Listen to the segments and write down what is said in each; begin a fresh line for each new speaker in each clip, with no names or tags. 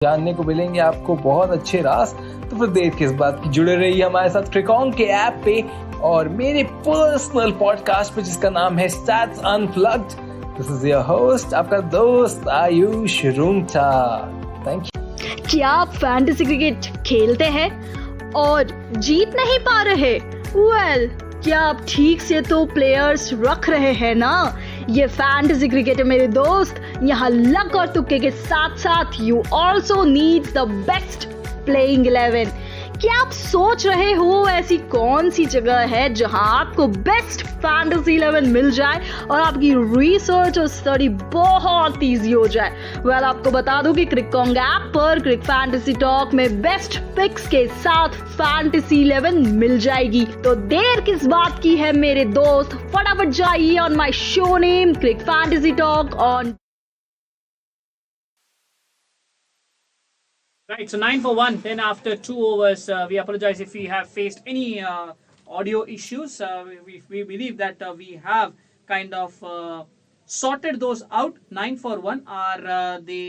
जानने को मिलेंगे आपको बहुत अच्छे राज। तो फिर देर किस बात की, जुड़े रहिए हमारे साथ क्रिकॉन्ग के ऐप पे और मेरे पर्सनल पॉडकास्ट पे जिसका नाम है stats unplugged. This is your host, आपका दोस्त आयुष रूंगटा। Thank you.
क्या आप फैंटेसी क्रिकेट खेलते हैं और जीत नहीं पा रहे? क्या आप ठीक से तो प्लेयर्स रख रहे हैं ना? ये फैंटेसी क्रिकेट है मेरे दोस्त। यहाँ लक और तुक्के के साथ साथ you also need the best playing 11। क्या आप सोच रहे हो ऐसी कौन सी जगह है जहां आपको बेस्ट फैंटेसी 11 मिल जाए और आपकी रिसर्च और स्टडी बहुत इजी हो जाए? आपको बता दूं कि क्रिकॉन्ग ऐप पर क्रिक फैंटेसी टॉक में बेस्ट पिक्स के साथ फैंटेसी 11 मिल जाएगी। तो देर किस बात की है मेरे दोस्त, फटाफट जाइए on my show name Crick fantasy talk on.
Right, so 9 for 1, then after 2 overs, we apologize if we have faced any audio issues. We believe that we have kind of sorted those out. 9 for 1 are the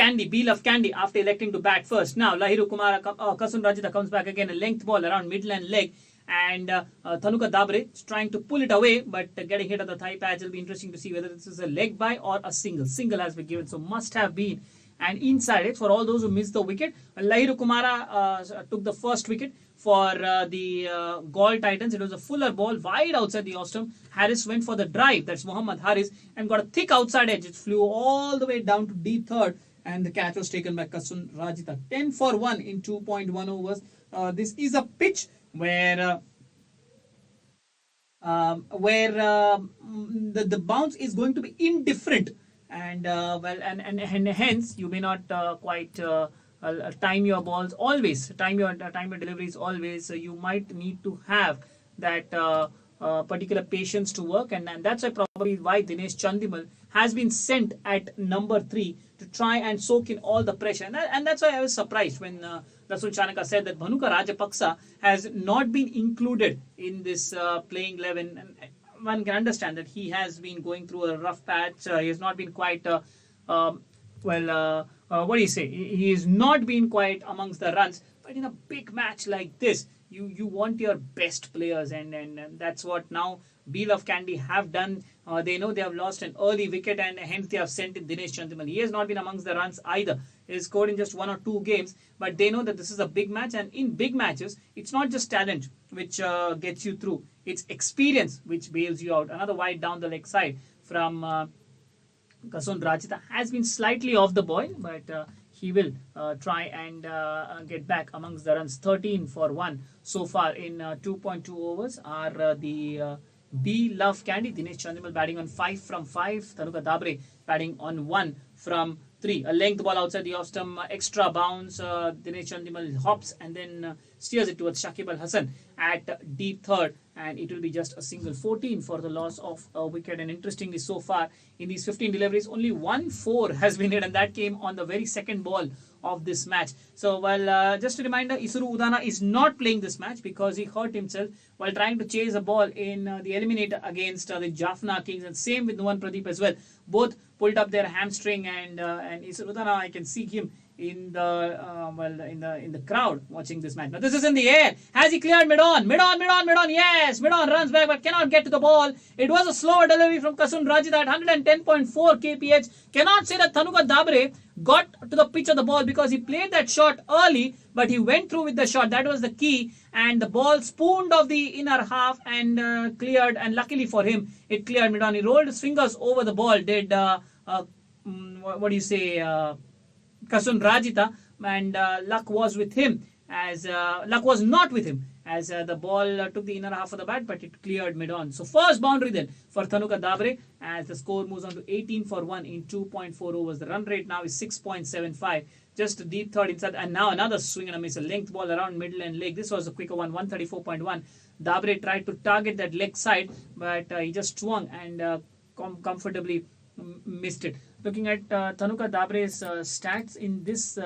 Candy, Beel of Candy, after electing to bat first. Now, Lahiru Kumara, Kasun Rajita comes back again, a length ball around midland leg. And Dhanuka Dabre is trying to pull it away, but getting hit on the thigh patch. Will be interesting to see whether this is a leg by or a single. Single has been given, so must have been an inside edge for all those who missed the wicket. Lahiru Kumara took the first wicket for the Gaul Titans. It was a fuller ball wide outside the off-stump. Harris went for the drive. That's Muhammad Harris, and got a thick outside edge. It flew all the way down to deep third, and the catch was taken by Kasun Rajita. 10 for 1 in 2.1 overs. This is a pitch where the bounce is going to be indifferent, and and hence you may not quite time your balls always, time your deliveries always. So you might need to have that particular patience to work, and that's probably why Dinesh Chandimal has been sent at number 3 to try and soak in all the pressure, and that's why I was surprised when Rasul Chanaka said that Bhanuka Rajapaksa has not been included in this playing 11. And one can understand that he has been going through a rough patch. He has not been quite what do you say? He has not been quite amongst the runs. But in a big match like this, you want your best players, and that's what now Beel of Candy have done. They know they have lost an early wicket, and hence they have sent in Dinesh Chandimal. He has not been amongst the runs either. He has scored in just 1 or 2 games, but they know that this is a big match, and in big matches, it's not just talent which gets you through. It's experience which bails you out. Another wide down the leg side from Kasun Rajita has been slightly off the boil, but he will try and get back amongst the runs. 13 for 1 so far in 2.2 overs are the B Love Candy. Dinesh Chandimal batting on 5 from 5. Dhanuka Dabre batting on 1 from 3. A length ball outside the off-stump, extra bounce. Dinesh Chandimal hops and then steers it towards Shakib Al Hasan at deep third, and it will be just a single. 14 for the loss of a wicket. And interestingly, so far in these 15 deliveries, only 1 4 has been hit, and that came on the very second ball of this match. So, just a reminder, Isuru Udana is not playing this match because he hurt himself while trying to chase a ball in the eliminator against the Jaffna Kings, and same with Nuwan Pradeep as well. Both pulled up their hamstring, and Isuru Udana, I can see him in the crowd watching this match. Now this is in the air. Has he cleared mid-on? Yes, mid-on runs back but cannot get to the ball. It was a slower delivery from Kasun Rajita at 110.4 kph. Cannot say that Dhanuka Dabre got to the pitch of the ball because he played that shot early, but he went through with the shot. That was the key, and the ball spooned off the inner half and cleared, and luckily for him, it cleared mid-on. He rolled his fingers over the ball, did Kasun Rajita, and luck was with him as luck was not with him as the ball took the inner half of the bat, but it cleared mid-on. So first boundary then for Dhanuka Dabre as the score moves on to 18 for 1 in 2.4 overs. The run rate now is 6.75. Just a deep third inside, and now another swing and a miss. A length ball around middle and leg. This was a quicker one, 134.1. Dabre tried to target that leg side, but he just swung and comfortably missed it. Looking at Dhanuka Dabre's stats in this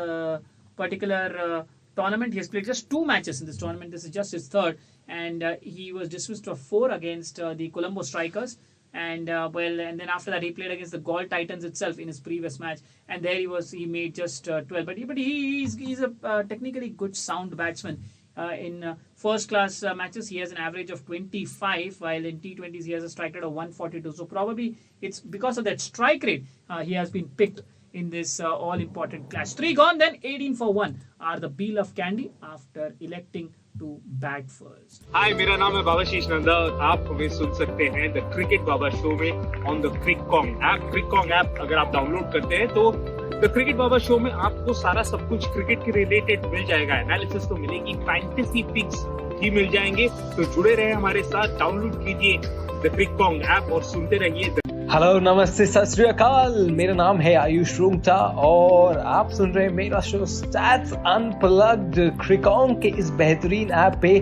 particular tournament, he has played just 2 matches in this tournament. This is just his third, and he was dismissed for 4 against the Colombo Strikers. and and then after that he played against the Gaul Titans itself in his previous match, and there he made just 12. But he's a technically good sound batsman. In first class matches he has an average of 25, while in T20s he has a strike rate of 142. So probably it's because of that strike rate he has been picked in this all important clash. 3 gone, then 18 for 1 are the Beel of Candy after electing to bat first.
हाय, मेरा नाम है बाबाशीष नंदा और आप हमें सुन सकते हैं the cricket Baba show में on the क्रिकॉन्ग app. क्रिकॉन्ग app अगर आप डाउनलोड करते हैं तो द क्रिकेट बाबा शो में आपको सारा सब कुछ क्रिकेट के रिलेटेड मिल जाएगा. एनालिसिस तो मिलेगी, फैंटेसी पिक्स भी मिल जाएंगे. तो जुड़े रहे हमारे साथ, डाउनलोड कीजिए द क्रिकॉन्ग ऐप और सुनते रहिए.
हेलो, नमस्ते, सत श्री अकाल. मेरा नाम है आयुष रूंगटा और आप सुन रहे हैं मेरा शो स्टैट्स अनप्लग्ड. क्रिकॉन्ग के इस बेहतरीन ऐप पे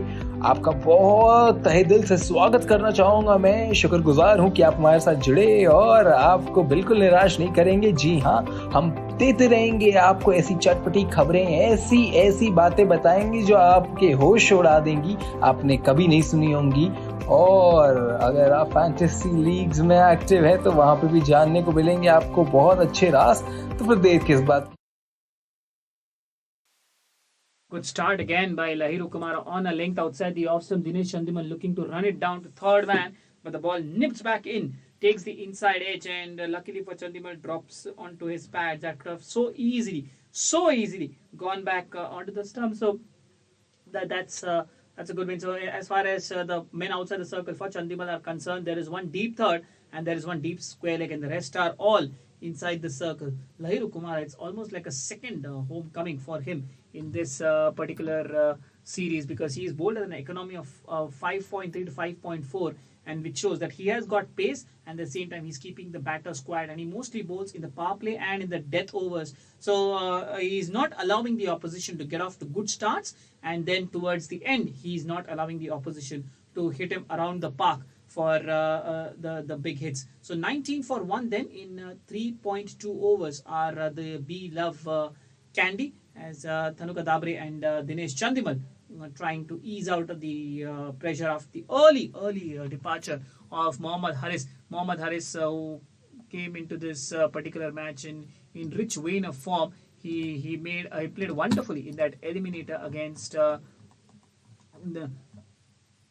आपका बहुत तहे दिल से स्वागत करना चाहूंगा. मैं शुक्रगुजार हूं कि आप हमारे साथ जुड़े और आपको बिल्कुल निराश नहीं करेंगे. जी हाँ, हम देते रहेंगे आपको ऐसी चटपटी खबरें, ऐसी बातें बताएंगे जो आपके होश उड़ा देंगी, आपने कभी नहीं सुनी होंगी. और अगर आप फैंटेसी लीग्स में एक्टिव है तो वहां पे भी जानने को मिलेंगे आपको बहुत अच्छे राज. तो फिर देर किस बात की.
Good start again by Lahiru Kumara on a length outside the off-stump. Dinesh Chandimal looking to run it down to third man, but the ball nips back in, takes the inside edge, and luckily for Chandimal drops onto his pads. That could have so easily gone back onto the stump. So that's a good win. So as far as the men outside the circle for Chandimal are concerned, there is one deep third and there is one deep square leg, and the rest are all inside the circle. Lahiru Kumara, it's almost like a second homecoming for him in this particular series, because he is bowled at an economy of 5.3 to 5.4, and which shows that he has got pace, and at the same time he's keeping the batters quiet, and he mostly bowls in the power play and in the death overs. So he's not allowing the opposition to get off to good starts, and then towards the end he's not allowing the opposition to hit him around the park for the big hits. So 19 for 1 then in 3.2 overs are the B-Love Candy, as Thanuka Dabre and Dinesh Chandimal trying to ease out of the pressure of the early departure of Mohammad Haris. Mohammad Haris, who came into this particular match in rich vein of form. He played wonderfully in that eliminator against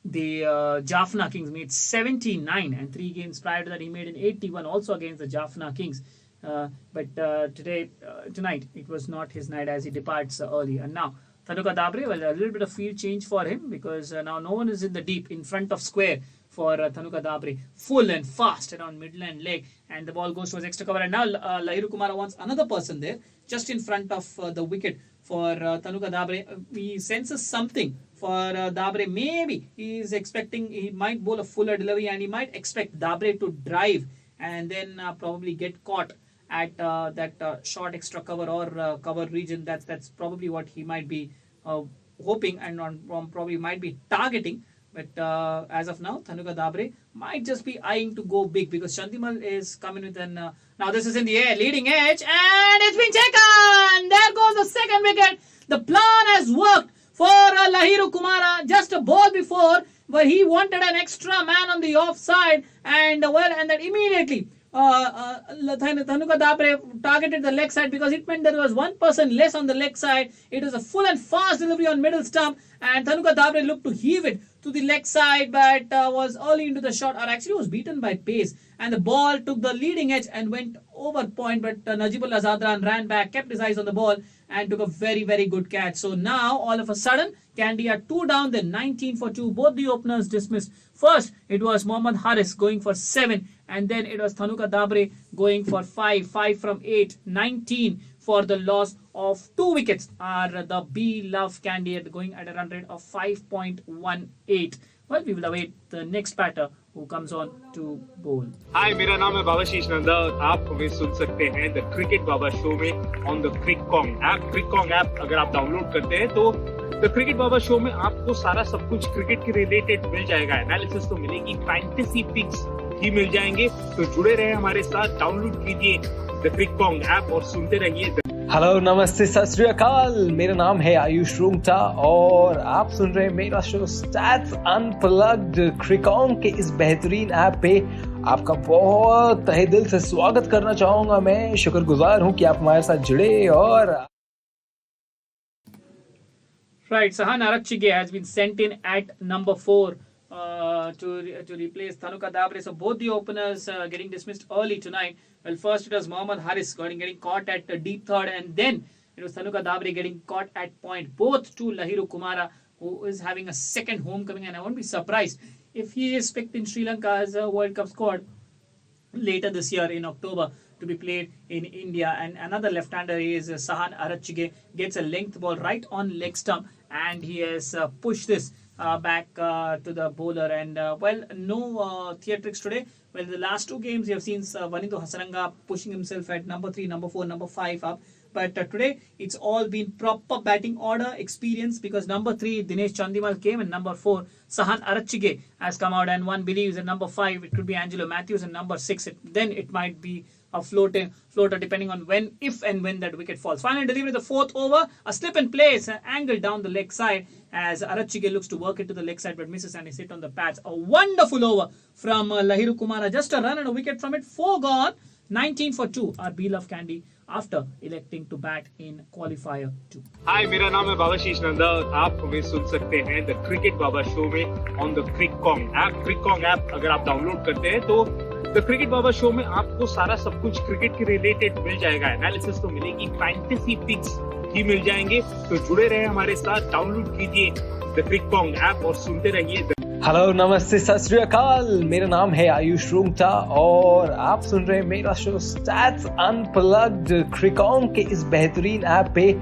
the Jaffna Kings. Made 79, and 3 games prior to that he made an 81 also against the Jaffna Kings. But tonight it was not his night as he departs early. And now Thanuka Dabre, well, a little bit of field change for him, because now no one is in the deep in front of square for Thanuka Dabre. Full and fast around middle and leg, and the ball goes towards extra cover. And now Lahiru Kumara wants another person there just in front of the wicket for Thanuka Dabre. He senses something for Dabre. Maybe he is expecting he might bowl a fuller delivery, and he might expect Dabre to drive and then probably get caught at that short extra cover or cover region. That's probably what he might be hoping and probably might be targeting. But as of now, Thanuka Dabre might just be eyeing to go big, because Chandimal is coming with an... now this is in the air, leading edge, and it's been taken! There goes the second wicket. The plan has worked for Lahiru Kumara. Just a ball before, where he wanted an extra man on the offside, and that immediately Thanuka Dabre targeted the leg side, because it meant there was one person less on the leg side. It was a full and fast delivery on middle stump, and Thanuka Dabre looked to heave it to the leg side, but was early into the shot, or actually was beaten by pace, and the ball took the leading edge and went over point. But Najibullah Zadran ran back, kept his eyes on the ball, and took a very, very good catch. So now all of a sudden Candy are 2 down, then 19 for 2. Both the openers dismissed. First it was Mohammad Haris going for 7, and then it was Thanuka Dabre going for 5 from 8. 19 for the loss of 2 wickets are the B-Love Candy going at a run rate of 5.18. Well, we will await the next batter who comes on to bowl.
हाय, मेरा नाम है बाबाशीष नंदा और आप हमें सुन सकते हैं the cricket Baba show में on the क्रिकॉन्ग app. क्रिकॉन्ग app अगर आप डाउनलोड करते हैं तो द क्रिकेट बाबा शो में आपको सारा सब कुछ क्रिकेट के रिलेटेड मिल जाएगा. एनालिसिस तो मिलेगी, फैंटेसी पिक्स भी मिल जाएंगे. तो जुड़े रहे हमारे साथ, डाउनलोड कीजिए द क्रिकॉन्ग ऐप और सुनते रहिए.
हेलो नमस्ते सत श्री अकाल, मेरा नाम है आयुष रूंगटा और आप सुन रहे हैं मेरा शो स्टैट्स अनप्लग्ड। क्रिकॉन्ग के इस बेहतरीन ऐप पे आपका बहुत तहे दिल से स्वागत करना चाहूंगा। मैं शुक्रगुजार हूं कि आप हमारे साथ जुड़े। और
Right, Sahan Arakchige has been sent in at number 4 to replace Thanuka Dabre. So both the openers getting dismissed early tonight. Well, first it was Mohammad Haris getting caught at deep third, and then it was Thanuka Dabre getting caught at point. Both to Lahiru Kumara, who is having a second homecoming, and I won't be surprised if he is picked in Sri Lanka as a World Cup squad later this year in October to be played in India. And another left-hander is Sahan Arachige, gets a length ball right on leg stump, and he has pushed this back to the bowler. And no theatrics today. Well, the last two games you have seen Vanindo Hasaranga pushing himself at number 3, number 4, number 5 up. But today it's all been proper batting order experience, because number 3 Dinesh Chandimal came and number 4 Sahan Arachige has come out, and one believes at number 5 it could be Angelo Matthews, and number 6 then it might be a floater depending on if and when that wicket falls. Final delivery, the fourth over, a slip and place, an angle down the leg side as Arachige looks to work it to the leg side but misses, and is hit on the pads. A wonderful over from Lahiru Kumara, just a run and a wicket from it. 4 gone, 19 for 2 are beloved Candy after electing to bat in Qualifier 2.
हाय, मेरा नाम है बाबा शीश नंदा और आप हमें सुन सकते हैं the cricket Baba show में ऑन द क्रिकॉन्ग ऐप। क्रिकॉन्ग ऐप अगर आप डाउनलोड करते हैं तो द क्रिकेट बाबा शो में आपको सारा सब कुछ क्रिकेट के रिलेटेड मिल जाएगा। एनालिसिस तो मिलेगी, फैंटेसी पिक्स भी मिल जाएंगे। तो जुड़े रहे हमारे साथ, डाउनलोड कीजिए द क्रिकॉन्ग ऐप और सुनते रहिए।
हेलो नमस्ते सत श्री अकाल, मेरा नाम है आयुष रूंगटा और आप सुन रहे हैं मेरा शो स्टैट्स अनप्लग्ड। क्रिकॉन्ग के इस बेहतरीन ऐप पे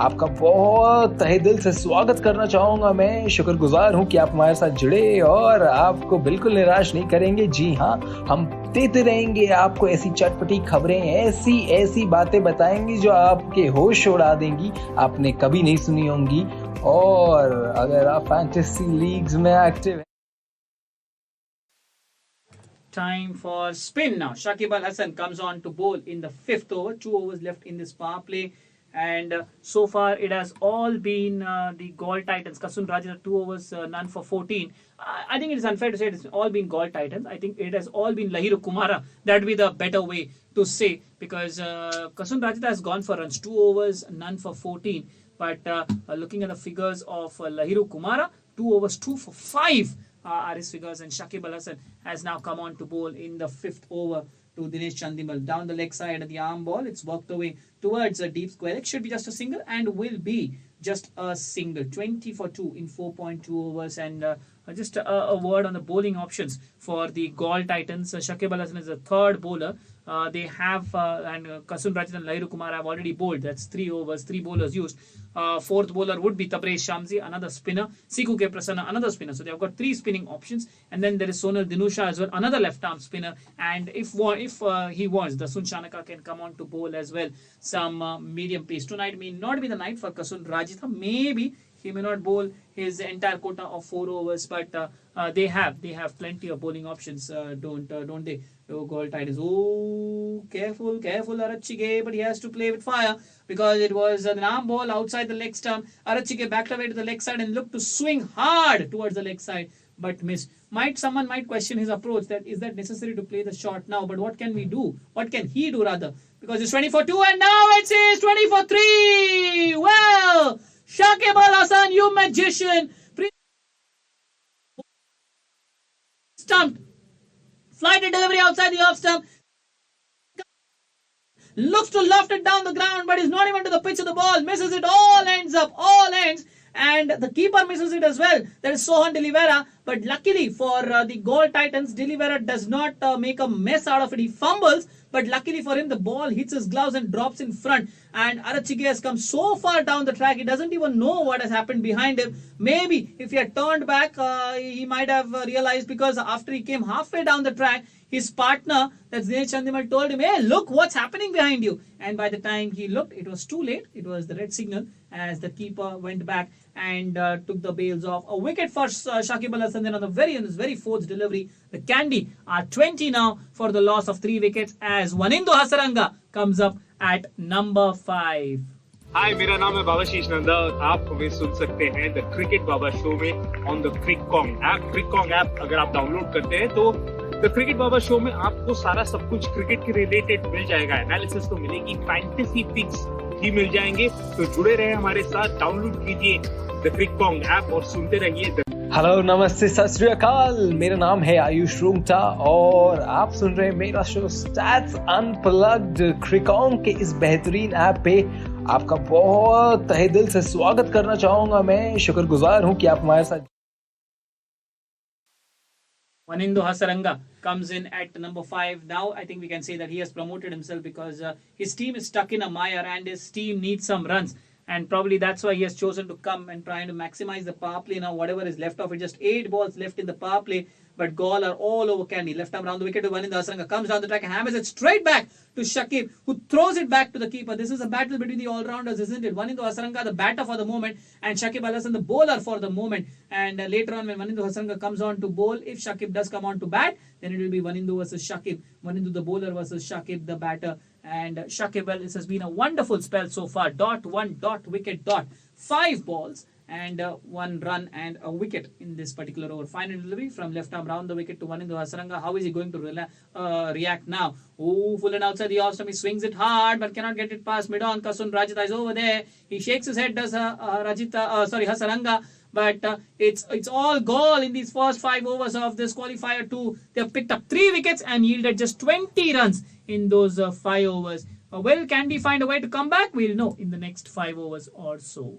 आपका बहुत तहे दिल से स्वागत करना चाहूंगा। मैं शुक्रगुजार हूं कि आप हमारे साथ जुड़े और आपको बिल्कुल निराश नहीं करेंगे। जी हाँ, हम देते रहेंगे आपको ऐसी चटपटी खबरें, ऐसी बातें बताएंगी जो आपके होश उड़ा देंगी, आपने कभी नहीं सुनी होंगी। और अगर आप फैंटेसी लीग्स में एक्टिव हैं,
Time for spin now. Shakib Al Hasan comes on to bowl in the 5th over. 2 overs left in this power play. And so far it has all been the Gaul Titans. Kasun Rajat 2 overs, none for 14. I think it is unfair to say it's all been Gaul Titans. I think it has all been Lahiru Kumara. That would be the better way to say, because Kasun Rajat has gone for runs. 2 overs, none for 14. But looking at the figures of Lahiru Kumara, 2 overs, 2 for 5. Are his figures, and Shakib Al Hasan has now come on to bowl in the 5th over to Dinesh Chandimal. Down the leg side of the arm ball, it's worked away towards a deep square. It should be just a single and will be just a single. 20 for 2 in 4.2 overs. And just a word on the bowling options for the Gaul Titans. Shakib Al Hasan is the third bowler. They have and Kasun Rajat and Lahiru Kumar have already bowled. That's 3 overs, 3 bowlers used. Fourth bowler would be Tabrez Shamsi, another spinner. Siku K. Prasanna, another spinner. So they have got 3 spinning options. And then there is Sonal Dinusha as well, another left-arm spinner. And if he wants, the Sun Shanaka can come on to bowl as well. Some medium pace. Tonight may not be the night for Kasun Rajitha. Maybe he may not bowl his entire quota of 4 overs, but they have plenty of bowling options, don't they? Oh, Gaul Titans. Oh, careful, Arachige, but he has to play with fire, because it was an arm ball outside the leg stump. Arachige backed away to the leg side and looked to swing hard towards the leg side, but missed. Someone might question his approach, that is that necessary to play the shot now? But what can we do? What can he do rather? Because it's 24-2 and now it says 24-3. Well, Shakib Al Hasan, you magician. Stumped. Flighted delivery outside the off stump. Looks to loft it down the ground, but is not even to the pitch of the ball. Misses it. All ends. And the keeper misses it as well. That is Sohan De Oliveira. But luckily for the Gaul Titans, De Oliveira does not make a mess out of it. He fumbles. But luckily for him, the ball hits his gloves and drops in front. And Arachige has come so far down the track, he doesn't even know what has happened behind him. Maybe if he had turned back, he might have realized, because after he came halfway down the track, his partner, that's Dinesh Chandimal, told him, hey, look what's happening behind you. And by the time he looked, it was too late. It was the red signal as the keeper went back and took the bails off. A wicket for Shakib Al Hasan. Then on the very fourth delivery, the Candy are 20 now for the loss of 3 wickets as Wanindu Hasaranga comes up at number 5.
हाय, मेरा नाम है बाबाशीष नंदा और आप हमें सुन सकते हैं the cricket Baba show में on the क्रिकॉन्ग app. क्रिकॉन्ग app अगर आप डाउनलोड करते हैं तो द क्रिकेट बाबा शो में आपको सारा सब कुछ क्रिकेट के रिलेटेड मिल जाएगा। एनालिसिस तो मिलेगी, फैंटेसी पिक्स भी मिल जाएंगे। तो जुड़े रहे हमारे साथ, डाउनलोड कीजिए द क्रिकॉन्ग ऐप और सुनते रहिए।
हेलो, नमस्ते, सत श्री अकाल। मेरा नाम है आयुष रूंगटा और आप सुन रहे हैं मेरा शो स्टैट्स अनप्लग्ड। क्रिकॉन्ग के इस बेहतरीन ऐप पे आपका बहुत तहे दिल से स्वागत करना चाहूंगा। मैं शुक्रगुजार हूं कि आप हमारे साथ।
Wanindu Hasaranga comes in at number 5. Now I think we can say that he has promoted himself because his team is stuck in a mire and his team needs some runs. And probably that's why he has chosen to come and trying to maximize the power play now. Whatever is left of it, just 8 balls left in the power play. But Gaul are all over Candy. Left arm round the wicket to Wanindu Hasaranga. Comes down the track and hammers it straight back to Shakib, who throws it back to the keeper. This is a battle between the all-rounders, isn't it? Wanindu Hasaranga, the batter for the moment, and Shakib Al Hasan, the bowler for the moment. And later on, when Wanindu Hasaranga comes on to bowl, if Shakib does come on to bat, then it will be Wanindu versus Shakib. Wanindu the bowler versus Shakib the batter. And Shakib, well, this has been a wonderful spell so far. Dot, 1 dot, wicket, dot. 5 balls and 1 run and a wicket in this particular over. Final delivery from left arm round the wicket to Wanindu Hasaranga. How is he going to react now? Oh, full and outside the off stump. He swings it hard but cannot get it past mid-on. Kasun Rajita is over there. He shakes his head, does Hasaranga. But it's all goal in these first 5 overs of this qualifier 2. They have picked up 3 wickets and yielded just 20 runs in those 5 overs. Will Candy find a way to come back? We'll know in the next 5 overs or so.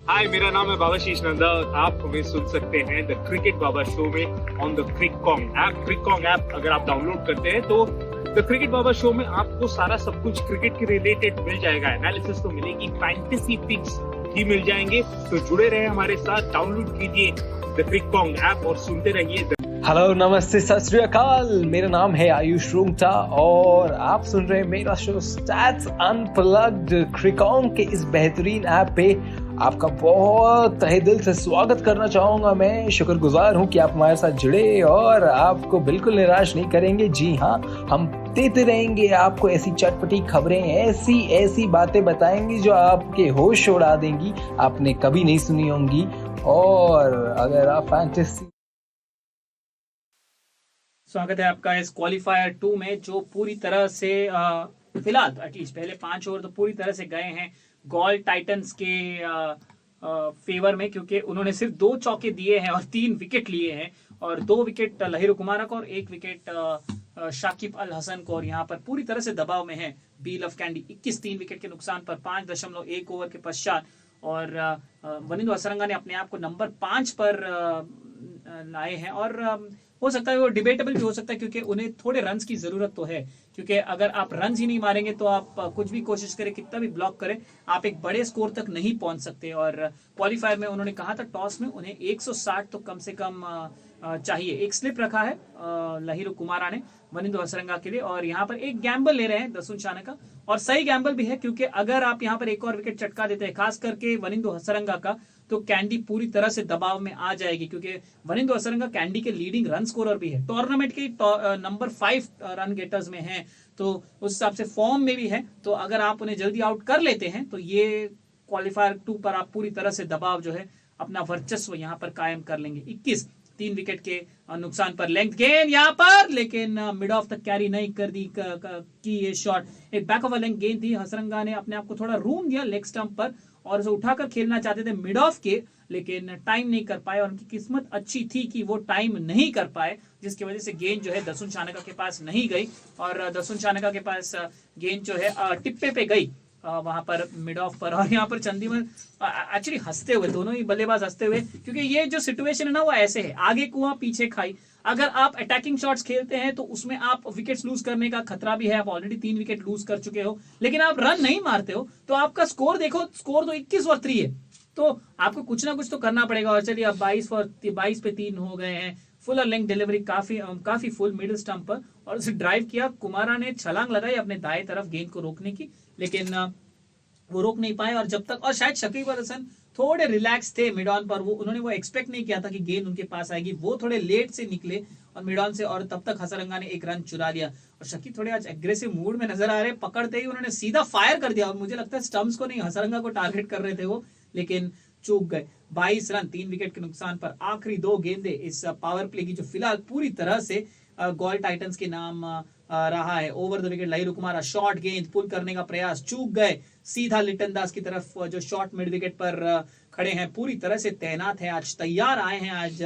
हाय, मेरा नाम है बाबाशीष नंदा और आप हमें सुन सकते हैं the cricket Baba show में on the क्रिकॉन्ग app. क्रिकॉन्ग app अगर आप डाउनलोड करते हैं तो द क्रिकेट बाबा शो में आपको सारा सब कुछ क्रिकेट के रिलेटेड मिल जाएगा। एनालिसिस तो मिलेगी, फैंटेसी पिक्स भी मिल जाएंगे। तो जुड़े रहे हमारे साथ, डाउनलोड कीजिए द क्रिकॉन्ग ऐप और सुनते रहिए।
हेलो, नमस्ते, सत श्री अकाल। मेरा नाम है आयुष रूंगटा और आप सुन रहे हैं मेरा शो स्टैट्स अनप्लग्ड। क्रिकॉन्ग के इस बेहतरीन ऐप पे आपका बहुत तहे दिल से स्वागत करना चाहूंगा। मैं शुक्रगुजार हूं कि आप हमारे साथ जुड़े और आपको बिल्कुल निराश नहीं करेंगे। जी हाँ, हम देते रहेंगे आपको ऐसी चटपटी खबरें, ऐसी बातें बताएंगी जो आपके होश उड़ा देंगी, आपने कभी नहीं सुनी होंगी। और अगर आप फैंटेसी,
स्वागत है आपका इस क्वालिफायर 2 में, जो पूरी तरह से फिलहाल एटलीस्ट पहले 5 ओवर तो पूरी तरह से गए हैं गॉल टाइटंस के फेवर में, क्योंकि उन्होंने सिर्फ 2 चौके दिए हैं और 3 विकेट लिए हैं, और 2 विकेट लहिरु कुमारा को और 1 विकेट शाकिब अल हसन को। और यहाँ पर पूरी तरह से दबाव में है बील ऑफ कैंडी। 21 विकेट के नुकसान पर 5.1 ओवर के पश्चात, और वनिंदु हसरंगा ने अपने आप को नंबर 5 पर लाए हैं। और हो सकता है वो डिबेटेबल भी हो सकता है, क्योंकि उन्हें थोड़े रन्स की जरूरत तो है, क्योंकि अगर आप रन्स ही नहीं मारेंगे तो आप कुछ भी कोशिश करें, कितना भी ब्लॉक करें, आप एक बड़े स्कोर तक नहीं पहुंच सकते। और क्वालिफायर में उन्होंने कहा था टॉस में उन्हें 160 तो कम से कम चाहिए। एक स्लिप रखा है लहिरु कुमारा ने वनिंदु हसरंगा के लिए, और यहाँ पर एक गैम्बल ले रहे हैं दसुन शाना का, और सही गैम्बल भी है, क्योंकि अगर आप यहाँ पर एक और विकेट चटका देते हैं, खास करके वनिंदु हसरंगा का, तो कैंडी पूरी तरह से दबाव में आ जाएगी, क्योंकि वनिंदु हसरंगा कैंडी के लीडिंग रन स्कोरर भी है, टूर्नामेंट के नंबर 5 रन गेटर्स में हैं, तो उस हिसाब से फॉर्म में भी है। तो अगर आप उन्हें जल्दी आउट कर लेते हैं तो ये क्वालिफायर 2 पर आप पूरी तरह से दबाव जो है अपना वर्चस्व यहाँ पर कायम कर लेंगे। 3 विकेट के नुकसान पर लेंथ गेंद यहाँ पर, लेकिन मिड ऑफ तक कैरी नहीं कर दी की ये शॉट। एक बैक ऑफ अ लेंथ गेंद थी, हसरंगा ने अपने आप को थोड़ा रूम दिया लेग स्टंप पर और उसे उठाकर खेलना चाहते थे मिड ऑफ के, लेकिन टाइम नहीं कर पाए, और उनकी किस्मत अच्छी थी कि वो टाइम नहीं कर पाए, जिसकी वजह से गेंद जो है दसुन शानका के पास नहीं गई, और दसुन शानका के पास गेंद जो है टिप्पे पे गई वहां पर मिड ऑफ पर। और यहाँ पर चंदीमल एक्चुअली हंसते हुए, दोनों ही बल्लेबाज हंसते हुए, क्योंकि ये जो सिचुएशन है ना वो ऐसे है, आगे कुआं पीछे खाई। अगर आप अटैकिंग शॉट्स खेलते हैं तो उसमें आप विकेट्स लूज करने का खतरा भी है, आप ऑलरेडी 3 विकेट लूज कर चुके हो, लेकिन आप रन नहीं मारते हो तो आपका स्कोर देखो, स्कोर तो 21 और 3 है, तो आपको कुछ ना कुछ तो करना पड़ेगा। और चलिए अब 22 पे 3 हो गए हैं, फुल लेंथ डिलीवरी, काफी फुल मिडिल स्टंप पर, और उसे ड्राइव किया। कुमारा ने छलांग लगाई अपने दाएं तरफ गेंद को रोकने की, लेकिन वो रोक नहीं पाए। और जब तक, और शायद शकीब अल हसन थोड़े रिलैक्स थे मिड ऑन पर, उन्होंने वो एक्सपेक्ट नहीं किया था कि गेंद उनके पास आएगी, वो थोड़े लेट से निकले और मिड ऑन से, और तब तक हसरंगा ने एक रन चुरा लिया। और शकीब थोड़े आज एग्रेसिव मूड में नजर आ रहे, पकड़ते ही उन्होंने सीधा फायर कर दिया, और मुझे लगता है स्टंप्स को नहीं, हसरंगा को टारगेट कर रहे थे वो, लेकिन चूक गए। 22 रन 3 विकेट के नुकसान पर आखिरी 2 गेंदे इस पावर प्ले की, जो फिलहाल पूरी तरह से गोल टाइटंस के नाम रहा है। Over the wicket Lahiru Kumara, short गेंद पुल करने का प्रयास, चूक गए। सीधा लिटन दास की तरफ, जो शॉर्ट मिड विकेट पर खड़े हैं, पूरी तरह से तैनात है, आज तैयार आए हैं आज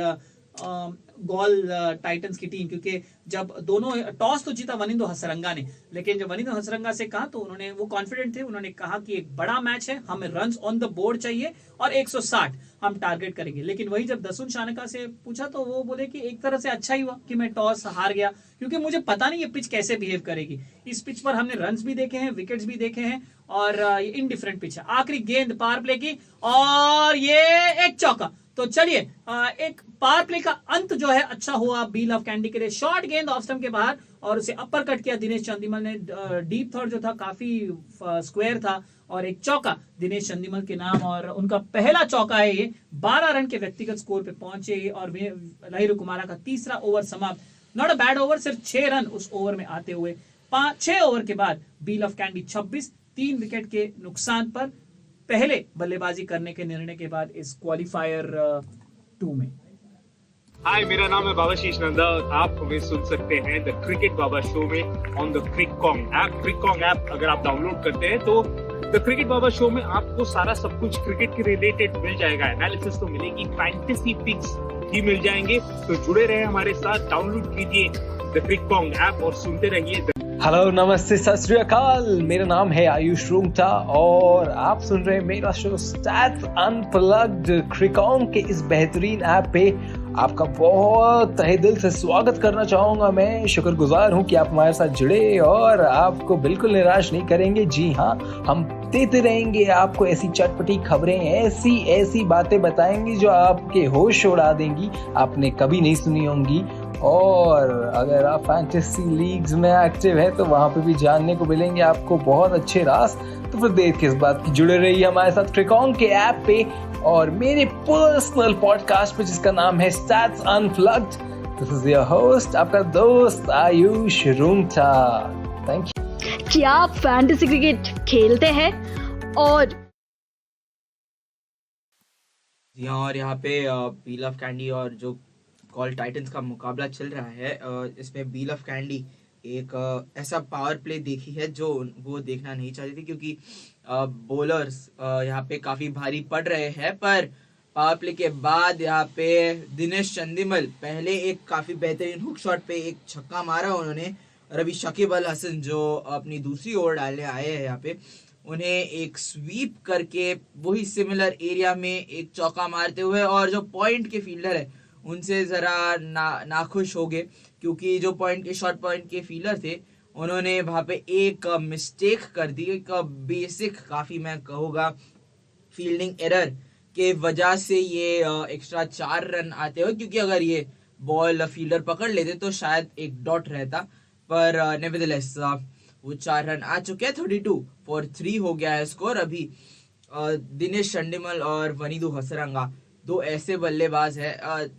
गोल टाइटंस की टीम, क्योंकि जब दोनों टॉस तो जीता वनिंदो हसरंगा ने, लेकिन जब वनिंदो हसरंगा से कहा तो उन्होंने, वो कॉन्फिडेंट थे, उन्होंने कहा कि एक बड़ा मैच है, हमें रन्स ऑन द बोर्ड चाहिए और 160 हम टारगेट करेंगे। लेकिन वही जब दसुन शानका से पूछा तो वो बोले कि एक तरह से अच्छा ही हुआ कि मैं टॉस हार गया, क्योंकि मुझे पता नहीं ये पिच कैसे बिहेव करेगी। इस पिच पर हमने रन्स भी देखे हैं, विकेट्स भी देखे हैं, और ये इनडिफरेंट पिच है। आखिरी गेंद पावर प्ले की, और ये एक चौका। तो चलिए, एक पावर प्ले का अंत जो है अच्छा हुआ बील ऑफ कैंडी के लिए। शॉर्ट गेंद ऑफ स्टंप के बाहर, और उसे अपर कट किया दिनेश चंदीमल ने। डीप थर्ड जो था काफी स्क्वायर था, और एक चौका दिनेश चंदीमल के नाम, और उनका पहला चौका है ये। 12 रन के व्यक्तिगत स्कोर पे पहुंचे, और लहिरू कुमारा का तीसरा ओवर समाप्त। नॉट अ बैड ओवर, सिर्फ 6 रन उस ओवर में आते हुए। 6 ओवर के बाद बील ऑफ कैंडी 26, 3 विकेट के नुकसान पर पहले बल्लेबाजी करने के निर्णय के बाद इस क्वालिफायर 2 में।
हाय, मेरा नाम है बाबा शीश नंदा। आप हमें सुन सकते हैं द क्रिकेट बाबा शो में ऑन द क्रिकॉन्ग ऐप। क्रिकॉन्ग ऐप अगर आप डाउनलोड करते हैं तो द क्रिकेट बाबा शो में आपको सारा सब कुछ क्रिकेट के रिलेटेड मिल जाएगा। एनालिसिस तो मिलेगी, फैंटेसी पिक्स भी मिल जाएंगे। तो जुड़े रहे हमारे साथ, डाउनलोड कीजिए द क्रिकॉन्ग ऐप और सुनते रहिए।
हेलो, नमस्ते, सत श्री अकाल। मेरा नाम है आयुष रूंगटा और आप सुन रहे हैं मेरा शो स्टैट्स अनप्लग्ड। क्रिकॉन्ग के इस बेहतरीन ऐप पे आपका बहुत तहे दिल से स्वागत करना चाहूंगा। मैं शुक्रगुजार हूं कि आप हमारे साथ जुड़े और आपको बिल्कुल निराश नहीं करेंगे। जी हाँ, हम देते रहेंगे आपको ऐसी चटपटी खबरें, ऐसी बातें बताएंगे जो आपके होश उड़ा देंगी, आपने कभी नहीं सुनी होंगी। और अगर आप फैंटेसी लीग्स में एक्टिव है तो वहां पे भी जानने को मिलेंगे आपको बहुत अच्छे राज। तो फिर देर किस बात की, जुड़े रहिए हमारे साथ क्रिकॉन्ग के ऐप पे और मेरे पर्सनल पॉडकास्ट पे जिसका नाम है stats unplugged. This is your host, आपका दोस्त आयुष रूंगटा। Thank you.
क्या आप फैंटेसी क्रिकेट खेलते हैं? और
और यहाँ पे बील ऑफ कैंडी और जो कॉल टाइटंस का मुकाबला चल रहा है, इसमें बील ऑफ कैंडी एक ऐसा पावर प्ले देखी है जो वो देखना नहीं चाहती थी, क्योंकि बॉलर्स यहाँ पे काफी भारी पड़ रहे हैं। पर पावर प्ले के बाद यहाँ पे दिनेश चंदीमल पहले एक काफी बेहतरीन हुक शॉट पे एक छक्का मारा उन्होंने, और अभी शकीब अल हसन जो अपनी दूसरी ओवर डालने आए हैं यहाँ पे, उन्हें एक स्वीप करके वही सिमिलर एरिया में एक चौका मारते हुए, और जो पॉइंट के फील्डर है उनसे जरा नाखुश हो गए, क्योंकि जो शॉर्ट पॉइंट के फील्डर थे उन्होंने वहां पे एक मिस्टेक कर दी, एक बेसिक काफी मैं कहूँगा फील्डिंग एरर के वजह से ये एक्स्ट्रा 4 रन आते हुए, क्योंकि अगर ये बॉल फील्डर पकड़ लेते तो शायद एक डॉट रहता। पर नेवरदलेस वो 4 रन आ चुके हैं। 32 for 3 हो गया है स्कोर। अभी दिनेश चंडीमल और वनीदू हसरंगा दो ऐसे बल्लेबाज है,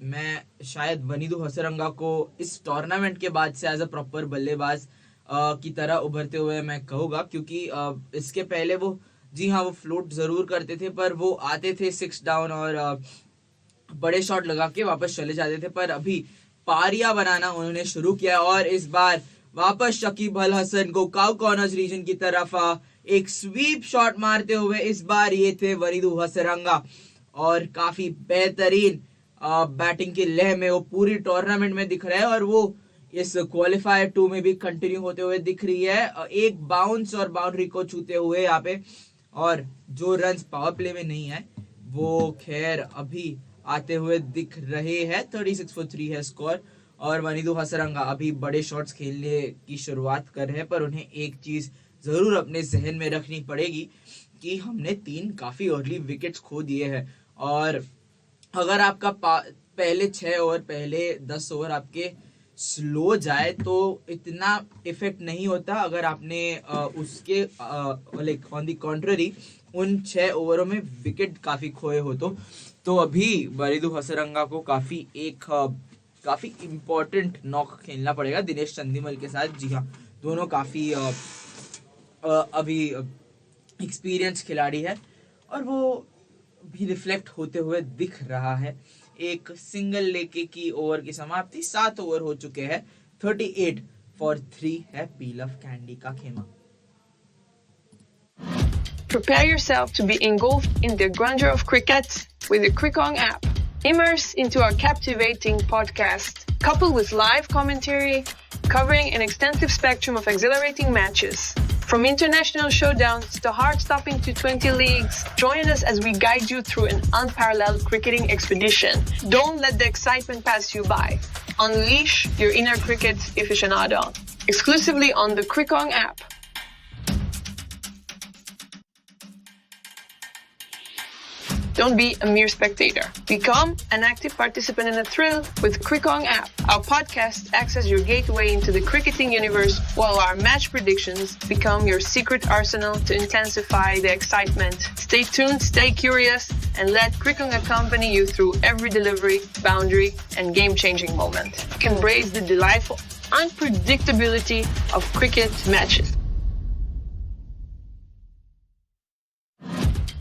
मैं शायद वनीदू हसरंगा को इस टूर्नामेंट के बाद से एज अ प्रॉपर बल्लेबाज की तरह उभरते हुए मैं कहूँगा, क्योंकि इसके पहले वो, जी हाँ, वो फ्लोट जरूर करते थे, पर वो आते थे 6 डाउन और बड़े शॉट लगा के वापस चले जाते थे। पर अभी पारियां बनाना उन्होंने शुरू किया, और इस बार वापस शकीब अल हसन को काउ कॉर्नर्स रीजन की तरफ एक स्वीप शॉट मारते हुए इस बार ये थे वनीदू हसरंगा, और काफी बेहतरीन बैटिंग की लय में वो पूरी टूर्नामेंट में दिख रहा है, और वो इस क्वालिफायर 2 में भी कंटिन्यू होते हुए दिख रही है, एक बाउंस और बाउंड्री को छूते हुए यहाँ पे। और जो रन्स पावर प्ले में नहीं है वो खैर अभी आते हुए दिख रहे हैं। 36 for 3 है स्कोर, और वनीदू हसरंगा अभी बड़े शॉट्स खेलने की शुरुआत कर रहे हैं, पर उन्हें एक चीज जरूर अपने जहन में रखनी पड़ेगी कि हमने 3 काफी अर्ली विकेट्स खो दिए हैं, और अगर आपका पहले 6 ओवर, पहले 10 ओवर आपके स्लो जाए तो इतना इफेक्ट नहीं होता अगर आपने उसके लाइक ऑन द कॉन्ट्ररी उन 6 ओवरों में विकेट काफ़ी खोए हो। तो अभी वरीदु हसरंगा को काफ़ी इम्पोर्टेंट नॉक खेलना पड़ेगा दिनेश चंदीमल के साथ। जी हाँ, दोनों काफ़ी अभी एक्सपीरियंस खिलाड़ी है और वो भी रिफ्लेक्ट होते हुए दिख रहा है। एक सिंगल लेके की ओवर की समाप्ति, 7 ओवर हो चुके हैं, 38 फॉर 3 है बील ऑफ कैंडी का खेमा।
Prepare yourself to be engulfed in the grandeur of cricket with the Crickong app. Immerse into our captivating podcast, coupled with live commentary covering an extensive spectrum of exhilarating matches. From international showdowns to heart-stopping T20 leagues, join us as we guide you through an unparalleled cricketing expedition. Don't let the excitement pass you by. Unleash your inner cricket aficionado. Exclusively on the Crickong app. Don't be a mere spectator. Become an active participant in the thrill with Crickong app. Our podcast acts as your gateway into the cricketing universe, while our match predictions become your secret arsenal to intensify the excitement. Stay tuned, stay curious, and let Crickong accompany you through every delivery, boundary, and game-changing moment. Embrace the delightful unpredictability of cricket matches.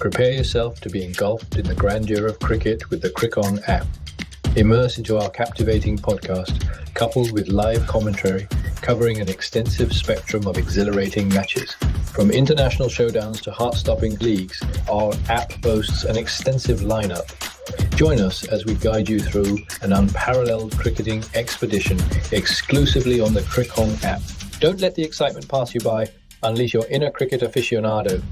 Prepare yourself to be engulfed in the grandeur of cricket with the Crickong app. Immerse into our captivating podcast, coupled with live commentary covering an extensive spectrum of exhilarating matches. From international showdowns to heart-stopping leagues, our app boasts an extensive lineup. Join us as we guide you through an unparalleled cricketing expedition exclusively on the Crickong app. Don't let the excitement pass you by. Unleash your inner cricket aficionado.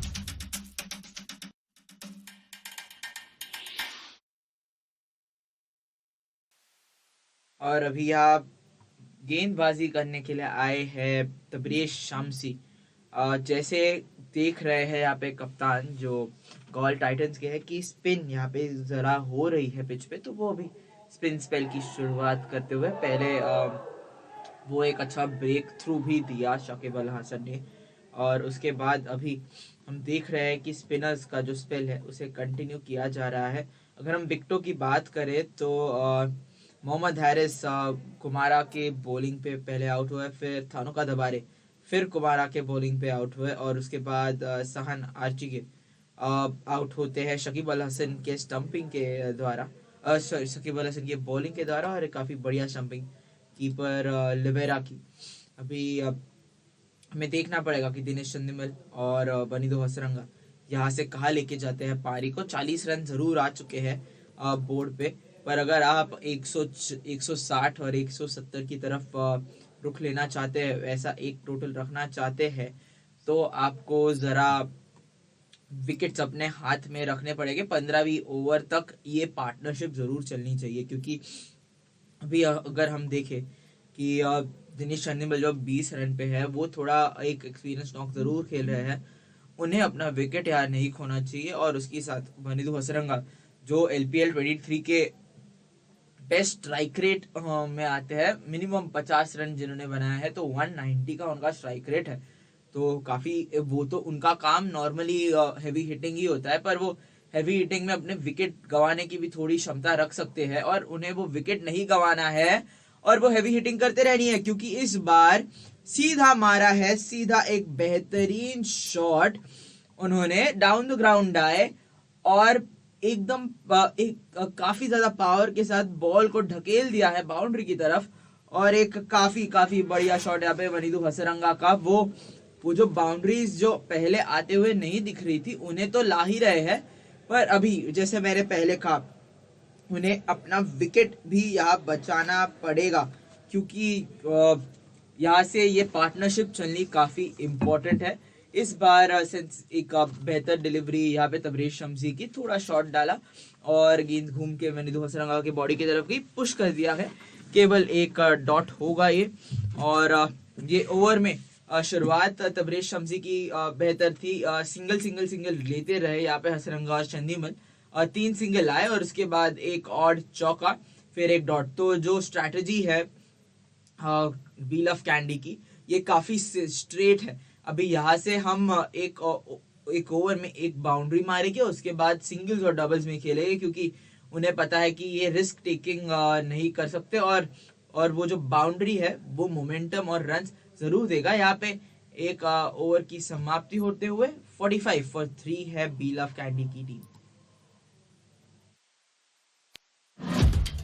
और अभी आप गेंदबाजी करने के लिए आए हैं तबरेज शामसी। जैसे देख रहे हैं यहाँ पे कप्तान जो गॉल टाइटंस के है कि स्पिन यहाँ पे ज़रा हो रही है पिच पे, तो वो अभी स्पिन स्पेल की शुरुआत करते हुए पहले वो एक अच्छा ब्रेक थ्रू भी दिया शकीब अल हसन ने, और उसके बाद अभी हम देख रहे हैं कि स्पिनर्स का जो स्पेल है उसे कंटिन्यू किया जा रहा है। अगर हम विकेटों की बात करें तो मोहम्मद हारिस कुमारा के बॉलिंग पे पहले आउट हुए, फिर थानुका दबारे फिर कुमारा के बॉलिंग पे आउट हुए, और उसके बाद सहन आर्ची के आउट होते हैं शकीब अल हसन के स्टंपिंग के द्वारा, शकीब अल हसन के बॉलिंग के द्वारा, और काफ़ी बढ़िया स्टंपिंग कीपर लिबेरा की। अभी हमें देखना पड़ेगा कि दिनेश चंदीमल और वनीदु हसरंगा यहाँ से कहाँ लेके जाते हैं पारी को। 40 रन ज़रूर आ चुके हैं बोर्ड पे, पर अगर आप 160 और 170 की तरफ रुख लेना चाहते हैं, ऐसा एक टोटल रखना चाहते हैं, तो आपको ज़रा विकेट्स अपने हाथ में रखने पड़ेंगे। 15वीं ओवर तक ये पार्टनरशिप ज़रूर चलनी चाहिए, क्योंकि अभी अगर हम देखें कि दिनेश चंदीमल जो 20 रन पे है वो थोड़ा एक एक्सपीरियंस नॉक ज़रूर खेल रहे हैं, उन्हें अपना विकेट यार नहीं खोना चाहिए। और उसके साथ वनीदु हसरंगा जो LPL 23 के बेस्ट स्ट्राइक रेट में आते हैं, मिनिमम 50 रन जिन्होंने बनाया है, तो 190 का उनका स्ट्राइक रेट है। तो काफ़ी वो तो उनका काम नॉर्मली हैवी हिटिंग ही होता है, पर वो हैवी हिटिंग में अपने विकेट गंवाने की भी थोड़ी क्षमता रख सकते हैं, और उन्हें वो विकेट नहीं गंवाना है और वो हैवी हिटिंग करते रहनी है, क्योंकि इस बार सीधा मारा है, सीधा एक बेहतरीन शॉट उन्होंने डाउन द ग्राउंड आए और एकदम एक काफी ज्यादा पावर के साथ बॉल को ढकेल दिया है बाउंड्री की तरफ, और एक काफी बढ़िया शॉट यहाँ पे वनीदु हसरंगा का। वो जो बाउंड्रीज जो पहले आते हुए नहीं दिख रही थी उन्हें तो ला ही रहे हैं, पर अभी जैसे मैंने पहले कहा उन्हें अपना विकेट भी यहाँ बचाना पड़ेगा, क्योंकि यहाँ से ये पार्टनरशिप चलनी काफी इम्पोर्टेंट है। इस बार एक बेहतर डिलीवरी यहाँ पे तबरेज शम्सी की, थोड़ा शॉट डाला और गेंद घूम के वनीदु हसरंगा की बॉडी की तरफ गई, पुश कर दिया है, केवल एक डॉट होगा ये। और ये ओवर में शुरुआत तबरेज शम्सी की बेहतर थी, सिंगल लेते रहे यहाँ पे हसरंगा और चंदीमल, 3 सिंगल आए और उसके बाद एक ऑड चौका, फिर एक डॉट। तो जो स्ट्रैटेजी है व्हील ऑफ कैंडी की, ये काफी स्ट्रेट है। अभी यहाँ से हम एक ओवर में एक बाउंड्री मारेंगे, उसके बाद सिंगल्स और डबल्स में खेलेंगे, क्योंकि उन्हें पता है कि ये रिस्क टेकिंग नहीं कर सकते, और वो जो बाउंड्री है वो मोमेंटम और रन्स जरूर देगा। यहाँ पे एक ओवर की समाप्ति होते हुए 45 for 3 है व्हील ऑफ कैंडी की team.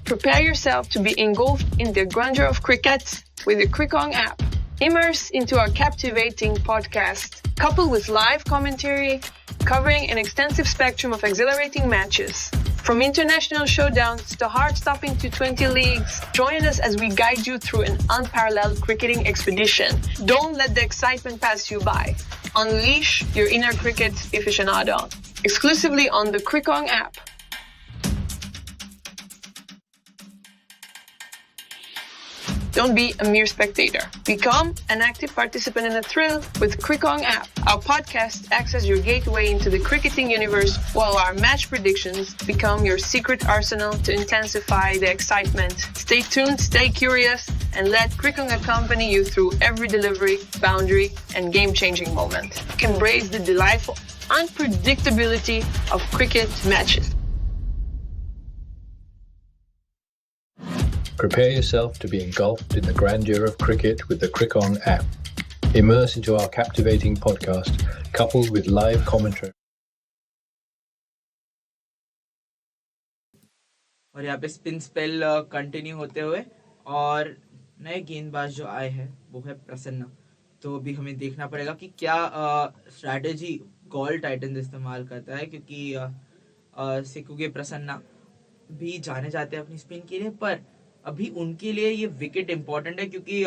Prepare yourself to be engulfed in the grandeur of cricket with the Crickong app. Immerse into our captivating podcast, coupled with live commentary, covering an extensive spectrum of exhilarating matches. From international showdowns to heart-stopping T20 leagues, join us as we guide you through an unparalleled cricketing expedition. Don't let the excitement pass you by. Unleash your inner cricket aficionado. Exclusively on the Crickong app. Don't be a mere spectator. Become an active participant in the thrill with Crickong app. Our podcast acts as your gateway into the cricketing universe, while our match predictions become your secret arsenal to intensify the excitement. Stay tuned, stay curious, and let Crickong accompany you through every delivery, boundary, and game-changing moment. Embrace the delightful unpredictability of cricket matches.
Prepare yourself to be engulfed in the grandeur of cricket with the Crickong app. Immerse into our captivating podcast, coupled with live commentary.
और यहाँ पे spin spell continue होते हुए, और नए गेंदबाज जो आए हैं वो है प्रसन्ना। तो अभी हमें देखना पड़ेगा कि क्या स्ट्रैटेजी गॉल टाइटन इस्तेमाल करता है, क्योंकि सिकुगे प्रसन्ना भी जाने जाते हैं अपनी स्पिन के लिए, पर अभी उनके लिए ये विकेट इंपॉर्टेंट है, क्योंकि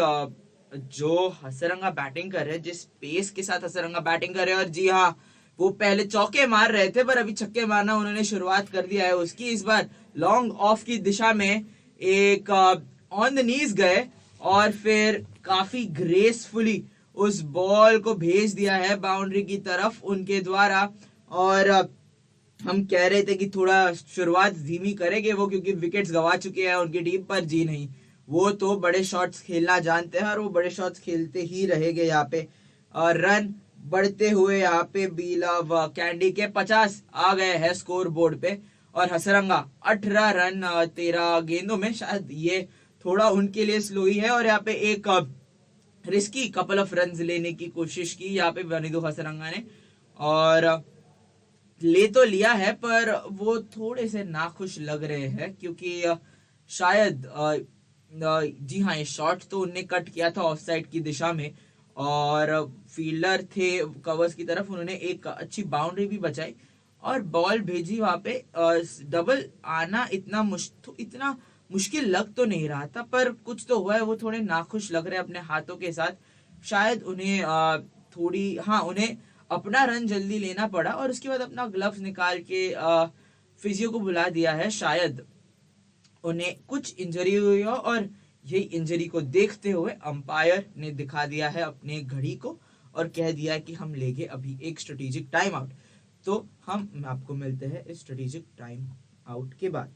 जो हसरंगा बैटिंग कर रहे हैं, जिस पेस के साथ हसरंगा बैटिंग कर रहे हैं, और जी हाँ, वो पहले चौके मार रहे थे पर अभी छक्के मारना उन्होंने शुरुआत कर दिया है उसकी। इस बार लॉन्ग ऑफ की दिशा में एक ऑन द नीज गए और फिर काफी ग्रेसफुली उस बॉल को भेज दिया है बाउंड्री की तरफ उनके द्वारा। और हम कह रहे थे कि थोड़ा शुरुआत धीमी करेंगे वो, क्योंकि विकेट्स गवा चुके हैं उनकी टीम, पर जी नहीं, वो तो बड़े शॉट्स खेलना जानते हैं और वो बड़े शॉट्स खेलते ही रहेंगे यहाँ पे। और रन बढ़ते हुए यहाँ पे व्हील ऑफ कैंडी के 50 आ गए हैं स्कोर बोर्ड पे, और हसरंगा 18 रन 13 गेंदों में, शायद ये थोड़ा उनके लिए स्लो ही है। और यहाँ पे एक रिस्की कपल ऑफ रन लेने की कोशिश की यहाँ पे वनीदो हसरंगा ने, और ले तो लिया है पर वो थोड़े से नाखुश लग रहे हैं, क्योंकि शायद जी हाँ, ये शॉट तो उनने कट किया था ऑफ साइड की दिशा में, और फील्डर थे कवर्स की तरफ, उन्होंने एक अच्छी बाउंड्री भी बचाई और बॉल भेजी वहां पे। डबल आना इतना मुश्किल लग तो नहीं रहा था, पर कुछ तो हुआ है, वो थोड़े नाखुश लग रहे हैं अपने हाथों के साथ। शायद उन्हें उन्हें अपना रन जल्दी लेना पड़ा, और उसके बाद अपना ग्लव्स निकाल के फिजियो को बुला दिया है। शायद उन्हें कुछ इंजरी हुई हो, और यही इंजरी को देखते हुए अंपायर ने दिखा दिया है अपने घड़ी को और कह दिया है कि हम लेंगे अभी एक स्ट्रेटेजिक टाइम आउट। तो हम आपको मिलते हैं इस स्ट्रेटेजिक टाइम आउट के बाद।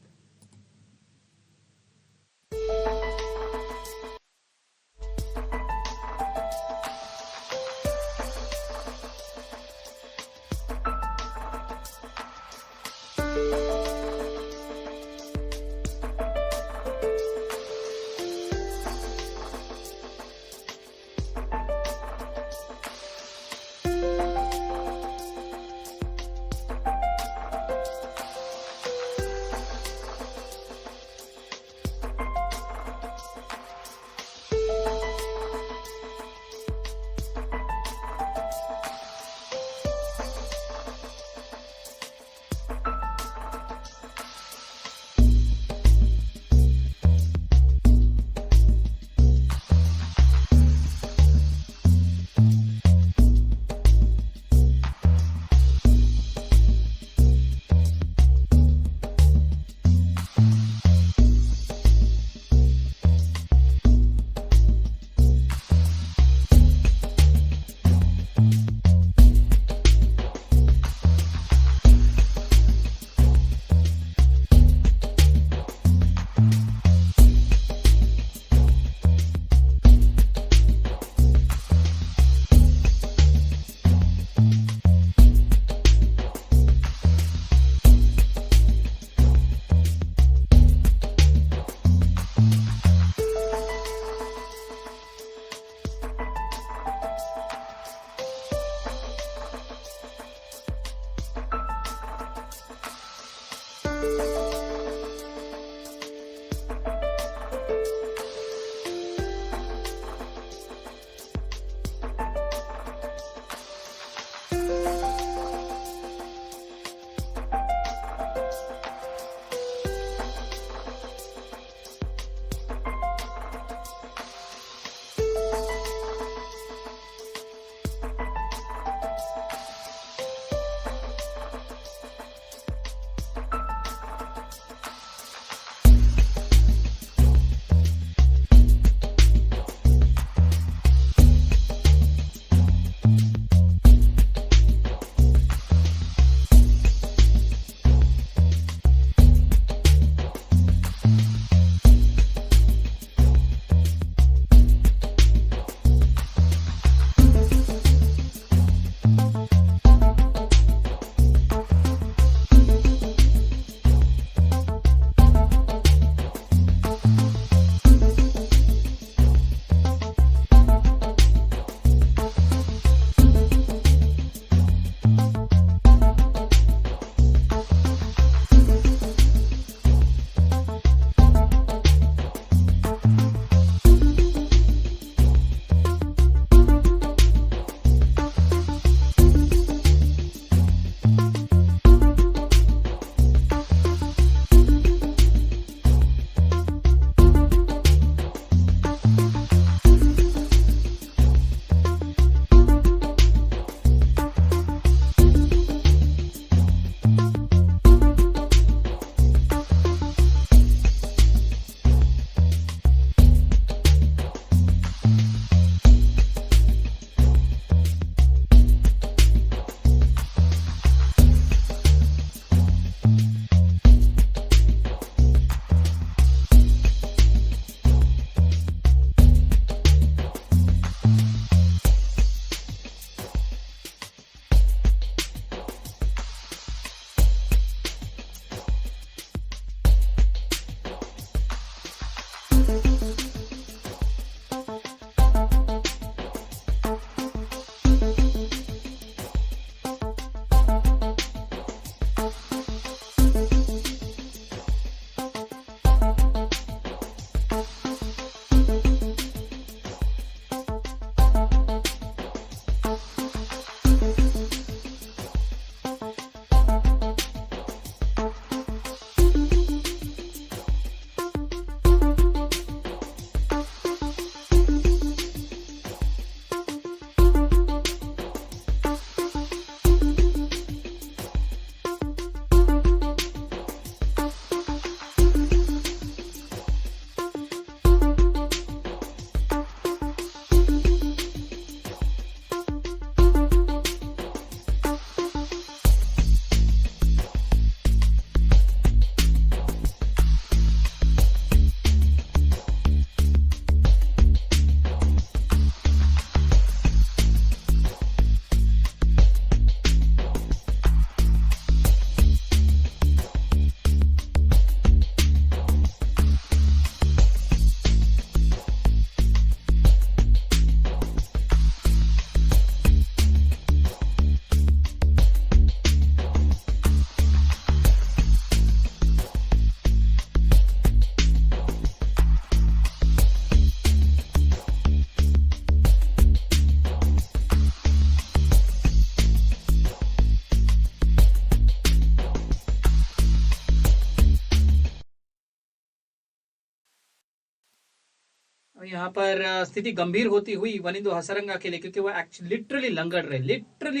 यहाँ पर स्थिति गंभीर होती हुई वनिंदु हसरंगा के लिए, क्योंकि वो एक्चुअली लिटरली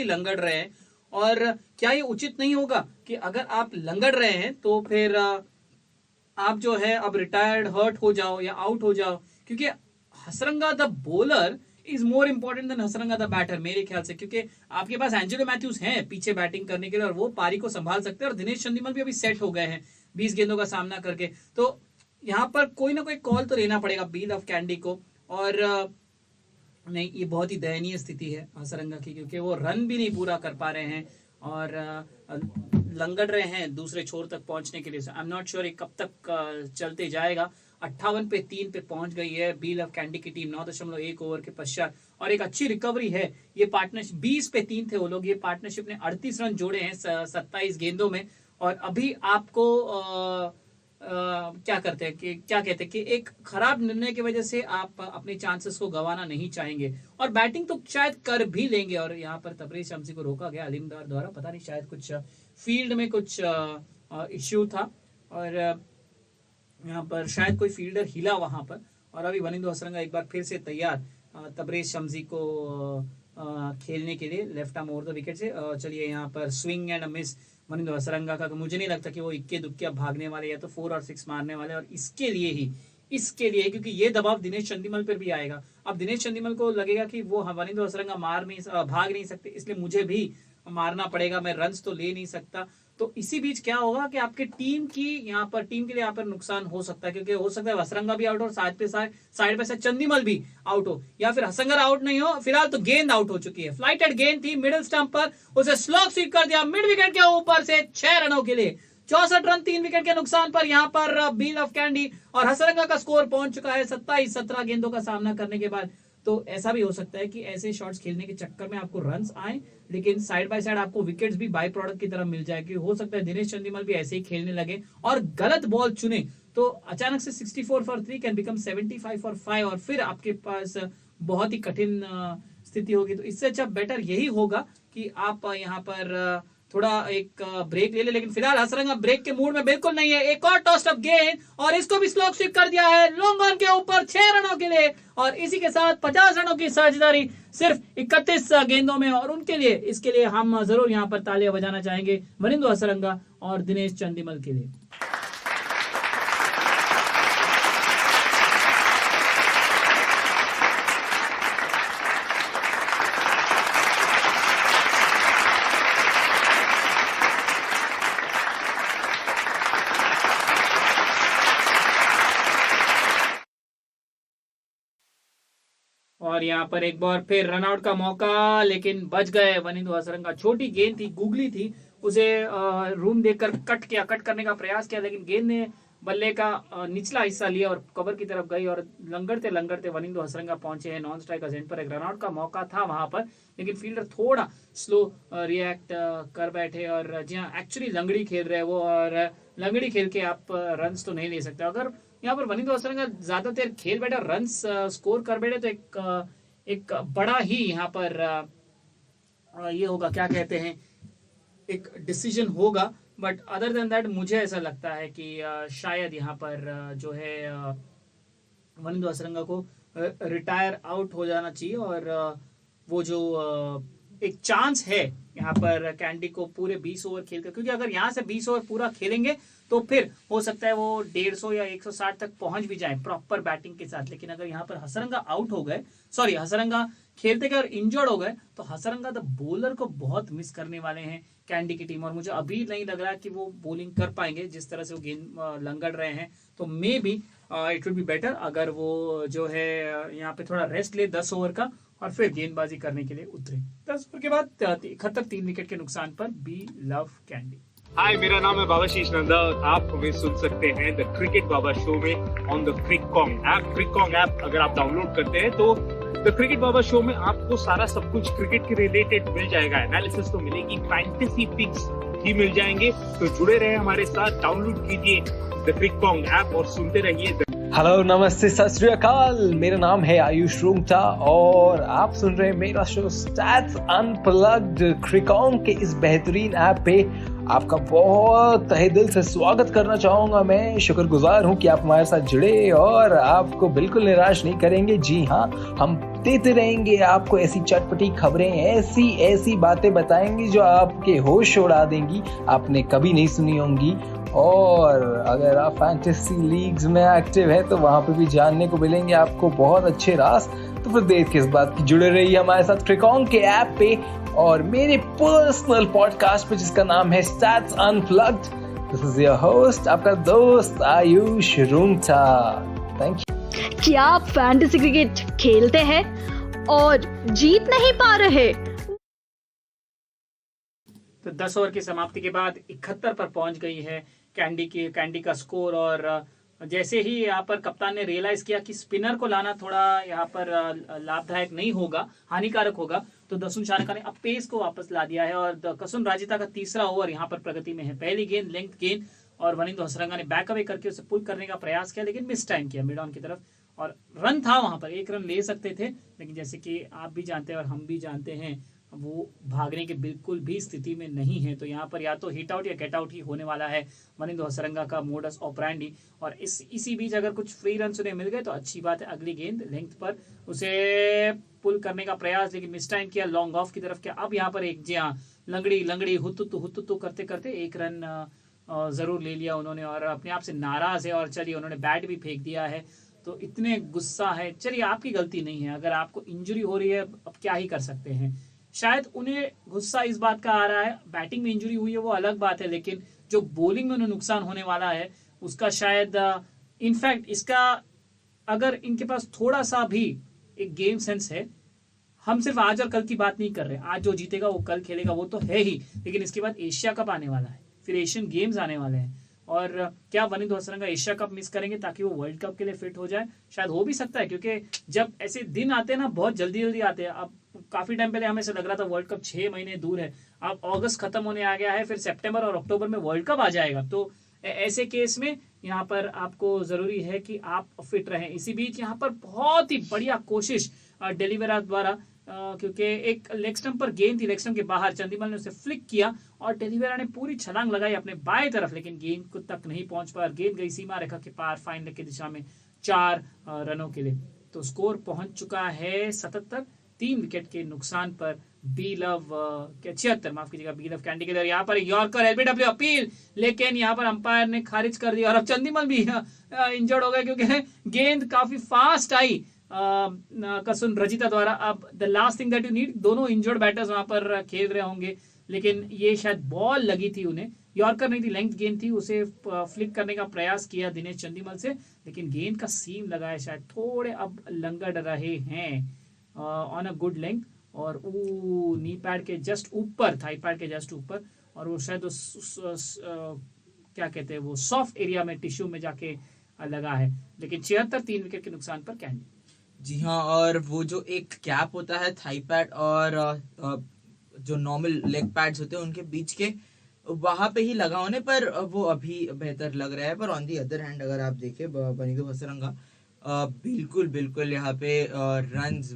लंगड़ रहे हैं। और क्या ये उचित नहीं होगा कि अगर आप लंगड़ रहे हैं तो फिर आप जो है अब रिटायर्ड हर्ट हो जाओ या आउट हो जाओ, क्योंकि Hasaranga the bowler is more important than Hasaranga the batter मेरे ख्याल से, क्योंकि आपके पास एंजेलो मैथ्यूज हैं पीछे बैटिंग करने के लिए और वो पारी को संभाल सकते हैं, और दिनेश चंदीमल भी अभी सेट हो गए हैं 20 गेंदों का सामना करके। तो यहाँ पर कोई ना कोई कॉल तो लेना पड़ेगा बील ऑफ कैंडी को। और नहीं, ये बहुत ही दयनीय स्थिति है हसरंगा की, क्योंकि वो रन भी नहीं पूरा कर पा रहे हैं और लंगड़ रहे हैं दूसरे छोर तक पहुंचने के लिए। आई एम नॉट श्योर ये कब तक चलते जाएगा। 58 पे 3 पे पहुंच गई है बील ऑफ कैंडी की टीम 9.1 ओवर के पश्चात, और एक अच्छी रिकवरी है। ये पार्टनरशिप 20 पे 3 थे वो लोग, ये पार्टनरशिप ने 38 रन जोड़े हैं 27 गेंदों में, और अभी आपको क्या कहते हैं कि एक खराब निर्णय की वजह से आप अपने चांसेस को गंवाना नहीं चाहेंगे और बैटिंग तो शायद कर भी लेंगे। और यहाँ पर तबरेज शम्सी को रोका गया अलीमदार द्वारा, पता नहीं शायद कुछ फील्ड में कुछ इश्यू था और यहाँ पर शायद कोई फील्डर हिला वहां पर। और अभी वनिंदु हसरंगा एक बार फिर से तैयार तबरेज शम्सी को खेलने के लिए left arm over the wicket से। चलिए यहाँ पर swing and miss Wanindu Hasaranga का, मुझे नहीं लगता कि वो इक्के दुक्के भागने वाले या तो 4 और 6 मारने वाले। और इसके लिए क्योंकि ये दबाव दिनेश चंदीमल पर भी आएगा। अब दिनेश चंदीमल को लगेगा कि वो वनिंदु हसरंगा भाग नहीं सकते, इसलिए मुझे भी मारना पड़ेगा, मैं रन्स तो ले नहीं सकता। तो इसी बीच क्या होगा कि आपके टीम के लिए यहाँ पर नुकसान हो सकता है, क्योंकि हो सकता है हसरंगा भी आउट हो, साइड पे से चंदीमल भी आउट हो, या फिर हसंगर आउट नहीं हो। फिलहाल तो गेंद आउट हो चुकी है, फ्लाइटेड गेंद थी मिडिल स्टंप पर, उसे स्लॉग स्वीप कर दिया मिड विकेट के ऊपर से 6 रनों के लिए। 64 रन 3 विकेट के नुकसान पर यहाँ पर बील ऑफ कैंडी और हसरंगा का स्कोर पहुंच चुका है 27-17 गेंदों का सामना करने के बाद। तो ऐसा भी हो सकता है कि ऐसे शॉट्स खेलने के चक्कर में आपको रन्स आए, लेकिन साइड बाय साइड आपको विकेट्स भी बाय प्रोडक्ट की तरह मिल जाएगी। हो सकता है दिनेश चंदीमल भी ऐसे ही खेलने लगे और गलत बॉल चुने तो अचानक से 64 फॉर 3 कैन बिकम 75 फॉर 5 और फिर आपके पास बहुत ही कठिन स्थिति होगी। तो इससे अच्छा बेटर यही होगा कि आप यहाँ पर थोड़ा एक ब्रेक ले ले। लेकिन फिलहाल हसरंगा ब्रेक के मूड में बिल्कुल नहीं है। एक और टॉस्ट अप गेंद और इसको भी स्लॉग स्वीप कर दिया है लॉन्ग ऑन के ऊपर 6 रनों के लिए। और इसी के साथ 50 रनों की साझेदारी सिर्फ 31 गेंदों में। और इसके लिए हम जरूर यहाँ पर तालियां बजाना चाहेंगे वनिंदु हसरंगा और दिनेश चंदीमल के लिए। और यहाँ पर एक बार फिर रनआउट का मौका, लेकिन बच गए वनिंदु हसरंगा। छोटी गेंद थी, गुगली थी, उसे रूम देखकर कट करने का प्रयास किया, लेकिन गेंद ने बल्ले का निचला हिस्सा लिया और कवर की तरफ गई और लंगड़ते वनिंदु हसरंगा पहुंचे हैं नॉन स्ट्राइक एजेंट पर। एक रनआउट का मौका था वहां पर, लेकिन फील्डर थोड़ा स्लो रिएक्ट कर बैठे। और जी हाँ, एक्चुअली लंगड़ी खेल रहे हैं वो, और लंगड़ी खेल के आप रन्स तो नहीं ले सकते। अगर यहाँ पर वनिंदु हसरंगा ज्यादा देर खेल बैठे और रन्स स्कोर कर बैठे तो एक बड़ा ही यहाँ पर ये होगा, क्या कहते हैं, एक डिसीजन होगा। बट अदर देन दैट मुझे ऐसा लगता है कि शायद यहाँ पर जो है वनिंदु हसरंगा को रिटायर आउट हो जाना चाहिए। और वो जो एक चांस है यहाँ पर कैंडी को पूरे 20 ओवर खेलकर, क्योंकि अगर यहाँ से 20 ओवर पूरा खेलेंगे तो फिर हो सकता है वो 150 या 160 तक पहुंच भी जाए प्रॉपर बैटिंग के साथ। लेकिन अगर यहाँ पर हसरंगा खेलते गए और इंजर्ड हो गए तो हसरंगा द बॉलर को बहुत मिस करने वाले हैं कैंडी की टीम। और मुझे अभी नहीं लग रहा कि वो बॉलिंग कर पाएंगे जिस तरह से वो गेंद लंगड़ रहे हैं। तो may be it will be better अगर वो जो है यहाँ पे थोड़ा रेस्ट ले 10 ओवर का और फिर गेंदबाजी करने के लिए उतरे। 10 ओवर के बाद 71 3 विकेट के नुकसान पर बी लव कैंडी।
हाय, मेरा नाम है बाबाशीष नंदा और आप हमें सुन सकते हैं द क्रिकेट बाबा शो में ऑन द क्रिकॉन्ग ऐप। क्रिकॉन्ग ऐप अगर आप डाउनलोड करते हैं तो द क्रिकेट बाबा शो में आपको सारा सब कुछ क्रिकेट के रिलेटेड मिल जाएगा। एनालिसिस तो मिलेगी, फैंटेसी पिक्स भी मिल जाएंगे। तो जुड़े रहे हमारे साथ, डाउनलोड कीजिए द क्रिकॉन्ग ऐप और सुनते रहिए।
हेलो, नमस्ते, सत श्री अकाल। मेरा नाम है आयुष रूंगटा और आप सुन रहे हैं मेरा शो स्टैट्स अनप्लग्ड। क्रिकॉन्ग के इस बेहतरीन ऐप पे आपका बहुत तहे दिल से स्वागत करना चाहूंगा। मैं शुक्रगुजार हूं कि आप हमारे साथ जुड़े और आपको बिल्कुल निराश नहीं करेंगे। जी हाँ, हम देते रहेंगे आपको ऐसी चटपटी खबरें, ऐसी बातें बताएंगे जो आपके होश उड़ा देंगी, आपने कभी नहीं सुनी होंगी। और अगर आप फैंटेसी लीग्स में एक्टिव है तो वहां पे भी जानने को मिलेंगे आपको बहुत अच्छे राज। तो फिर देर किस बात की, जुड़े रहिए हमारे साथ क्रिकॉन्ग के ऐप पे और मेरे पर्सनल पॉडकास्ट पे जिसका नाम है stats unplugged. This is your host, आपका दोस्त आयुष रूंगटा। Thank you.
क्या आप फैंटेसी क्रिकेट खेलते हैं और जीत नहीं पा रहे?
तो 10 ओवर की समाप्ति के बाद 71 पर पहुंच गई है कैंडी का स्कोर। और जैसे ही यहाँ पर कप्तान ने रियलाइज किया कि स्पिनर को लाना थोड़ा यहाँ पर लाभदायक नहीं होगा, हानिकारक होगा, तो दसुन शानका ने अब पेस को वापस ला दिया है और कसून राजिता का तीसरा ओवर यहाँ पर प्रगति में है। पहली गेंद लेंथ गेंद और वनिंदु हसरंगा ने बैक अवे करके उसे पुल करने का प्रयास किया, लेकिन मिस टाइम किया मिड ऑन की तरफ और रन था वहां पर, 1 रन ले सकते थे, लेकिन जैसे कि आप भी जानते हैं और हम भी जानते हैं वो भागने की बिल्कुल भी स्थिति में नहीं है। तो यहाँ पर या तो हिट आउट या गेट आउट ही होने वाला है वनिंदु हसरंगा का मोडस ऑपरेंडी। और इसी बीच अगर कुछ फ्री रन उन्हें मिल गए तो अच्छी बात है। अगली गेंद लेंथ पर उसे पुल करने का प्रयास, लेकिन मिस टाइम किया, लॉन्ग ऑफ की तरफ किया। अब यहाँ पर एक जी हाँ लंगड़ी हुतुतु करते करते 1 रन जरूर ले लिया उन्होंने और अपने आप से नाराज है और चलिए उन्होंने बैट भी फेंक दिया है। तो इतने गुस्सा है, चलिए आपकी गलती नहीं है, अगर आपको इंजरी हो रही है अब क्या ही कर सकते हैं। शायद उन्हें गुस्सा इस बात का आ रहा है, बैटिंग में इंजरी हुई है वो अलग बात है, लेकिन जो बॉलिंग में उन्हें नुकसान होने वाला है उसका शायद इनफैक्ट इसका अगर इनके पास थोड़ा सा भी एक गेम सेंस है, हम सिर्फ आज और कल की बात नहीं कर रहे, आज जो जीतेगा वो कल खेलेगा वो तो है ही, लेकिन इसके बाद एशिया कप आने वाला है, फिर एशियन गेम्स आने वाले हैं और क्या Wanindu Hasaranga Asia cup miss करेंगे ताकि वो वर्ल्ड कप के लिए फिट हो जाए? शायद हो भी सकता है, क्योंकि जब ऐसे दिन आते हैं ना बहुत जल्दी जल्दी आते हैं। अब काफी टाइम पहले हमें से लग रहा था वर्ल्ड कप 6 महीने दूर है, अब अगस्त खत्म होने आ गया है, फिर सितंबर और अक्टूबर में वर्ल्ड कप आ जाएगा। तो ऐसे केस में यहाँ पर आपको जरूरी है कि आप फिट रहें। इसी बीच यहाँ पर बहुत ही बढ़िया कोशिश डेलीवेरा द्वारा, क्योंकि एक लेग स्टंप पर गेंद थी, लेग स्टंप के बाहर चंदीमल ने उसे फ्लिक किया और डेलीवेरा ने पूरी छलांग लगाई अपने बाएं तरफ, लेकिन गेंद को तक नहीं पहुंच पाया। गेंद गई सीमा रेखा के पार फाइन लेग की दिशा में 4 रनों के लिए। तो स्कोर पहुंच चुका है 77, 3 विकेट के नुकसान पर बी लव के 76, माफ कीजिएगा, बी लव कैंडी के लिए। यहाँ पर यॉर्कर एलबीडब्ल्यू अपील, लेकिन यहाँ पर अंपायर ने खारिज कर दिया और अब चंदीमल भी इंजर्ड हो गए क्योंकि गेंद काफी फास्ट आई कसून रजिता द्वारा। अब the last thing that you need, दोनों इंजर्ड बैटर्स वहां पर खेल रहे होंगे, लेकिन ये शायद बॉल लगी थी उन्हें, यॉर्कर नहीं थी, लेंथ गेंद थी, उसे फ्लिक करने का प्रयास किया दिनेश चंदीमल से, लेकिन गेंद का सीम लगा है, शायद थोड़े अब लंगड़ रहे हैं ऑन अ गुड लेंथ और नी पैड के जस्ट ऊपर, थाई पैड के जस्ट ऊपर, और वो शायद क्या कहते हैं वो सॉफ्ट एरिया में टिश्यू में जाके लगा है। लेकिन 76, 3 विकेट के नुकसान पर कैंडी।
जी हाँ, और वो जो एक कैप होता है थाई पैड और जो नॉर्मल लेग पैड्स होते हैं उनके बीच के, वहां पे ही लगा होने पर वो अभी बेहतर लग रहा है। पर ऑन दी अदर हैंड अगर आप देखें वनिंदु हसरंगा बिल्कुल यहाँ पे रन्स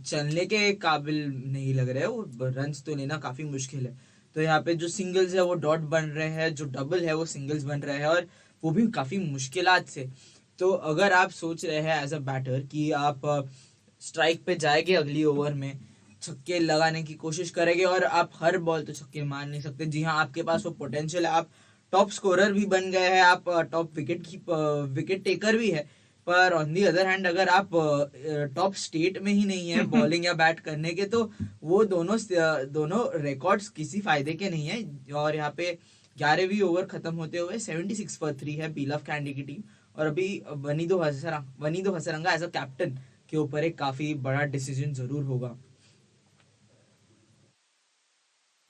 चलने के काबिल नहीं लग रहे हैं, वो रन्स तो लेना काफी मुश्किल है। तो यहाँ पे जो सिंगल्स है वो डॉट बन रहे हैं, जो डबल है वो सिंगल्स बन रहे हैं, और वो भी काफी मुश्किलात से। तो अगर आप सोच रहे हैं एज अ बैटर कि आप स्ट्राइक पे जाएंगे अगली ओवर में, छक्के लगाने की कोशिश करेंगे, और आप हर बॉल तो छक्के मार नहीं सकते। जी हाँ, आपके पास वो पोटेंशियल है, आप टॉप स्कोरर भी बन गए हैं, आप टॉप विकेट टेकर भी है, पर ऑन दी अदर हैंड अगर आप टॉप स्टेट में ही नहीं है बॉलिंग या बैट करने के, तो वो दोनों रिकॉर्ड्स किसी फायदे के नहीं है। और यहाँ पे 11वीं ओवर खत्म होते हुए 76 for 3 है बी लव कैंडी की टीम, और अभी Wanindu Hasaranga as a captain के ऊपर एक काफी बड़ा डिसीजन जरूर होगा।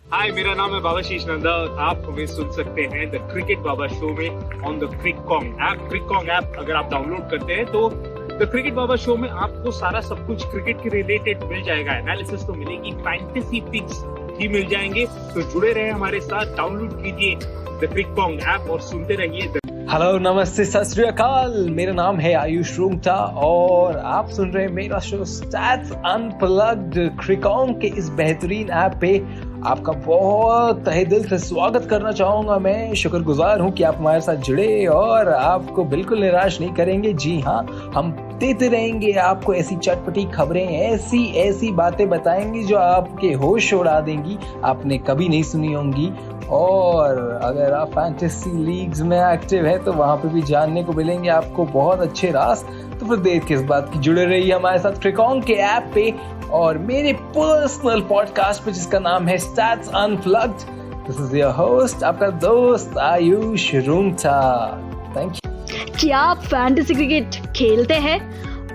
हाय, मेरा नाम है बाबाशीष नंदा और आप हमें सुन सकते हैं द क्रिकेट बाबा शो में ऑन द क्रिकॉन्ग ऐप। क्रिकॉन्ग ऐप अगर आप डाउनलोड करते हैं तो द क्रिकेट बाबा शो में आपको सारा सब कुछ क्रिकेट के रिलेटेड मिल जाएगा। एनालिसिस तो मिलेगी, फैंटेसी पिक्स भी मिल जाएंगे। तो जुड़े रहे हमारे साथ, डाउनलोड कीजिए द क्रिकॉन्ग ऐप और सुनते रहिए।
हेलो, नमस्ते, सत श्री अकाल। मेरा नाम है आयुष रूंगटा और आप सुन रहे हैं मेरा शो स्टैट्स अनप्लग्ड। क्रिकॉन्ग के इस बेहतरीन ऐप पे आपका बहुत तहे दिल से स्वागत करना चाहूंगा। मैं शुक्रगुजार हूं कि आप हमारे साथ जुड़े और आपको बिल्कुल निराश नहीं करेंगे। जी हाँ, हम देते रहेंगे आपको ऐसी चटपटी खबरें, ऐसी बातें बताएंगे जो आपके होश उड़ा देंगी, आपने कभी नहीं सुनी होंगी। और अगर आप फैंटेसी लीग्स में एक्टिव है तो वहां पे भी जानने को मिलेंगे आपको बहुत अच्छे राज। तो फिर देर किस बात की, जुड़े रहिए हमारे साथ क्रिकॉन्ग के ऐप पे और मेरे पर्सनल पॉडकास्ट पे जिसका नाम है stats unplugged. This is your host, आपका दोस्त आयुष रूंगटा। Thank you.
क्या आप फैंटेसी क्रिकेट खेलते हैं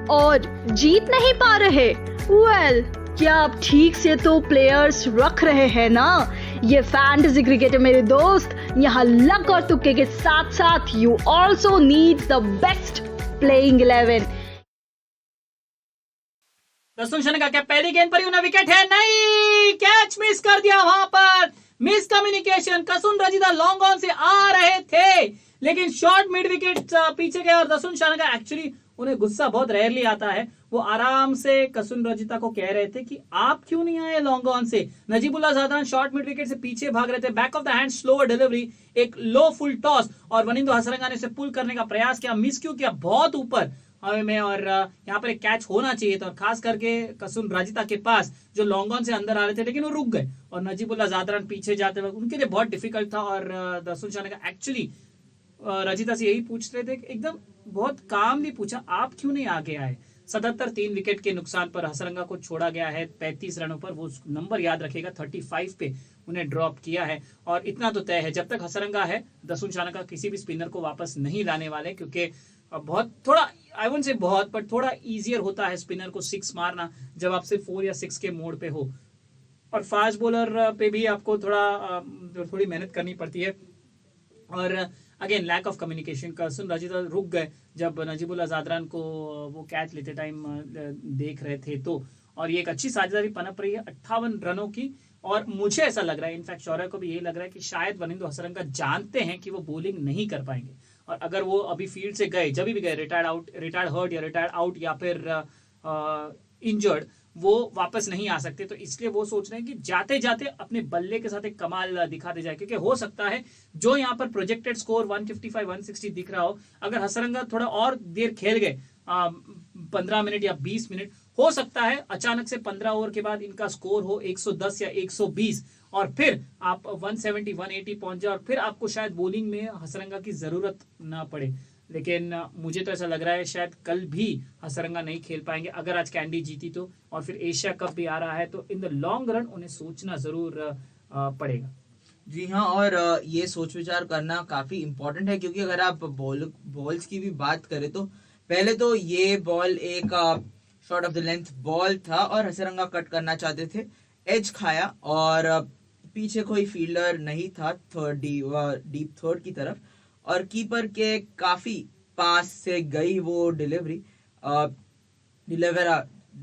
और जीत नहीं पा रहे? वेल, क्या आप ठीक से तो प्लेयर्स रख रहे हैं ना? ये फैंटेसी क्रिकेट है मेरे दोस्त, यहाँ लक और तुक्के के साथ साथ you also need the best playing 11।
Dasun Shanaka क्या पहली गेंद पर ही उन्हें विकेट है? नहीं, कैच मिस कर दिया वहां पर, miscommunication. Kasun Rajitha long on से आ रहे थे लेकिन शॉर्ट मिड विकेट पीछे गया और दसुन शनका एक्चुअली उन्हें गुस्सा बहुत रेयरली आता है। वो आराम से कसुन रजिता को कह रहे थे कि आप क्यों नहीं आए लॉन्ग ऑन से। Najibullah Zadran short mid wicket से पीछे भाग रहे थे, back of the hand slower delivery, एक लो फुल टॉस और वनिंदु हसरंगा ने उसे पुल करने का प्रयास किया, मिस क्यों किया, बहुत ऊपर हवा में, और यहाँ पर एक कैच होना चाहिए था। और खास करके कसुन रजिता के पास जो लॉन्ग ऑन से अंदर आ रहे थे लेकिन वो रुक गए और नजीबुल्ला जादरान पीछे जाते वक्त उनके लिए बहुत डिफिकल्ट था। और दसुन शनका एक्चुअली रजिता से यही पूछ रहे थे, एकदम बहुत कामली पूछा आप क्यों नहीं आगे आए। 77 3 विकेट के नुकसान पर हसरंगा को छोड़ा गया है 35 रनों पर। वो नंबर याद रखेगा, 35 पे उन्हें ड्रॉप किया है। और इतना तो तय है, जब तक हसरंगा है दसुन शनका किसी भी स्पिनर को वापस नहीं लाने वाले, क्योंकि बहुत थोड़ा आई वोंट से बहुत पर थोड़ा इजियर होता है स्पिनर को 6 मारना जब आपसे 4 या 6 के मोड पे हो। और फास्ट बॉलर पे भी आपको थोड़ी मेहनत करनी पड़ती है। और again lack of communication, Kasun Rajitha रुक गए जब नजीबुल्ला जादरान को वो कैच लेते टाइम देख रहे थे तो। और ये एक अच्छी साझेदारी पनप रही है 58 रनों की। और मुझे ऐसा लग रहा है, इनफैक्ट शौर्य को भी यही लग रहा है कि शायद वनिंदु हसरंगा जानते हैं कि वो बॉलिंग नहीं कर पाएंगे और अगर वो अभी फील्ड से गए, जब भी गए रिटायर्ड हर्ट या रिटायर्ड आउट या फिर इंजर्ड, वो वापस नहीं आ सकते। तो इसलिए वो सोच रहे हैं कि जाते जाते अपने बल्ले के साथ एक कमाल दिखा दे जाए, क्योंकि हो सकता है जो यहाँ पर प्रोजेक्टेड स्कोर 155 160 दिख रहा हो, अगर हसरंगा थोड़ा और देर खेल गए 15 मिनट या 20 मिनट, हो सकता है अचानक से 15 ओवर के बाद इनका स्कोर हो 110 या 120 और फिर आप 170 180 पहुंच जाए और फिर आपको शायद बॉलिंग में हसरंगा की जरूरत ना पड़े। लेकिन मुझे तो ऐसा लग रहा है शायद कल भी हसरंगा नहीं खेल पाएंगे अगर आज कैंडी जीती तो। और फिर एशिया कप भी आ रहा है तो इन द लॉन्ग रन उन्हें सोचना जरूर पड़ेगा।
जी हाँ, और ये सोच विचार करना काफी इम्पोर्टेंट है, क्योंकि अगर आप बॉल्स की भी बात करें तो पहले तो ये बॉल एक short of the length ball था और हसरंगा कट करना चाहते थे, एज खाया और पीछे कोई फील्डर नहीं था डीप थर्ड की तरफ और कीपर के काफी पास से गई वो डिलीवरी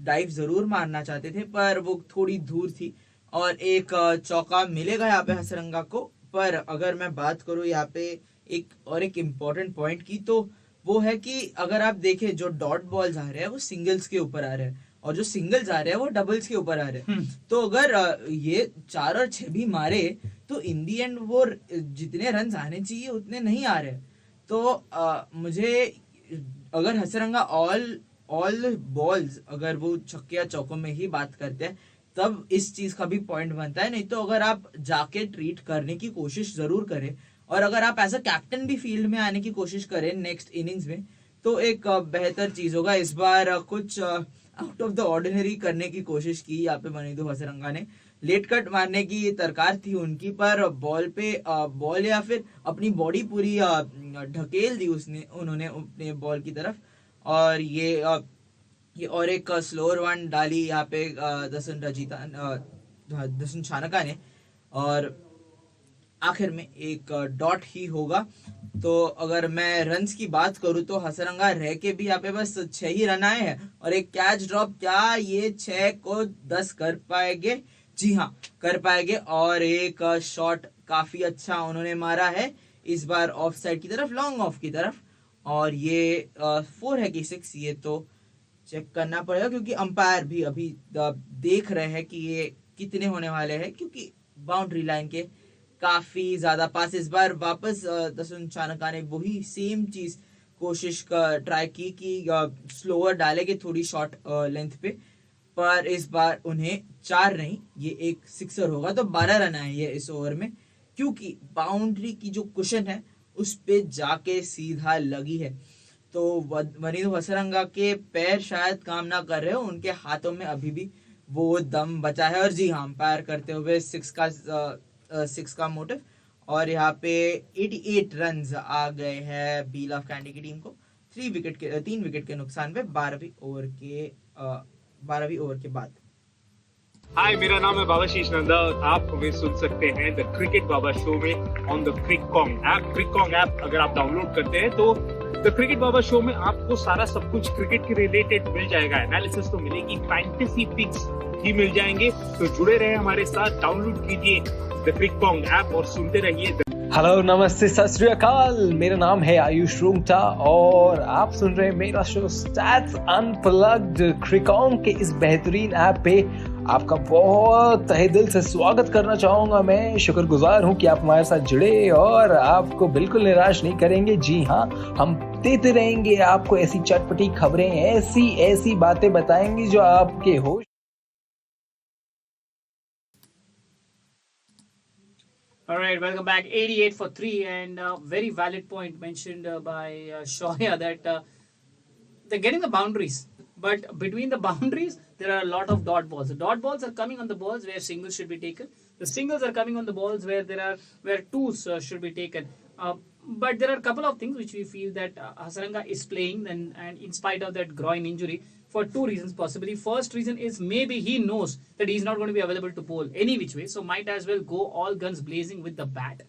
डाइव जरूर मारना चाहते थे पर वो थोड़ी दूर थी और एक चौका मिलेगा यहाँ पे हसरंगा को। पर अगर मैं बात करूँ यहाँ पे एक इम्पोर्टेंट पॉइंट की, तो वो है कि अगर आप देखें जो डॉट बॉल्स आ रहे हैं वो सिंगल्स के ऊपर आ रहे हैं और जो सिंगल्स आ रहे हैं वो डबल्स के ऊपर आ रहे हैं। तो अगर ये 4 और 6 भी मारे तो इन दी एंड वो जितने रन आने चाहिए उतने नहीं आ रहे। तो मुझे अगर हसरंगा ऑल बॉल्स अगर वो छक्के या चौकों में ही बात करते हैं तब इस चीज का भी पॉइंट बनता है, नहीं तो अगर आप जाके ट्रीट करने की कोशिश जरूर करें और अगर आप एज अ कैप्टन भी फील्ड में आने की कोशिश करें नेक्स्ट इनिंग्स में तो एक बेहतर चीज होगा। इस बार कुछ आउट ऑफ द ऑर्डिनरी करने की कोशिश की यहाँ पे वनिंदु हसरंगा ने, लेट कट मारने की तरकार थी उनकी पर बॉल या फिर अपनी बॉडी पूरी ढकेल दी उन्होंने अपने बॉल की तरफ और ये और एक स्लोअर वन डाली यहाँ पे दसुन शनका ने और आखिर में एक डॉट ही होगा। तो अगर मैं रन्स की बात करूं तो हसरंगा रह के भी यहाँ पे बस 6 ही रन आए हैं और एक कैच ड्रॉप। क्या ये 6 को 10 कर पाएंगे? जी हाँ, कर पाएंगे। और एक शॉट काफी अच्छा उन्होंने मारा है इस बार ऑफ साइड की तरफ, लॉन्ग ऑफ की तरफ, और ये 4 है कि 6 ये तो चेक करना पड़ेगा क्योंकि अंपायर भी अभी देख रहे हैं कि ये कितने होने वाले हैं, क्योंकि बाउंड्री लाइन के काफी ज्यादा पास। इस बार वापस दसुन शनका ने वही सेम चीज कोशिश ट्राई की कि स्लोअर डालेंगे थोड़ी शॉर्ट लेंथ पे, पर इस बार उन्हें 4 नहीं ये एक सिक्सर होगा तो 12 रन आए ये इस ओवर में, क्योंकि बाउंड्री की जो कुशन है उस पे जाके सीधा लगी है। तो वनिंदु हसरंगा के पैर शायद काम ना कर रहे हो, उनके हाथों में अभी भी वो दम बचा है। और जी हाँ, अंपायर करते हुए 6 का मोटिव और यहाँ पे 88 रन्स आ गए हैं बील ऑफ कैंडी की टीम को 3 विकेट के नुकसान पे 12वीं ओवर के बाद।
हाय, मेरा नाम है बाबाशीष नंदा और आप हमें सुन सकते हैं द क्रिकेट बाबा शो में ऑन द क्रिकॉन्ग ऐप। क्रिकॉन्ग ऐप अगर आप डाउनलोड करते हैं तो द क्रिकेट बाबा शो में आपको सारा सब कुछ क्रिकेट के रिलेटेड मिल जाएगा। एनालिसिस तो मिलेगी, फैंटेसी पिक्स भी मिल जाएंगे। तो जुड़े रहे हमारे साथ, डाउनलोड कीजिए द क्रिकॉन्ग ऐप और सुनते रहिए।
हेलो, नमस्ते, सत श्री अकाल। मेरा नाम है आयुष रूंगटा और आप सुन रहे हैं मेरा शो स्टैट्स अनप्लग्ड। क्रिकॉन्ग के इस बेहतरीन ऐप पे आपका बहुत तहे दिल से स्वागत करना चाहूंगा। मैं शुक्रगुजार हूं कि आप हमारे साथ जुड़े और आपको बिल्कुल निराश नहीं करेंगे। जी हाँ, हम देते रहेंगे आपको ऐसी चटपटी खबरें, ऐसी बातें बताएंगे जो आपके होश।
All right, welcome back. 88 for 3, and very valid point mentioned by Shoya that they're getting the boundaries. But between the boundaries, there are a lot of dot balls. The dot balls are coming on the balls where singles should be taken. The singles are coming on the balls where twos should be taken. But there are a couple of things which we feel that Hasaranga is playing, and in spite of that groin injury, for two reasons possibly. First reason is maybe he knows that he's not going to be available to bowl any which way, so might as well go all guns blazing with the bat.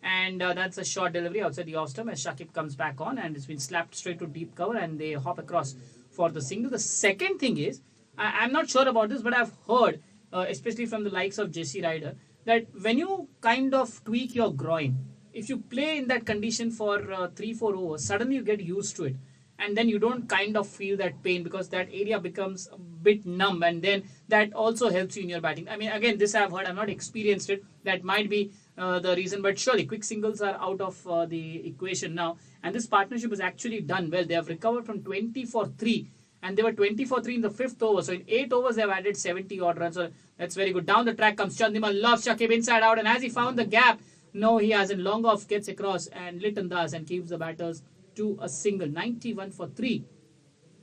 And that's a short delivery outside the off stump as Shakib comes back on, and it's been slapped straight to deep cover, and they hop across for the single. The second thing is, I'm not sure about this, but I've heard, especially from the likes of Jesse Ryder, that when you kind of tweak your groin, if you play in that condition for 3-4 overs, suddenly you get used to it, and then you don't kind of feel that pain because that area becomes a bit numb, and then that also helps you in your batting. I mean, again, this I've heard, I've not experienced it. That might be the reason, but surely quick singles are out of the equation now, and this partnership has actually done well. They have recovered from 20 for 3, and they were 20 for 3 in the 5th over. So in 8 overs, they have added 70 odd runs. So that's very good. Down the track comes Chandimal, loves Shakib inside out, and has he found the gap? No, he hasn't. Long off gets across, and Litton does, and keeps the batters to a single. 91 for 3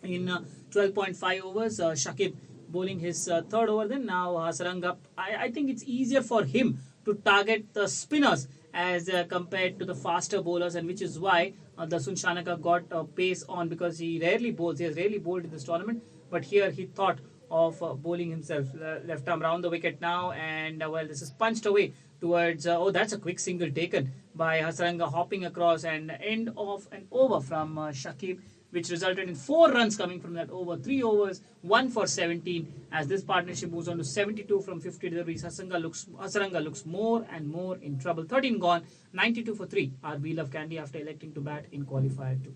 in 12.5 overs. Shakib bowling his third over. Then now Hasaranga, I think it's easier for him to target the spinners as compared to the faster bowlers, and which is why Dasun Shanaka got pace on, because he rarely bowls. He has rarely bowled in this tournament, but here he thought of bowling himself. Left arm round the wicket now, and well, this is punched away towards, that's a quick single taken by Hasaranga, hopping across, and end of an over from Shakib, which resulted in 4 runs coming from that over. 3 overs, 1 for 17, as this partnership moves on to 72 from 50 deliveries. Hasaranga looks more and more in trouble. 13 gone, 92 for 3 are Wheel of Candy after electing to bat in Qualifier 2.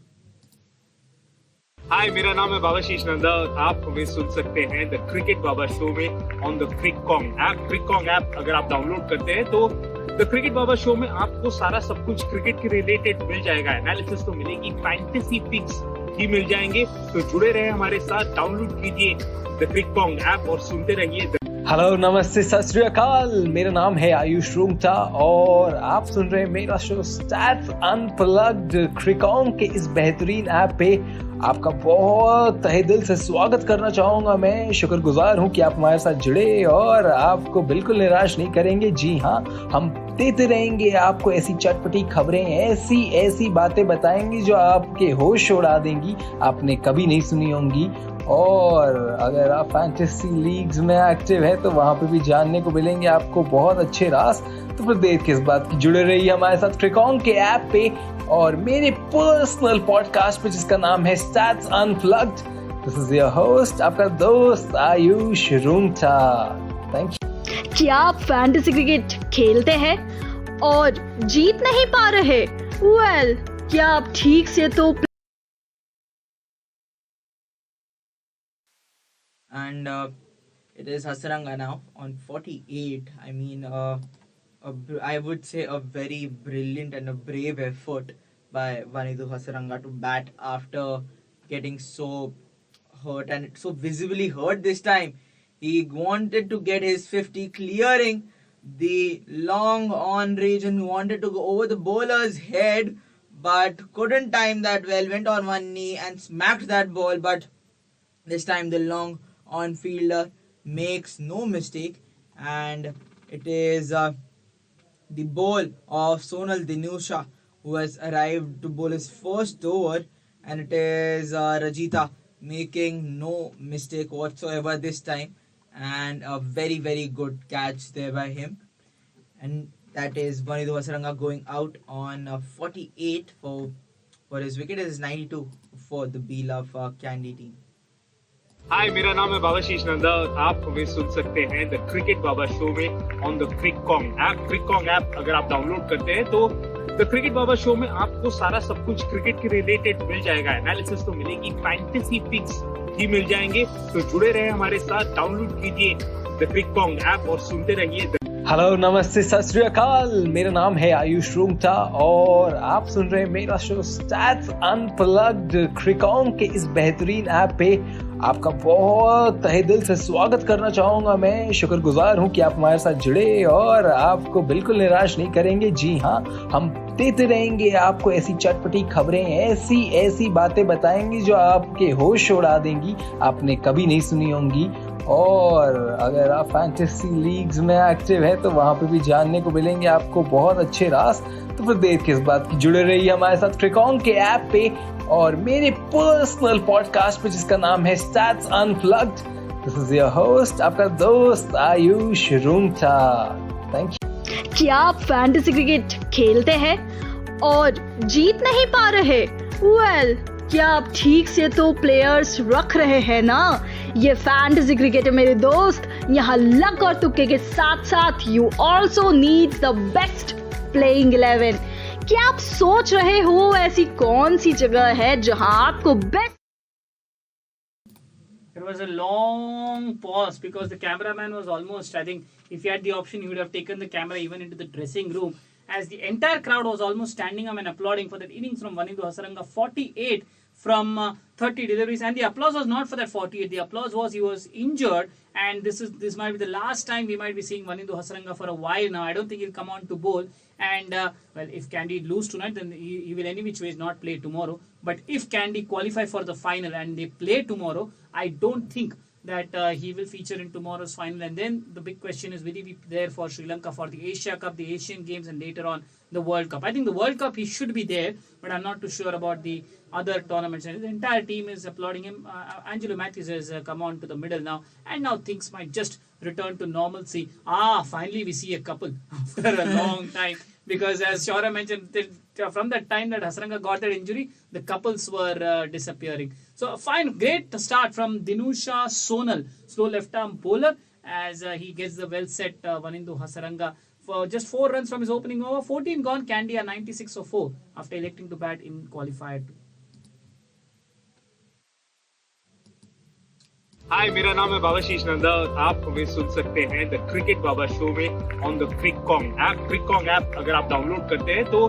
हाय, मेरा नाम है बाबाशीष नंदा और आप हमें सुन सकते हैं the cricket Baba show में on the क्रिकॉन्ग app. क्रिकॉन्ग app अगर आप डाउनलोड करते हैं तो द क्रिकेट बाबा शो में आपको सारा सब कुछ क्रिकेट के रिलेटेड मिल जाएगा। एनालिसिस तो मिलेगी, फैंटेसी पिक्स भी मिल जाएंगे। तो जुड़े रहे हमारे साथ, डाउनलोड कीजिए द क्रिकॉन्ग ऐप और सुनते रहिए।
हेलो, नमस्ते, सत श्री अकाल। मेरा नाम है आयुष रूंगटा और आप सुन रहे हैं मेरा शो स्टैट्स अनप्लग्ड। क्रिकॉन्ग के इस बेहतरीन ऐप पे आपका बहुत तहे दिल से स्वागत करना चाहूंगा। मैं शुक्रगुजार हूं कि आप हमारे साथ जुड़े और आपको बिल्कुल निराश नहीं करेंगे। जी हाँ, हम देते रहेंगे आपको ऐसी चटपटी खबरें, ऐसी बातें बताएंगे जो आपके होश उड़ा देंगी, आपने कभी नहीं सुनी होंगी। और अगर आप फैंटेसी लीग्स में एक्टिव है तो वहां पे भी जानने को मिलेंगे आपको बहुत अच्छे राज। तो फिर देर किस बात की, जुड़े रहिए हमारे साथ क्रिकॉन्ग के ऐप पे और मेरे पर्सनल पॉडकास्ट पे जिसका नाम है stats unplugged. This is your host, आपका दोस्त आयुष रूंगटा। Thank you.
क्या आप फैंटेसी क्रिकेट खेलते हैं और जीत नहीं पा रहे? वेल, क्या आप ठीक से तो
And it is Hasaranga now on 48. I mean, I would say a very brilliant and a brave effort by Vanidu Hasaranga to bat after getting so hurt, and so visibly hurt this time. He wanted to get his 50, clearing the long on range, and wanted to go over the bowler's head, but couldn't time that well. Went on one knee and smacked that ball, but this time the long on fielder makes no mistake, and it is the ball of Sonal Dinusha who has arrived to bowl his first over, and it is Rajita making no mistake whatsoever this time, and a very very good catch there by him, and that is Vanidu Hasaranga going out on 48 for his wicket. Is 92 for the Be Love Candy team.
हाय, मेरा नाम है बाबाशीष नंदा और आप हमें सुन सकते हैं the cricket Baba show में on the क्रिकॉन्ग app. क्रिकॉन्ग app अगर आप डाउनलोड करते हैं तो द क्रिकेट बाबा शो में आपको सारा सब कुछ क्रिकेट के रिलेटेड मिल जाएगा। एनालिसिस तो मिलेगी, फैंटेसी पिक्स भी मिल जाएंगे। तो जुड़े रहे हमारे साथ, डाउनलोड कीजिए द क्रिकॉन्ग ऐप और सुनते रहिए।
हेलो, नमस्ते, सत श्री अकाल। मेरा नाम है आयुष रूंगटा और आप सुन रहे हैं मेरा शो स्टैट्स अनप्लग्ड। क्रिकॉन्ग के इस बेहतरीन ऐप पे आपका बहुत तहे दिल से स्वागत करना चाहूंगा। मैं शुक्रगुजार हूं कि आप हमारे साथ जुड़े और आपको बिल्कुल निराश नहीं करेंगे। जी हाँ, हम देते रहेंगे आपको ऐसी चटपटी खबरें, ऐसी बातें बताएंगे जो आपके होश उड़ा देंगी, आपने कभी नहीं सुनी होंगी। और अगर आप फैंटेसी लीग्स में एक्टिव है तो वहां पे भी जानने को मिलेंगे आपको बहुत अच्छे राज। तो फिर देर किस बात की, जुड़े रहिए हमारे साथ क्रिकॉन्ग के ऐप पे और मेरे पर्सनल पॉडकास्ट पे जिसका नाम है stats unplugged. This is your host, आपका दोस्त आयुष रूंगटा। Thank you.
क्या आप फैंटेसी क्रिकेट खेलते हैं और जीत नहीं पा रहे? वेल, क्या आप ठीक से तो प्लेयर्स रख रहे हैं ना? ये फैंटेसी क्रिकेट है मेरे दोस्त। यहाँ लक और तुक्के के साथ साथ you also need the best playing 11। क्या आप सोच रहे हो ऐसी कौन सी जगह है जहां आपको best?
There was a long pause because the cameraman was almost, I think, if he had the option, he would have taken the camera even into the dressing room, as the entire crowd was almost standing up and applauding for that innings from Vanindu Hasaranga, 48 from 30 deliveries. And the applause was not for that 48. The applause was he was injured, and this might be the last time we might be seeing Vanindu Hasaranga for a while now. I don't think he'll come on to bowl. And well, if Candy lose tonight, then he will any which ways not play tomorrow. But if Candy qualify for the final and they play tomorrow, I don't think that he will feature in tomorrow's final. And then the big question is, will he be there for Sri Lanka for the Asia Cup, the Asian Games, and later on the World Cup? I think the World Cup he should be there, but I'm not too sure about the other tournaments. And the entire team is applauding him. Angelo Matthews has come on to the middle now, and now things might just return to normalcy. Finally we see a couple after a long time. Because as Shaura mentioned, from that time that Hasaranga got that injury, the couples were disappearing. So a fine, great start from Dinusha Sonal, slow left-arm bowler, as he gets the well-set Vanindu Hasaranga for just 4 runs from his opening over. 14 gone, Candy 96 for 4 after electing to bat in Qualifier 2.
हाय, मेरा नाम है बाबाशीष नंदा और आप हमें सुन सकते हैं the cricket Baba show में on the क्रिकॉन्ग app. क्रिकॉन्ग app अगर आप डाउनलोड करते हैं तो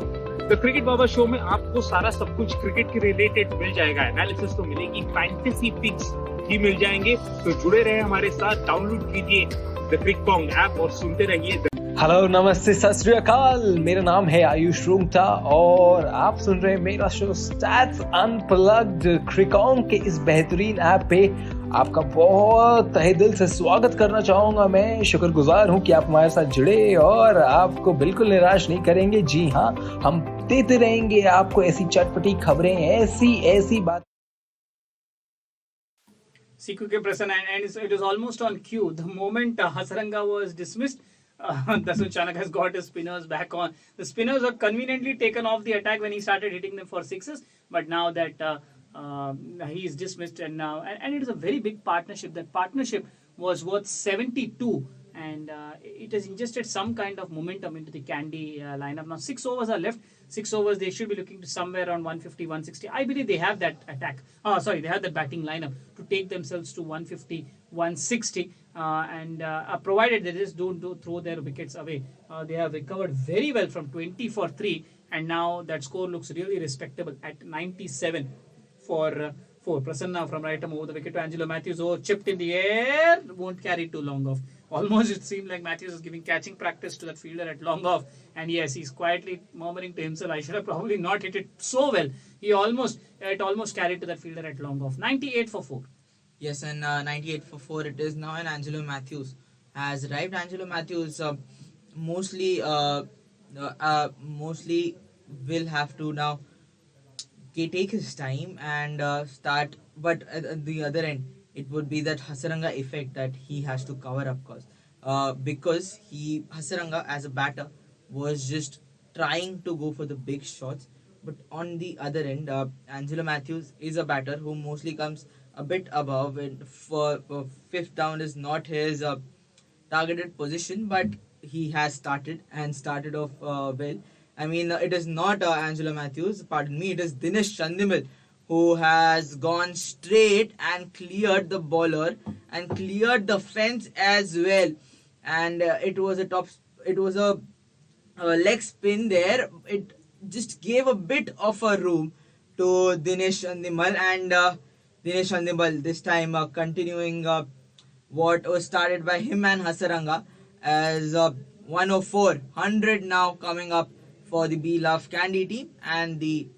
द क्रिकेट बाबा शो में आपको सारा सब कुछ क्रिकेट के रिलेटेड मिल जाएगा। एनालिसिस तो मिलेगी, फैंटेसी पिक्स भी मिल जाएंगे। तो जुड़े रहे हमारे साथ, डाउनलोड कीजिए द क्रिकॉन्ग ऐप और सुनते रहिए।
हेलो, नमस्ते, सत श्री अकाल। मेरा नाम है आयुष रूंगटा और आप सुन रहे हैं मेरा शो स्टैट्स अनप्लग्ड। क्रिकॉन्ग के इस बेहतरीन ऐप पे आपका बहुत तहे दिल से स्वागत करना चाहूंगा। मैं शुक्रगुजार हूं कि आप हमारे साथ जुड़े और आपको बिल्कुल निराश नहीं करेंगे। जी हाँ, हम देते रहेंगे आपको ऐसी चटपटी खबरें, ऐसी बात।
CQK Prasanna, and it was almost on cue. The moment Hasaranga was dismissed, Dasun Chanak has got his spinners back on. The spinners were conveniently taken off the attack when he started hitting them for sixes. But now that he is dismissed, and now and it is a very big partnership. That partnership was worth 72, and it has ingested some kind of momentum into the Candy lineup. Now 6 overs are left. 6 overs, they should be looking to somewhere around 150, 160. I believe they have that attack. They have that batting lineup to take themselves to 150, 160. Provided they just don't throw their wickets away. They have recovered very well from 20 for 3, and now that score looks really respectable at 97 for 4. Prasanna from right arm over the wicket to Angelo Matthews. Chipped in the air, won't carry too long off. Almost it seemed like Matthews is giving catching practice to that fielder at long off, and yes, he's quietly murmuring to himself, I should have probably not hit it so well. It almost carried to that fielder at long off. 98 for 4.
Yes, and 98 for 4 it is now, and Angelo Matthews has arrived. Angelo Matthews mostly will have to now take his time and start, but at the other end, it would be that Hasaranga effect that he has to cover up because Hasaranga as a batter was just trying to go for the big shots. But on the other end, Angelo Matthews is a batter who mostly comes a bit above, and for fifth down is not his targeted position, but he has started off well. I mean, it is not Angelo Matthews, pardon me, it is Dinesh Chandimal who has gone straight and cleared the bowler and cleared the fence as well. And it was a leg spin there. It just gave a bit of a room to Dinesh Chandimal, and Dinesh Chandimal this time continuing what was started by him and Hasaranga as 100 now coming up for the Be Love Candy team, and the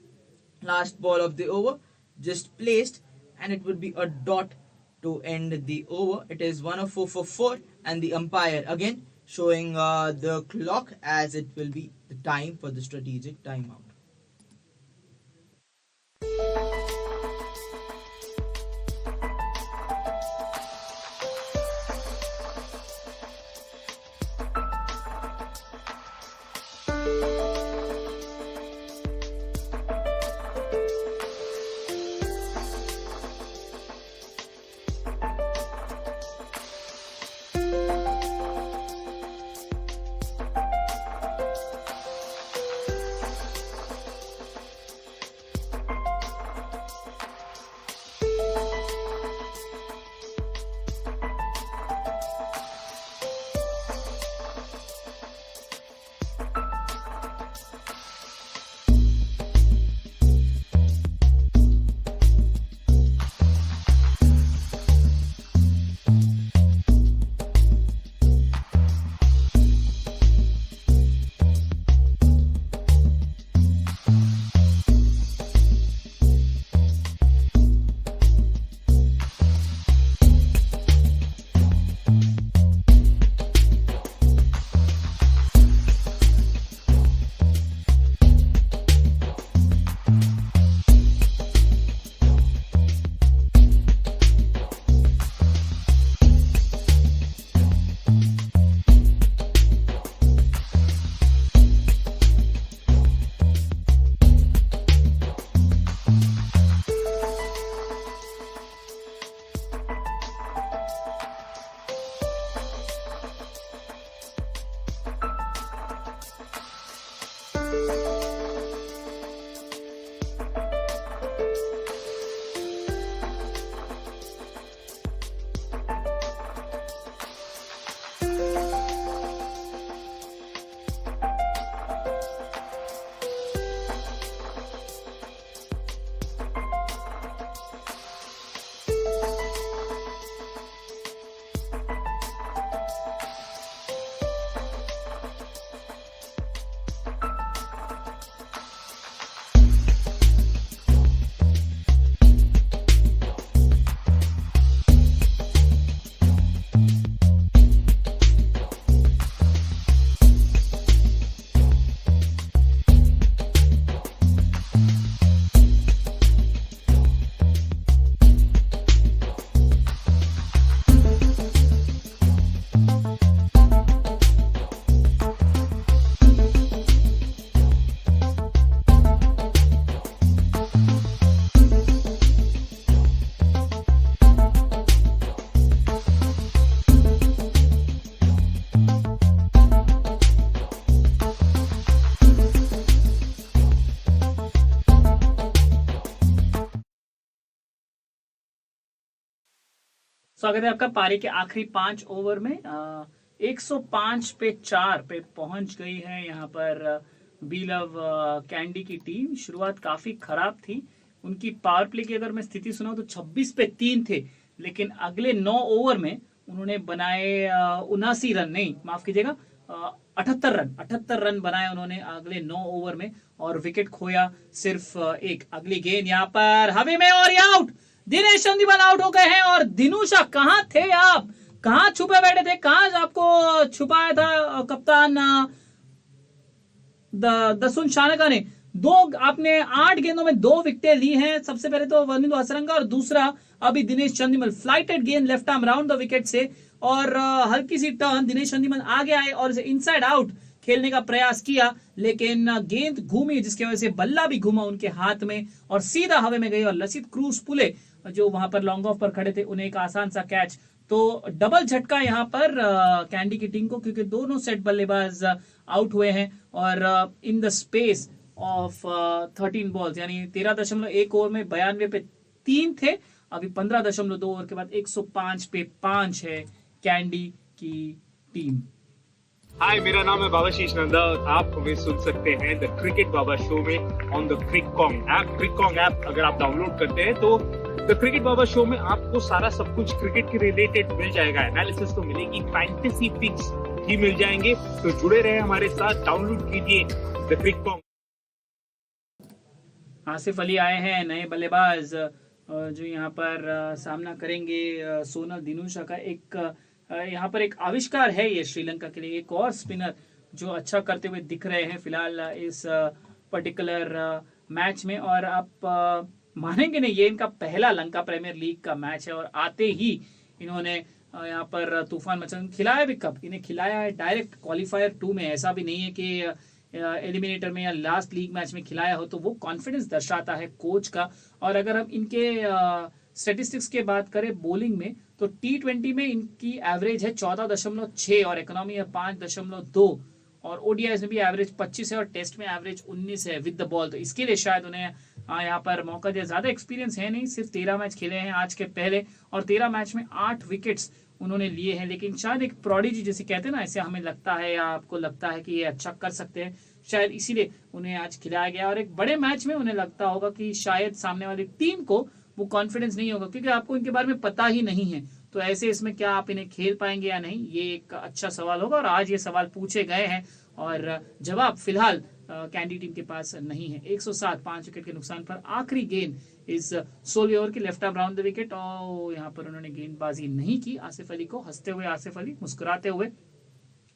last ball of the over just placed, and it would be a dot to end the over. It is 104 for 4, and the umpire again showing the clock as it will be the time for the strategic timeout.
स्वागत है आपका पारी के आखिरी 5 over में 105 पे 4 पे पहुंच गई है यहाँ पर बी लव कैंडी की टीम। शुरुआत काफी खराब थी उनकी। पावर प्ले की अगर मैं स्थिति सुनाऊं तो 26 पे 3 थे, लेकिन अगले 9 ओवर में उन्होंने बनाए 79 रन, नहीं माफ कीजिएगा 78 रन बनाए उन्होंने अगले 9 ओवर में, और विकेट खोया सिर्फ एक। अगली गेंद यहाँ पर हवे में और आउट। दिनेश चंदीमाल आउट हो गए हैं। और दिनूशा कहां थे आप, कहां छुपे बैठे थे, कहां आपको छुपाया था कप्तान दसुन शानका ने। दो आपने 8 गेंदों में 2 विकेटें ली हैं। सबसे पहले तो वर्निंदो हसरंगा और दूसरा अभी दिनेश चंदीमल। फ्लाइटेड गेंद left arm round the wicket से और हल्की सी टर्न, दिनेश चंदीमल आगे आए और इनसाइड आउट खेलने का प्रयास किया, लेकिन गेंद घूमी जिसकी वजह से बल्ला भी घूमा उनके हाथ में और सीधा हवा में गई और लसित क्रूज पुले जो वहां पर लॉन्ग ऑफ पर खड़े थे उन्हें एक आसान सा कैच। तो डबल झटका यहां पर कैंडी की टीम को, क्योंकि दोनों सेट बल्लेबाज आउट हुए हैं और in the space of 13 balls, यानी 13.1 ओवर में 92 पे 3 थे। अभी 15.2 ओवर के बाद 105 पे 5 है कैंडी की टीम।
हाय, मेरा नाम है बाबाशीष नंदा और आप हमें सुन सकते हैं द क्रिकेट बाबा शो में ऑन द क्रिकॉन्ग ऐप। क्रिकॉन्ग ऐप अगर आप डाउनलोड करते हैं तो द क्रिकेट बाबा शो में आपको सारा सब कुछ क्रिकेट के रिलेटेड मिल जाएगा। एनालिसिस तो मिलेगी, फैंटेसी पिक्स भी मिल जाएंगे। तो जुड़े रहे हमारे साथ, डाउनलोड कीजिए द क्रिकॉन्ग।
आसिफ अली आए हैं नए बल्लेबाज जो यहाँ पर सामना करेंगे सोनल दिनुशा का। एक यहाँ पर एक आविष्कार है ये श्रीलंका के लिए, एक और स्पिनर जो अच्छा करते हुए दिख रहे हैं फिलहाल इस पर्टिकुलर मैच में। और आप मानेंगे नहीं, ये इनका पहला लंका प्रीमियर लीग का मैच है और आते ही इन्होंने यहाँ पर तूफान मचा। खिलाया भी कब, इन्हें खिलाया है डायरेक्ट क्वालिफायर 2 में। ऐसा भी नहीं है कि एलिमिनेटर में या लास्ट लीग मैच में खिलाया हो। तो वो कॉन्फिडेंस दर्शाता है कोच का। और अगर हम इनके स्टेटिस्टिक्स की बात करें बॉलिंग में, तो T20 में इनकी एवरेज है 14.6 और इकोनॉमी है 5.2 और ओडीआईज में भी एवरेज 25 है और टेस्ट में एवरेज 19 है विद द बॉल। तो इसके लिए शायद उन्हें यहाँ पर मौका दिया। ज्यादा एक्सपीरियंस है नहीं, सिर्फ 13 मैच खेले हैं आज के पहले और 13 मैच में 8 विकेट्स उन्होंने लिए हैं। लेकिन शायद एक प्रोडिजी जैसे कहते हैं ना, ऐसे हमें लगता है या आपको लगता है कि ये अच्छा कर सकते हैं, शायद इसीलिए उन्हें आज खिलाया गया। और एक बड़े मैच में उन्हें लगता होगा कि शायद सामने वाली टीम को वो कॉन्फिडेंस नहीं होगा, क्योंकि आपको इनके बारे में पता ही नहीं है। तो ऐसे इसमें क्या आप इन्हें खेल पाएंगे या नहीं, ये एक अच्छा सवाल होगा। और आज ये सवाल पूछे गए हैं और जवाब फिलहाल कैंडी टीम के पास नहीं है। 107 5 विकेट के नुकसान पर आखिरी गेंद इस 16 ओवर की left arm round the wicket और यहाँ पर उन्होंने गेंदबाजी नहीं की आसिफ अली को। हंसते हुए आसिफ अली, मुस्कुराते हुए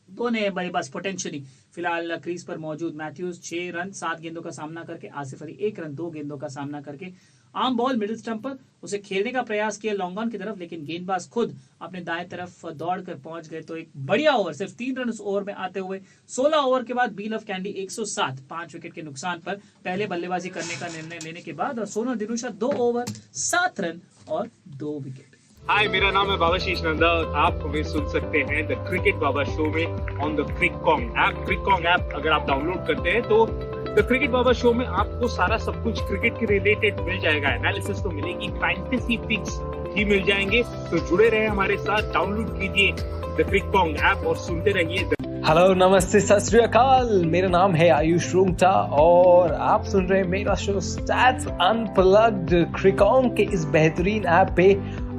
दो नए बल्लेबाज पोटेंशियली फिलहाल क्रीज पर मौजूद। मैथ्यूज 6 रन 7 गेंदों का सामना करके, आसिफ अली 1 रन 2 गेंदों का सामना करके। आर्म बॉल मिडिल स्टंप पर उसे खेलने का प्रयास किया लॉन्ग ऑन की तरफ, लेकिन गेंदबाज खुद अपने दाएं तरफ दौड़कर पहुंच गए। तो एक बढ़िया ओवर, सिर्फ 3 रन उस ओवर में आते हुए 16 ओवर के बाद बील ऑफ कैंडी 107 5 विकेट के नुकसान पर पहले बल्लेबाजी करने का निर्णय लेने के बाद। और सोनल दिनुशा 2 ओवर 7 रन और 2 विकेट।
हाय, मेरा नाम है बाबाशीष नंदा और आप हमें सुन सकते हैं द क्रिकेट बाबा शो में ऑन द क्रिकॉन्ग ऐप। क्रिकॉन्ग ऐप अगर आप डाउनलोड करते हैं तो द क्रिकेट बाबा शो में आपको सारा सब कुछ क्रिकेट के रिलेटेड मिल जाएगा। एनालिसिस तो मिलेगी, फैंटेसी पिक्स भी मिल जाएंगे। तो जुड़े रहे हमारे साथ, डाउनलोड कीजिए द क्रिकॉन्ग ऐप और सुनते रहिए।
हेलो, नमस्ते, सत श्री अकाल। मेरा नाम है आयुष रूंगटा और आप सुन रहे हैं मेरा शो स्टैट्स अनप्लग्ड। क्रिकॉन्ग के इस बेहतरीन ऐप पे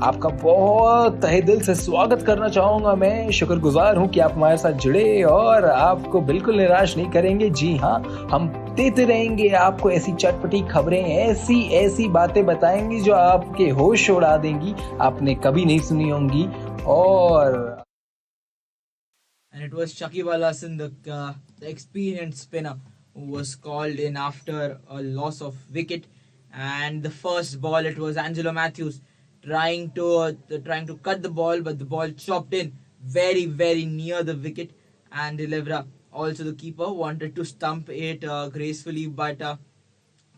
आपका बहुत तहे दिल से स्वागत करना चाहूंगा। मैं शुक्रगुजार हूं कि आप हमारे साथ जुड़े और आपको बिल्कुल निराश नहीं करेंगे। जी हाँ, हम देते रहेंगे आपको ऐसी चटपटी खबरें, ऐसी ऐसी बातें बताएंगी जो आपके होश उड़ा देंगी, आपने कभी नहीं सुनी होंगी। और
and it was Shakib Al Hasan, the experienced spinner, who was called in after a loss of wicket. And the first ball, it was Angelo Matthews trying to cut the ball, but the ball chopped in very, very near the wicket. And Delevra, also the keeper, wanted to stump it gracefully, but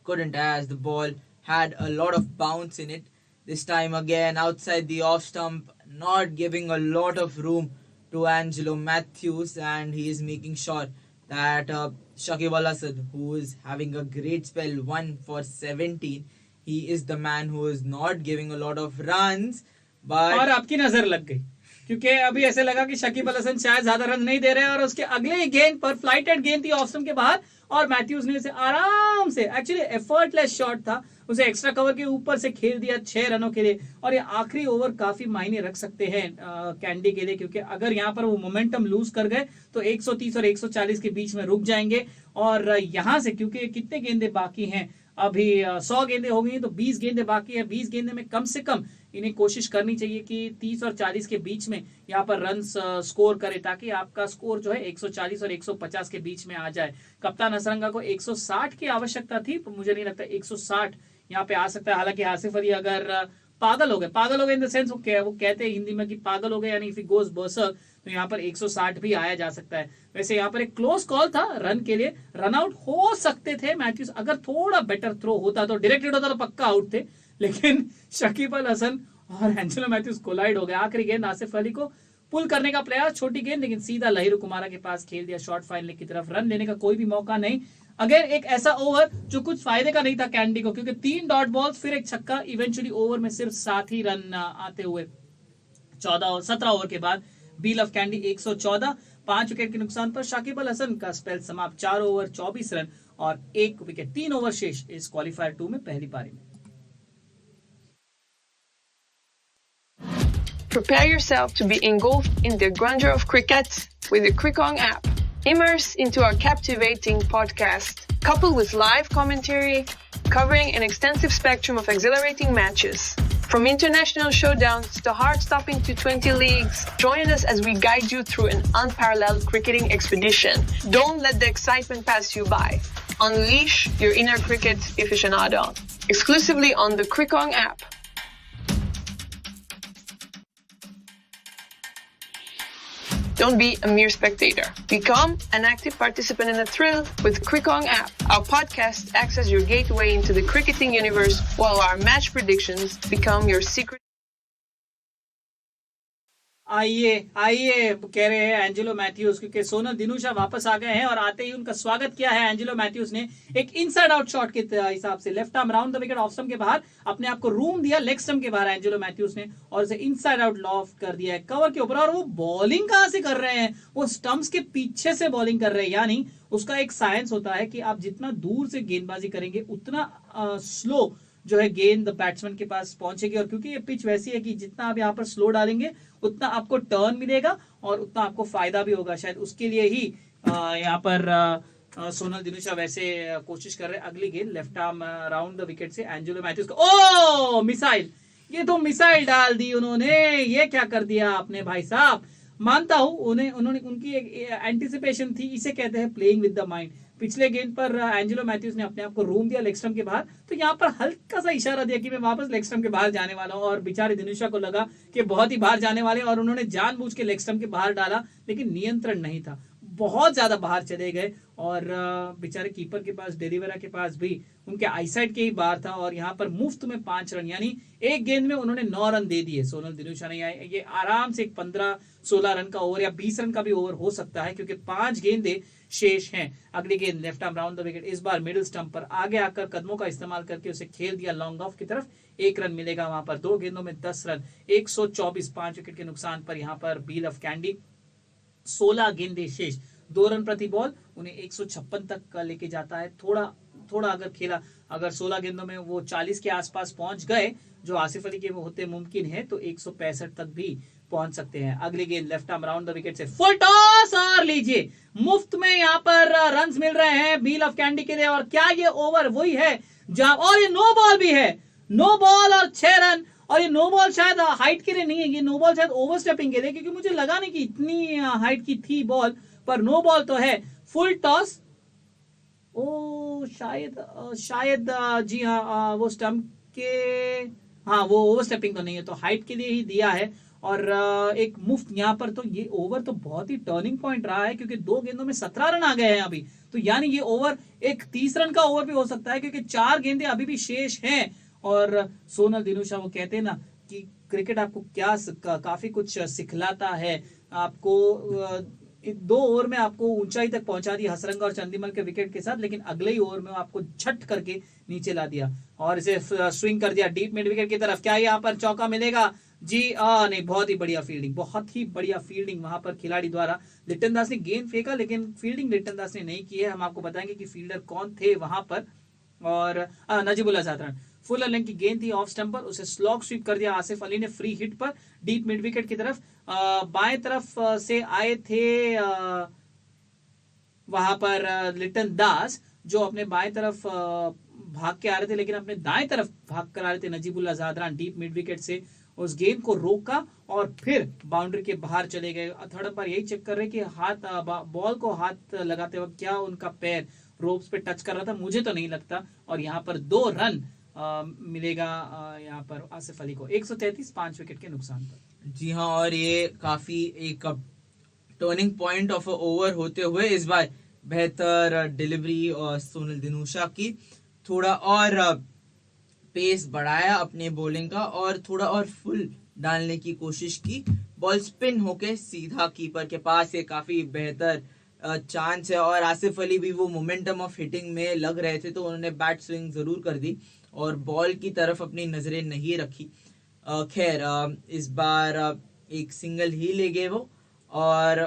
couldn't, as the ball had a lot of bounce in it. This time again, outside the off stump, not giving a lot of room to Angelo Matthews, and he is making sure that Shakib Al Hasan, who is having a great spell, 1 for 17, he is the man who is not giving a lot of runs. But
और आपकी नजर लग गई, क्योंकि अभी ऐसे लगा कि शकीब अल हसन शायद ज्यादा रन नहीं दे रहे हैं और उसके अगले ही गेंद पर फ्लाइटेड गेंद थी ऑफ स्टंप के बाहर और मैथ्यूज ने इसे आराम से, एक्चुअली एफर्टलेस शॉट था, उसे एक्स्ट्रा कवर के ऊपर से खेल दिया 6 रनों के लिए। और ये आखिरी ओवर काफी मायने रख सकते हैं कैंडी के लिए, क्योंकि अगर यहाँ पर वो मोमेंटम लूज कर गए तो 130 और 140 के बीच में रुक जाएंगे। और यहाँ से, क्योंकि कितने गेंदे बाकी हैं, अभी 100 गेंदें हो गई तो 20 गेंदें बाकी है। 20 गेंदे में कम से कम इन्हें कोशिश करनी चाहिए कि 30 और 40 के बीच में यहाँ पर रन स्कोर करे, ताकि आपका स्कोर जो है 140 और 150 के बीच में आ जाए। कप्तान हसरंगा को 160 की आवश्यकता थी, पर मुझे नहीं लगता 160 यहाँ पे आ सकता है। हालांकि आसिफ अली अगर पागल हो गए इन द सेंस, वो कहते हैं हिंदी में कि पागल हो गए, यानी इफ ही गोज बर्सर्क, तो यहाँ पर 160 भी आया जा सकता है। वैसे यहाँ पर एक क्लोज कॉल था रन के लिए, रन आउट हो सकते थे मैथ्यूज, अगर थोड़ा बेटर थ्रो होता तो, डायरेक्टेड होता तो पक्का आउट थे, लेकिन शकीब अल हसन और एंजेलो मैथ्यूज कोलाइड हो गए। आखिरी गेंद आसिफ अली को पुल करने का प्रयास, छोटी गेंद, लेकिन सीधा लहिरू कुमारा के पास खेल दिया शॉर्ट फाइनल की तरफ, रन लेने का कोई भी मौका नहीं। अगेन एक ऐसा ओवर जो कुछ फायदे का नहीं था कैंडी को, क्योंकि 3 डॉट बॉल्स फिर एक छक्का, इवेंचुअली ओवर में सिर्फ 7 ही रन आते हुए 17 ओवर के बाद बील ऑफ कैंडी 114, 5 विकेट के नुकसान पर शाकिब अल हसन का स्पेल समाप्त, 4 ओवर 24 रन और 1 विकेट, 3 ओवर शेष इस क्वालिफायर 2 में पहली पारी में।
Prepare yourself to be engulfed in the grandeur of cricket with the Crickong app. Immerse into our captivating podcast, coupled with live commentary, covering an extensive spectrum of exhilarating matches. From international showdowns to heart-stopping T20 leagues, join us as we guide you through an unparalleled cricketing expedition. Don't let the excitement pass you by. Unleash your inner cricket aficionado. Exclusively on the Crickong app. Don't be a mere spectator. Become an active participant in the thrill with Crickong app. Our podcast acts as your gateway into the cricketing universe, while our match predictions become your secret.
आइए कह रहे हैं Angelo Mathews, क्योंकि सोनल दिनूशा वापस आ गए हैं और आते ही उनका स्वागत किया है एंजेलो मैथ्यूज ने एक इनसाइड आउट शॉट के हिसाब से, left arm round the wicket off stump के बाहर, अपने आप को रूम दिया लेग स्टंप के बाहर एंजेलो मैथ्यूज ने, और उसे इनसाइड आउट लॉफ्ट कर दिया है कवर के ऊपर। और वो बॉलिंग कहां से कर रहे हैं, वो स्टंप्स के पीछे से बॉलिंग कर रहे हैं, यानी उसका एक साइंस होता है कि आप जितना दूर से गेंदबाजी करेंगे उतना स्लो जो है गेंद बैट्समैन के पास पहुंचेगी। और क्योंकि ये पिच वैसी है कि जितना आप यहाँ पर स्लो डालेंगे उतना आपको टर्न मिलेगा और उतना आपको फायदा भी होगा, शायद उसके लिए ही यहाँ पर सोनल दिनूशा वैसे कोशिश कर रहे हैं। अगली गेंद left arm round the wicket से एंजेलो मैथ्यूज का, ओ मिसाइल, ये तो मिसाइल डाल दी उन्होंने, ये क्या कर दिया आपने भाई साहब। मानता हूं उन्होंने उनकी एक एंटिसिपेशन थी, इसे कहते हैं प्लेइंग विद द माइंड। पिछले गेंद पर एंजेलो मैथ्यूज ने अपने आप को रूम दिया लेग स्टंप के बाहर, तो यहाँ पर हल्का सा इशारा दिया कि मैं वापस लेग स्टंप के बाहर जाने वाला हूं, और बेचारे दिनुशा को लगा कि बहुत ही बाहर जाने वाले, और उन्होंने जानबूझ के लेग स्टंप के बाहर डाला, लेकिन नियंत्रण नहीं था, बहुत ज्यादा बाहर चले गए। और बेचारे कीपर के पास, डेरिवेरा के पास भी उनके आईसाइड के ही बाहर था, और यहाँ पर मुफ्त में 5 रन, यानी एक गेंद में उन्होंने 9 रन दे दिए सोनल दिनूशा ने। ये आराम से एक 15-16 रन का ओवर या 20 रन का भी ओवर हो सकता है, क्योंकि 5 गेंदे शेष हैं। अगली गेंद left arm round the wicket, इस बार मिडिल स्टंप पर आगे आकर कदमों का इस्तेमाल करके उसे खेल दिया लॉन्ग ऑफ की तरफ, 1 रन मिलेगा वहां पर। 2 गेंदों में 10 रन, 124, 5 विकेट के नुकसान पर यहाँ पर बील ऑफ कैंडी 16 गेंदे शेष, 2 रन प्रति बॉल, उन्हें 156 तक लेके जाता है। थोड़ा अगर खेला, अगर 16 गेंदों में वो 40 के आसपास पहुंच गए, जो आसिफ अली के होते मुमकिन है, तो 165 तक भी पहुंच सकते हैं। अगली गेंद left arm round the wicket से फुल टॉस, और लीजिए मुफ्त में यहाँ पर रन्स मिल रहे हैं बील ऑफ कैंडी के लिए। और क्या ये ओवर वही है जहां, और ये नो बॉल भी है, नो बॉल और 6 रन। और ये नो बॉल शायद हाइट के लिए नहीं है, ये नो बॉल शायद ओवर स्टेपिंग के लिए, क्योंकि मुझे लगा नहीं कि इतनी हाइट की थी बॉल, पर नो बॉल तो है। फुल टॉस, ओ शायद जी हाँ, वो स्टंप के, हाँ वो ओवर स्टेपिंग तो नहीं है, तो हाइट के लिए ही दिया है। और एक मुफ्त यहाँ पर, तो ये ओवर तो बहुत ही टर्निंग पॉइंट रहा है, क्योंकि 2 गेंदों में 17 रन आ गए हैं अभी, तो यानी ये ओवर एक 30 रन का ओवर भी हो सकता है, क्योंकि 4 गेंदे अभी भी शेष हैं। और सोनल दिनूशा, वो कहते हैं ना कि क्रिकेट आपको क्या काफी कुछ सिखलाता है, आपको 2 ओवर में आपको ऊंचाई तक पहुंचा दिया हसरंगा और चंदीमल के विकेट के साथ, लेकिन अगले ही ओवर में आपको झट करके नीचे ला दिया और इसे स्विंग कर दिया डीप मिड विकेट की तरफ। क्या यहाँ पर चौका मिलेगा जी? नहीं, बहुत ही बढ़िया फील्डिंग, बहुत ही बढ़िया फील्डिंग वहां पर खिलाड़ी द्वारा। लिटन दास ने गेंद फेंका, लेकिन फील्डिंग लिटन दास ने नहीं की है। हम आपको बताएंगे कि फील्डर कौन थे वहां पर। और नजीबुल्लाह जादरान, फुल लेंथ की गेंद थी ऑफ स्टंप पर, उसे स्लॉग स्वीप कर दिया आसिफ अली ने फ्री हिट पर डीप मिड विकेट की तरफ। बाएं तरफ से आए थे वहां पर लिटन दास, जो अपने बाएं तरफ भाग के आ रहे थे, लेकिन अपने दाएं तरफ भाग कर आ रहे थे Najibullah Zadran deep mid wicket से। उस गेंद को रोका और फिर बाउंड्री के बाहर चले गए। थर्ड अंपायर यही चेक कर रहे कि बॉल को हाथ लगाते वक्त क्या उनका पैर रोप्स पे टच कर रहा था, मुझे तो नहीं लगता। और यहाँ पर 2 रन मिलेगा यहाँ पर आसिफ अली को 133 5 विकेट के नुकसान पर।
जी हाँ, और ये काफी एक टर्निंग पॉइंट ऑफ ओवर होते हुए इस बार बेहतर डिलीवरी और सोनल दिनूशा की, थोड़ा और पेस बढ़ाया अपने बॉलिंग का और थोड़ा और फुल डालने की कोशिश की। बॉल स्पिन होके सीधा कीपर के पास, ये काफी बेहतर चांस है। और आसिफ अली भी वो मोमेंटम ऑफ हिटिंग में लग रहे थे तो उन्होंने बैट स्विंग जरूर कर दी और बॉल की तरफ अपनी नजरें नहीं रखी। खैर इस बार एक सिंगल ही ले गए वो, और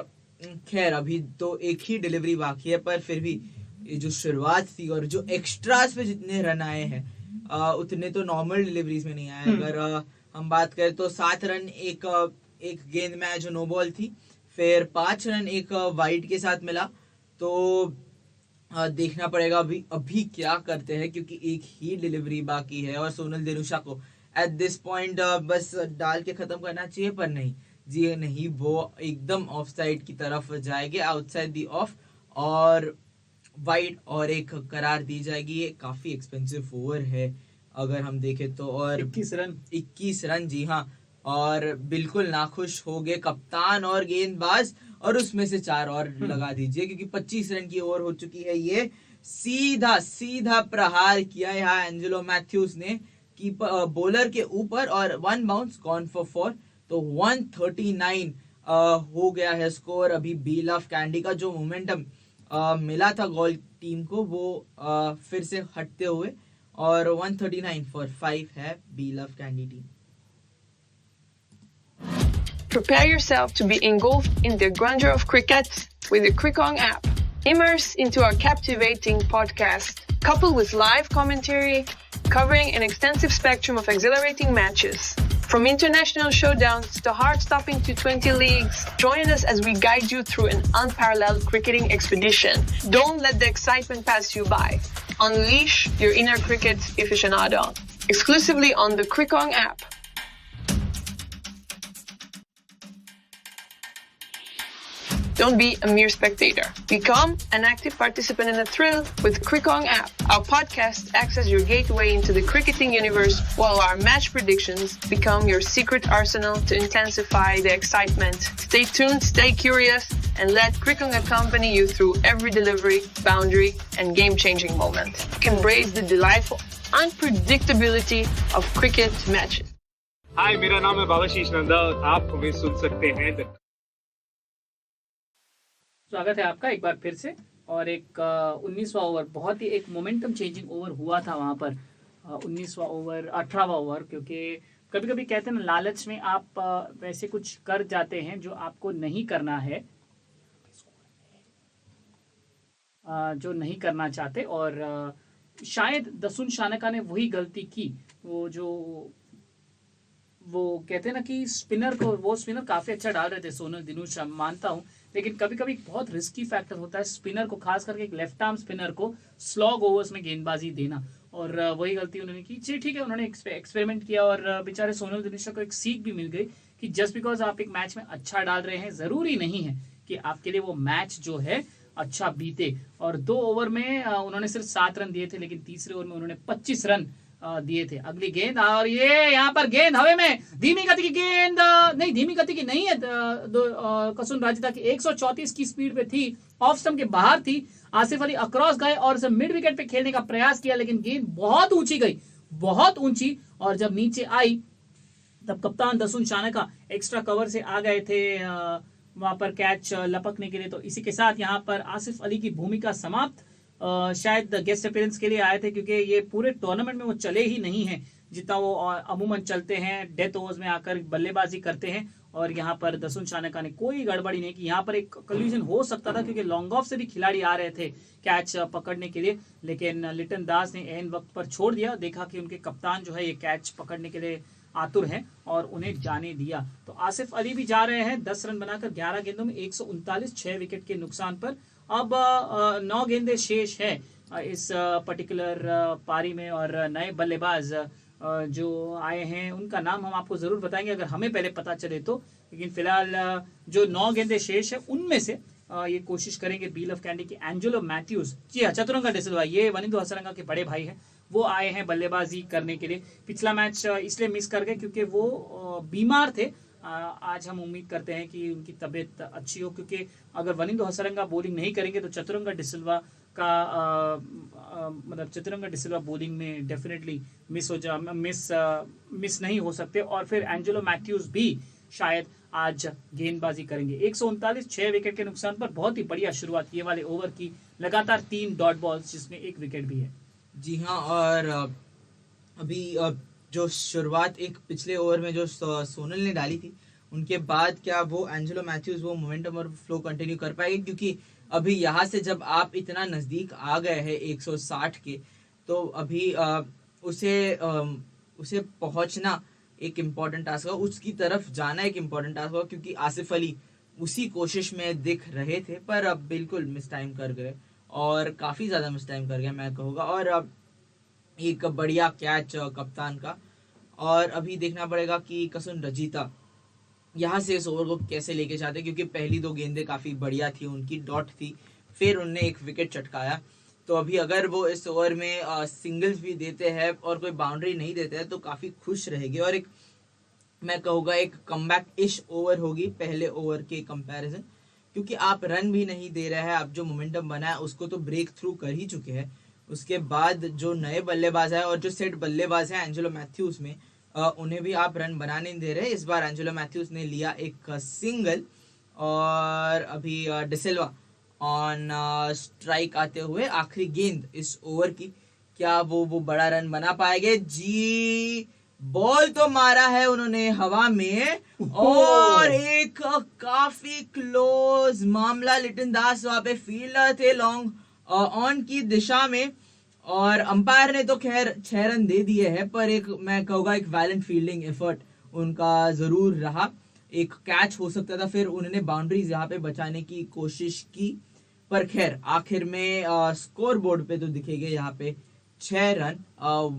खैर अभी तो एक ही डिलीवरी बाकी है, पर फिर भी ये जो शुरुआत थी और जो एक्स्ट्रास पे जितने रन आए हैं उतने तो नॉर्मल डिलीवरीज में नहीं आए। अगर हम बात करें तो 7 रन एक गेंद में जो नो बॉल थी, फिर 5 रन एक वाइड के साथ मिला। तो देखना पड़ेगा अभी क्या करते हैं, क्योंकि एक ही डिलीवरी बाकी है और सोनल दिनूशा को एट दिस पॉइंट बस डाल के खत्म करना चाहिए, पर नहीं, वो एकदम ऑफ साइड की तरफ जाएंगे, आउटसाइड दी ऑफ और वाइड, और एक करार दी जाएगी। ये काफी एक्सपेंसिव ओवर है अगर हम देखें तो, और 21 रन जी हाँ, और बिल्कुल नाखुश हो गए कप्तान और गेंदबाज, और उसमें से 4 और लगा दीजिए क्योंकि 25 रन की ओवर हो चुकी है। ये सीधा प्रहार किया यहाँ एंजेलो मैथ्यूज ने कीपर बॉलर के ऊपर और 1 बाउंस गॉन फॉर 4, तो 139 हो गया है स्कोर। अभी बील ऑफ कैंडी का जो मोमेंटम मिला था गोल टीम को वो फिर से हटते हुए, और 139 फॉर 5 है बील of Kandy team.
Prepare yourself to be engulfed in the grandeur of cricket with the Crickong app. Immerse into our captivating podcast, coupled with live commentary, covering an extensive spectrum of exhilarating matches. From international showdowns to heart-stopping T20 leagues, join us as we guide you through an unparalleled cricketing expedition. Don't let the excitement pass you by. Unleash your inner cricket aficionado. Exclusively on the Crickong app. Don't be a mere spectator. Become an active participant in the thrill with Crickong app. Our podcast acts as your gateway into the cricketing universe, while our match predictions become your secret arsenal to intensify the excitement. Stay tuned, stay curious, and let Crickong accompany you through every delivery, boundary, and game-changing moment. Embrace the delightful unpredictability of cricket matches.
हाय, मेरा नाम है बाबाशीष नंदा, आप हमें सुन सकते हैं।
स्वागत है आपका एक बार फिर से। और एक 19वां ओवर, बहुत ही एक मोमेंटम चेंजिंग ओवर हुआ था वहां पर। 19वां ओवर 18वां ओवर, क्योंकि कभी कभी कहते हैं ना, लालच में आप वैसे कुछ कर जाते हैं जो आपको नहीं करना है, जो नहीं करना चाहते। और शायद दसुन शानका ने वही गलती की। वो कहते हैं ना कि वो स्पिनर काफी अच्छा डाल रहे थे सोनल दिनूशा, मानता हूं, लेकिन कभी कभी बहुत रिस्की फैक्टर होता है स्पिनर को, खास करके एक लेफ्ट आर्म स्पिनर को स्लॉग ओवर्स में गेंदबाजी देना, और वही गलती उन्होंने की। जी ठीक है, उन्होंने एक्सपेरिमेंट किया और बेचारे सोनल दिनूशा को एक सीख भी मिल गई कि जस्ट बिकॉज आप एक मैच में अच्छा डाल रहे हैं, जरूरी नहीं है कि आपके लिए वो मैच जो है अच्छा बीते। और 2 ओवर में उन्होंने सिर्फ 7 रन दिए थे, लेकिन तीसरे ओवर में उन्होंने 25 रन दिए थे। अगली गेंद, और ये यहाँ पर गेंद हवे में, धीमी गति की गेंद, नहीं धीमी गति की नहीं है, कसुन राजिदा की 134 की स्पीड पे थी, ऑफ स्टंप के बाहर थी। आसिफ अली अक्रॉस गए और उसे मिड विकेट पे खेलने का प्रयास किया, लेकिन गेंद बहुत ऊंची गई, बहुत ऊंची, और जब नीचे आई तब कप्तान दसुन शानका एक्स्ट्रा कवर से आ गए थे वहां पर कैच लपकने के लिए। तो इसी के साथ यहाँ पर आसिफ अली की भूमिका समाप्त। शायद गेस्ट अपीयरेंस के लिए आए थे, क्योंकि ये पूरे टूर्नामेंट में वो चले ही नहीं हैं जितना वो अमूमन चलते हैं, डेथ ओवर्स में आकर बल्लेबाजी करते हैं। और यहाँ पर दसुन शानका ने कोई गड़बड़ी नहीं की। यहाँ पर एक कल्यूजन हो सकता था, क्योंकि लॉन्ग ऑफ से भी खिलाड़ी आ रहे थे कैच पकड़ने के लिए, लेकिन लिटन दास ने एन वक्त पर छोड़ दिया। देखा कि उनके कप्तान जो है ये कैच पकड़ने के लिए आतुर हैं और उन्हें जाने दिया। तो आसिफ अली भी जा रहे हैं 10 रन बनाकर 11 गेंदों में 139, 6 विकेट के नुकसान पर। अब 9 गेंदें शेष है इस पर्टिकुलर पारी में, और नए बल्लेबाज जो आए हैं उनका नाम हम आपको जरूर बताएंगे अगर हमें पहले पता चले तो, लेकिन फिलहाल जो 9 गेंदें शेष है उनमें से ये कोशिश करेंगे बील ऑफ कैंडी की एंजेलो मैथ्यूज, जी हाँ चतुरंगा डिसिल्वा, ये वनिंदु हसरंगा के बड़े भाई हैं, वो आए हैं बल्लेबाजी करने के लिए। पिछला मैच इसलिए मिस कर गए क्योंकि वो बीमार थे। आज हम उम्मीद करते हैं कि उनकी तबीयत अच्छी हो, क्योंकि अगर वनिंदु हसरंगा बॉलिंग नहीं करेंगे तो चतुरंगा डिसिल्वा का मतलब चतुरंगा डिसिल्वा बॉलिंग में डेफिनेटली मिस नहीं हो सकते, और फिर एंजेलो मैथ्यूज भी शायद आज गेंदबाजी करेंगे। 139 6 विकेट के नुकसान पर बहुत ही बढ़िया शुरुआत ये वाले ओवर की, लगातार 3 डॉट बॉल्स जिसमें 1 विकेट भी है।
जी हाँ, और अभी जो शुरुआत एक पिछले ओवर में जो सोनल ने डाली थी उनके बाद क्या वो एंजेलो मैथ्यूज वो मोमेंटम और फ्लो कंटिन्यू कर पाएंगे, क्योंकि अभी यहाँ से जब आप इतना नजदीक आ गए हैं 160 के, तो अभी उसे पहुंचना एक इम्पोर्टेंट टास्क होगा, उसकी तरफ जाना एक इम्पोर्टेंट टास्क होगा, क्योंकि आसिफ अली उसी कोशिश में दिख रहे थे पर अब बिल्कुल मिस टाइम कर गए, और काफ़ी ज़्यादा मिस टाइम कर गए मैं कहूँगा। और अब एक बढ़िया कैच कप्तान का, और अभी देखना पड़ेगा कि कसुन रजीता यहाँ से इस ओवर को कैसे लेके जाते, क्योंकि पहली 2 गेंदें काफ़ी बढ़िया थी, उनकी डॉट थी, फिर उनने 1 विकेट चटकाया। तो अभी अगर वो इस ओवर में सिंगल्स भी देते हैं और कोई बाउंड्री नहीं देते हैं तो काफ़ी खुश रहेगी, और एक मैं कहूँगा एक कमबैक इश ओवर होगी पहले ओवर के कंपैरिजन, क्योंकि आप रन भी नहीं दे रहे हैं, आप जो मोमेंटम बना है उसको तो ब्रेक थ्रू कर ही चुके हैं। उसके बाद जो नए बल्लेबाज है और जो सेट बल्लेबाज है एंजेलो मैथ्यूज में, उन्हें भी आप रन बनाने नहीं दे रहे। इस बार एंजेलो मैथ्यूज ने लिया एक सिंगल, और अभी डिसिल्वा ऑन स्ट्राइक आते हुए आखिरी गेंद इस ओवर की, क्या वो बड़ा रन बना पाएंगे? जी, बॉल तो मारा है उन्होंने हवा में, और एक काफी क्लोज मामला, लिटन दास वहां पे फील्डर थे लॉन्ग ऑन की दिशा में, और अंपायर ने तो खैर 6 रन दे दिए हैं, पर एक मैं कहूँगा एक वैलेंट फील्डिंग एफर्ट उनका जरूर रहा। एक कैच हो सकता था, फिर उन्होंने बाउंड्रीज यहाँ पे बचाने की कोशिश की, पर खैर आखिर में स्कोर बोर्ड पे तो दिखेंगे यहाँ पे 6 रन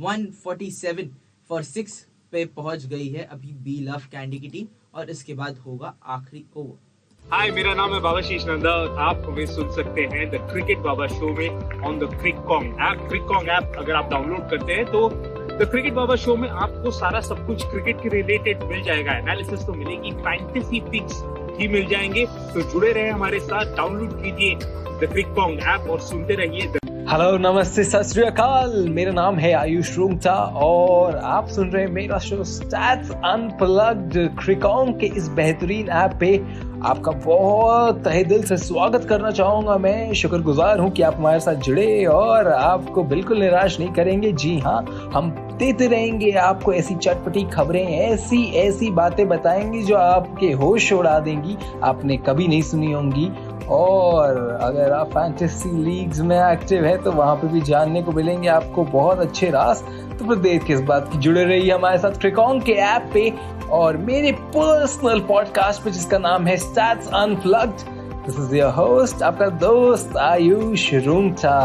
147 फॉर 6 पे पहुंच गई है अभी बी लव कैंडी की टीम, और इसके बाद होगा आखिरी ओवर।
हाय, मेरा नाम है बाबाशीष नंदा, आप हमें सुन सकते हैं द क्रिकेट बाबा शो में ऑन द क्रिकॉन्ग ऐप। क्रिकॉन्ग ऐप अगर आप डाउनलोड करते हैं तो द क्रिकेट बाबा शो में आपको सारा सब कुछ क्रिकेट के रिलेटेड मिल जाएगा। एनालिसिस तो मिलेगी, फैंटेसी पिक्स भी मिल जाएंगे, तो जुड़े रहे हमारे साथ, डाउनलोड कीजिए द क्रिकॉन्ग ऐप और सुनते रहिए।
हेलो, नमस्ते, सत श्री अकाल। मेरा नाम है आयुष रूंगटा और आप सुन रहे हैं मेरा शो स्टैट्स अनप्लग्ड। क्रिकॉन्ग के इस बेहतरीन ऐप पे आपका बहुत तहे दिल से स्वागत करना चाहूंगा। मैं शुक्रगुजार हूं कि आप हमारे साथ जुड़े और आपको बिल्कुल निराश नहीं करेंगे। जी हाँ, हम देते रहेंगे आपको ऐसी चटपटी खबरें, ऐसी बातें बताएंगे जो आपके होश उड़ा देंगी, आपने कभी नहीं सुनी होंगी। और अगर आप फैंटेसी लीग्स में एक्टिव है तो वहां पे भी जानने को मिलेंगे आपको बहुत अच्छे राज। तो फिर देर किस बात की, जुड़े रहिए हमारे साथ क्रिकॉन्ग के ऐप पे और मेरे पर्सनल पॉडकास्ट पे जिसका नाम है stats unplugged. This is your host, आपका दोस्त आयुष रूंगटा।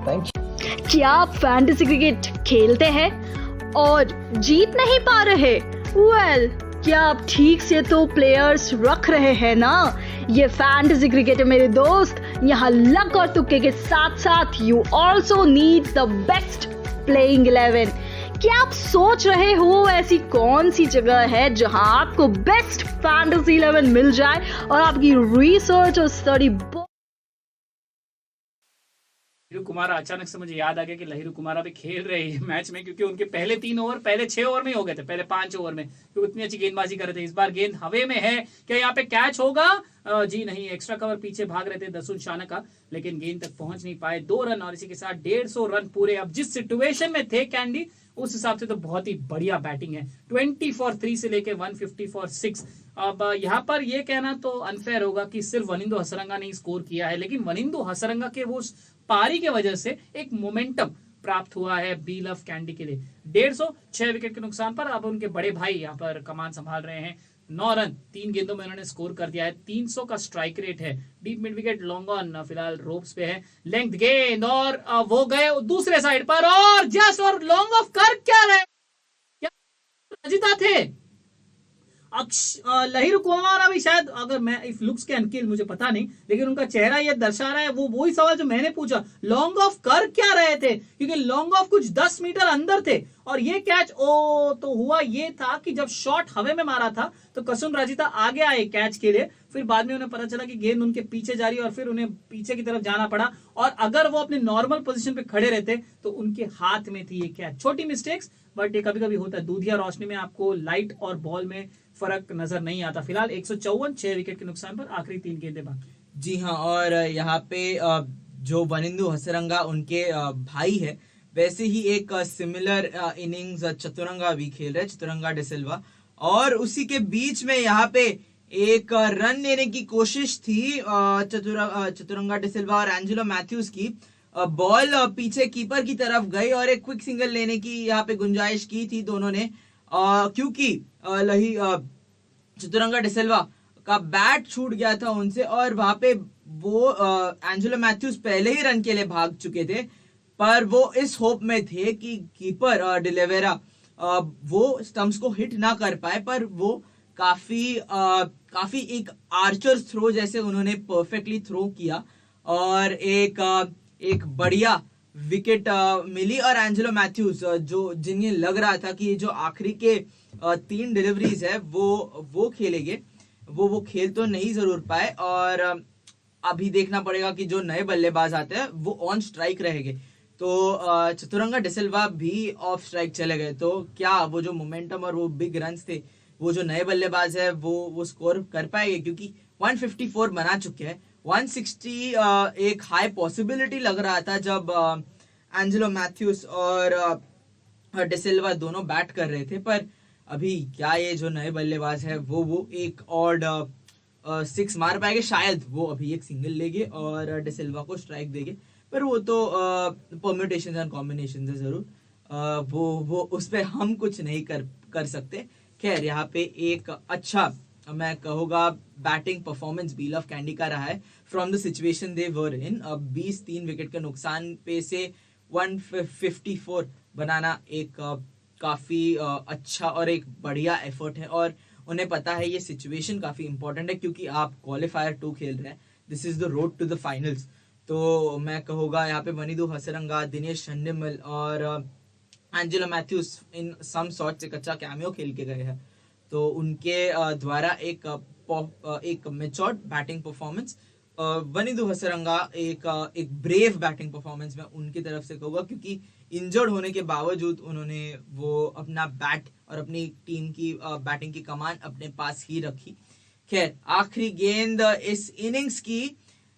Thank you.
क्या आप फैंटेसी क्रिकेट खेलते हैं और जीत नहीं पा रहे? वेल, क्या आप ठीक से तो प्लेयर्स रख रहे हैं ना? ये फैंटेसी क्रिकेट है मेरे दोस्त, यहाँ लक और तुक्के के साथ साथ you also need the best playing 11। क्या आप सोच रहे हो ऐसी कौन सी जगह है जहां आपको बेस्ट फैंटेसी 11 मिल जाए और आपकी रिसर्च और स्टडी
लहिरू कुमारा, अचानक से मुझे याद आ गया कि लहिरू कुमारा भी खेल रहे हैं मैच में, क्योंकि उनके पहले 3 ओवर पहले 6 ओवर में ही हो गए थे, पहले 5 ओवर में, क्योंकि उतनी अच्छी गेंदबाजी कर रहे थे। इस बार गेंद हवे में है, क्या यहाँ पे कैच होगा? जी नहीं, एक्स्ट्रा कवर पीछे भाग रहे थे दसुन शाना का, लेकिन गेंद तक पहुंच नहीं पाए। 2 रन और इसी के साथ 150 रन पूरे। अब जिस सिचुएशन में थे कैंडी, उस हिसाब से तो बहुत ही बढ़िया बैटिंग है। 20 फॉर 3 से लेके 150 फॉर 6। अब यहाँ पर ये कहना तो अनफेयर होगा कि सिर्फ वनिंदु हसरंगा ने स्कोर किया है, लेकिन वनिंदु हसरंगा के वो पारी के वजह से एक मोमेंटम प्राप्त हुआ है बी लव कैंडी के लिए। 150 विकेट के नुकसान पर अब उनके बड़े भाई यहाँ पर कमान संभाल रहे हैं। 9 रन 3 गेंदों में उन्होंने स्कोर कर दिया है। 300 का स्ट्राइक रेट है। Deep mid wicket long on फिलहाल रोप्स पे है। लेंथ गेंद और वो गए दूसरे साइड पर और जस्ट और लॉन्ग ऑफ कर क्या रहे रजिता थे, लहिर कुमार भी शायद, अगर मैं इफ लुक्स कैन किल मुझे पता नहीं, लेकिन उनका चेहरा ये दर्शा रहा है। वो वही सवाल जो मैंने पूछा, लॉन्ग ऑफ कर क्या रहे थे, क्योंकि लॉन्ग ऑफ कुछ 10 मीटर अंदर थे और ये कैच तो हुआ ये था कि जब शॉट हवा में मारा था तो कसुन राजिता आगे आए कैच के लिए, फिर बाद में उन्हें पता चला कि गेंद उनके पीछे जा रही है और फिर उन्हें पीछे की तरफ जाना पड़ा, और अगर वो अपने नॉर्मल पोजीशन पे खड़े रहते तो उनके हाथ में थी ये कैच। छोटी मिस्टेक्स, बट ये कभी कभी होता है। दूधिया रोशनी में आपको लाइट और बॉल में फर्क नजर नहीं आता। फिलहाल 154, 6 विकेट के नुकसान पर आखिरी 3 गेंदें बाकी।
जी हाँ, और यहाँ पे जो वनिंदु हसरंगा उनके भाई है, वैसे ही एक सिमिलर इनिंग्स चतुरंगा भी खेल रहे, चतुरंगा डिसिल्वा, और उसी के बीच में यहाँ पे एक रन लेने की कोशिश थी चतुरंगा डिसिल्वा और एंजेलो मैथ्यूज की। बॉल पीछे कीपर की तरफ गई और एक क्विक सिंगल लेने की यहाँ पे गुंजाइश की थी दोनों ने, क्योंकि चतुरंगा डिसिल्वा का बैट छूट गया था उनसे, और वहां पे वो एंजेलो मैथ्यूज पहले ही रन के लिए भाग चुके थे, पर वो इस होप में थे कि कीपर डिलेवेरा वो स्टंप्स को हिट ना कर पाए, पर वो काफी एक आर्चर थ्रो जैसे उन्होंने परफेक्टली थ्रो किया और एक बढ़िया विकेट मिली। और एंजेलो मैथ्यूज जो जिन्हें लग रहा था कि जो आखिरी के 3 डिलीवरीज है वो खेलेंगे, वो खेल तो नहीं जरूर पाए, और अभी देखना पड़ेगा कि जो नए बल्लेबाज आते हैं वो ऑन स्ट्राइक रहेंगे। तो चतुरंगा डिसिल्वा भी ऑफ स्ट्राइक चले गए, तो क्या वो जो मोमेंटम और वो बिग रन्स थे वो जो नए बल्लेबाज है वो स्कोर कर पाएंगे, क्योंकि 154 बना चुके हैं। 160 एक हाई पॉसिबिलिटी लग रहा था जब एंजेलो मैथ्यूज और डिसिल्वा दोनों बैट कर रहे थे, पर अभी क्या ये जो नए बल्लेबाज है वो एक ऑड 6 मार पाएंगे, शायद वो अभी एक सिंगल लेंगे और डिसिल्वा को स्ट्राइक देंगे, पर वो तो परम्यूटेशंस एंड कॉम्बिनेशंस है जरूर, वो उस पर हम कुछ नहीं कर सकते। खैर, यहाँ पे एक अच्छा मैं कहूँगा batting performance bill of candy का रहा है from the situation they were in. 23 wicket के नुकसान पे से 154 बनाना एक काफी अच्छा और एक बढ़िया एफर्ट है, और उन्हें पता है ये सिचुएशन काफी इंपॉर्टेंट है क्योंकि आप क्वालिफायर 2 खेल रहे हैं, this is the road to the finals. तो मैं कहूँगा यहाँ पे वनिंदु हसरंगा, दिनेश चंडीमल और एंजेलो मैथ्यूज इन सम सॉर्ट्स एक अच्छा कैमियो खेल के गए हैं, तो उनके द्वारा एक matured batting performance, Wanindu Hasaranga एक ब्रेव बैटिंग परफॉर्मेंस मैं उनकी तरफ से कहूँगा, क्योंकि इंजर्ड होने के बावजूद उन्होंने वो अपना बैट और अपनी टीम की बैटिंग की कमान अपने पास ही रखी। खैर, आखिरी गेंद इस इनिंग्स की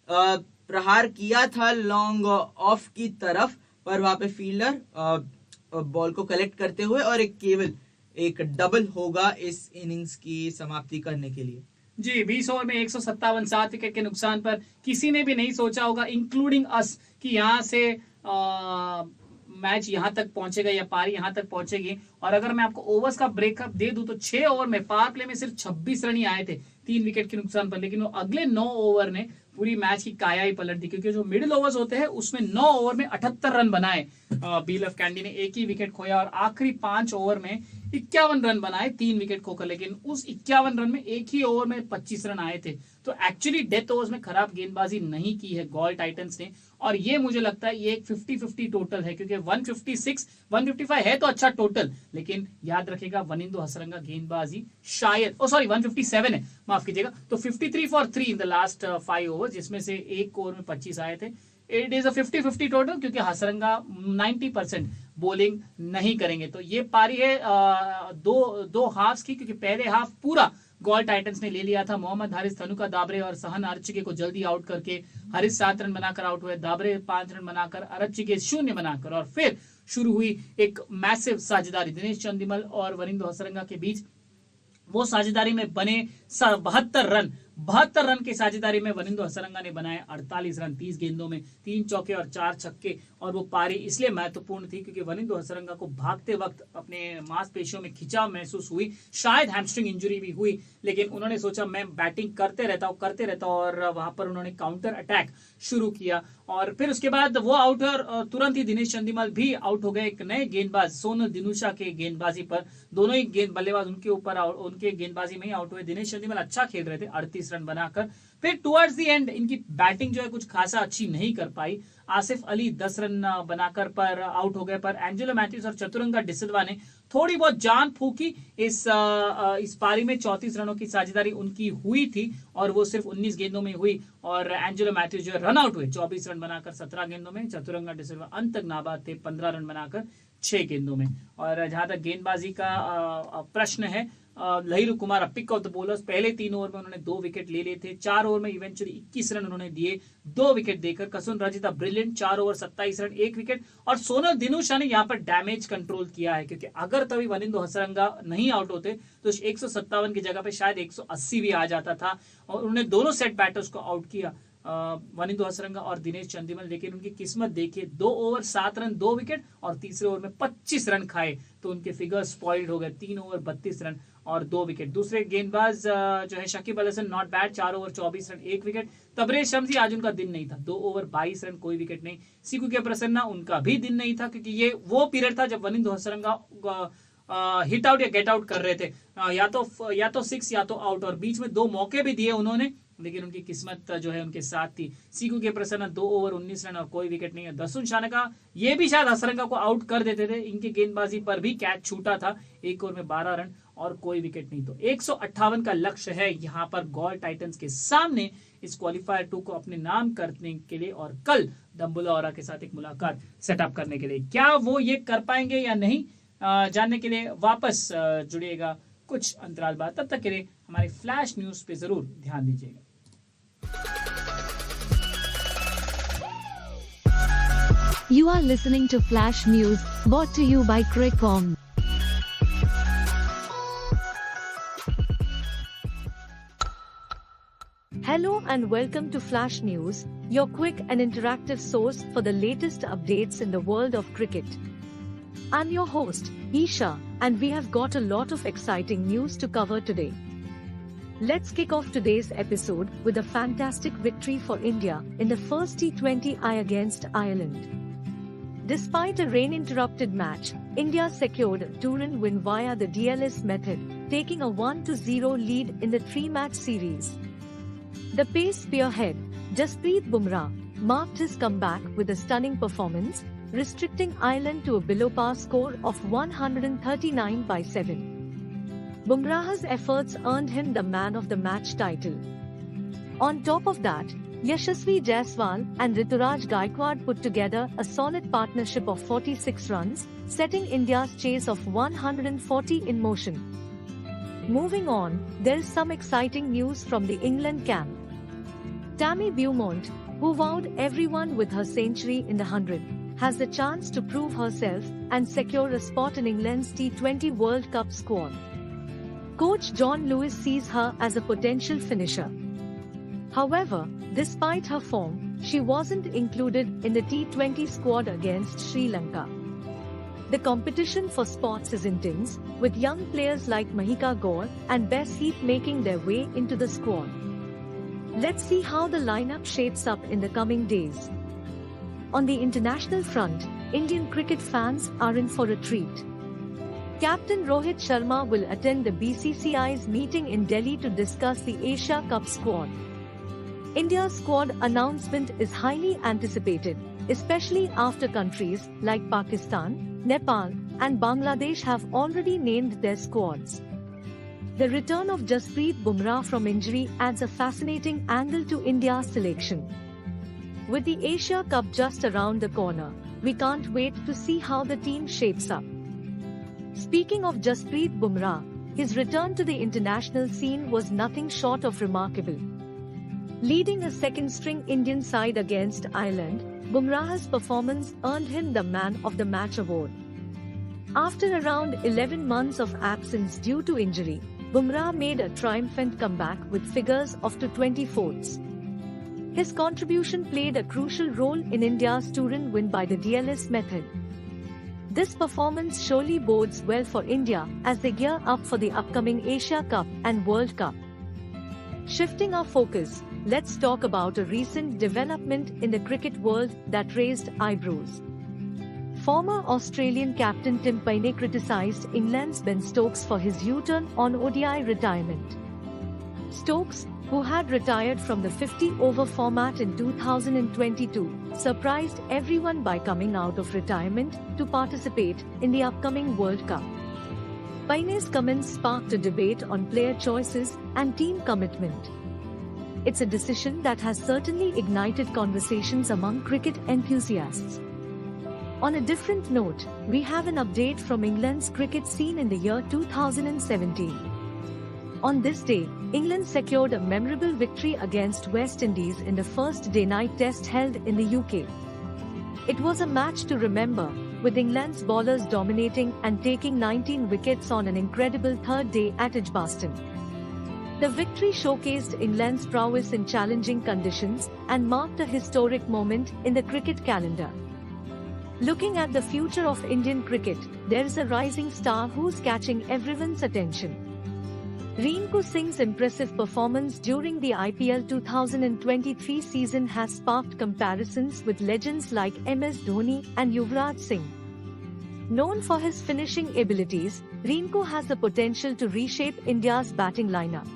प्रहार किया था लॉन्ग ऑफ की तरफ, पर वहां पे फील्डर बॉल को कलेक्ट करते हुए और केवल एक डबल होगा इस इनिंग्स की समाप्ति करने के लिए।
जी, 20 ओवर में 157, 7 विकेट के नुकसान पर किसी ने भी नहीं सोचा होगा, इंक्लूडिंग अस, कि यहाँ से मैच यहाँ तक पहुंचेगा या पारी यहाँ तक पहुंचेगी। और अगर मैं आपको ओवर्स का ब्रेकअप दे दूं तो 6 ओवर में पावर प्ले में सिर्फ 26 रन ही आए थे 3 विकेट के नुकसान पर, लेकिन वो अगले 9 ओवर ने पूरी मैच की काया ही पलट दी, क्योंकि जो मिडिल ओवर्स होते हैं उसमें 9 ओवर में 78 रन बनाए बील ऑफ कैंडी ने, एक ही विकेट खोया, और आखिरी 5 ओवर में 51 रन बनाए 3 विकेट खोकर, लेकिन उस 51 रन में एक ही ओवर में 25 रन आए थे। तो एक्चुअली डेथ ओवर्स में खराब गेंदबाजी नहीं की है गॉल टाइटंस ने, और ये मुझे लगता है ये एक 50-50 टोटल है, क्योंकि 156, 155 है तो अच्छा टोटल, लेकिन याद रखिएगा वनिंदु हसरंगा गेंदबाजी शायद 157 है, माफ कीजिएगा, तो 53 for 3 in the last 5 over, जिसमें से एक ओवर में 25 आए थे। इट इज अ 50-50 टोटल, क्योंकि हसरंगा 90% बॉलिंग नहीं करेंगे। तो ये पारी है दो हाफ्स की, क्योंकि पहले हाफ पूरा गॉल टाइटंस ने ले लिया था। मोहम्मद हारिस, तनुका दाबरे और सहन आर्चिके को जल्दी आउट करके हारिस 7 रन बनाकर आउट हुए, दाबरे 5 रन बनाकर, आर्चिके 0 बनाकर, और फिर शुरू हुई एक मैसिव साझेदारी दिनेश चंदीमल और वनिंदु हसरंगा के बीच। वो साझेदारी में बने बहत्तर रन की साझेदारी में वनिंदु हसरंगा ने बनाए 48 रन 30 गेंदों में, 3 चौके और 4 छक्के। और वो पारी इसलिए महत्वपूर्ण थी क्योंकि वनिंदु हसरंगा को भागते वक्त अपने मांसपेशियों में खिंचाव महसूस हुई, शायद हैमस्ट्रिंग इंजरी भी हुई, लेकिन उन्होंने सोचा मैं बैटिंग करते रहता हूं और वहां पर उन्होंने काउंटर अटैक शुरू किया। और फिर उसके बाद वो आउट और तुरंत ही दिनेश चंदीमल भी आउट हो गए एक नए गेंदबाज सोनल दिनुशा के गेंदबाजी पर। दोनों ही बल्लेबाज उनके गेंदबाजी में ही आउट हुए। दिनेश चंदीमल अच्छा खेल रहे थे 38 रन बनाकर। फिर टुवर्ड्स दी एंड इनकी बैटिंग जो है कुछ खासा अच्छी नहीं कर पाई। आसिफ अली 10 रन बनाकर पर आउट हो गए, पर एंजेलो मैथ्यूज और चतुरंगा डिसिल्वा ने थोड़ी बहुत जान फूकी। इस पारी में 34 रनों की साझेदारी उनकी हुई थी और वो सिर्फ 19 गेंदों में हुई और एंजेलो मैथ्यूज जो रन आउट हुए 24 रन बनाकर 17 गेंदों में। चतुरंगा डिसिल्वा अंत तक नाबाद थे 15 रन बनाकर 6 गेंदों में। और जहां तक गेंदबाजी का प्रश्न है, Lahiru Kumara pick of the bowlers, पहले 3 ओवर में उन्होंने 2 विकेट ले लिए थे। 4 ओवर में इवेंचुअली 21 रन उन्होंने दिए, 2 विकेट देकर। Kasun Rajitha brilliant, 4 over 27 run 1 wicket. और सोनल दिनुशा ने यहाँ पर डैमेज कंट्रोल किया है क्योंकि अगर तभी वनिंदु हसरंगा नहीं आउट होते तो 157 की जगह पे शायद 180 भी आ जाता था। और उन्होंने दोनों सेट बैटर्स को आउट किया, वनिंदु हसरंगा और दिनेश चंदीमल, लेकिन उनकी किस्मत देखिए, 2 ओवर 7 रन 2 विकेट और तीसरे ओवर में 25 रन खाए तो उनके फिगर स्पॉइल्ड हो गए। 3 ओवर 32 रन और 2 विकेट। दूसरे गेंदबाज जो है Shakib Al Hasan, not bad, 4 over 24 run 1 wicket. Tabraiz Shamsi आज उनका दिन नहीं था, 2 ओवर 22 रन कोई विकेट नहीं। सीकू के प्रसन्ना, उनका भी दिन नहीं था क्योंकि ये वो पीरियड था जब वनिंदु हसरंगा हिट आउट या गेट आउट कर रहे थे, या तो 6 या तो आउट, और बीच में 2 मौके भी दिए उन्होंने, लेकिन उनकी किस्मत जो है उनके साथ थी। सीकू के प्रसन्न 2 ओवर 19 रन और कोई विकेट नहीं है। दसुन शानका ये भी शायद हसरंगा को आउट कर देते थे, इनकी गेंदबाजी पर भी कैच छूटा था। 1 ओवर में 12 रन और कोई विकेट नहीं। तो 158 का लक्ष्य है यहाँ पर गौल टाइटंस के सामने इस क्वालिफायर 2 को अपने नाम करने के लिए और कल दम्बुला ओरा के साथ एक मुलाकात सेटअप करने के लिए। क्या वो ये कर पाएंगे या नहीं, जानने के लिए वापस जुड़िएगा कुछ अंतराल बाद। तब तक के लिए हमारे फ्लैश न्यूज पे जरूर ध्यान दीजिएगा।
You are listening to Flash News, brought to you by Crickong. Hello and welcome to Flash News, your quick and interactive source for the latest updates in the world of cricket. I'm your host, Isha, and we have got a lot of exciting news to cover today. Let's kick off today's episode with a fantastic victory for India in the first T20I against Ireland. Despite a rain-interrupted match, India secured a 2-run win via the DLS method, taking a 1-0 lead in the 3-match series. The pace spearhead, Jasprit Bumrah, marked his comeback with a stunning performance, restricting Ireland to a below-par score of 139/7. Bumrah's efforts earned him the Man of the Match title. On top of that, Yashasvi Jaiswal and Rituraj Gaikwad put together a solid partnership of 46 runs, setting India's chase of 140 in motion. Moving on, there is some exciting news from the England camp. Tammy Beaumont, who wowed everyone with her century in the 100, has the chance to prove herself and secure a spot in England's T20 World Cup squad. Coach John Lewis sees her as a potential finisher. However, despite her form, she wasn't included in the T20 squad against Sri Lanka. The competition for spots is intense, with young players like Mahika Gaur and Bess Heath making their way into the squad. Let's see how the lineup shapes up in the coming days. On the international front, Indian cricket fans are in for a treat. Captain Rohit Sharma will attend the BCCI's meeting in Delhi to discuss the Asia Cup squad. India's squad announcement is highly anticipated, especially after countries like Pakistan, Nepal, and Bangladesh have already named their squads. The return of Jasprit Bumrah from injury adds a fascinating angle to India's selection. With the Asia Cup just around the corner, we can't wait to see how the team shapes up. Speaking of Jasprit Bumrah, his return to the international scene was nothing short of remarkable. Leading a second-string Indian side against Ireland, Bumrah's performance earned him the Man of the Match award. After around 11 months of absence due to injury, Bumrah made a triumphant comeback with figures of 224. His contribution played a crucial role in India's 2-run win by the DLS method. This performance surely bodes well for India as they gear up for the upcoming Asia Cup and World Cup. Shifting our focus, let's talk about a recent development in the cricket world that raised eyebrows. Former Australian captain Tim Paine criticized England's Ben Stokes for his U-turn on ODI retirement. Stokes, who had retired from the 50-over format in 2022, surprised everyone by coming out of retirement to participate in the upcoming World Cup. Paine's comments sparked a debate on player choices and team commitment. It's a decision that has certainly ignited conversations among cricket enthusiasts. On a different note, we have an update from England's cricket scene in the year 2017. On this day, England secured a memorable victory against West Indies in the first day-night test held in the UK. It was a match to remember, with England's bowlers dominating and taking 19 wickets on an incredible third day at Edgbaston. The victory showcased England's prowess in challenging conditions and marked a historic moment in the cricket calendar. Looking at the future of Indian cricket, there is a rising star who's catching everyone's attention. Rinku Singh's impressive performance during the IPL 2023 season has sparked comparisons with legends like MS Dhoni and Yuvraj Singh. Known for his finishing abilities, Rinku has the potential to reshape India's batting lineup.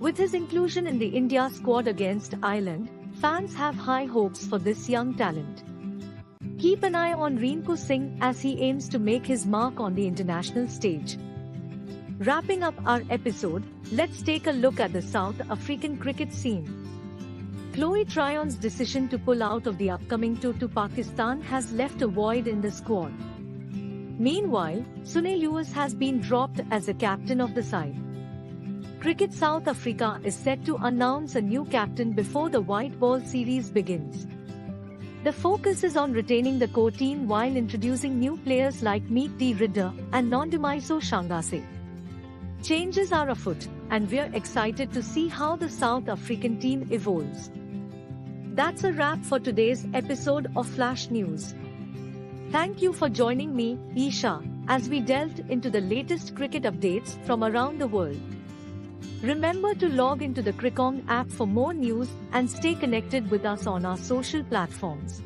With his inclusion in the India squad against Ireland, fans have high hopes for this young talent. Keep an eye on Rinku Singh as he aims to make his mark on the international stage. Wrapping up our episode, let's take a look at the South African cricket scene. Chloe Tryon's decision to pull out of the upcoming tour to Pakistan has left a void in the squad. Meanwhile, Sunil Lewis has been dropped as the captain of the side. Cricket South Africa is set to announce a new captain before the white ball series begins. The focus is on retaining the core team while introducing new players like Meet de Ridder and Nondumiso Shangase. Changes are afoot, and we're excited to see how the South African team evolves. That's a wrap for today's episode of Flash News. Thank you for joining me, Isha, as we delved into the latest cricket updates from around the world. Remember to log into the Crickong app for more news and stay connected with us on our social platforms.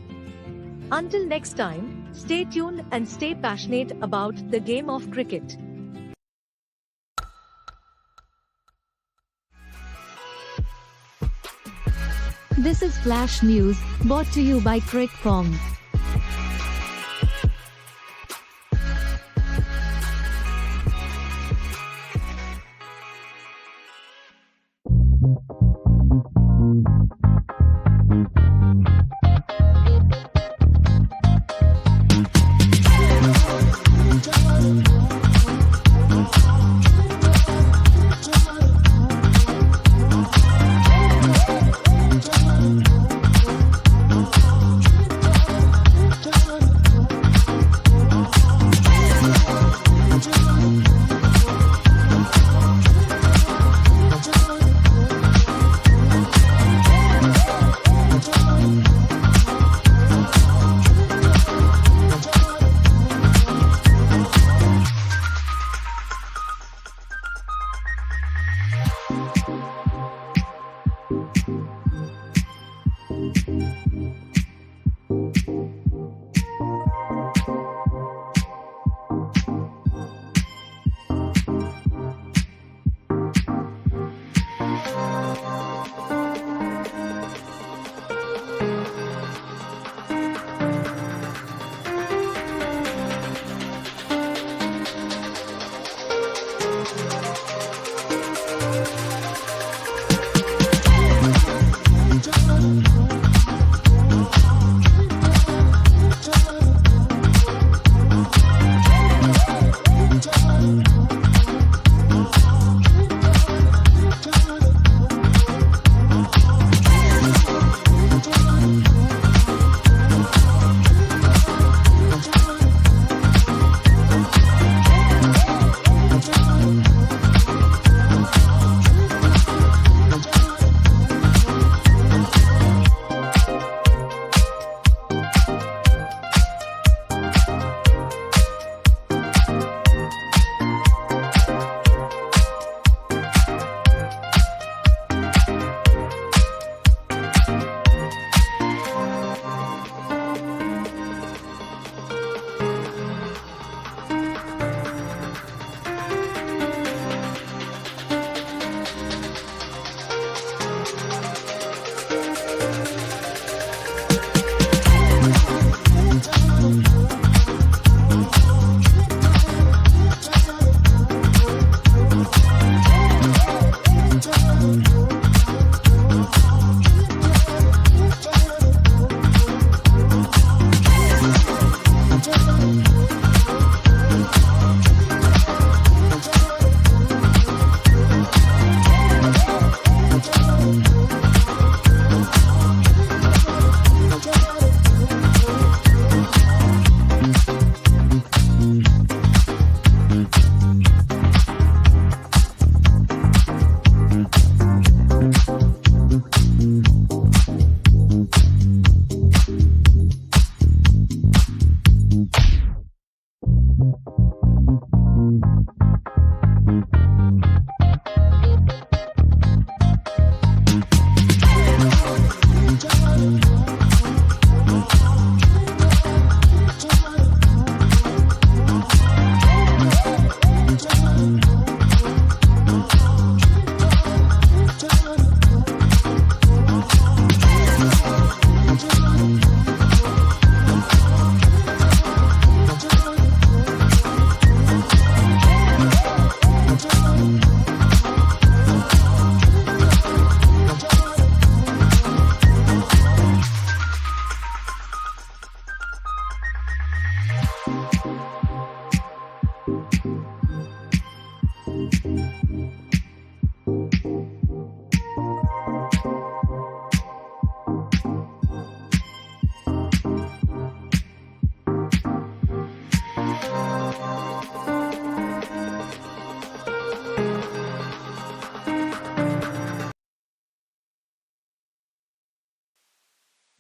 Until next time, stay tuned and stay passionate about the game of cricket. This is Flash News, brought to you by Crickong.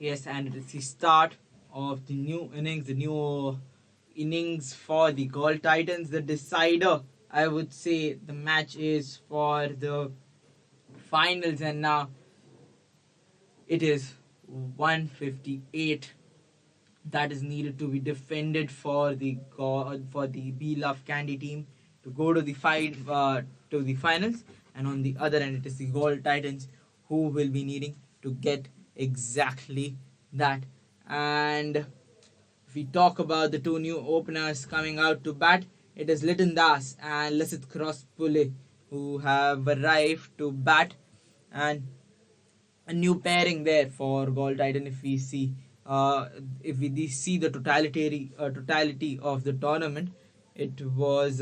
Yes, and it is the start of the new innings for the Gold Titans. The decider, I would say, the match is for the finals, and now it is 158 that is needed to be defended for the Be Love Candy team to go to the finals, and on the other end, it is the Gold Titans who will be needing to get exactly that. And if we talk about the two new openers coming out to bat, it is Liton Das and Lasith Crosspule who have arrived to bat, and a new pairing there for Gold Titan. If we see the totality of the tournament, it was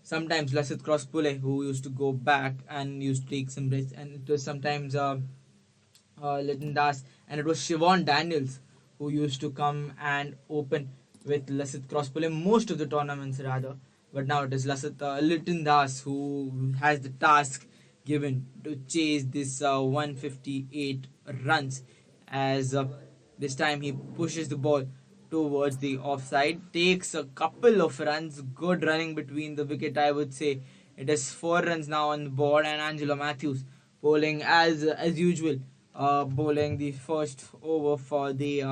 sometimes Lasith Crosspule who used to go back and used to take some risks, and it was sometimes Liton Das, and it was Siobhan Daniels who used to come and open with Lasith Crosspule most of the tournaments rather. But now it is Liton Das who has the task given to chase this 158 runs, as this time he pushes the ball towards the offside, takes a couple of runs, good running between the wicket, I would say. It is 4 runs now on the board, and Angelo Matthews bowling as usual, bowling the first over for the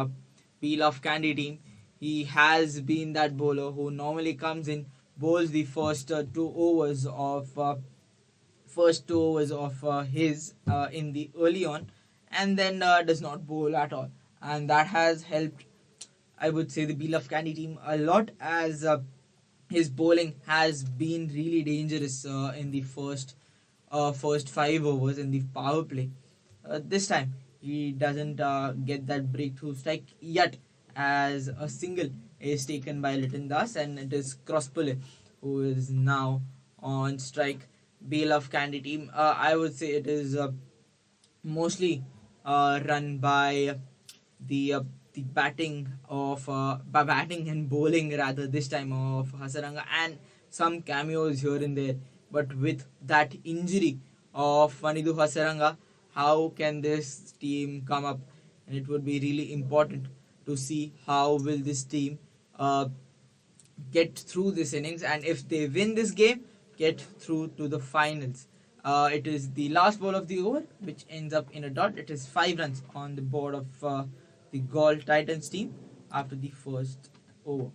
Be Love Candy team. He has been that bowler who normally comes in, bowls the first two overs of his in the early on, and then does not bowl at all, and that has helped, I would say, the Be Love Candy team a lot, as his bowling has been really dangerous in the first 5 overs in the power play. This time he doesn't get that breakthrough strike yet, as a single is taken by Liton Das, and it is Crosspule who is now on strike. Be Love Candy team, I would say it is mostly run by the batting and bowling rather this time of Hasaranga, and some cameos here and there. But with that injury of Vanidhu Hasaranga, how can this team come up? And it would be really important to see how will this team get through this innings, and if they win this game, get through to the finals. It is the last ball of the over, which ends up in a dot. It is 5 runs on the board of the Gold Titans team after the first over.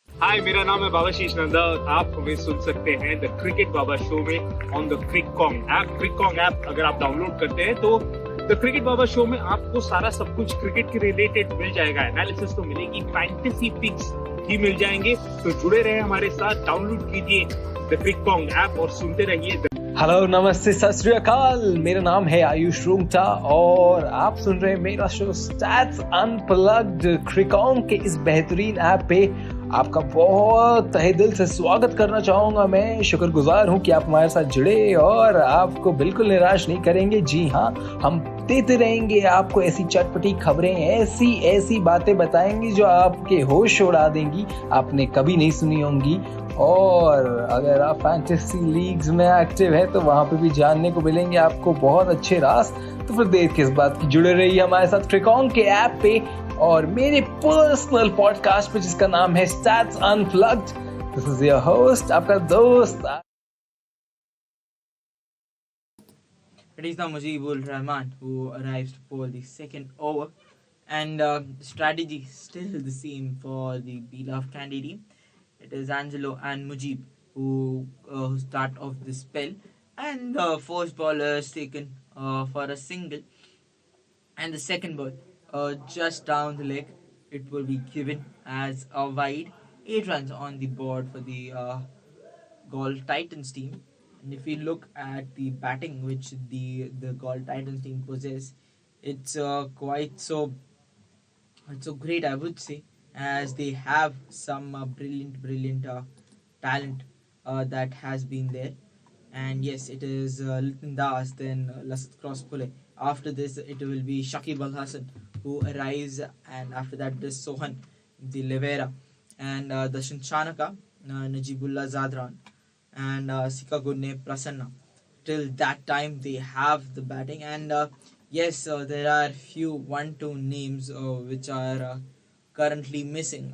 हाय, मेरा नाम है बाबाशीष नंदा। आप हमें सुन सकते हैं the cricket Baba show में on the क्रिकॉन्ग app. क्रिकॉन्ग app अगर आप डाउनलोड करते हैं तो द क्रिकेट बाबा शो में आपको सारा सब कुछ क्रिकेट के रिलेटेड मिल जाएगा। एनालिसिस तो मिलेगी, फैंटेसी पिक्स भी मिल जाएंगे। तो जुड़े रहे हमारे साथ, डाउनलोड कीजिए द क्रिकॉन्ग ऐप और सुनते रहिए।
हेलो, नमस्ते, सत श्री अकाल। मेरा नाम है आयुष रूंगटा और आप सुन रहे हैं मेरा शो स्टैट्स अनप्लग्ड। क्रिकॉन्ग के इस बेहतरीन ऐप पे आपका बहुत तहे दिल से स्वागत करना चाहूँगा। मैं शुक्रगुजार हूँ कि आप हमारे साथ जुड़े और आपको बिल्कुल निराश नहीं करेंगे। जी हाँ, हम देते रहेंगे आपको ऐसी चटपटी खबरें, ऐसी बातें बताएंगी जो आपके होश उड़ा देंगी, आपने कभी नहीं सुनी होंगी। और अगर आप फैंटेसी लीग्स में एक्टिव है तो वहाँ पे भी जानने को मिलेंगे आपको बहुत अच्छे राज। तो फिर देर किस बात की, जुड़े रहिए हमारे साथ क्रिकॉन्ग के ऐप पे और मेरे पर्सनल पॉडकास्ट पे जिसका नाम है stats unplugged. This is your host, आपका दोस्त।
It is now Mujibur Rahman who arrives for the second over, and the strategy is still the same for the beloved Candy team. It is Angelo and Mujib who start off the spell, and the first ball is taken for a single, and the second ball just down the leg. It will be given as a wide. 8 runs on the board for the Gol Titans team. And if we look at the batting which the Gol Titans team possess, it's quite so great, I would say, as they have some brilliant talent that has been there. And yes, it is Litin Das, then Lasat Crosspule. After this, it will be Shakib Al Hassan who arrives, and after that, this Sohan, the Levera, and the Shanshanaka, Najibullah Zadran, and Sikagune Prasanna. Till that time, they have the batting, and yes, there are few 1-2 names which are currently missing.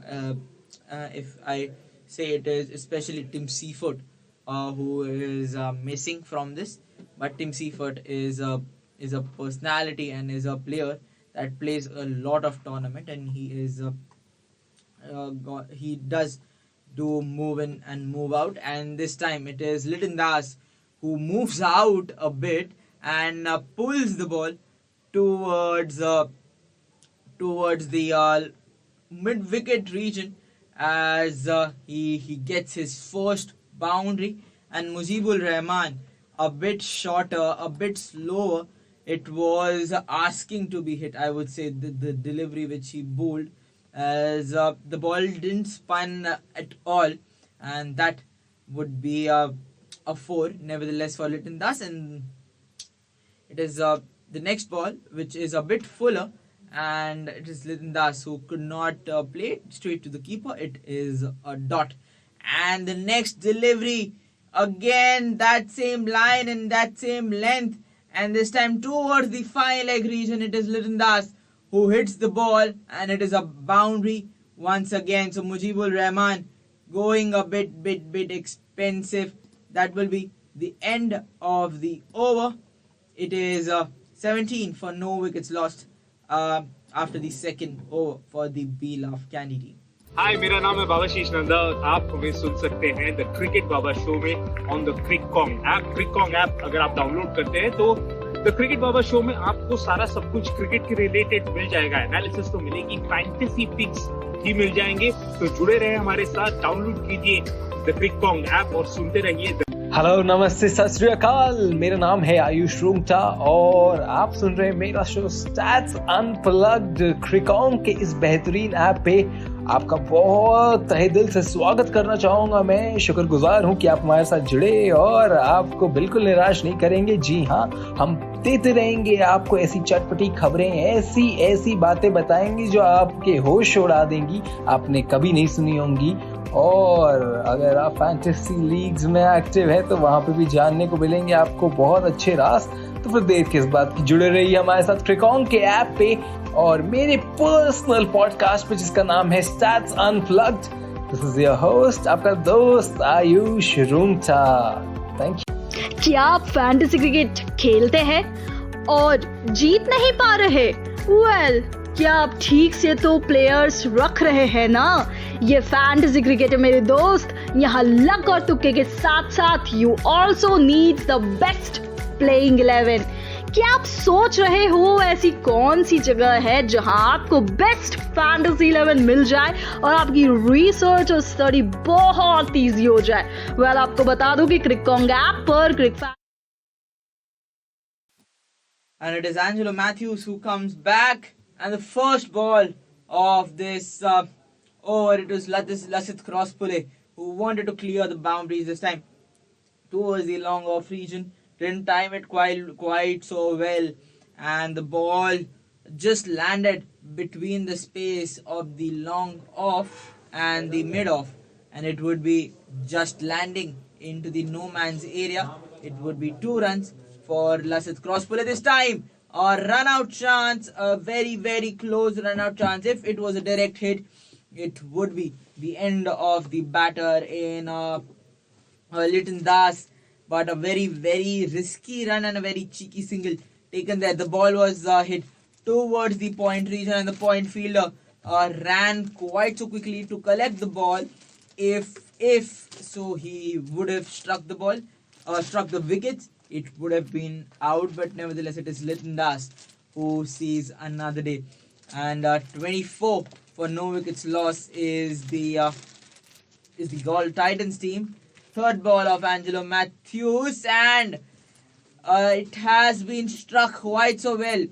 If I say it is especially Tim Seaford, who is missing from this, but Tim Seaford is a personality and is a player that plays a lot of tournament, and he does do move in and move out, and this time it is Litin Das who moves out a bit and pulls the ball towards towards the mid wicket region, as he gets his first boundary, and Mujibur Rahman a bit shorter, a bit slower. It was asking to be hit, I would say, the delivery which he bowled, as the ball didn't spin at all, and that would be a 4 nevertheless for Litin Das. And it is the next ball which is a bit fuller, and it is Litin Das who could not play it straight to the keeper. It is a dot, and the next delivery, again that same line and that same length, and this time towards the fine leg region. It is Litin Das who hits the ball, and it is a boundary once again. So Mujibur Rahman going a bit expensive. That will be the end of the over. It is 17 for no wickets lost after the second over for the beloved Candy team.
हाय, मेरा नाम है बाबाशीष नंदा। आप हमें सुन सकते हैं the cricket Baba show में on the क्रिकॉन्ग app. क्रिकॉन्ग app अगर आप डाउनलोड करते हैं तो द क्रिकेट बाबा शो में आपको सारा सब कुछ क्रिकेट के रिलेटेड मिल जाएगा। एनालिसिस तो मिलेगी, फैंटेसी पिक्स भी मिल जाएंगे। तो जुड़े रहे हमारे साथ, डाउनलोड कीजिए द क्रिकॉन्ग ऐप और सुनते रहिए।
हेलो, नमस्ते, सत श्री अकाल। मेरा नाम है आयुष रूंगटा और आप सुन रहे हैं मेरा शो स्टैट्स अनप्लग्ड। क्रिकॉन्ग के इस बेहतरीन ऐप पे आपका बहुत तहे दिल से स्वागत करना चाहूंगा। मैं शुक्रगुजार हूं कि आप हमारे साथ जुड़े और आपको बिल्कुल निराश नहीं करेंगे। जी हाँ, हम देते रहेंगे आपको ऐसी चटपटी खबरें, ऐसी बातें बताएंगे जो आपके होश उड़ा देंगी, आपने कभी नहीं सुनी होंगी। और अगर आप फैंटेसी लीग्स में एक्टिव है तो वहां पे भी जानने को मिलेंगे आपको बहुत अच्छे राज। तो फिर देर किस बात की, जुड़े रहिए हमारे साथ क्रिकॉन्ग के ऐप पे और मेरे पर्सनल पॉडकास्ट पे जिसका नाम है stats unplugged. This is your host, आपका दोस्त आयुष रूंगटा। Thank you.
क्या आप फैंटेसी क्रिकेट खेलते हैं और जीत नहीं पा रहे? वेल, क्या आप ठीक से तो प्लेयर्स रख रहे हैं ना? ये फैंटेसी क्रिकेट है मेरे दोस्त। यहाँ लक और तुक्के के साथ साथ you also need the best playing 11। क्या आप सोच रहे हो ऐसी कौन सी जगह है जहां आपको बेस्ट फैंटेसी 11 मिल जाए और आपकी रिसर्च और स्टडी बहुत इजी हो जाए? वेल, आपको बता दूं कि क्रिकॉन्ग ऐप पर
And it is Angelo Matthews who comes back, and the first ball of this over, it was Lasith Crosspule who wanted to clear the boundaries this time towards the long off region. Didn't time it quite so well, and the ball just landed between the space of the long off and the mid off, and it would be just landing into the no man's area. It would be 2 runs for Lasith Crosspule this time. run out chance, a very very close run out chance. If it was a direct hit, it would be the end of the batter in Liton Das. But a very very risky run and a very cheeky single taken there. The ball was hit towards the point region, and the point fielder ran quite so quickly to collect the ball. If so, he would have struck the ball, struck the wickets. It would have been out, but nevertheless, it is Liton Das who sees another day. And 24 for no wickets loss is the Galle Titans team. Third ball of Angelo Matthews, and it has been struck quite so well.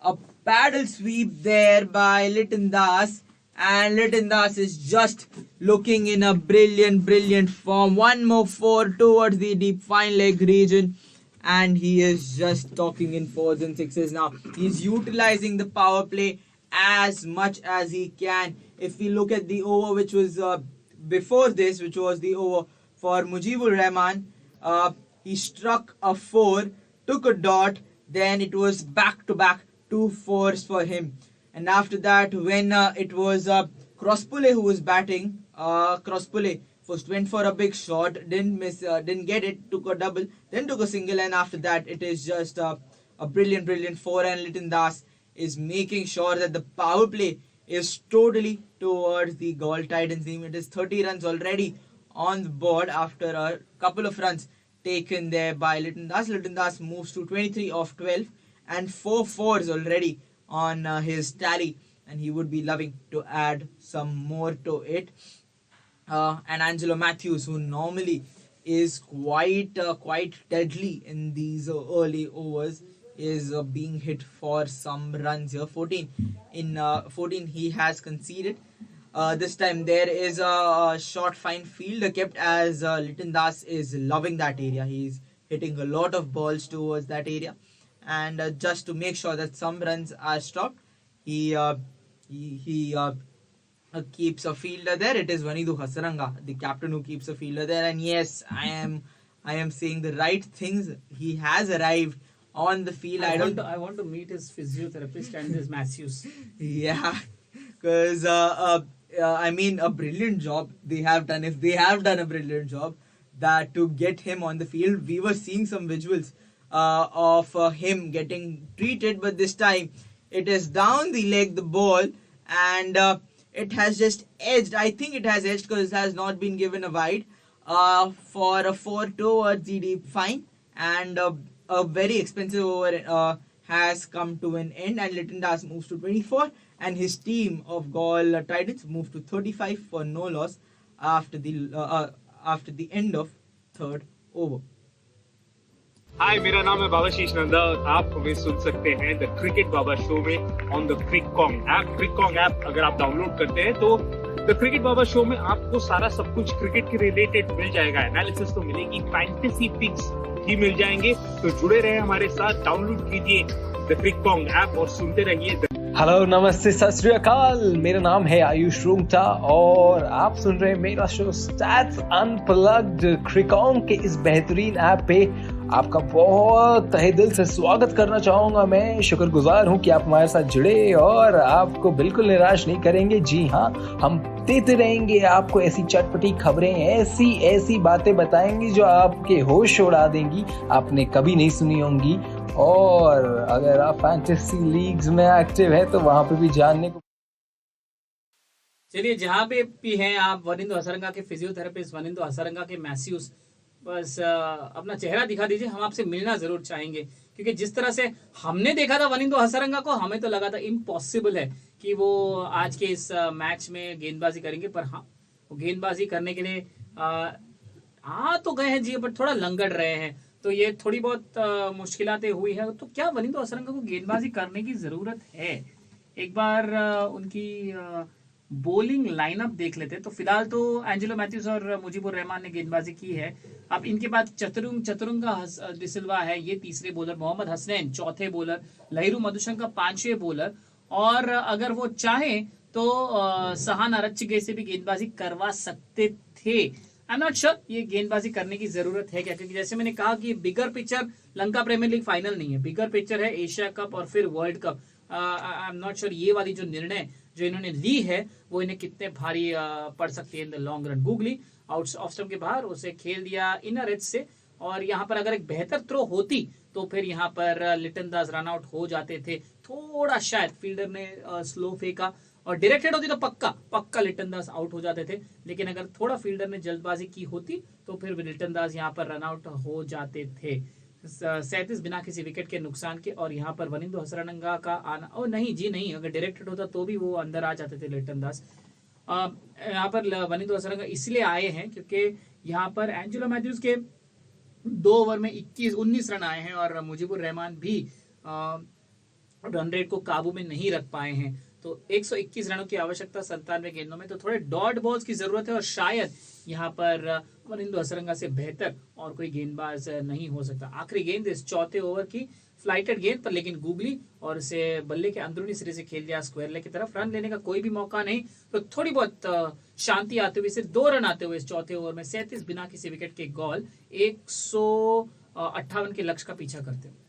A paddle sweep there by Liton Das, and Liton Das is just looking in a brilliant form. One more four towards the deep fine leg region, and he is just talking in fours and sixes now. He's utilizing the power play as much as he can. If we look at the over which was before this, which was the over for Mujibur Rahman, he struck a 4, took a dot, then it was back to back 2 4s for him. And after that, when it was Crosspule who was batting, Crosspule first went for a big shot, didn't get it, took a double, then took a single, and after that it is just a brilliant 4, and Liton Das is making sure that the power play is totally towards the Galle Titans team. It is 30 runs already on the board after a couple of runs taken there by Liton Das. Liton Das moves to 23 of 12 and 4 4s already on his tally, and he would be loving to add some more to it. And Angelo Matthews, who normally is quite deadly in these early overs, is being hit for some runs here. 14 he has conceded. This time there is a short fine fielder kept, as Liton Das is loving that area. He's hitting a lot of balls towards that area, and just to make sure that some runs are stopped, he keeps a fielder there. It is Vanidu Hasaranga, the captain, who keeps a fielder there. And yes, I am saying the right things. He has arrived on the field.
I want to meet his physiotherapist and his Matthews.
Yeah, because I mean, a brilliant job they have done. If they have done a brilliant job, that to get him on the field, we were seeing some visuals of him getting treated, but this time it is down the leg, the ball, and it has just edged. I think it has edged because it has not been given a wide for a 4 towards the deep fine, and a very expensive over has come to an end, and Liton Das moves to 24, and his team of Galle Titans moves to 35 for no loss after the end of third over.
हाय, मेरा नाम है बाबाशीष नंदा और आप हमें सुन सकते हैं the cricket Baba show में on the क्रिकॉन्ग app. क्रिकॉन्ग app अगर आप डाउनलोड करते हैं तो द क्रिकेट बाबा शो में आपको सारा सब कुछ क्रिकेट के रिलेटेड मिल जाएगा. एनालिसिस तो मिलेगी, फैंटेसी पिक्स भी मिल जाएंगे. तो जुड़े रहे हमारे साथ, डाउनलोड कीजिए द क्रिकॉन्ग ऐप और सुनते रहिए.
हेलो, नमस्ते, सत श्री अकाल. मेरा नाम है आयुष रूंगटा और आप सुन रहे हैं मेरा शो स्टैट्स अनप्लग्ड. क्रिकॉन्ग के इस बेहतरीन ऐप पे आपका बहुत तहे दिल से स्वागत करना चाहूंगा. मैं शुक्रगुजार हूं कि आप हमारे साथ जुड़े और आपको बिल्कुल निराश नहीं करेंगे. जी हाँ, हम देते रहेंगे आपको ऐसी चटपटी खबरें, ऐसी बातें बताएंगे जो आपके होश उड़ा देंगी, आपने कभी नहीं सुनी होंगी. और अगर आप फैंटेसी लीग्स में एक्टिव है तो वहां पे भी जानने को.
चलिए, जहाँ पे भी हैं आप, वनिंदु हसरंगा के फिजियोथेरेपिस्ट, वनिंदु हसरंगा के मैथ्यूज, बस अपना चेहरा दिखा दीजिए. हम आपसे मिलना जरूर चाहेंगे, क्योंकि जिस तरह से हमने देखा था वनिंदु हसरंगा को, हमें तो लगा था इम्पॉसिबल है कि वो आज के इस मैच में गेंदबाजी करेंगे. पर हाँ, वो गेंदबाजी करने के लिए आ तो गए हैं जी, बट थोड़ा लंगड़ रहे हैं. तो ये थोड़ी बहुत मुश्किलातें हुई है. तो क्या वनिंदु हसरंगा को गेंदबाजी करने की जरूरत है? एक बार उनकी बॉलिंग लाइनअप देख लेते हैं. तो फिलहाल तो एंजेलो मैथ्यूज और मुजीबुर रहमान ने गेंदबाजी की है. अब इनके बाद चतुरंगा डिसिल्वा है, ये तीसरे बॉलर. मोहम्मद हसनैन चौथे बॉलर. लहिरू मधुशंका पांचवें बॉलर. और अगर वो चाहे तो सहान अरच्चिगे से भी गेंदबाजी करवा सकते थे. आई एम नॉट श्योर ये गेंदबाजी करने की जरूरत है क्या, क्योंकि जैसे मैंने कहा कि bigger picture Lanka premier league final नहीं है, बिगर पिक्चर है एशिया कप और फिर world cup. I am not sure ये वाली जो निर्णय जो इन्होंने ली है वो इन्हें कितने भारी पड़ सकती है in the long run. Googly out off stump के बाहर, उसे खेल दिया इनर एज से, और यहाँ पर अगर एक बेहतर थ्रो होती तो फिर यहाँ पर लिटन दास रन आउट हो जाते थे। थोड़ा शायद फील्डर ने स्लो फेंका और डायरेक्टेड होती तो पक्का लिटन दास आउट हो जाते थे, लेकिन अगर थोड़ा फील्डर ने जल्दबाजी की होती तो फिर लिटन दास यहाँ पर रन आउट हो जाते थे। 37 बिना किसी विकेट के नुकसान के, और यहाँ पर वनिंदु हसरंगा का आना, ओ नहीं जी नहीं, अगर डायरेक्टेड होता तो भी वो अंदर आ जाते थे लिटन दास। यहाँ पर वनिंदु हसरंगा इसलिए आए हैं क्योंकि यहाँ पर एंजेलो मैथ्यूज के 2 ओवर में 19 रन आए हैं और मुजीबुर रहमान भी रन रेट को काबू में नहीं रख पाए हैं। तो 121 रनों की आवश्यकता 97 गेंदों में, तो थोड़े डॉट बॉल्स की जरूरत है, और शायद यहाँ पर वनिंदु हसरंगा से बेहतर और कोई गेंदबाज नहीं हो सकता। आखिरी गेंद इस चौथे ओवर की फ्लाइटेड गेंद पर, लेकिन गूगली और इसे बल्ले के अंदरूनी सिरे से खेल दिया स्क्वायर लेग की तरफ। रन लेने का कोई भी मौका नहीं, तो थोड़ी बहुत शांति आते हुए सिर्फ 2 रन आते हुए इस चौथे ओवर में 37 बिना किसी विकेट के गोल 158 के लक्ष्य का पीछा करते हुए।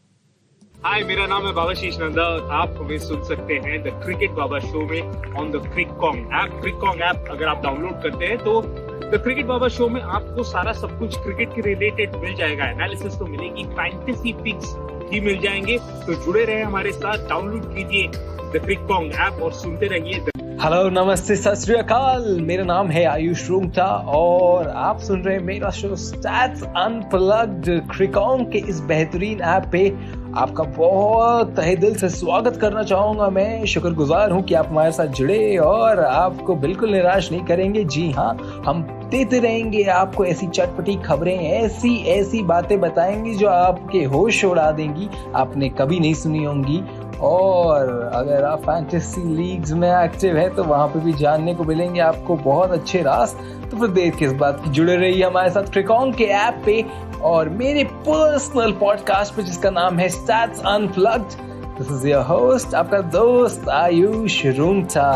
हाय, मेरा नाम है बाबाशीष नंदा और आप हमें सुन सकते हैं द क्रिकेट बाबा शो में ऑन द क्रिकॉन्ग ऐप। क्रिकॉन्ग ऐप अगर आप डाउनलोड करते हैं तो द क्रिकेट बाबा शो में आपको सारा सब कुछ क्रिकेट के रिलेटेड मिल जाएगा। एनालिसिस तो मिलेगी, फैंटेसी पिक्स भी मिल जाएंगे, तो जुड़े रहे हमारे साथ। डाउनलोड कीजिए द क्रिकॉन्ग ऐप और सुनते रहिए।
हेलो, नमस्ते, सत श्री अकाल। मेरा नाम है आयुष रूंगटा और आप सुन रहे हैं मेरा शो स्टैट्स अनप्लग्ड। क्रिकॉन्ग के इस बेहतरीन ऐप पे आपका बहुत तहे दिल से स्वागत करना चाहूंगा। मैं शुक्रगुजार हूं कि आप हमारे साथ जुड़े और आपको बिल्कुल निराश नहीं करेंगे। जी हाँ, हम देते रहेंगे आपको ऐसी चटपटी खबरें, ऐसी बातें बताएंगे जो आपके होश उड़ा देंगी, आपने कभी नहीं सुनी होंगी। और अगर आप फैंटेसी लीग्स में एक्टिव है तो वहां पे भी जानने को मिलेंगे आपको बहुत अच्छे राज। तो फिर देर किस बात की, जुड़े रहिए हमारे साथ क्रिकॉन्ग के ऐप पे और मेरे पर्सनल पॉडकास्ट पे जिसका नाम है stats unplugged. This is your host, आपका दोस्त आयुष रूंगटा।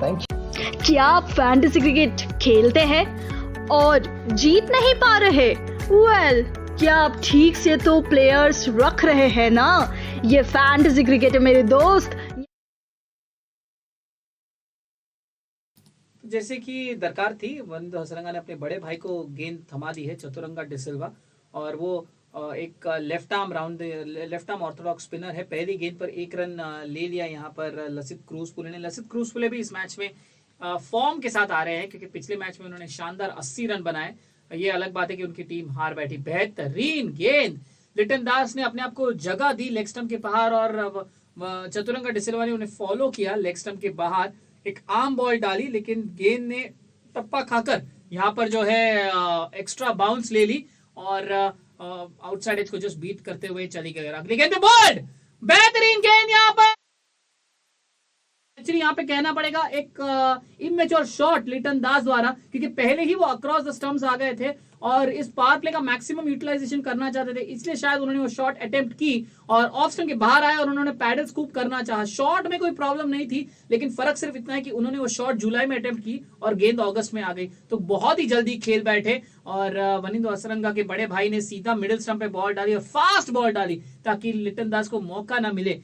Thank you.
क्या आप फैंटेसी क्रिकेट खेलते हैं और जीत नहीं पा रहे? वेल, क्या आप ठीक से तो प्लेयर्स रख रहे हैं ना? ये फैंटेसी क्रिकेट है मेरे दोस्त।
जैसे कि दरकार थी, वनिंदु हसरंगा ने अपने बड़े भाई को गेंद थमा दी है, चतुरंगा डिसिल्वा, और वो एक लेफ्ट आर्म ऑर्थोडॉक्स स्पिनर है। पहली गेंद पर 1 रन ले लिया यहाँ पर लसित क्रूजपुले ने। लसित क्रूजपुले भी इस मैच में फॉर्म के साथ आ रहे हैं, क्योंकि पिछले मैच में उन्होंने शानदार 80 रन बनाए। ये अलग बात है कि उनकी टीम हार बैठी। बेहतरीन गेंद, लिटन दास ने अपने आप को जगह दी लेग स्टंप के बाहर और चतुरंगा डिसिल्वा ने उन्हें फॉलो किया लेग स्टंप के बाहर, एक आर्म बॉल डाली, लेकिन गेंद ने टप्पा खाकर यहाँ पर जो है एक्स्ट्रा बाउंस ले ली और आउटसाइड एज को जस्ट बीट करते हुए चली गई। अगली गेंद पे बॉल्ड, बेहतरीन गेंद यहाँ पर। एक्चुअली यहाँ पे कहना पड़ेगा एक इमेच्योर शॉट लिटन दास द्वारा, क्योंकि पहले ही वो अक्रॉस द स्टंप्स आ गए थे और इस पावर प्ले का मैक्सिमम यूटिलाइजेशन करना चाहते थे, इसलिए शायद उन्होंने वो शॉट अटेम्प्ट की और ऑफ स्टंप के बाहर आया और उन्होंने पैडल स्कूप करना चाहा। शॉट में कोई प्रॉब्लम नहीं थी, लेकिन फर्क सिर्फ इतना है कि उन्होंने वो शॉट जुलाई में अटेम्प्ट की और गेंद अगस्त में आ गई, तो बहुत ही जल्दी खेल बैठे और वनिंदु हसरंगा के बड़े भाई ने सीधा मिडिल स्टंप पे बॉल डाली और फास्ट बॉल डाली ताकि लिटन दास को मौका ना मिले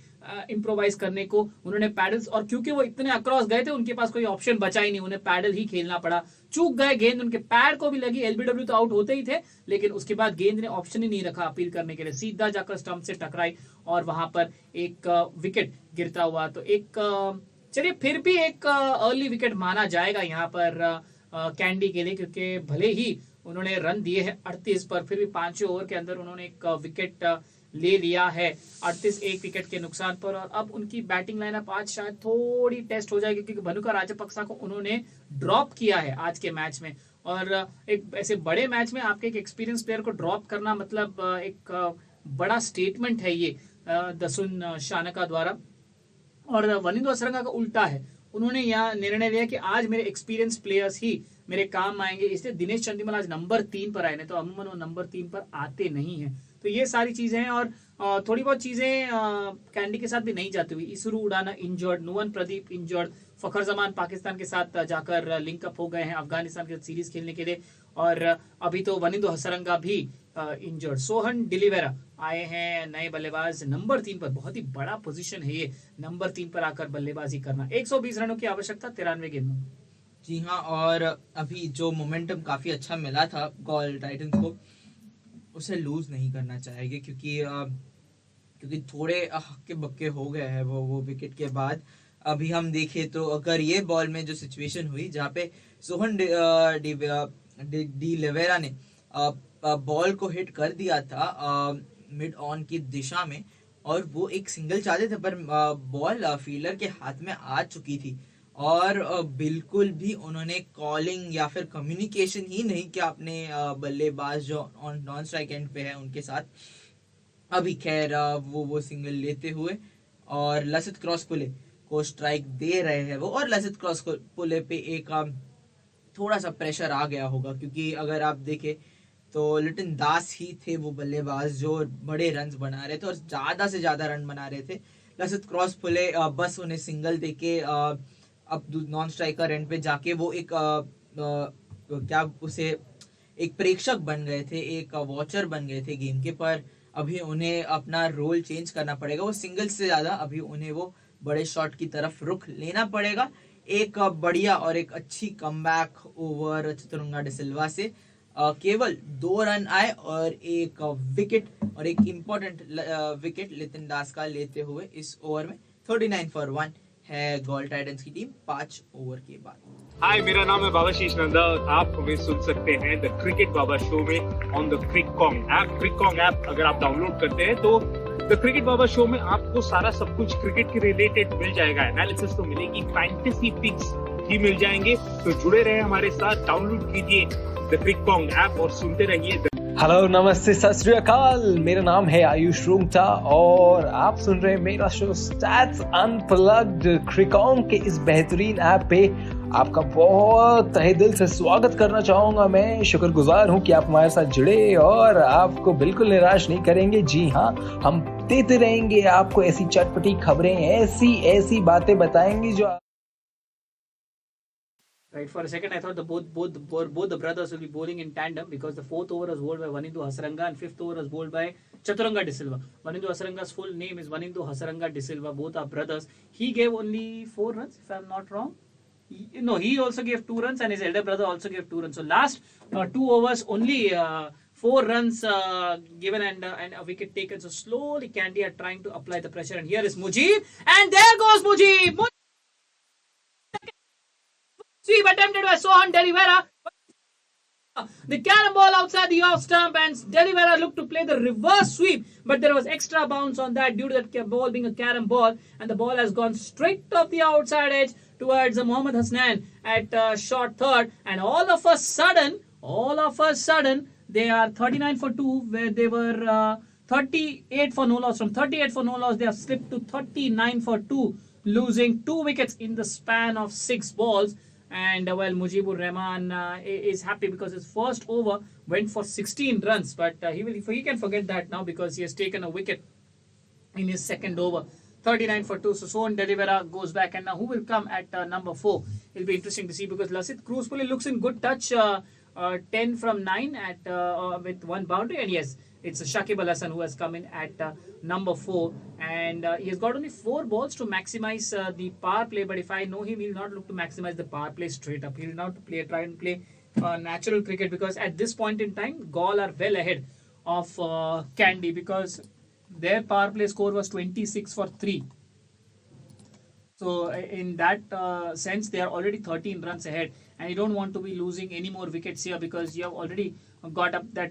इम्प्रोवाइज करने को। उन्होंने पैडल्स, और क्योंकि वो इतने अक्रॉस गए थे उनके पास कोई ऑप्शन बचा ही नहीं, उन्हें पैडल ही खेलना पड़ा। चूक गए, गेंद उनके पैड को भी लगी, एलबीडब्ल्यू तो आउट होते ही थे, लेकिन उसके बाद गेंद ने ऑप्शन ही नहीं रखा अपील करने के लिए, सीधा जाकर स्टंप से टकराई और वहां पर एक विकेट गिरता हुआ। तो एक चलिए फिर भी एक अर्ली विकेट माना जाएगा यहाँ पर कैंडी के लिए, क्योंकि भले ही उन्होंने रन दिए हैं 38 पर, फिर भी 5 ओवर के अंदर उन्होंने एक विकेट ले लिया है 38 एक विकेट के नुकसान पर। और अब उनकी बैटिंग लाइनअप आज शायद थोड़ी टेस्ट हो जाएगी, क्योंकि भनुका राजपक्सा को उन्होंने ड्रॉप किया है आज के मैच में, और एक ऐसे बड़े मैच में आपके एक एक्सपीरियंस प्लेयर को ड्रॉप करना मतलब एक बड़ा स्टेटमेंट है ये दसुन शानका द्वारा। और वनिंदु हसरंगा का उल्टा है, उन्होंने यहाँ निर्णय लिया कि आज मेरे एक्सपीरियंस प्लेयर्स ही मेरे काम आएंगे, इसलिए दिनेश चंदीमल आज नंबर 3 पर आए, नहीं तो अमूमन वो नंबर 3 पर आते नहीं है। तो ये सारी चीजें हैं और थोड़ी बहुत चीजें कैंडी के साथ भी नहीं जाती हुई। इसरू उड़ाना इंजर्ड, नुवन प्रदीप इंजर्ड, फखर जमान पाकिस्तान के साथ जाकर लिंकअप हो गए हैं अफगानिस्तान के साथ सीरीज खेलने के लिए, और अभी तो वनिंदु हसरंगा भी इंजर्ड। सोहन डिलीवेरा आए हैं नए बल्लेबाज नंबर 3 पर। बहुत ही बड़ा पोजीशन है ये, नंबर 3 पर आकर बल्लेबाजी करना। 120 रनों की आवश्यकता 93 गेंदों में।
जी हाँ, और अभी जो मोमेंटम काफी अच्छा मिला था गॉल टाइटंस को, उसे लूज नहीं करना चाहिए, क्योंकि थोड़े हक्के बक्के हो गए हैं वो विकेट के बाद। अभी हम देखें तो अगर ये बॉल में जो सिचुएशन हुई जहाँ पे सोहन डी लिवेरा ने बॉल को हिट कर दिया था मिड ऑन की दिशा में, और वो एक सिंगल चाहते थे, पर बॉल फील्डर के हाथ में आ चुकी थी, और बिल्कुल भी उन्होंने कॉलिंग या फिर कम्युनिकेशन ही नहीं किया अपने बल्लेबाज जो ऑन नॉन स्ट्राइक एंड पे है उनके साथ। अभी खैर वो सिंगल लेते हुए और लसित क्रॉस पुले को स्ट्राइक दे रहे हैं वो, और लसित क्रॉस पुले पे एक थोड़ा सा प्रेशर आ गया होगा, क्योंकि अगर आप देखें तो लिटिन दास ही थे वो बल्लेबाज जो बड़े रन्स बना रहे थे और ज्यादा से ज्यादा रन बना रहे थे। लसित क्रॉस पुले बस उन्हें सिंगल देके अब नॉन स्ट्राइकर एंड पे जाके वो एक क्या उसे एक प्रेक्षक बन गए थे, एक वॉचर बन गए थे गेम के। पर अभी उन्हें अपना रोल चेंज करना पड़ेगा, वो सिंगल से ज्यादा अभी उन्हें वो बड़े शॉट की तरफ रुख लेना पड़ेगा। एक बढ़िया और एक अच्छी कमबैक ओवर चतुरंगा डिसिल्वा से केवल 2 रन आए और एक विकेट, और एक इम्पोर्टेंट विकेट लितिन दास का लेते हुए इस ओवर में 39 फॉर 1 है गॉल टाइटंस की टीम 5 ओवर के बाद।
हाय, मेरा नाम है बाबाशीष नंदा। आप हमें सुन सकते हैं द क्रिकेट बाबा शो में ऑन द क्रिकॉन्ग ऐप। क्रिकॉन्ग ऐप अगर आप डाउनलोड करते हैं तो द क्रिकेट बाबा शो में आपको सारा सब कुछ क्रिकेट के रिलेटेड मिल जाएगा। एनालिसिस तो मिलेगी, फैंटेसी पिक्स भी मिल जाएंगे। तो जुड़े रहे हमारे साथ, डाउनलोड कीजिए द क्रिकॉन्ग ऐप और सुनते रहिए।
हेलो, नमस्ते, सत श्री अकाल। मेरा नाम है आयुष रूंगटा और आप सुन रहे हैं मेरा शो स्टैट्स अनप्लग्ड। क्रिकॉन्ग के इस बेहतरीन ऐप पे आपका बहुत तहे दिल से स्वागत करना चाहूंगा। मैं शुक्रगुजार हूं कि आप हमारे साथ जुड़े और आपको बिल्कुल निराश नहीं करेंगे। जी हाँ, हम देते रहेंगे आपको ऐसी चटपटी खबरें, ऐसी बातें बताएंगे जो
Right, for a second I thought both the brothers will be bowling in tandem, because the 4th over was bowled by Wanindu Hasaranga and 5th over was bowled by Chaturanga De Silva. Wanindu Hasaranga's full name is Wanindu Hasaranga De Silva. Both are brothers. He gave only 4 runs, if I'm not wrong. He also gave 2 runs and his elder brother also gave 2 runs. So last 2 overs only 4 runs given and a wicket taken. So slowly Candy are trying to apply the pressure, and here is Mujib, and there goes Mujib. Sweep attempted by Sohan Delivera. The carom ball outside the off stump, and Delivera looked to play the reverse sweep, but there was extra bounce on that due to that ball being a carom ball, and the ball has gone straight off the outside edge towards Mohammad Hasnan at short third, and all of a sudden they are 39 for 2, where they were 38 for no loss. From 38 for no loss, they have slipped to 39 for 2, losing 2 wickets in the span of 6 balls. And Mujibur Rahman is happy because his first over went for 16 runs, but he can forget that now because he has taken a wicket in his second over. 39 for 2. So Sohan Delivera goes back, and now who will come at number 4? It'll be interesting to see, because Lasit Cruzpulli looks in good touch. 10 from 9 at with 1 boundary, and yes, it's Shakib Al Hasan who has come in at number 4, and he has got only 4 balls to maximize the power play. But if I know him, he'll not look to maximize the power play straight up. He'll not try and play natural cricket, because at this point in time, Gaul are well ahead of Candy, because their power play score was 26 for 3. So in that sense, they are already 13 runs ahead, and you don't want to be losing any more wickets here, because you have already got up that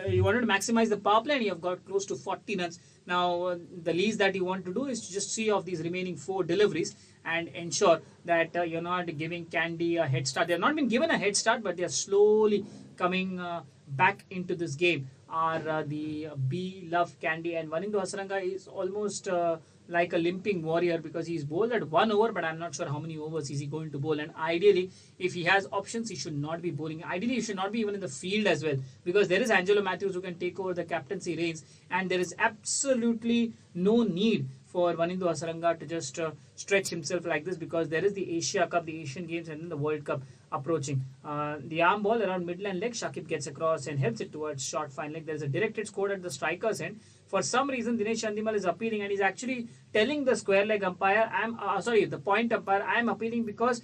you wanted to maximize the power play, and you have got close to 40 runs. Now the least that you want to do is to just see off these remaining 4 deliveries and ensure that you're not giving Candy a head start. They have not been given a head start, but they are slowly coming back into this game. Are the B Love Candy, and Wanindu Hasaranga is almost like a limping warrior because he's bowled at 1 over, but I'm not sure how many overs is he going to bowl. And ideally, if he has options, he should not be bowling. Ideally, he should not be even in the field as well, because there is Angelo Matthews who can take over the captaincy reins, and there is absolutely no need for Wanindu Hasaranga to just stretch himself like this, because there is the Asia Cup, the Asian Games, and then the World Cup approaching. The arm ball around midland leg, Shakib gets across and helps it towards short fine leg. There is a directed score at the striker's end. For some reason, Dinesh Chandimal is appealing, and he's actually telling the square leg umpire, the point umpire, I am appealing because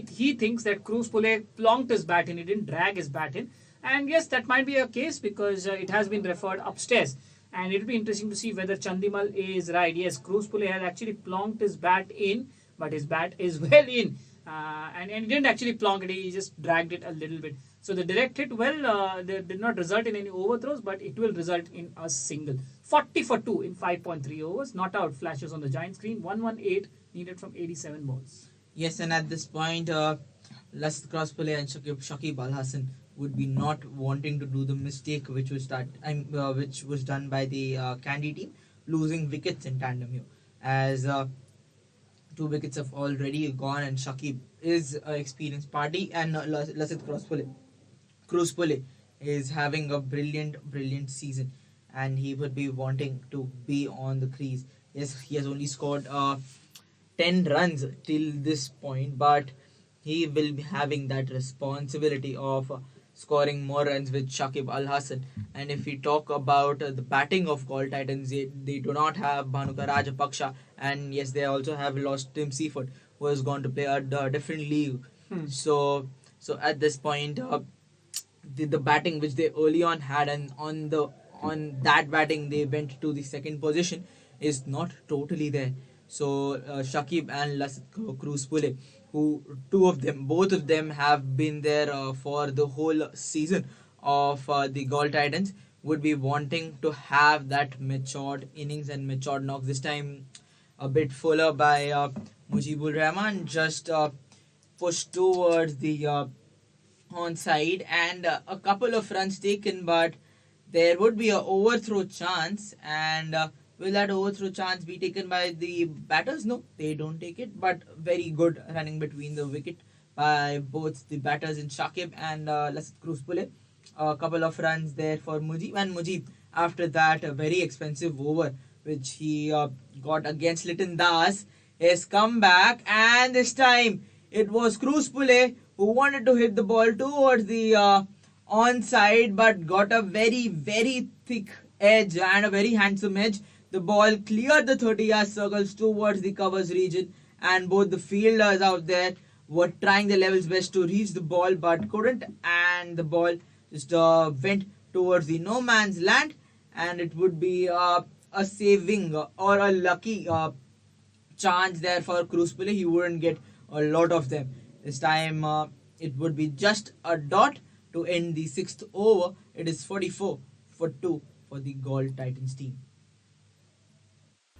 he thinks that Cruz Pule plonked his bat in, he didn't drag his bat in. And yes, that might be a case because it has been referred upstairs. And it'll be interesting to see whether Chandimal is right. Yes, Cruz Pule has actually plonked his bat in, but his bat is well in. And he didn't actually plonk it, he just dragged it a little bit. So the direct hit, they did not result in any overthrows, but it will result in a single. 40 for 2 in 5.3 overs. Not out flashes on the giant screen. 118 needed from 87 balls.
Yes, and at this point, Lasith Crosspole and Shakib Al Hasan would be not wanting to do the mistake which was done by the Candy team, losing wickets in tandem here, as 2 wickets have already gone, and Shakib is an experienced party, and Lasith Crosspole is having a brilliant season, and he would be wanting to be on the crease. Yes, he has only scored 10 runs till this point, but he will be having that responsibility of scoring more runs with Shakib Al Hasan. And if we talk about the batting of Gol Titans, they do not have Bhanuka Rajapaksha, and yes, they also have lost Tim Seaford, who has gone to play a different league. So at this point, the batting which they early on had, and on that batting they went to the second position, is not totally there. So Shakib and Lasith Crosspole, who both of them have been there for the whole season of the Gol Titans, would be wanting to have that matured innings and matured knocks. This time a bit fuller by Mujibur Rahman, just pushed towards the onside, and a couple of runs taken, but there would be an overthrow chance. And will that overthrow chance be taken by the batters? No, they don't take it, but very good running between the wicket by both the batters in Shakib and Lasith Crosspole. A couple of runs there for Mujib, and Mujib, after that, a very expensive over which he got against Liton Das, has come back, and this time it was Crosspole who wanted to hit the ball towards the onside, but got a very thick edge and a very handsome edge. The ball cleared the 30-yard circles towards the covers region, and both the fielders out there were trying their levels best to reach the ball, but couldn't, and the ball just went towards the no man's land, and it would be a saving or a lucky chance there for Crosspole. He wouldn't get a lot of them. This time it would be just a dot to end the 6th over. It is 44 for 2 for the Gol Titans team.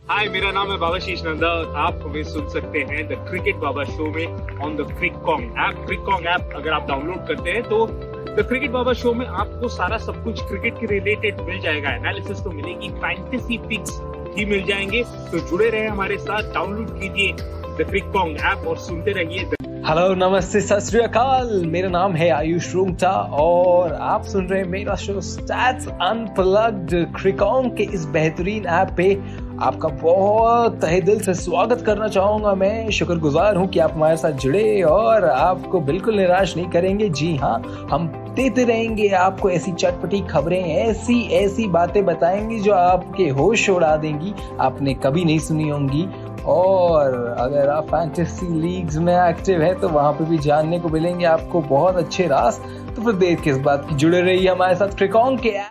हाय, मेरा नाम है बाबाशीष नंदा और आप हमें सुन सकते हैं the cricket Baba show में on the क्रिकॉन्ग app. क्रिकॉन्ग app अगर आप डाउनलोड करते हैं तो द क्रिकेट बाबा शो में आपको सारा सब कुछ क्रिकेट के रिलेटेड मिल जाएगा. एनालिसिस तो मिलेगी, फैंटेसी पिक्स भी मिल जाएंगे. तो जुड़े रहे हमारे साथ, डाउनलोड कीजिए द क्रिकॉन्ग ऐप और सुनते रहिए.
हेलो, नमस्ते, सत श्री अकाल. मेरा नाम है आयुष रूंगटा और आप सुन रहे हैं मेरा शो स्टैट्स अनप्लग्ड. क्रिकॉन्ग के इस बेहतरीन ऐप पे आपका बहुत तहे दिल से स्वागत करना चाहूंगा. मैं शुक्रगुजार हूं कि आप हमारे साथ जुड़े और आपको बिल्कुल निराश नहीं करेंगे. जी हाँ, हम देते रहेंगे आपको ऐसी चटपटी खबरें, ऐसी बातें बताएंगे जो आपके होश उड़ा देंगी, आपने कभी नहीं सुनी होंगी. और अगर आप फैंटेसी लीग्स में एक्टिव है तो वहां पे भी जानने को मिलेंगे आपको बहुत अच्छे राज. तो फिर देर किस बात की, जुड़े रहिए हमारे साथ क्रिकॉन्ग के app.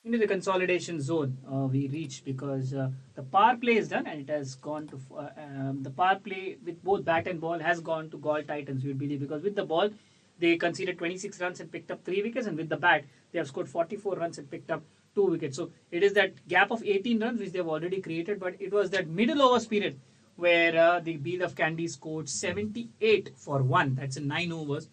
Into the consolidation zone we reached because the power play is done, and it has gone to the power play with both bat and ball has gone to Gol Titans, we believe, because with the ball they conceded 26 runs and picked up 3 wickets, and with the bat they have scored 44 runs and picked up 2 wickets. So it is that gap of 18 runs which they have already created, but it was that middle overs period where the Beel of Candy scored 78 for 1. That's in 9 overs.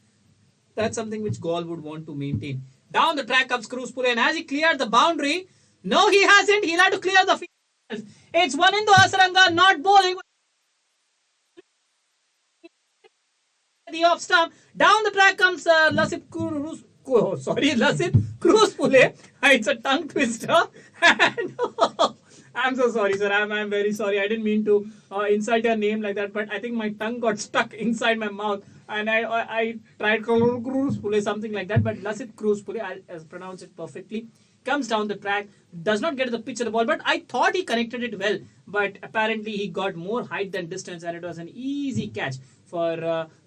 That's something which Gol would want to maintain. Down the track comes Crosspole, and has he cleared the boundary? No, he hasn't. He'll have to clear the field. It's Wanindu Hasaranga not bowling. The off stump. Down the track comes Lasip Cruz Pule. It's a tongue twister. And, I'm so sorry, sir. I'm very sorry. I didn't mean to insult your name like that, but I think my tongue got stuck inside my mouth. And I tried Cruz Pule, something like that. But Lasip Cruz Pule, I'll pronounce it perfectly. Comes down the track, does not get to the pitch of the ball, but I thought he connected it well. But apparently he got more height than distance, and it was an easy catch for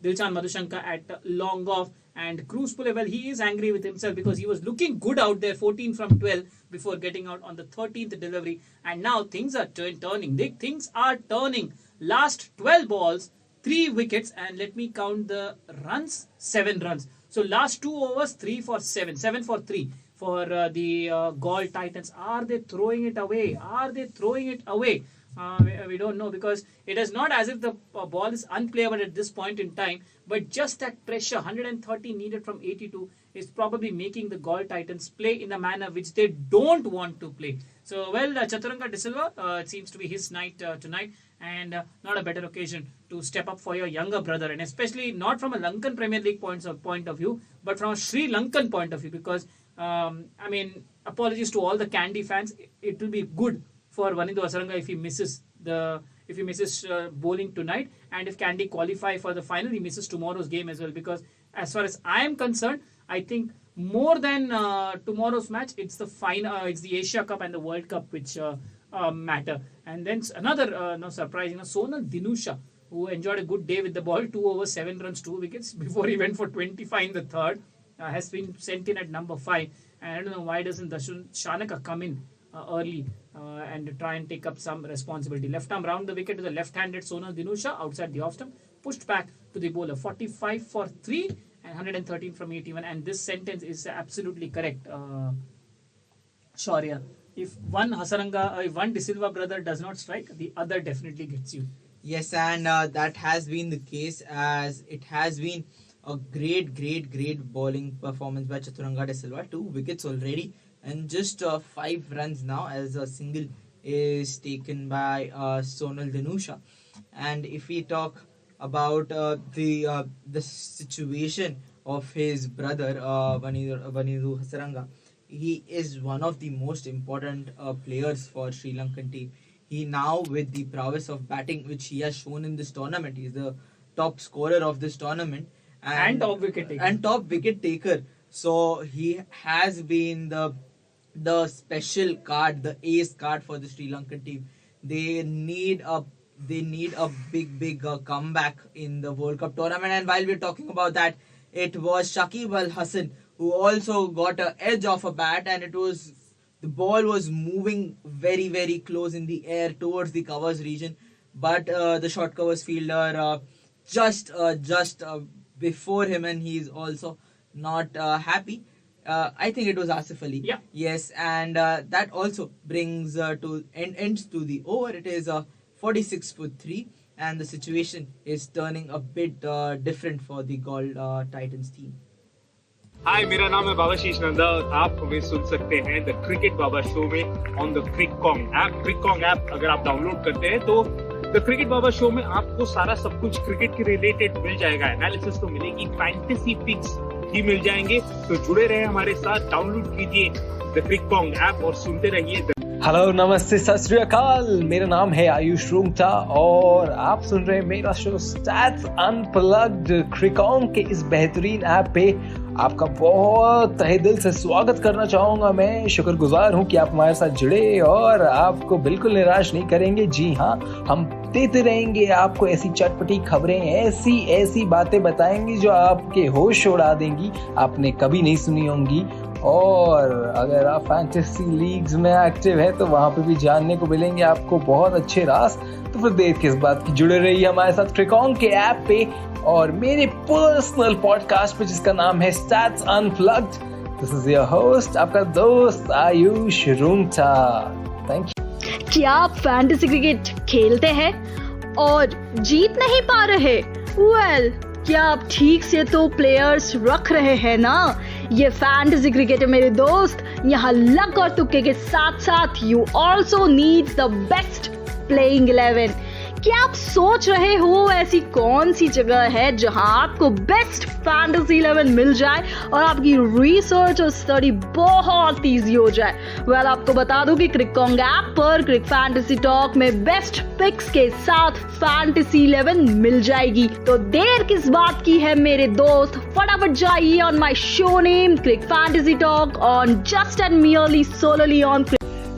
Dilshan Madhushanka at long off. And Cruz Pule, well, he is angry with himself because he was looking good out there, 14 from 12, before getting out on the 13th delivery. And now things are turning. Things are turning. Last 12 balls, 3 wickets, and let me count the runs, 7 runs. So last 2 overs, 3 for 7, 7 for 3 for the Gaul Titans. Are they throwing it away? We don't know, because it is not as if the ball is unplayable at this point in time, but just that pressure, 130 needed from 82, is probably making the Gaul Titans play in a manner which they don't want to play. So, well, Chaturanga De Silva, it seems to be his night tonight, and not a better occasion to step up for your younger brother, and especially not from a Lankan Premier League point of view, but from a Sri Lankan point of view, because apologies to all the Candy fans, it will be good for Wanindu Hasaranga if he misses bowling tonight, and if Candy qualify for the final, he misses tomorrow's game as well, because as far as I am concerned, I think more than tomorrow's match, it's the final, it's the Asia Cup and the World Cup which matter. And then another surprising, Sonal Dinusha, who enjoyed a good day with the ball, 2 overs, 7 runs, 2 wickets before he went for 25 in the third, has been sent in at number 5. And I don't know why doesn't Dashun Shanaka come in early and try and take up some responsibility. Left arm round the wicket to the left-handed Sonal Dinusha outside the off stump, pushed back to the bowler, 45 for 3 and 113 from 81. And this sentence is absolutely correct, Shaurya. If one De Silva brother does not strike, the other definitely gets you.
Yes, and that has been the case, as it has been a great bowling performance by Chaturanga De Silva. 2 wickets already, and just 5 runs now, as a single is taken by Sonal Dinusha. And if we talk about the situation of his brother Wanindu Hasaranga, he is one of the most important players for Sri Lankan team. He now, with the prowess of batting which he has shown in this tournament, he is the top scorer of this tournament
and top wicket taker. So he has been the special card, the ace card for the Sri Lankan team. They need a big comeback in the World Cup tournament. And while we're talking about that, it was Shakib Al Hasan who also got an edge off a bat, and the ball was moving very close in the air towards the covers region, but the short covers fielder just before him, and he's also not happy. I think it was Asif Ali. Yeah.
Yes, and that also brings ends to the over. It is 46 for 3, and the situation is turning a bit different for the Gaul Titans team.
हाय, मेरा नाम है बाबाशीष नंदा। आप हमें सुन सकते हैं the cricket Baba show में on the क्रिकॉन्ग app. क्रिकॉन्ग app अगर आप डाउनलोड करते हैं तो द क्रिकेट बाबा शो में आपको सारा सब कुछ क्रिकेट के रिलेटेड मिल जाएगा। एनालिसिस तो मिलेगी, फैंटेसी पिक्स भी मिल जाएंगे। तो जुड़े रहे हमारे साथ, डाउनलोड कीजिए द क्रिकॉन्ग ऐप और सुनते रहिए।
हेलो, नमस्ते, सत श्री अकाल। मेरा नाम है आयुष रूंगटा और आप सुन रहे हैं मेरा शो स्टैट्स अनप्लग्ड। क्रिकॉन्ग के इस बेहतरीन ऐप पे आपका बहुत तहे दिल से स्वागत करना चाहूँगा। मैं शुक्रगुजार हूँ कि आप हमारे साथ जुड़े और आपको बिल्कुल निराश नहीं करेंगे। जी हाँ, हम देते रहेंगे आपको ऐसी चटपटी खबरें, ऐसी बातें बताएंगी जो आपके होश उड़ा देंगी, आपने कभी नहीं सुनी होंगी। और अगर आप फैंटेसी लीग्स में एक्टिव है तो वहाँ पे भी जानने को मिलेंगे आपको बहुत अच्छे राज। तो फिर देर किस बात की, जुड़े रहिए हमारे साथ क्रिकॉन्ग के ऐप पे और मेरे पर्सनल पॉडकास्ट पे जिसका नाम है stats unplugged. This is your host, आपका दोस्त आयुष रूंगटा। Thank you.
क्या आप फैंटेसी क्रिकेट खेलते हैं और जीत नहीं पा रहे? क्या आप ठीक से तो प्लेयर्स रख रहे हैं ना? ये फैंटेसी क्रिकेट है मेरे दोस्त, यहाँ लक और तुक्के के साथ साथ you also need the best playing 11। क्या आप सोच रहे हो ऐसी कौन सी जगह है जहां आपको बेस्ट फैंटेसी 11 मिल जाए और आपकी रिसर्च और स्टडी बहुत इजी हो जाए? वेल, आपको बता दूं कि क्रिकॉन्ग ऐप पर क्रिक फैंटेसी टॉक में बेस्ट पिक्स के साथ फैंटेसी 11 मिल जाएगी। तो देर किस बात की है मेरे दोस्त, फटाफट जाइए on my show name Crick fantasy talk on just and merely solely on.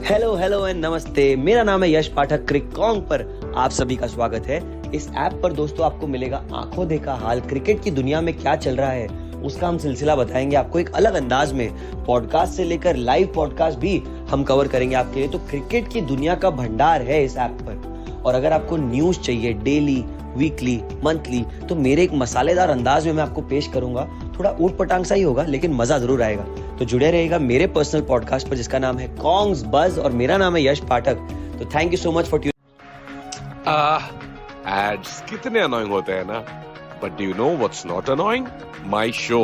Hello and नमस्ते, मेरा नाम है यश पाठक। क्रिकॉन्ग पर आप सभी का स्वागत है। इस ऐप पर दोस्तों आपको मिलेगा आंखों देखा हाल, क्रिकेट की दुनिया में क्या चल रहा है उसका हम सिलसिला बताएंगे आपको एक अलग अंदाज में। पॉडकास्ट से लेकर लाइव पॉडकास्ट भी हम कवर करेंगे आपके लिए। तो क्रिकेट की दुनिया का भंडार है इस ऐप पर। और अगर आपको न्यूज चाहिए डेली, वीकली, मंथली, तो मेरे एक मसालेदार अंदाज में मैं आपको पेश करूंगा। थोड़ा ऊट पटांग सा ही होगा लेकिन मजा जरूर आएगा। तो जुड़े रहेगा मेरे पर्सनल पॉडकास्ट पर जिसका नाम है कॉन्ग्स बज और मेरा नाम है यश पाठक। तो thank you so much for
ads कितने अनोइंग होते हैं ना, but do you know what's not annoying? My show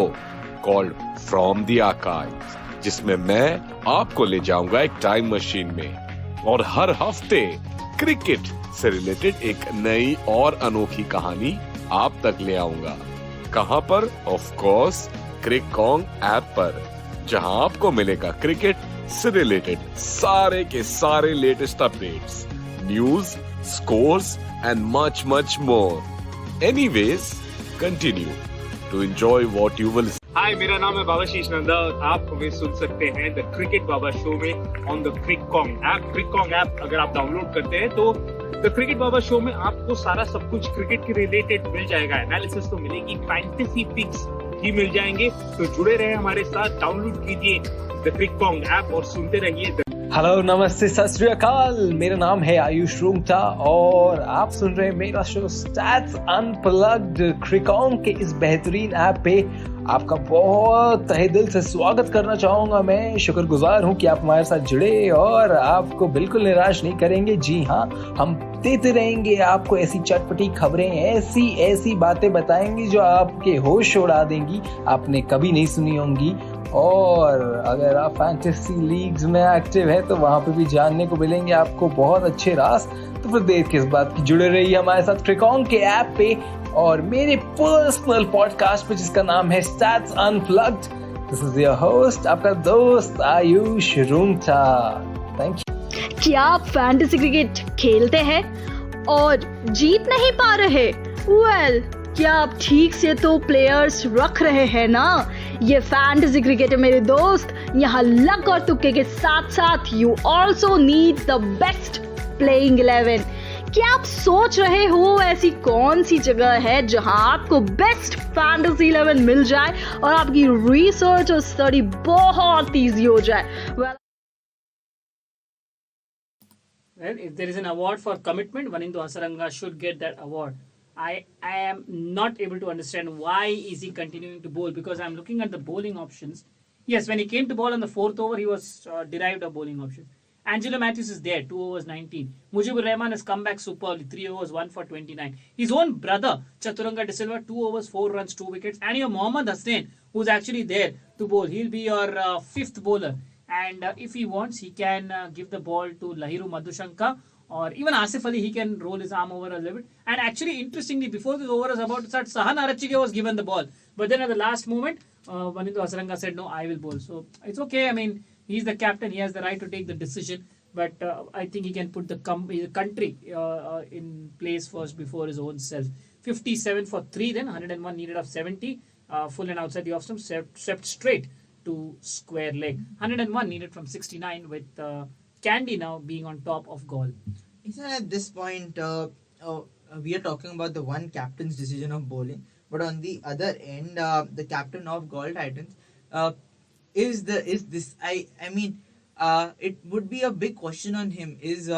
called from the archives, जिसमें मैं आपको ले जाऊंगा एक टाइम मशीन में और हर हफ्ते क्रिकेट से रिलेटेड एक नई और अनोखी कहानी आप तक ले आऊंगा। कहां पर? ऑफ कोर्स क्रिकॉन्ग ऐप पर, जहां आपको मिलेगा क्रिकेट से रिलेटेड सारे के सारे latest updates, news, scores and much more. Anyways, continue to enjoy what you will.
हाय, मेरा नाम है बाबाशीष नंदा। आप हमें सुन सकते हैं द क्रिकेट बाबा शो में ऑन द क्रिकॉन्ग ऐप। क्रिकॉन्ग ऐप अगर आप डाउनलोड करते हैं तो द क्रिकेट बाबा शो में आपको सारा सब कुछ क्रिकेट के रिलेटेड मिल जाएगा। एनालिसिस तो मिलेगी, फैंटेसी पिक्स भी मिल जाएंगे। तो जुड़े रहे हमारे साथ, डाउनलोड कीजिए द क्रिकॉन्ग ऐप और सुनते रहिए।
हेलो, नमस्ते, सत श्री अकाल। मेरा नाम है आयुष रूंगटा और आप सुन रहे हैं मेरा शो स्टैट्स अनप्लग्ड। क्रिकॉन्ग के इस बेहतरीन ऐप पे आपका बहुत तहे दिल से स्वागत करना चाहूंगा। मैं शुक्रगुजार हूं कि आप हमारे साथ जुड़े और आपको बिल्कुल निराश नहीं करेंगे। जी हाँ, हम देते रहेंगे आपको ऐसी चटपटी खबरें, ऐसी बातें बताएंगे जो आपके होश उड़ा देंगी, आपने कभी नहीं सुनी होंगी। और अगर आप फैंटेसी लीग्स में एक्टिव है तो वहां पे भी जानने को मिलेंगे आपको बहुत अच्छे राज। तो फिर देर किस बात की, जुड़े रहिए हमारे साथ क्रिकॉन्ग के ऐप पे और मेरे पर्सनल पॉडकास्ट पे जिसका नाम है stats unplugged. This is your host, आपका दोस्त आयुष रूंगटा। Thank you.
क्या आप फैंटेसी क्रिकेट खेलते हैं और जीत नहीं पा रहे? वेल, क्या आप ठीक से तो प्लेयर्स रख रहे हैं ना? ये फैंटेसी क्रिकेट है मेरे दोस्त, यहाँ लक और तुक्के के साथ साथ you also need the best playing 11। क्या आप सोच रहे हो ऐसी कौन सी जगह है जहां आपको बेस्ट फैंटेसी 11 मिल जाए और आपकी रिसर्च और स्टडी बहुत इजी हो जाए?
Well, if there is an award for commitment, Vanindu Hasaranga should get that award. I am not able to understand why is he continuing to bowl, because I'm looking at the bowling options. Yes, when he came to bowl on the fourth over, he was derived of bowling options. Angelo Matthews is there, 2 overs 19. Mujibur Rahman has come back superbly, 3 overs 1 for 29. His own brother, Chaturanga De Silva, 2 overs 4 runs 2 wickets. And your Mohammad Hussain, who's actually there to bowl. He'll be your 5th bowler. And if he wants, he can give the ball to Lahiru Madhushanka or even Asif Ali. He can roll his arm over a little bit. And actually, interestingly, before this over was about to start, Sahan Arachige was given the ball. But then at the last moment, Vanindu Hasaranga said, no, I will bowl. So it's okay. I mean, he's the captain. He has the right to take the decision. But I think he can put the country in place first before his own self. 57 for 3 then, 101 needed of 70. Full and outside the off stump, swept straight to square leg. 101 needed from 69 with Candy now being on top of Gaul.
At this point, we are talking about the one captain's decision of bowling, but on the other end, the captain of Gaul Titans is this. I mean, it would be a big question on him. Is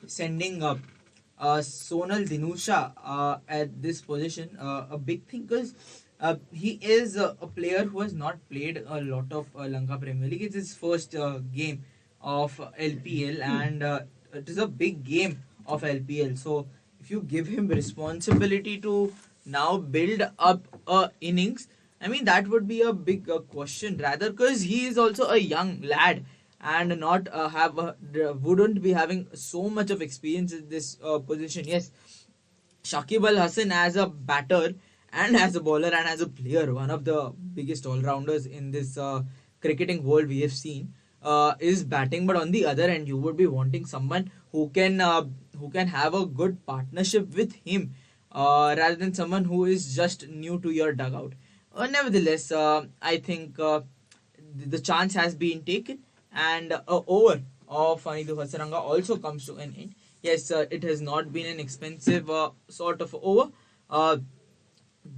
sending up Sonal Dinusha at this position a big thing? Because he is a player who has not played a lot of Lanka Premier League. It's his first game of LPL and it is a big game of LPL. So if you give him responsibility to now build up innings, I mean, that would be a big question rather, because he is also a young lad and not wouldn't be having so much of experience in this position. Yes, Shakib Al Hasan as a batter and as a bowler and as a player, one of the biggest all rounders in this cricketing world we have seen, is batting. But on the other end, you would be wanting someone who can have a good partnership with him, rather than someone who is just new to your dugout. Nevertheless, I think the chance has been taken, and over of Anidu Hasaranga also comes to an end. Yes, it has not been an expensive sort of over.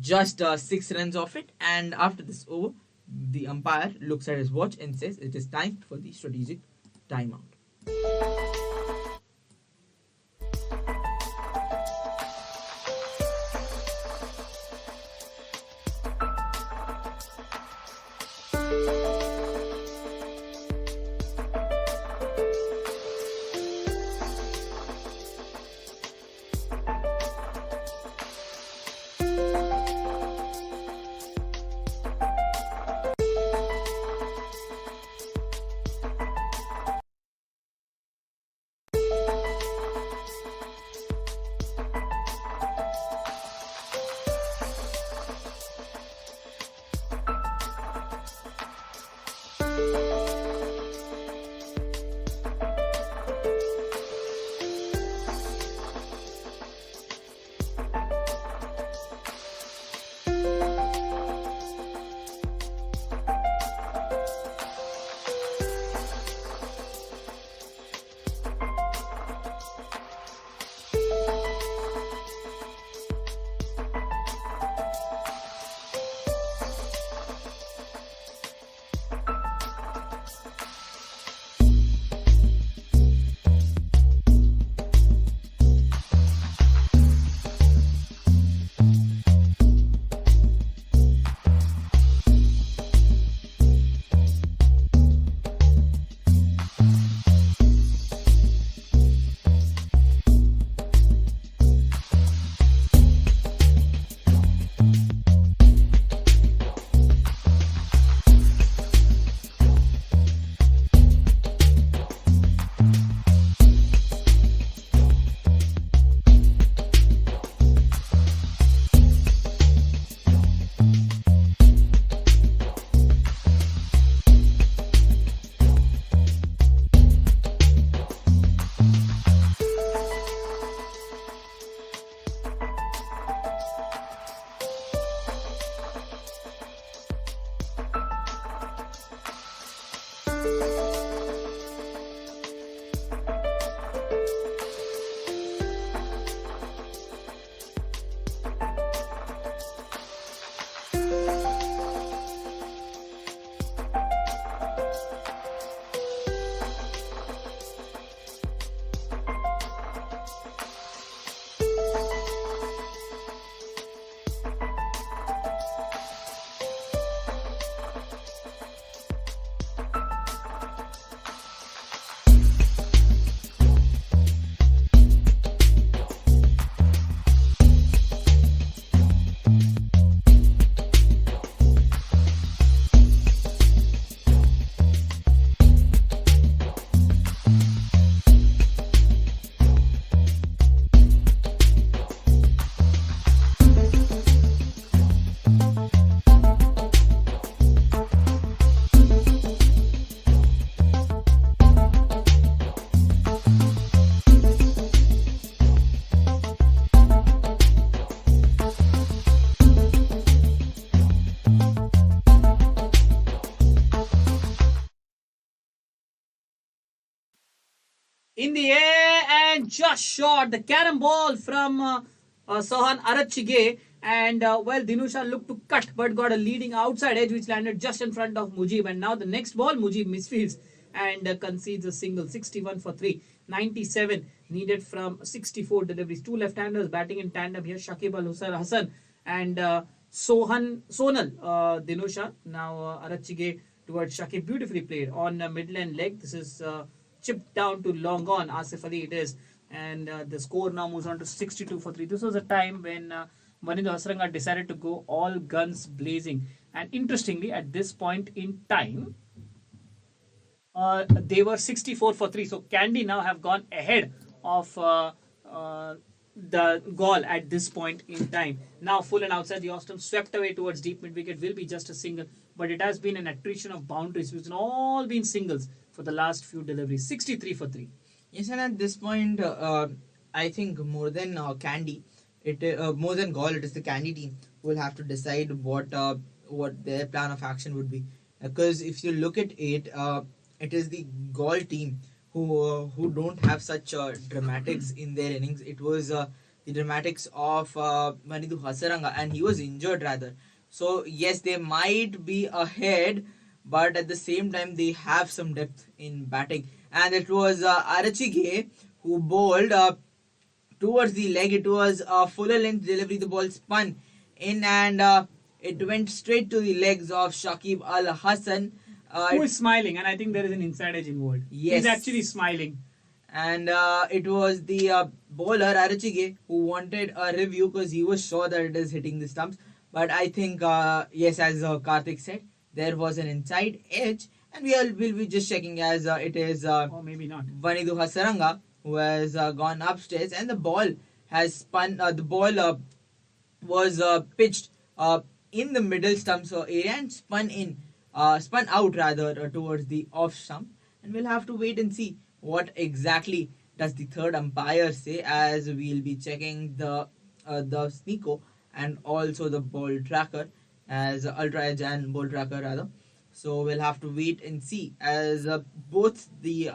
Just 6 runs of it, and after this over, the umpire looks at his watch and says it is time for the strategic timeout.
In the air and just short. The cannon ball from Sohan Arachige. And well, Dinusha looked to cut but got a leading outside edge which landed just in front of Mujib. And now the next ball, Mujib misfields and concedes a single. 61 for 3. 97 needed from 64 deliveries. Two left-handers batting in tandem here. Shakib Al Hasan and Sonal Dinusha. Now Arachige towards Shakib. Beautifully played on midland leg. This is chipped down to long on. Asif Ali it is. And the score now moves on to 62 for 3. This was a time when Manindo Hasaranga decided to go all guns blazing. And interestingly, at this point in time, they were 64 for 3. So Candy now have gone ahead of the Gaul at this point in time. Now full and outside the off-stump, swept away towards deep mid-wicket, will be just a single. But it has been an attrition of boundaries, which have all been singles for the last few deliveries. 63 for 3.
Yes, and at this point, I think more than Candy, more than Gaul, it is the Candy team who will have to decide what their plan of action would be. Because if you look at it, it is the Gaul team who don't have such dramatics in their innings. It was the dramatics of Manidu Hasaranga, and he was injured rather. So yes, they might be ahead, but at the same time they have some depth in batting. And it was Arachige who bowled towards the leg. It was a fuller length delivery. The ball spun in and it went straight to the legs of Shakib Al Hassan.
Who is smiling, and I think there is an inside edge involved.
Yes.
He's actually smiling.
And it was the bowler Arachige who wanted a review because he was sure that it is hitting the stumps. But I think, yes, as Karthik said, there was an inside edge, and will be just checking as it is
Or maybe not.
Vanidu Hasaranga who has gone upstairs, and the ball has spun. The ball was pitched in the middle stumps area and spun out rather towards the off stump. And we'll have to wait and see what exactly does the third umpire say, as we'll be checking the Sneeko and also the ball tracker, as ultra edge and ball tracker rather. So we'll have to wait and see, as both the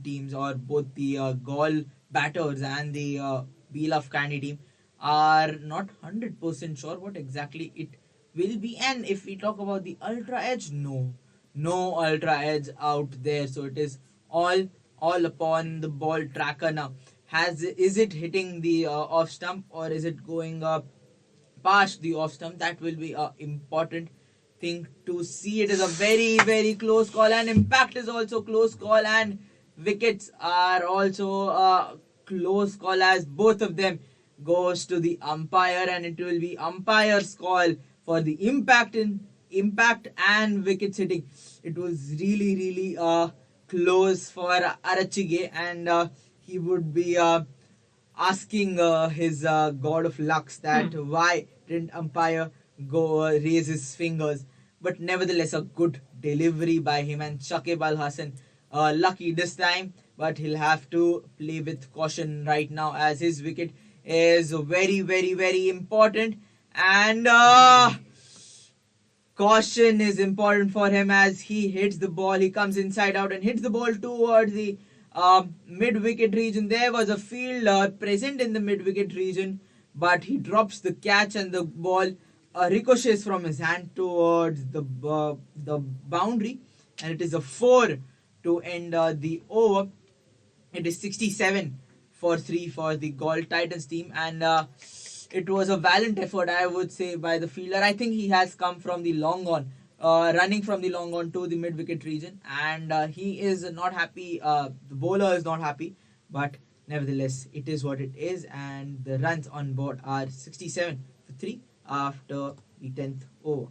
teams, or both the Gaul batters and the Beloved Candy team, are not 100% sure what exactly it will be. And if we talk about the ultra edge, no ultra edge out there. So it is all upon the ball tracker now. Is it hitting the off stump, or is it going past the off stump? That will be an important thing to see. It is a very, very close call, and impact is also close call, and wickets are also close call, as both of them goes to the umpire, and it will be umpire's call for the impact and wickets hitting. It was really close for Arachige, and he would be asking his god of lucks that why didn't umpire go raise his fingers. But nevertheless, a good delivery by him, and Shakib Al Hassan lucky this time, but he'll have to play with caution right now, as his wicket is very important, and caution is important for him as he hits the ball. He comes inside out and hits the ball towards the mid-wicket region. There was a fielder present in the mid-wicket region, but he drops the catch, and the ball ricochets from his hand towards the boundary, and it is a 4 to end the over. It is 67 for 3 for the Gaul Titans team, and it was a valiant effort, I would say, by the fielder. I think he has come from the long on, running from the long on to the mid-wicket region, and he is not happy. The bowler is not happy, but nevertheless, it is what it is, and the runs on board are 67 for 3 after the 10th over.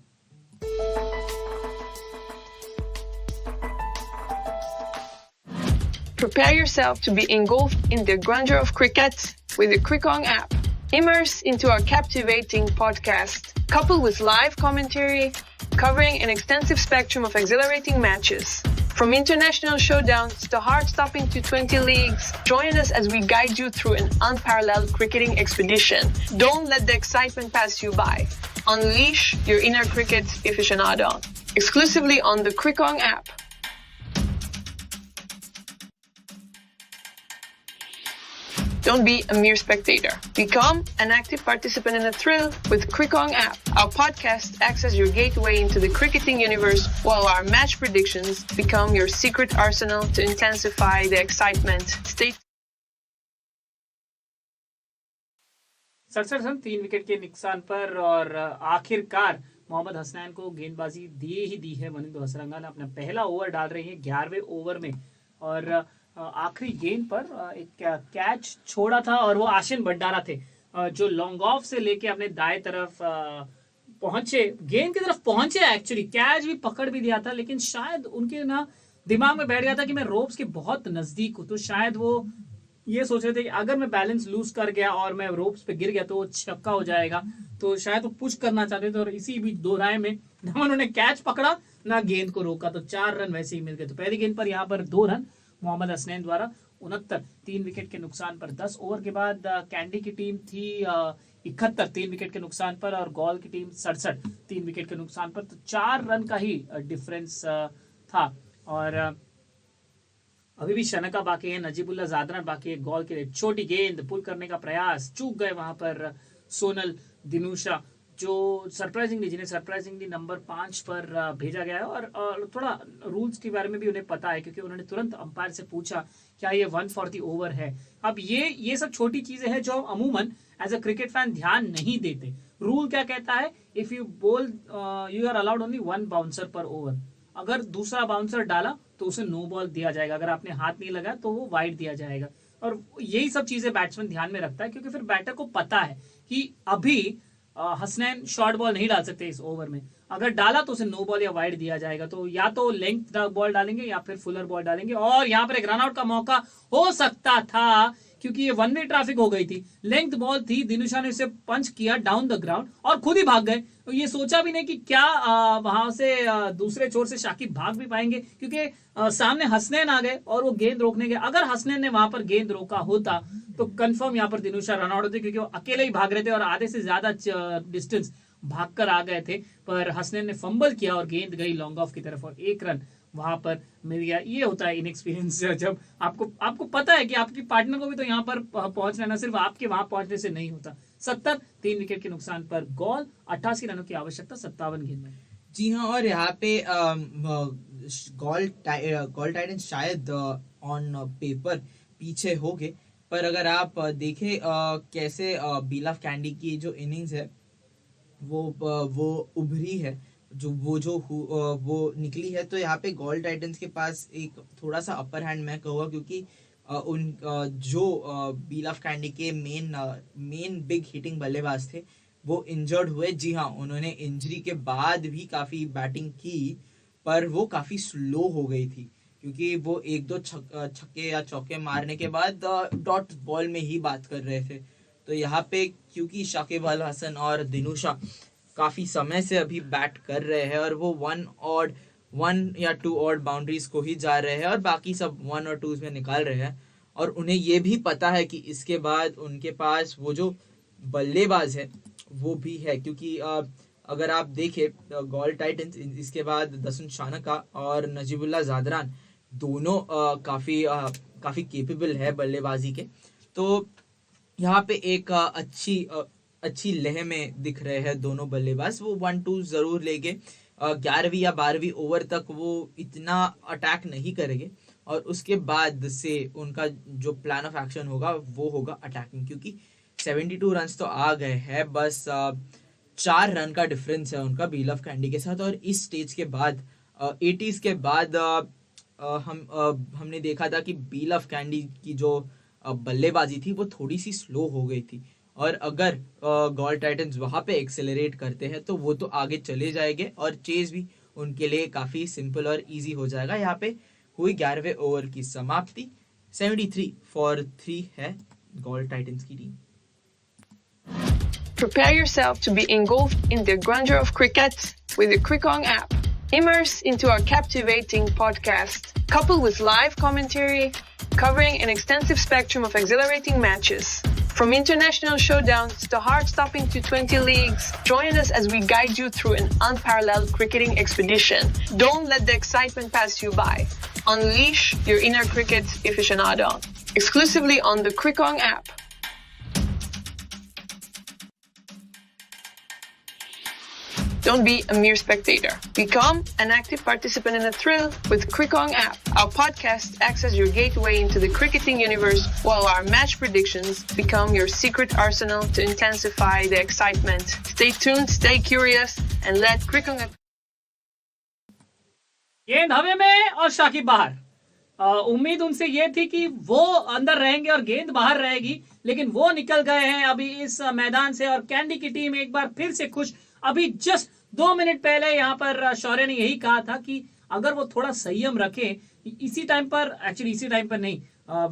Prepare yourself to be engulfed in the grandeur of cricket with the Crickong app. Immerse into our captivating podcast, coupled with live commentary, covering an extensive spectrum of exhilarating matches. From international showdowns to heart-stopping T20 leagues, join us as we guide you through an unparalleled cricketing expedition. Don't let the excitement pass you by. Unleash your inner cricket aficionado. Exclusively on the Crickong app. Don't be a mere spectator. Become an active participant in the thrill with Crickong app. Our podcast acts as your gateway into the cricketing universe, while our match predictions become your secret arsenal to intensify the excitement. Stay
67 run 3 wicket के नुकसान पर, और आखिरकार मोहम्मद हसनैन को गेंदबाजी दी है वनिंदु हसरंगा ने। अपना पहला ओवर डाल रही है 11वें ओवर में, और आखिरी गेंद पर एक कैच छोड़ा था, और वो आशिन भंडारा थे जो लॉन्ग ऑफ से लेके अपने दाएं तरफ पहुंचे, गेंद की तरफ पहुंचे, एक्चुअली कैच भी पकड़ भी दिया था, लेकिन शायद उनके ना दिमाग में बैठ गया था कि मैं रोप्स के बहुत नजदीक हूं, तो शायद वो ये सोच रहे थे कि अगर मैं बैलेंस लूज कर गया और मैं रोप्स पे गिर गया तो वो छक्का हो जाएगा, तो शायद वो पुश करना चाहते थे। और इसी बीच दो राय में ना उन्होंने कैच पकड़ा ना गेंद को रोका, तो 4 रन वैसे ही मिल गए। तो पहली गेंद पर यहाँ पर 2 रन मोहम्मद हसनैन द्वारा, 69, 3 विकेट के नुकसान पर। 10 ओवर के बाद कैंडी की टीम थी 71, 3 विकेट के नुकसान पर, और गॉल की टीम 67, 3 विकेट के नुकसान पर। तो 4 रन का ही डिफरेंस था। और अभी भी शनका बाकी है, नजीबुल्ला जादरान बाकी है। गॉल के लिए छोटी गेंद पुल करने का प्रयास, चूक गए वहां पर सोनल दिनूशा, जो जिन्हें सरप्राइजिंगली नंबर 5 पर भेजा गया है। और थोड़ा रूल्स के बारे में भी उन्हें पता है, क्योंकि उन्होंने तुरंत अंपायर से पूछा क्या ये 140 ओवर है। अब ये सब छोटी चीजें हैं जो हम अमूमन एज अ क्रिकेट फैन ध्यान नहीं देते। रूल क्या कहता है, if you bowl you are allowed only 1 bouncer per over. अगर दूसरा बाउंसर डाला तो उसे नो बॉल दिया जाएगा, अगर आपने हाथ नहीं लगाया तो वो वाइड दिया जाएगा। और यही सब चीजें बैट्समैन ध्यान में रखता है, क्योंकि फिर बैटर को पता है कि अभी हसनैन शॉर्ट बॉल नहीं डाल सकते इस ओवर में, अगर डाला तो उसे नो बॉल या वाइड दिया जाएगा। तो या तो लेंथ बॉल डालेंगे या फिर फुलर बॉल डालेंगे। और यहाँ पर एक रनआउट का मौका हो सकता था, क्योंकि ये 1 वे ट्रैफिक हो गई थी, लेंथ बॉल थी, दिनुशा ने इसे पंच किया डाउन द ग्राउंड और खुद ही भाग गए। तो ये सोचा भी नहीं कि क्या वहां से दूसरे छोर से शाकिब भाग भी पाएंगे, क्योंकि सामने हसनैन आ गए और वो गेंद रोकने गए। अगर हसनैन ने वहां पर गेंद रोका होता तो कंफर्म यहाँ पर दिनुशा रन आउट होते, क्योंकि वो अकेले ही भाग रहे थे और आधे से ज्यादा डिस्टेंस भागकर आ गए थे। पर हसनैन ने फंबल किया और गेंद गई लॉन्ग ऑफ की तरफ और 1 रन वहां पर मिल गया। ये होता है इनएक्सपीरियंस, जब आपको पता है कि आपकी पार्टनर को भी तो यहाँ पर पहुंचना है, ना सिर्फ आपके वहां पहुंचने से नहीं होता। 70, 3 विकेट के नुकसान पर गॉल, 88 रनों की आवश्यकता 57 गेंद में।
जी हाँ, और यहाँ पे गॉल टाइटंस शायद ऑन पेपर पीछे हो गए, पर अगर आप देखें कैसे बील ऑफ कैंडी की जो इनिंग्स है वो उभरी है, वो निकली है, तो यहाँ पे गॉल टाइटंस के पास एक थोड़ा सा अपर हैंड मैं कहूँगा, क्योंकि जो बील ऑफ कैंडी के मेन बिग हिटिंग बल्लेबाज थे वो इंजर्ड हुए। जी हाँ, उन्होंने इंजरी के बाद भी काफ़ी बैटिंग की, पर वो काफ़ी स्लो हो गई थी, क्योंकि वो 1-2 छक्के या चौके मारने के बाद डॉट बॉल में ही बात कर रहे थे। तो यहाँ पे क्योंकि शाकिब अल हसन और दिनुशा काफ़ी समय से अभी बैट कर रहे हैं और वो 1 या 2 ऑड बाउंड्रीज को ही जा रहे हैं और बाकी सब 1 और 2 में निकाल रहे हैं, और उन्हें ये भी पता है कि इसके बाद उनके पास वो जो बल्लेबाज है वो भी है, क्योंकि अगर आप देखें गॉल टाइटंस इसके बाद दसन शानका और नजीबुल्ला जादरान दोनों काफ़ी केपेबल है बल्लेबाजी के। तो यहाँ पे एक अच्छी लय में दिख रहे हैं दोनों बल्लेबाज। वो 1-2 जरूर लेंगे, 11वीं या 12वीं ओवर तक वो इतना अटैक नहीं करेंगे, और उसके बाद से उनका जो प्लान ऑफ एक्शन होगा वो होगा अटैकिंग, क्योंकि 72 रन तो आ गए हैं, बस 4 रन का डिफरेंस है उनका बील ऑफ कैंडी के साथ। और इस स्टेज के बाद 80s के बाद हमने देखा था कि बील ऑफ कैंडी की जो बल्लेबाजी थी वो थोड़ी सी स्लो हो गई थी, और अगर गॉल टाइटंस वहाँ पे एक्सेलरेट करते हैं तो वो तो आगे चले जाएंगे और चेज भी उनके लिए काफ़ी सिंपल और इजी हो जाएगा। यहाँ पे हुई 11वें ओवर की समाप्ति, 73 फॉर 3 है गॉल टाइटंस की team.
Prepare yourself to be engulfed in the grandeur of cricket with the Crickong app. Immerse into our captivating podcast, coupled with live commentary, covering an extensive spectrum of exhilarating matches. From international showdowns to heart-stopping T20 leagues, join us as we guide you through an unparalleled cricketing expedition. Don't let the excitement pass you by. Unleash your inner cricket aficionado. Exclusively on the Crickong app. Don't be a mere spectator. Become an active participant in the thrill with Crickong app. Our podcast acts as your gateway into the cricketing universe, while our match predictions become your secret arsenal to intensify the excitement. Stay tuned, stay curious, and let Crickong app.
गेंद हवे में और शाकिब बाहर। उम्मीद उनसे ये थी कि वो अंदर रहेंगे और गेंद बाहर रहेगी, लेकिन वो निकल गए हैं अभी इस मैदान से, और कैंडी की टीम एक बार फिर से खुश अभी जस्ट 2 मिनट पहले यहाँ पर शौर्य ने यही कहा था कि अगर वो थोड़ा संयम रखे, इसी टाइम पर नहीं,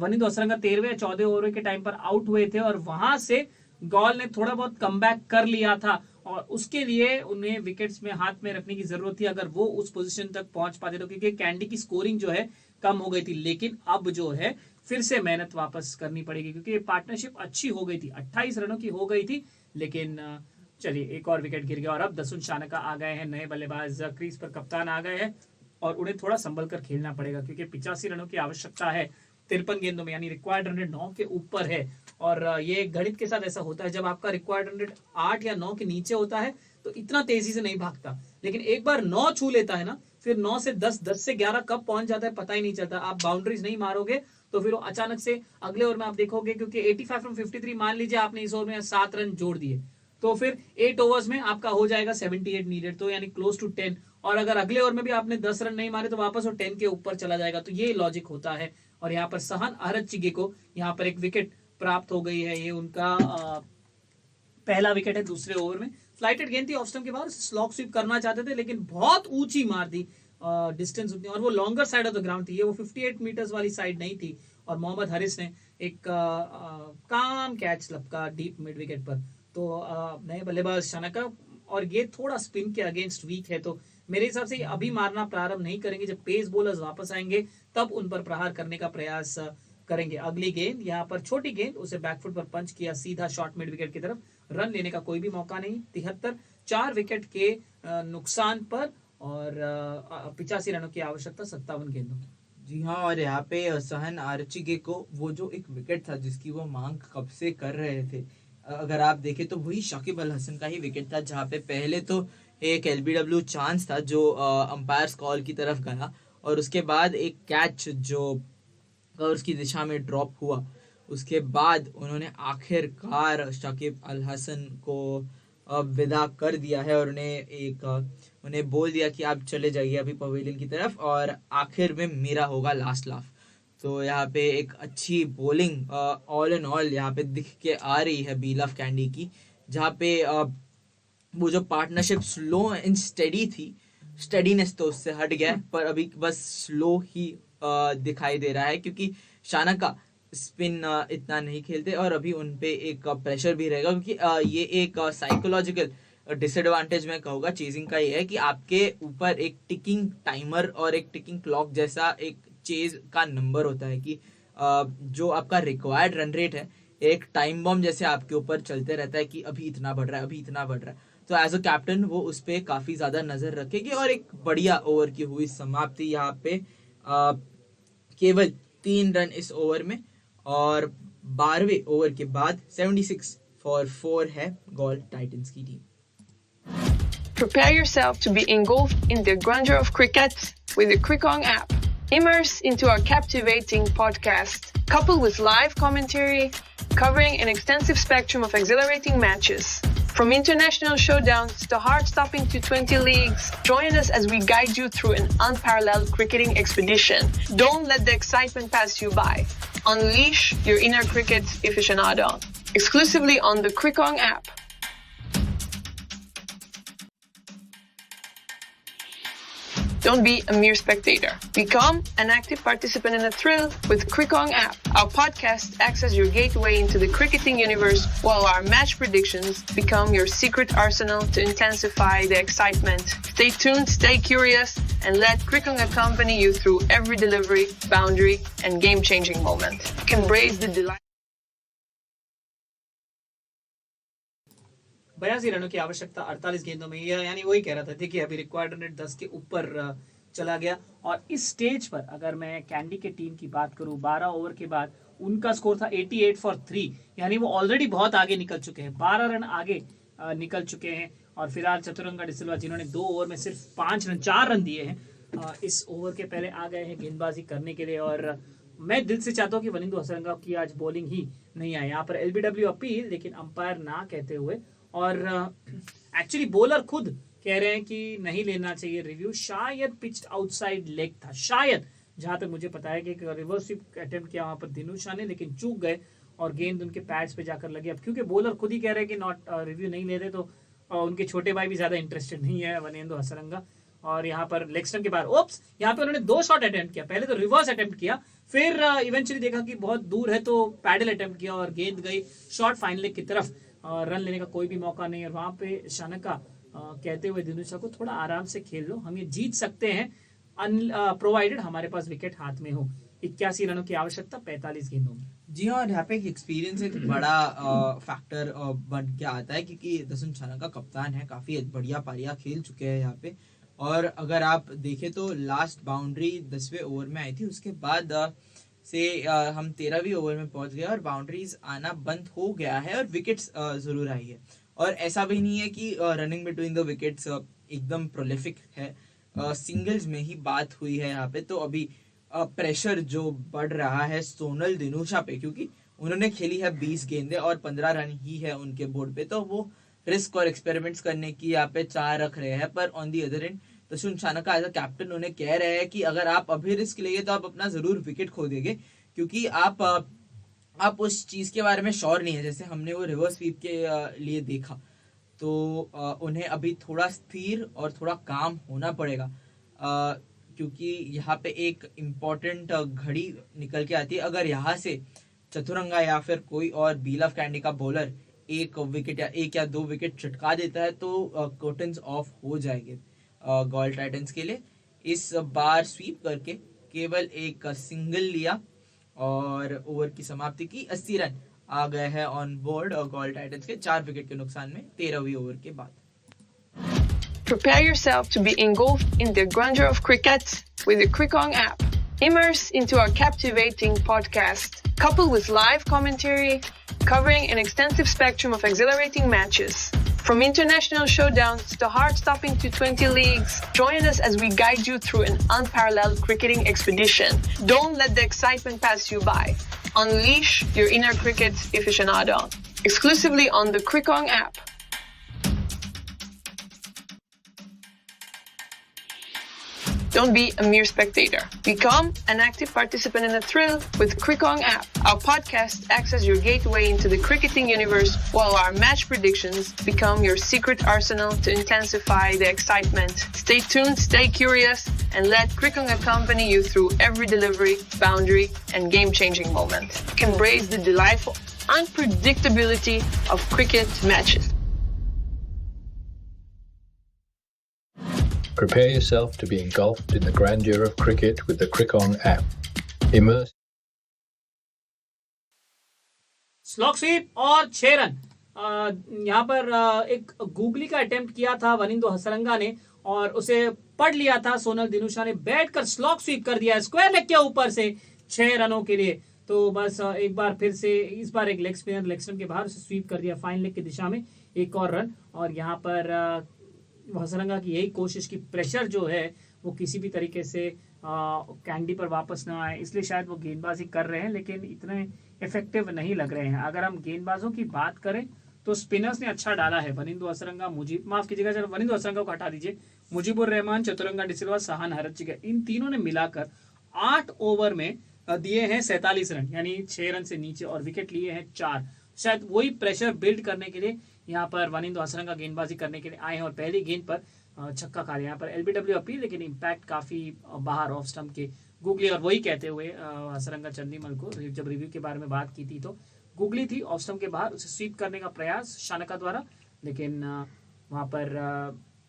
वनिंदु हसरंगा 13वें या 14वें ओवर के टाइम पर आउट हुए थे और वहां से गॉल ने थोड़ा बहुत कमबैक कर लिया था और उसके लिए उन्हें विकेट्स में हाथ में रखने की जरूरत थी अगर वो उस पोजीशन तक पहुंच पाते तो, क्योंकि कैंडी की स्कोरिंग जो है कम हो गई थी। लेकिन अब जो है फिर से मेहनत वापस करनी पड़ेगी क्योंकि पार्टनरशिप अच्छी हो गई थी, 28 रनों की हो गई थी, लेकिन चलिए एक और विकेट गिर गया और अब दसुन शानका आ गए हैं, नए बल्लेबाज क्रीज पर कप्तान आ गए हैं और उन्हें थोड़ा संभल कर खेलना पड़ेगा क्योंकि 85 रनों की आवश्यकता है 53 गेंदों में, यानी रिक्वायर्ड रन रेट 9 के ऊपर है। और ये गणित के साथ ऐसा होता है, जब आपका रिक्वायर्ड रन रेट 8 या 9 के नीचे होता है तो इतना तेजी से नहीं भागता, लेकिन एक बार 9 छू लेता है ना, फिर 9 से 10, 10 से 11 कब पहुंच जाता है पता ही नहीं चलता। आप बाउंड्रीज नहीं मारोगे तो फिर वो अचानक से अगले ओवर में आप देखोगे, क्योंकि 85 फ्रॉम 53 मान लीजिए आपने इस ओवर में 7 रन जोड़ दिए तो फिर 8 ओवर्स में आपका हो जाएगा 78 नीडेड, तो यानी क्लोज टू 10। और अगर अगले ओवर में भी आपने 10 रन नहीं मारे तो वापस वो 10 के ऊपर चला जाएगा। तो ये लॉजिक होता है और यहाँ पर सहन अहरचिगे को यहाँ पर एक विकेट प्राप्त हो गई है। ये उनका पहला विकेट है दूसरे ओवर में। फ्लाइटेड गेंद थी ऑफ स्टंप के बाद, स्लॉग स्वीप करना चाहते थे लेकिन बहुत ऊंची मार दी, डिस्टेंस उतनी, और वो longer side of the ground थी, ये वो 58 मीटर्स वाली साइड नहीं थी। और मोहम्मद हारिस ने एक काम कैच लपका डीप मिड विकेट पर। तो नए बल्लेबाज शानका, और ये थोड़ा स्पिन के अगेंस्ट वीक है, तो मेरे हिसाब से अभी मारना प्रारंभ नहीं करेंगे, जब पेस बॉलर्स वापस आएंगे तब उन पर प्रहार करने का प्रयास करेंगे। अगली गेंद यहाँ पर छोटी गेंद, उसे बैकफुट पर पंच किया सीधा शॉर्ट मिड विकेट की तरफ, रन लेने का कोई भी मौका नहीं। 73, 4 विकेट के नुकसान पर और 85 रनों की आवश्यकता 57 गेंदों में।
जी हाँ, और यहाँ पे सहन आर्चिगे को वो जो एक विकेट था जिसकी वो मांग कब से कर रहे थे, अगर आप देखें तो वही शाकिब अल हसन का ही विकेट था, जहाँ पे पहले तो एक LBW चांस था जो अंपायर्स कॉल की तरफ गया और उसके बाद एक कैच जो उसकी दिशा में ड्रॉप हुआ। उसके बाद उन्होंने आखिरकार शाकिब अल हसन को विदा कर दिया है और उन्हें बोल दिया कि आप चले जाइए अभी पवेलियन की तरफ और आखिर में मेरा होगा लास्ट लाफ। तो यहाँ पे एक अच्छी बॉलिंग ऑल एंड ऑल यहाँ पे दिख के आ रही है बील ऑफ कैंडी की, जहाँ पे वो जो पार्टनरशिप स्लो एंड स्टेडी थी, स्टेडीनेस तो उससे हट गया है, पर अभी बस स्लो ही दिखाई दे रहा है क्योंकि शानका स्पिन इतना नहीं खेलते और अभी उन पे एक प्रेशर भी रहेगा क्योंकि ये एक साइकोलॉजिकल डिसएडवांटेज मैं कहूँगा चेजिंग का ये है कि आपके ऊपर एक टिकिंग टाइमर और एक टिकिंग क्लॉक जैसा एक चेज का नंबर होता है कि जो आपका रिक्वायर्ड रन रेट है एक टाइम बॉम्ब जैसे आपके ऊपर चलते रहता है कि अभी इतना बढ़ रहा है, अभी इतना बढ़ रहा है। तो एज अ कैप्टन वो उस पर काफ़ी ज़्यादा नज़र रखेगी और एक बढ़िया ओवर की हुई समाप्ति यहाँ पे केवल 3 रन इस ओवर में और 12वें ओवर के बाद 76 फॉर 4 है गोल टाइटंस की team.
Prepare yourself to be engulfed in the grandeur of cricket with the Crickong app. Immerse into our captivating podcast, coupled with live commentary, covering an extensive spectrum of exhilarating matches. From international showdowns to heart-stopping T20 leagues, join us as we guide you through an unparalleled cricketing expedition. Don't let the excitement pass you by. Unleash your inner cricket aficionado. Exclusively on the Crickong app. Don't be a mere spectator. Become an active participant in the thrill with Crickong app. Our podcast acts as your gateway into the cricketing universe, while our match predictions become your secret arsenal to intensify the excitement. Stay tuned, stay curious, and let Crickong accompany you through every delivery, boundary, and game-changing moment. Embrace the delight.
82 रनों की आवश्यकता 48 गेंदों में, यानी वही कह रहा था। देखिए अभी रिक्वायर्ड रन रेट 10 के ऊपर चला गया और इस स्टेज पर अगर मैं कैंडी के टीम की बात करूं 12 ओवर के बाद उनका स्कोर था 88 फॉर 3, यानी वो ऑलरेडी बहुत आगे निकल चुके हैं, 12 रन आगे निकल चुके हैं। और फिलहाल चतुरंगा डिसिल्वा जिन्होंने 2 ओवर में सिर्फ 4 रन दिए हैं इस ओवर के पहले आ गए हैं गेंदबाजी करने के लिए। और मैं दिल से चाहता हूँ कि वनिंदु हसरंगा की आज बॉलिंग ही नहीं आए। यहाँ पर LBW अपील, लेकिन अंपायर ना कहते हुए, और एक्चुअली बॉलर खुद कह रहे हैं कि नहीं लेना चाहिए रिव्यू, शायद पिच्ड आउटसाइड लेग था, शायद, जहां तक मुझे पता है कि एक रिवर्स स्वीप अटेम्प्ट किया वहां पर दिनू शाह ने, लेकिन चूक गए और गेंद उनके पैड्स पे जाकर लगी। अब क्योंकि बॉलर खुद ही कह रहे हैं कि नॉट रिव्यू नहीं लेते, तो उनके छोटे भाई भी ज्यादा इंटरेस्टेड नहीं है वनेंदु हसरंगा। और यहाँ पर लेग स्टंप के बाहर ओप्स, यहाँ पे उन्होंने 2 शॉट अटेम्प्ट किया, पहले तो रिवर्स अटेम्प्ट किया, फिर इवेंचुअली देखा कि बहुत दूर है तो पैडल अटेम्प्ट किया और गेंद गई शॉर्ट फाइन लेग की तरफ। रन लेने का कोई भी मौका नहीं। और वहां पे शानका कहते हुए दिनुशा को थोड़ा आराम से खेल लो, हम ये जीत सकते हैं प्रोवाइडेड हमारे पास विकेट हाथ में हो। 81 रनों की आवश्यकता 45 गेंदों में।
जी हाँ, और यहाँ पे एक एक्सपीरियंस एक बड़ा फैक्टर बन के आता है, क्योंकि दसुन शानका कप्तान है, काफी बढ़िया पारियां खेल चुके हैं यहाँ पे। और अगर आप देखें तो लास्ट बाउंड्री 10वें ओवर में आई थी, उसके बाद से हम 13वीं ओवर में पहुंच गए और बाउंड्रीज आना बंद हो गया है और विकेट्स जरूर आई है। और ऐसा भी नहीं है कि रनिंग बिटवीन द विकेट्स एकदम प्रोलिफिक है, सिंगल्स में ही बात हुई है यहाँ पे। तो अभी प्रेशर जो बढ़ रहा है सोनल दिनुशा पे, क्योंकि उन्होंने खेली है 20 गेंदें और 15 रन ही है उनके बोर्ड पे, तो वो रिस्क और एक्सपेरिमेंट्स करने की यहाँ पे चाह रख रहे हैं। पर on the other end Dasun Shanaka as a captain उन्हें कह रहे हैं कि अगर आप अभी रिस्क लेंगे तो आप अपना जरूर विकेट खो देंगे, क्योंकि आप उस चीज के बारे में श्योर नहीं है। जैसे हमने वो रिवर्स स्वीप के लिए देखा, तो उन्हें अभी थोड़ा स्थिर और थोड़ा काम होना पड़ेगा, क्योंकि यहाँ पे एक इम्पोर्टेंट घड़ी निकल के आती है। अगर यहाँ से चतुरंगा या फिर कोई और बील ऑफ कैंडी का बॉलर एक विकेट या 1 या 2 विकेट चटका देता है तो कर्टन्स ऑफ हो जाएंगे गोल टाइटंस के लिए। इस बार स्वीप करके केवल एक सिंगल लिया और ओवर की समाप्ति की। 80 रन आ गए हैं ऑन बोर्ड गोल टाइटंस के 4 विकेट के नुकसान में 13वीं ओवर के बाद।
Prepare yourself to be engulfed in the grandeur of cricket with the Crickong app. Immerse into our captivating podcast, coupled with live commentary, covering an extensive spectrum of exhilarating matches. From international showdowns to heart-stopping T20 leagues, join us as we guide you through an unparalleled cricketing expedition. Don't let the excitement pass you by. Unleash your inner cricket aficionado. Exclusively on the Crickong app. Don't be a mere spectator. Become an active participant in the thrill with Crickong app. Our podcast acts as your gateway into the cricketing universe, while our match predictions become your secret arsenal to intensify the excitement. Stay tuned, stay curious, and let Crickong accompany you through every delivery, boundary, and game-changing moment. Embrace the delightful unpredictability of cricket matches.
Prepare yourself to be engulfed in the grandeur of cricket with the Crickong app. Immerse.
Slog sweep और 6 run. यहाँ पर एक googly का attempt किया था वनिंदु हसरंगा ने और उसे पढ़ लिया था सोनल दिनुशा ने, बैठकर स्लॉग स्वीप कर दिया स्क्वायर लेग के ऊपर से 6 रनों के लिए। तो बस एक बार फिर से इस बार एक लेग स्पिनर लेग स्टंप के बाहर उसे स्वीप कर दिया फाइन लेग की दिशा में, एक और रन। और यहाँ पर हसरंगा की यही कोशिश की प्रेशर जो है वो किसी भी तरीके से कैंडी पर वापस ना आए, इसलिए शायद वो गेंदबाजी कर रहे हैं, लेकिन इतने इफेक्टिव नहीं लग रहे हैं। अगर हम गेंदबाजों की बात करें तो स्पिनर्स ने अच्छा डाला है। वनिंदु हसरंगा, माफ कीजिएगा, चलो वनिंदु हसरंगा को हटा दीजिए, मुजीबुर रहमान, चतुरंगा डिसिल्वा, सहान हरचिका, इन तीनों ने मिलाकर 8 ओवर में दिए हैं 47 रन, यानी 6 रन से नीचे, और विकेट लिए हैं 4। शायद वही प्रेशर बिल्ड करने के लिए यहाँ पर वनिंदु हसरंगा गेंदबाजी करने के लिए आए हैं और पहली गेंद पर छक्का खा रहे हैं। यहाँ पर एलबीडब्ल्यू अपील, लेकिन इम्पैक्ट काफी बाहर ऑफ स्टंप के गूगली। और वही कहते हुए हसरंगा चंदीमल को जब रिव्यू के बारे में बात की थी तो गूगली थी ऑफ स्टंप के बाहर, उसे स्वीप करने का प्रयास शानका द्वारा, लेकिन वहां पर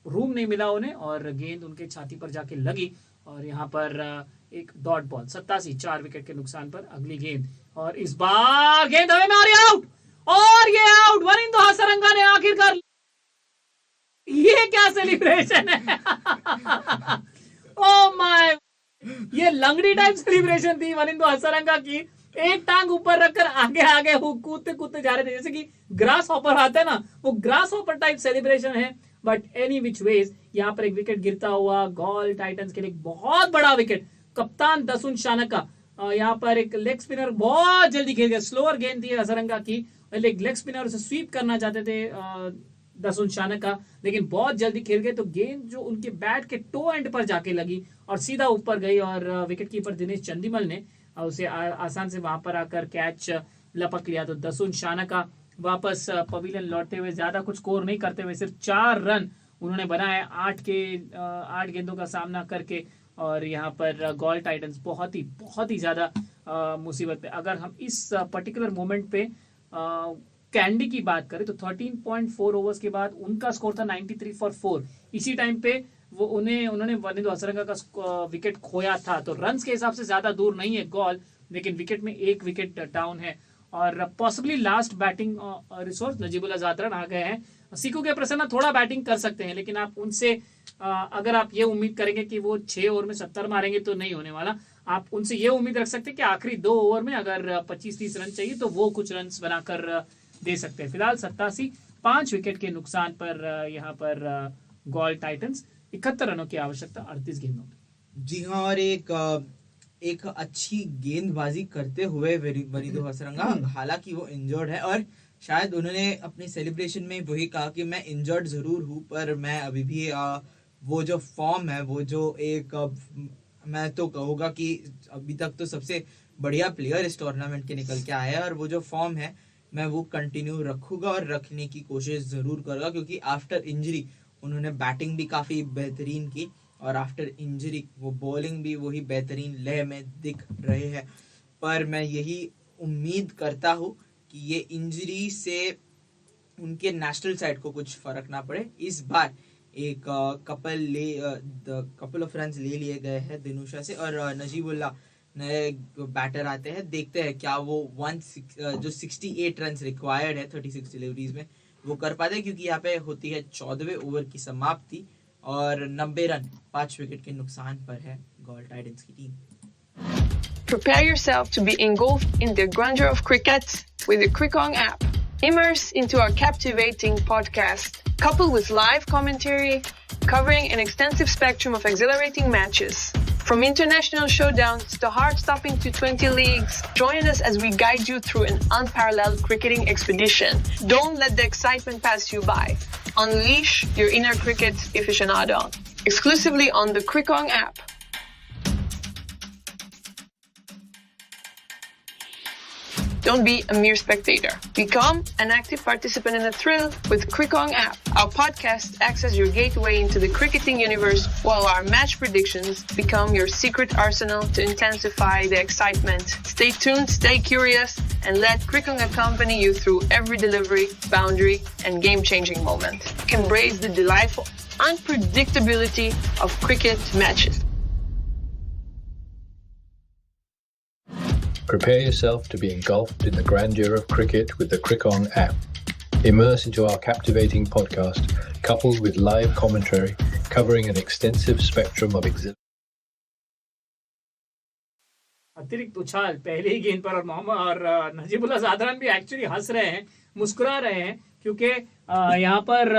रूम नहीं मिला उन्हें और गेंद उनके छाती पर जाके लगी। और यहाँ पर एक डॉट बॉल 87, 4 विकेट के नुकसान पर अगली गेंद, और इस बार गेंद हवा में और ये आउट, और ये आउट। वनिंदु हसरंगा ने आखिरकार, ये क्या सेलिब्रेशन है ओह माय, ये लंगड़ी टाइप सेलिब्रेशन थी वनिंदु हसरंगा की। एक टांग ऊपर रखकर आगे आगे वो कूदते कूदते जा रहे थे, जैसे कि ग्रास हॉपर आता है ना, वो ग्रास हॉपर टाइप सेलिब्रेशन है। बट एनी विच वेज यहाँ पर एक विकेट गिरता हुआ गोल टाइटंस के लिए बहुत बड़ा विकेट। कप्तान दसुन शानका, यहाँ पर एक लेग स्पिनर बहुत जल्दी खेल गया, स्लोअर गेंद थी हसरंगा की, एक लेग स्पिनर उसे स्वीप करना चाहते थे दसुन शानका, लेकिन बहुत जल्दी खेल गए तो गेंद जो उनके बैट के टो एंड पर जाके लगी और सीधा ऊपर गई, और विकेट कीपर दिनेश चंदीमल ने उसे आसान से वहां पर आकर कैच लपक लिया। तो दसुन शानका वापस पवेलियन लौटते हुए, ज्यादा कुछ स्कोर नहीं करते हुए सिर्फ 4 रन उन्होंने बनाए 8 गेंदों का सामना करके। और यहाँ पर गॉल टाइटंस बहुत ही ज्यादा मुसीबत पे। अगर हम इस पर्टिकुलर मोमेंट पे कैंडी की बात करें तो 13.4 ओवर्स के बाद उनका स्कोर था 93 फॉर 4। इसी टाइम पे वो उन्होंने वनिंदु हसरंगा का विकेट खोया था। तो रन्स के हिसाब से ज्यादा दूर नहीं है गॉल, लेकिन विकेट में 1 विकेट डाउन है। और possibly last batting resource Najibullah Zadran आ गए हैं। सीकू के प्रसन्ना थोड़ा बैटिंग कर सकते हैं, लेकिन आप उनसे अगर आप ये उम्मीद करेंगे कि वो 6 ओवर में 70 मारेंगे तो नहीं होने वाला। आप उनसे ये उम्मीद रख सकते हैं कि आखिरी 2 ओवर में अगर 25-30 रन चाहिए तो वो कुछ रन बनाकर दे सकते हैं। फिलहाल 87 5 विकेट के नुकसान पर यहाँ पर गॉल टाइटंस 71 रनों की आवश्यकता 38 गेंदों में।
जी हाँ, और एक अच्छी गेंदबाजी करते हुए वनिंदु हसरंगा, हालांकि वो इंजर्ड है और शायद उन्होंने अपनी सेलिब्रेशन में वही कहा कि मैं इंजर्ड जरूर हूँ पर मैं अभी भी वो जो फॉर्म है, वो जो मैं तो कहूँगा कि अभी तक तो सबसे बढ़िया प्लेयर इस टूर्नामेंट के निकल के आया है और वो जो फॉर्म है मैं वो कंटिन्यू रखूंगा और रखने की कोशिश जरूर करूँगा, क्योंकि आफ्टर इंजरी उन्होंने बैटिंग भी काफ़ी बेहतरीन की और आफ्टर इंजरी वो बॉलिंग भी वही बेहतरीन लय में दिख रहे हैं। पर मैं यही उम्मीद करता हूँ कि ये इंजरी से उनके नेशनल साइड को कुछ फर्क ना पड़े। इस बार एक कपल ऑफ रन्स ले लिए गए हैं दिनुशा से और नजीबुल्ला नए बैटर आते हैं। देखते हैं क्या वो जो 68 रन रिक्वायर्ड है 36 डिलीवरीज में वो कर पाते हैं, क्योंकि यहाँ पे होती है 14वें ओवर की समाप्ति और 90 रन 5 विकेट के नुकसान पर है गॉल टाइटंस की team.
Prepare yourself to be engulfed in the grandeur of cricket with the Crickong app. Immerse into our captivating podcast, coupled with live commentary, covering an extensive spectrum of exhilarating matches. From international showdowns to heart-stopping T20 leagues, join us as we guide you through an unparalleled cricketing expedition. Don't let the excitement pass you by. Unleash your inner cricket aficionado. Exclusively on the Crickong app. Don't be a mere spectator. Become an active participant in the thrill with Crickong app. Our podcast acts as your gateway into the cricketing universe, while our match predictions become your secret arsenal to intensify the excitement. Stay tuned, stay curious, and let Crickong accompany you through every delivery, boundary, and game-changing moment. Embrace the delightful unpredictability of cricket matches.
Prepare yourself to be engulfed in the grandeur of cricket with the Crickong app. Immerse into our captivating podcast, coupled with live commentary covering an extensive spectrum of
अतिरिक्त उछाल पहले ही गेंद पर और मोहम्मद और नजीबुल्ला जादरन भी actually हंस रहे हैं, मुस्कुरा रहे हैं, क्योंकि यहाँ पर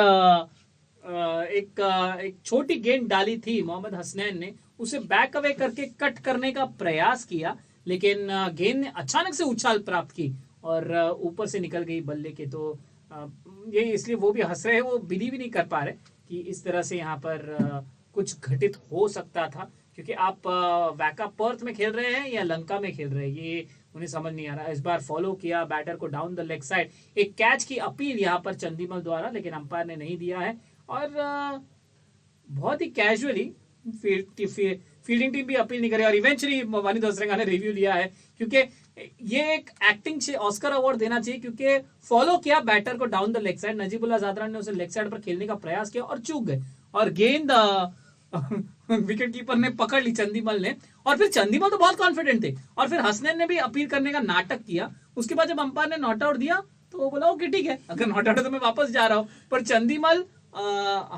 एक छोटी गेंद डाली थी मोहम्मद हसनैन ने, उसे बैक अवे करके कट करने का प्रयास किया, लेकिन गेंद ने अचानक से उछाल प्राप्त की और ऊपर से निकल गई बल्ले के। तो ये इसलिए वो भी हंस रहे हैं, वो बिलीव ही नहीं कर पा रहे कि इस तरह से यहाँ पर कुछ घटित हो सकता था, क्योंकि आप वैका पर्थ में खेल रहे हैं या लंका में खेल रहे हैं ये उन्हें समझ नहीं आ रहा। इस बार फॉलो किया बैटर को डाउन द लेग साइड, एक कैच की अपील यहाँ पर चंदीमल द्वारा, लेकिन अंपायर ने नहीं दिया है और बहुत ही कैजुअली फील्डिंग टीम भी अपील नहीं करे और इवेंचुअली वनिंदु हसरंगा ने रिव्यू लिया है, क्योंकि ये एक एक्टिंग से ऑस्कर अवार्ड देना चाहिए, क्योंकि फॉलो किया बैटर को down the leg side, Najibullah Zadran ने उसे लेग साइड पर खेलने का प्रयास किया और चूक गए और गेंद विकेट कीपर ने पकड़ ली चंदीमल ने, और फिर चंदीमल तो बहुत कॉन्फिडेंट थे और फिर हसनैन ने भी अपील करने का नाटक किया। उसके बाद जब अंपायर ने नॉट आउट दिया तो वो बोला ओके ठीक है, अगर नॉट आउट है तो मैं वापस जा रहा हूँ, पर चंदीमल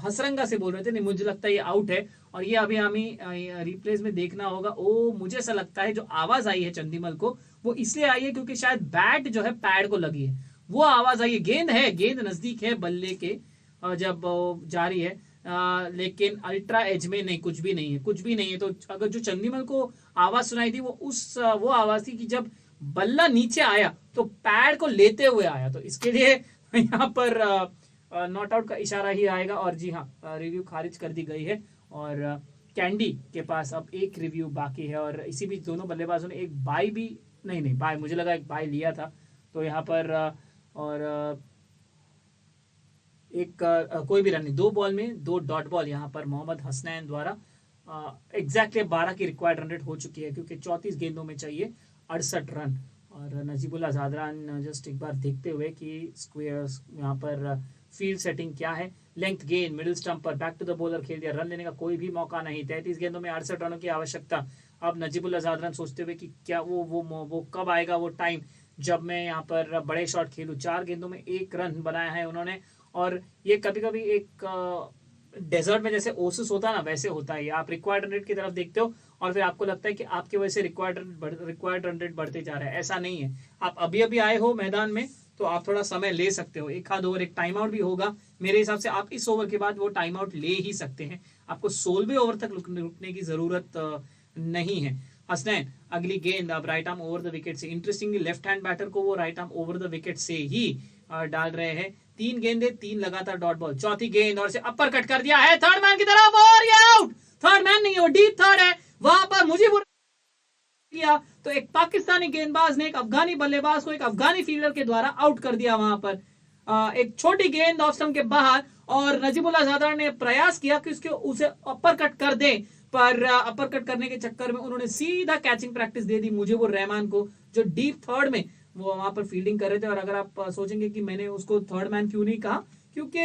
हसरंगा से बोल रहे थे नहीं मुझे लगता है ये आउट है, और ये अभी हमें रिप्लेस में देखना होगा। ओ मुझे ऐसा लगता है जो आवाज आई है चंदीमल को वो इसलिए आई है क्योंकि शायद बैट जो है पैड को लगी है, वो आवाज आई है। गेंद नजदीक है बल्ले के जब जारी है, लेकिन अल्ट्रा एज में नहीं, कुछ भी नहीं है। तो अगर जो चंदीमल को आवाज सुनाई थी वो आवाज थी कि जब बल्ला नीचे आया तो पैड को लेते हुए आया, तो इसके लिए यहाँ पर नॉट आउट का इशारा ही आएगा। और जी हाँ, रिव्यू खारिज कर दी गई है और कैंडी के पास अब एक रिव्यू बाकी है, और इसी बीच दोनों बल्लेबाजों ने एक बाई भी नहीं बाई, मुझे लगा एक बाई लिया था। तो यहाँ पर और कोई भी रन नहीं, 2 बॉल में 2 डॉट बॉल यहाँ पर मोहम्मद हसनैन द्वारा एग्जैक्टली 12 की रिक्वायर्ड रन रेट हो चुकी है, क्योंकि 34 गेंदों में चाहिए 68 रन। और नजीबुल्लाह ज़ादरान जस्ट एक बार देखते हुए कि स्क्वायर्स यहाँ पर फील्ड सेटिंग क्या है, लेंथ गेंद मिडिल स्टंप पर बैक टू द बॉलर खेल दिया, रन लेने का कोई भी मौका नहीं, 33 गेंदों में 68 रनों की आवश्यकता। अब नजीबुल्लाह ज़ादरान सोचते हुए कि क्या वो कब आएगा वो टाइम जब मैं यहाँ पर बड़े शॉट खेलूं। 4 गेंदों में 1 रन बनाया है उन्होंने, और ये कभी कभी एक डेजर्ट में जैसे ओसिस होता है ना, वैसे होता है। आप रिक्वायर्ड रन रेट की तरफ देखते हो और फिर आपको लगता है कि आपकी वजह से रिक्वायर्ड रन रेट बढ़ते जा रहा है, ऐसा नहीं है। आप अभी अभी आए हो मैदान में तो आप थोड़ा समय ले सकते हो, एक आध ओवर, एक टाइम आउट भी होगा मेरे हिसाब से, आप इस ओवर के बाद वो टाइम आउट ले ही सकते हैं, आपको 16वें ओवर तक रुकने की जरूरत नहीं है। हसनैन अगली गेंद अब right arm over the wicket से, इंटरेस्टिंगली लेफ्ट हैंड बैटर को वो right arm over the wicket से ही डाल रहे हैं। 3 गेंदे 3 लगातार डॉट बॉल, चौथी गेंद और से अपर कट कर दिया है थर्ड मैन की तरफ, और ये आउट। थर्ड मैन नहीं है, वो डीप थर्ड है, वहां पर मुझे किया तो एक पाकिस्तानी गेंदबाज ने एक अफगानी बल्लेबाज को एक अफगानी फील्डर के द्वारा आउट कर दिया। वहां पर एक छोटी गेंद ऑफ स्टंप के बाहर, और नजीबुल्लाह ज़ादरान ने प्रयास किया कि उसे अपर कट कर दे, पर अपर कट करने के चक्कर में उन्होंने सीधा कैचिंग प्रैक्टिस दे दी मुजीबुर रहमान को, जो डीप थर्ड में वो वहां पर फील्डिंग कर रहे थे। और अगर आप सोचेंगे कि मैंने उसको थर्ड मैन क्यों नहीं कहा, क्योंकि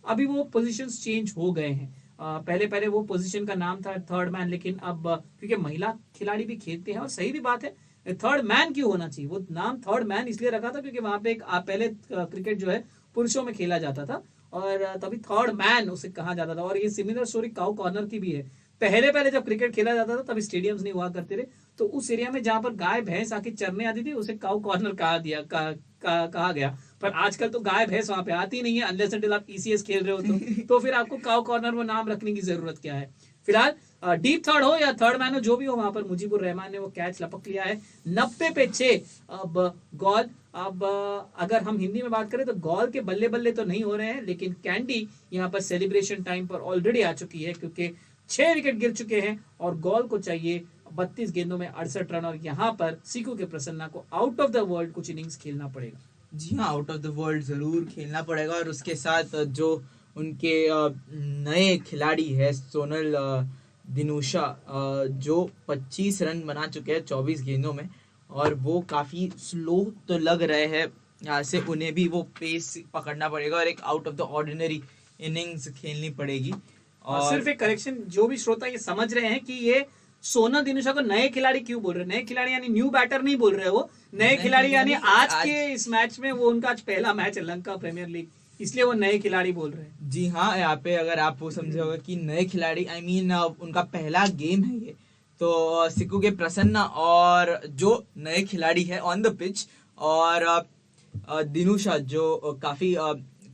अभी वो पोजीशंस चेंज हो गए हैं। पहले वो पोजीशन का नाम था थर्ड मैन, लेकिन अब क्योंकि महिला खिलाड़ी भी खेलते हैं, और सही भी बात है, थर्ड मैन क्यों होना चाहिए, वो नाम थर्ड मैन इसलिए रखा था क्योंकि वहां पे एक पहले क्रिकेट जो है पुरुषों में खेला जाता था, और तभी थर्ड मैन उसे कहा जाता था। और ये सिमिलर स्टोरी काउ कॉर्नर की भी है। पहले जब क्रिकेट खेला जाता था तभी स्टेडियम्स नहीं हुआ करते थे, तो उस एरिया में जहां पर गाय भैंस आके चरने आती थी उसे काउ कॉर्नर कहा गया। पर आजकल तो गाय भैंस वहां पे आती नहीं है, अनलेस अनटिल आप ECS खेल रहे हो तो फिर आपको काउ कॉर्नर वो नाम रखने की जरूरत क्या है। फिलहाल डीप थर्ड हो या थर्ड मैन हो, जो भी हो, वहां पर मुजीबुर रहमान ने वो कैच लपक लिया है 90 पे 6। अब गॉल, अब अगर हम हिंदी में बात करें तो गॉल के बल्ले बल्ले तो नहीं हो रहे हैं, लेकिन कैंडी यहाँ पर सेलिब्रेशन टाइम पर ऑलरेडी आ चुकी है, क्योंकि 6 विकेट गिर चुके हैं और गॉल को चाहिए 32 गेंदों में 68 रन, और यहाँ पर सीकू के प्रसन्ना को आउट ऑफ द वर्ल्ड कुछ इनिंग्स खेलना पड़ेगा।
जी हाँ, आउट ऑफ द वर्ल्ड जरूर खेलना पड़ेगा, और उसके साथ जो उनके नए खिलाड़ी है सोनल दिनुशा, जो 25 रन बना चुके हैं 24 गेंदों में, और वो काफ़ी स्लो तो लग रहे हैं। यहाँ से उन्हें भी वो पेस पकड़ना पड़ेगा और एक out of the ordinary innings खेलनी पड़ेगी।
और सिर्फ एक करेक्शन, जो भी श्रोता ये समझ रहे हैं कि ये सोनल दिनुशा को नए खिलाड़ी क्यों बोल रहे हैं, नए खिलाड़ी यानी न्यू बैटर नहीं बोल रहे, वो नए खिलाड़ी यानी आज के इस मैच में, वो उनका आज पहला मैच है लंका प्रीमियर लीग, इसलिए वो नए खिलाड़ी बोल रहे हैं।
जी हाँ, यहाँ पे अगर आप वो समझे होगा कि नए खिलाड़ी, आई मीन उनका पहला गेम है ये, तो सिक्कू के प्रसन्ना और जो नए खिलाड़ी है ऑन द पिच, और दिनुशा जो काफी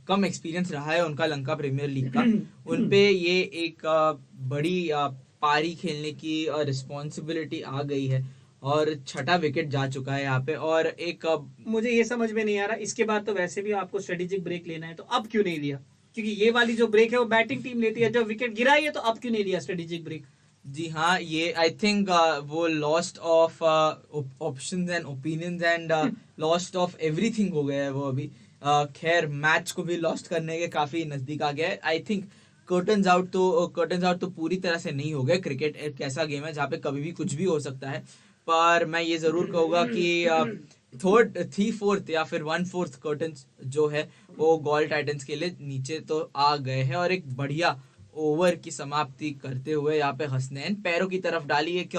कम एक्सपीरियंस रहा है उनका लंका प्रीमियर लीग का, उनपे ये एक बड़ी पारी खेलने की रिस्पॉन्सिबिलिटी आ गई है, और 6ठा विकेट जा चुका है यहाँ पे। और एक
मुझे ये समझ में नहीं आ रहा, इसके बाद तो वैसे भी आपको स्ट्रेटेजिक ब्रेक लेना है, तो अब क्यों नहीं लिया? क्योंकि ये वाली जो ब्रेक है वो बैटिंग टीम लेती है, जब विकेट गिराई है तो अब क्यों नहीं लिया स्ट्रेटेजिक ब्रेक?
जी हाँ, ये आई थिंक वो lost of options and opinions and lost of everything हो गया है वो अभी। खैर, मैच को भी लॉस्ट करने के काफी नजदीक आ गया है। आई थिंक कर्टन्स आउट तो पूरी तरह से नहीं हो गए। क्रिकेट एक ऐसा गेम है जहाँ पे कभी भी कुछ भी हो सकता है, पर मैं ये जरूर कहूँगा कि 3/4 या फिर 1/4 कर्टन्स जो है वो गोल टाइटंस के लिए नीचे तो आ गए हैं, और एक बढ़िया ओवर की समाप्ति करते हुए यहाँ पे हसनैन पैरों की तरफ डाली। एक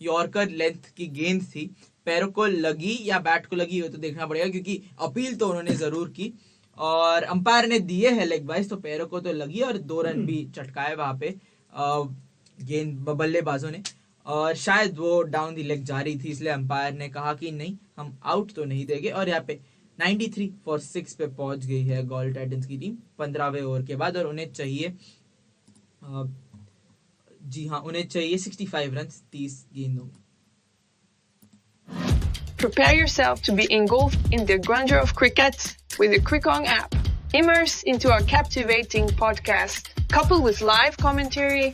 यॉर्कर लेंथ की गेंद थी, पैरों को लगी या बैट को लगी हो तो देखना पड़ेगा, क्योंकि अपील तो उन्होंने जरूर की और अंपायर ने दिए है लेग बाइज, तो पैरों को तो लगी और 2 रन भी चटकाए वहां पे गेंद बल्लेबाजों ने, और शायद वो डाउन द लेग जारी थी, इसलिए अंपायर ने कहा कि नहीं, हम आउट तो नहीं देंगे। और यहाँ पे 93 for 6 पे पहुंच गई है गोल टाइटंस की टीम 15वें ओवर के बाद, और उन्हें चाहिए जी हाँ, उन्हें चाहिए 65 रन 30 गेंदों में।
Prepare yourself to be engulfed in the grandeur of cricket with the Crickong app. Immerse into our captivating podcast, coupled with live commentary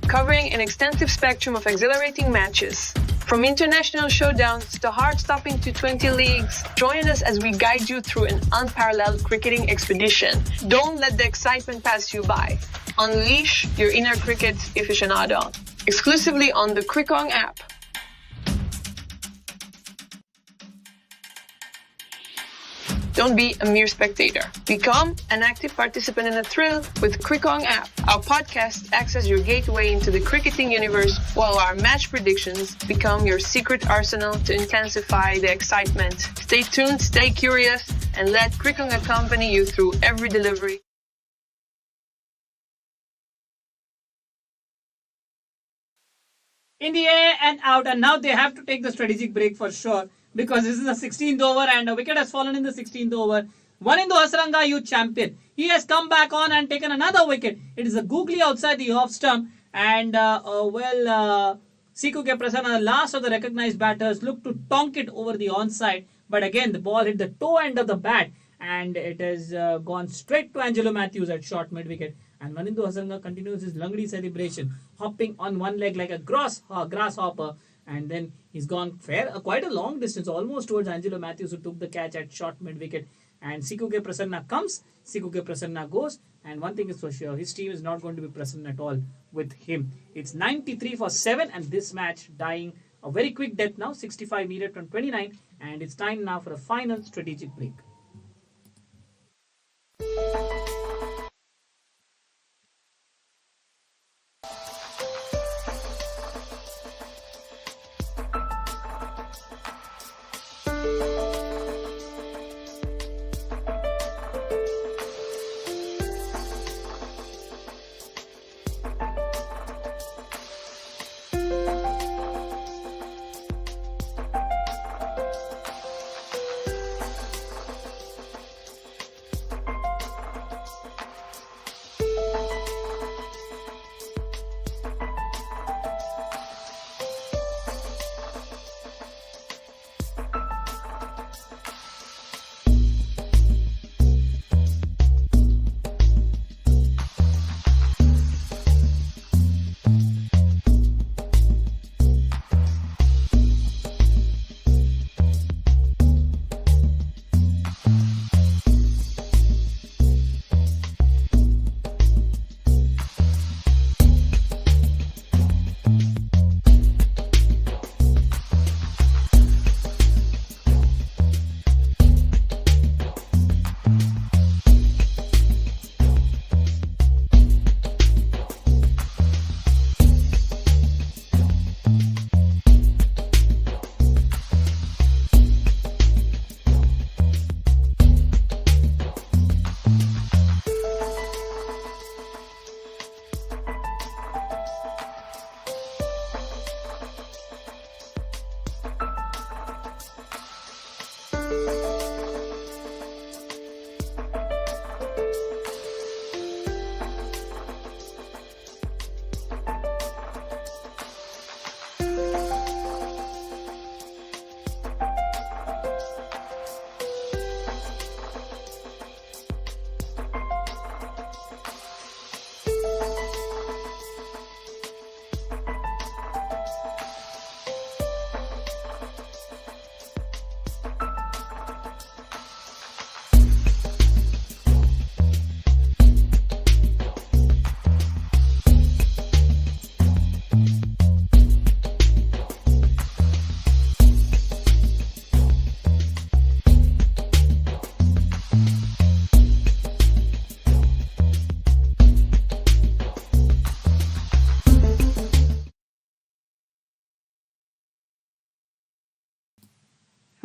covering an extensive spectrum of exhilarating matches. From international showdowns to heart-stopping T20 leagues, join us as we guide you through an unparalleled cricketing expedition. Don't let the excitement pass you by. Unleash your inner cricket aficionado. Exclusively on the Crickong app. Don't be a mere spectator. Become an active participant in the thrill with Crickong app. Our podcast acts as your gateway into the cricketing universe, while our match predictions become your secret arsenal to intensify the excitement. Stay tuned, stay curious, and let Crickong accompany you through every delivery.
In the air and out, and now they have to take the strategic break for sure, because this is the 16th over and a wicket has fallen in the 16th over. Wanindu Hasaranga, youth champion, he has come back on and taken another wicket. It is a googly outside the off stump, and Siku K. Prasanna, the last of the recognized batters, looked to tonk it over the onside, but again the ball hit the toe end of the bat and it has gone straight to Angelo Matthews at short mid wicket. And Wanindu Hasaranga continues his Langdi celebration, hopping on one leg like a grasshopper. And then he's gone quite a long distance, almost towards Angelo Matthews, who took the catch at short mid wicket. And Siku K. Prasanna comes, Siku K. Prasanna goes. And one thing is for sure, his team is not going to be present at all with him. It's 93 for 7, and this match dying a very quick death now, 65 needed from 29. And it's time now for a final strategic break.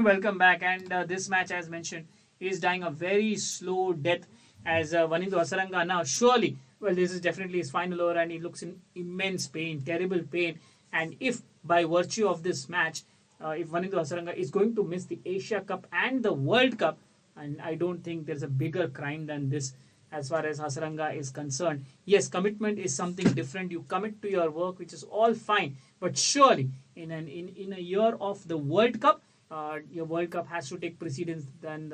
Welcome back, and this match, as mentioned, is dying a very slow death as Wanindu Hasaranga now surely, well, this is definitely his final over and he looks in immense pain, terrible pain. And if by virtue of this match, if Wanindu Hasaranga is going to miss the Asia Cup and the World Cup, and I don't think there's a bigger crime than this as far as Hasaranga is concerned. Yes, commitment is something different. You commit to your work, which is all fine, but surely in a year of the World Cup, your World Cup has to take precedence than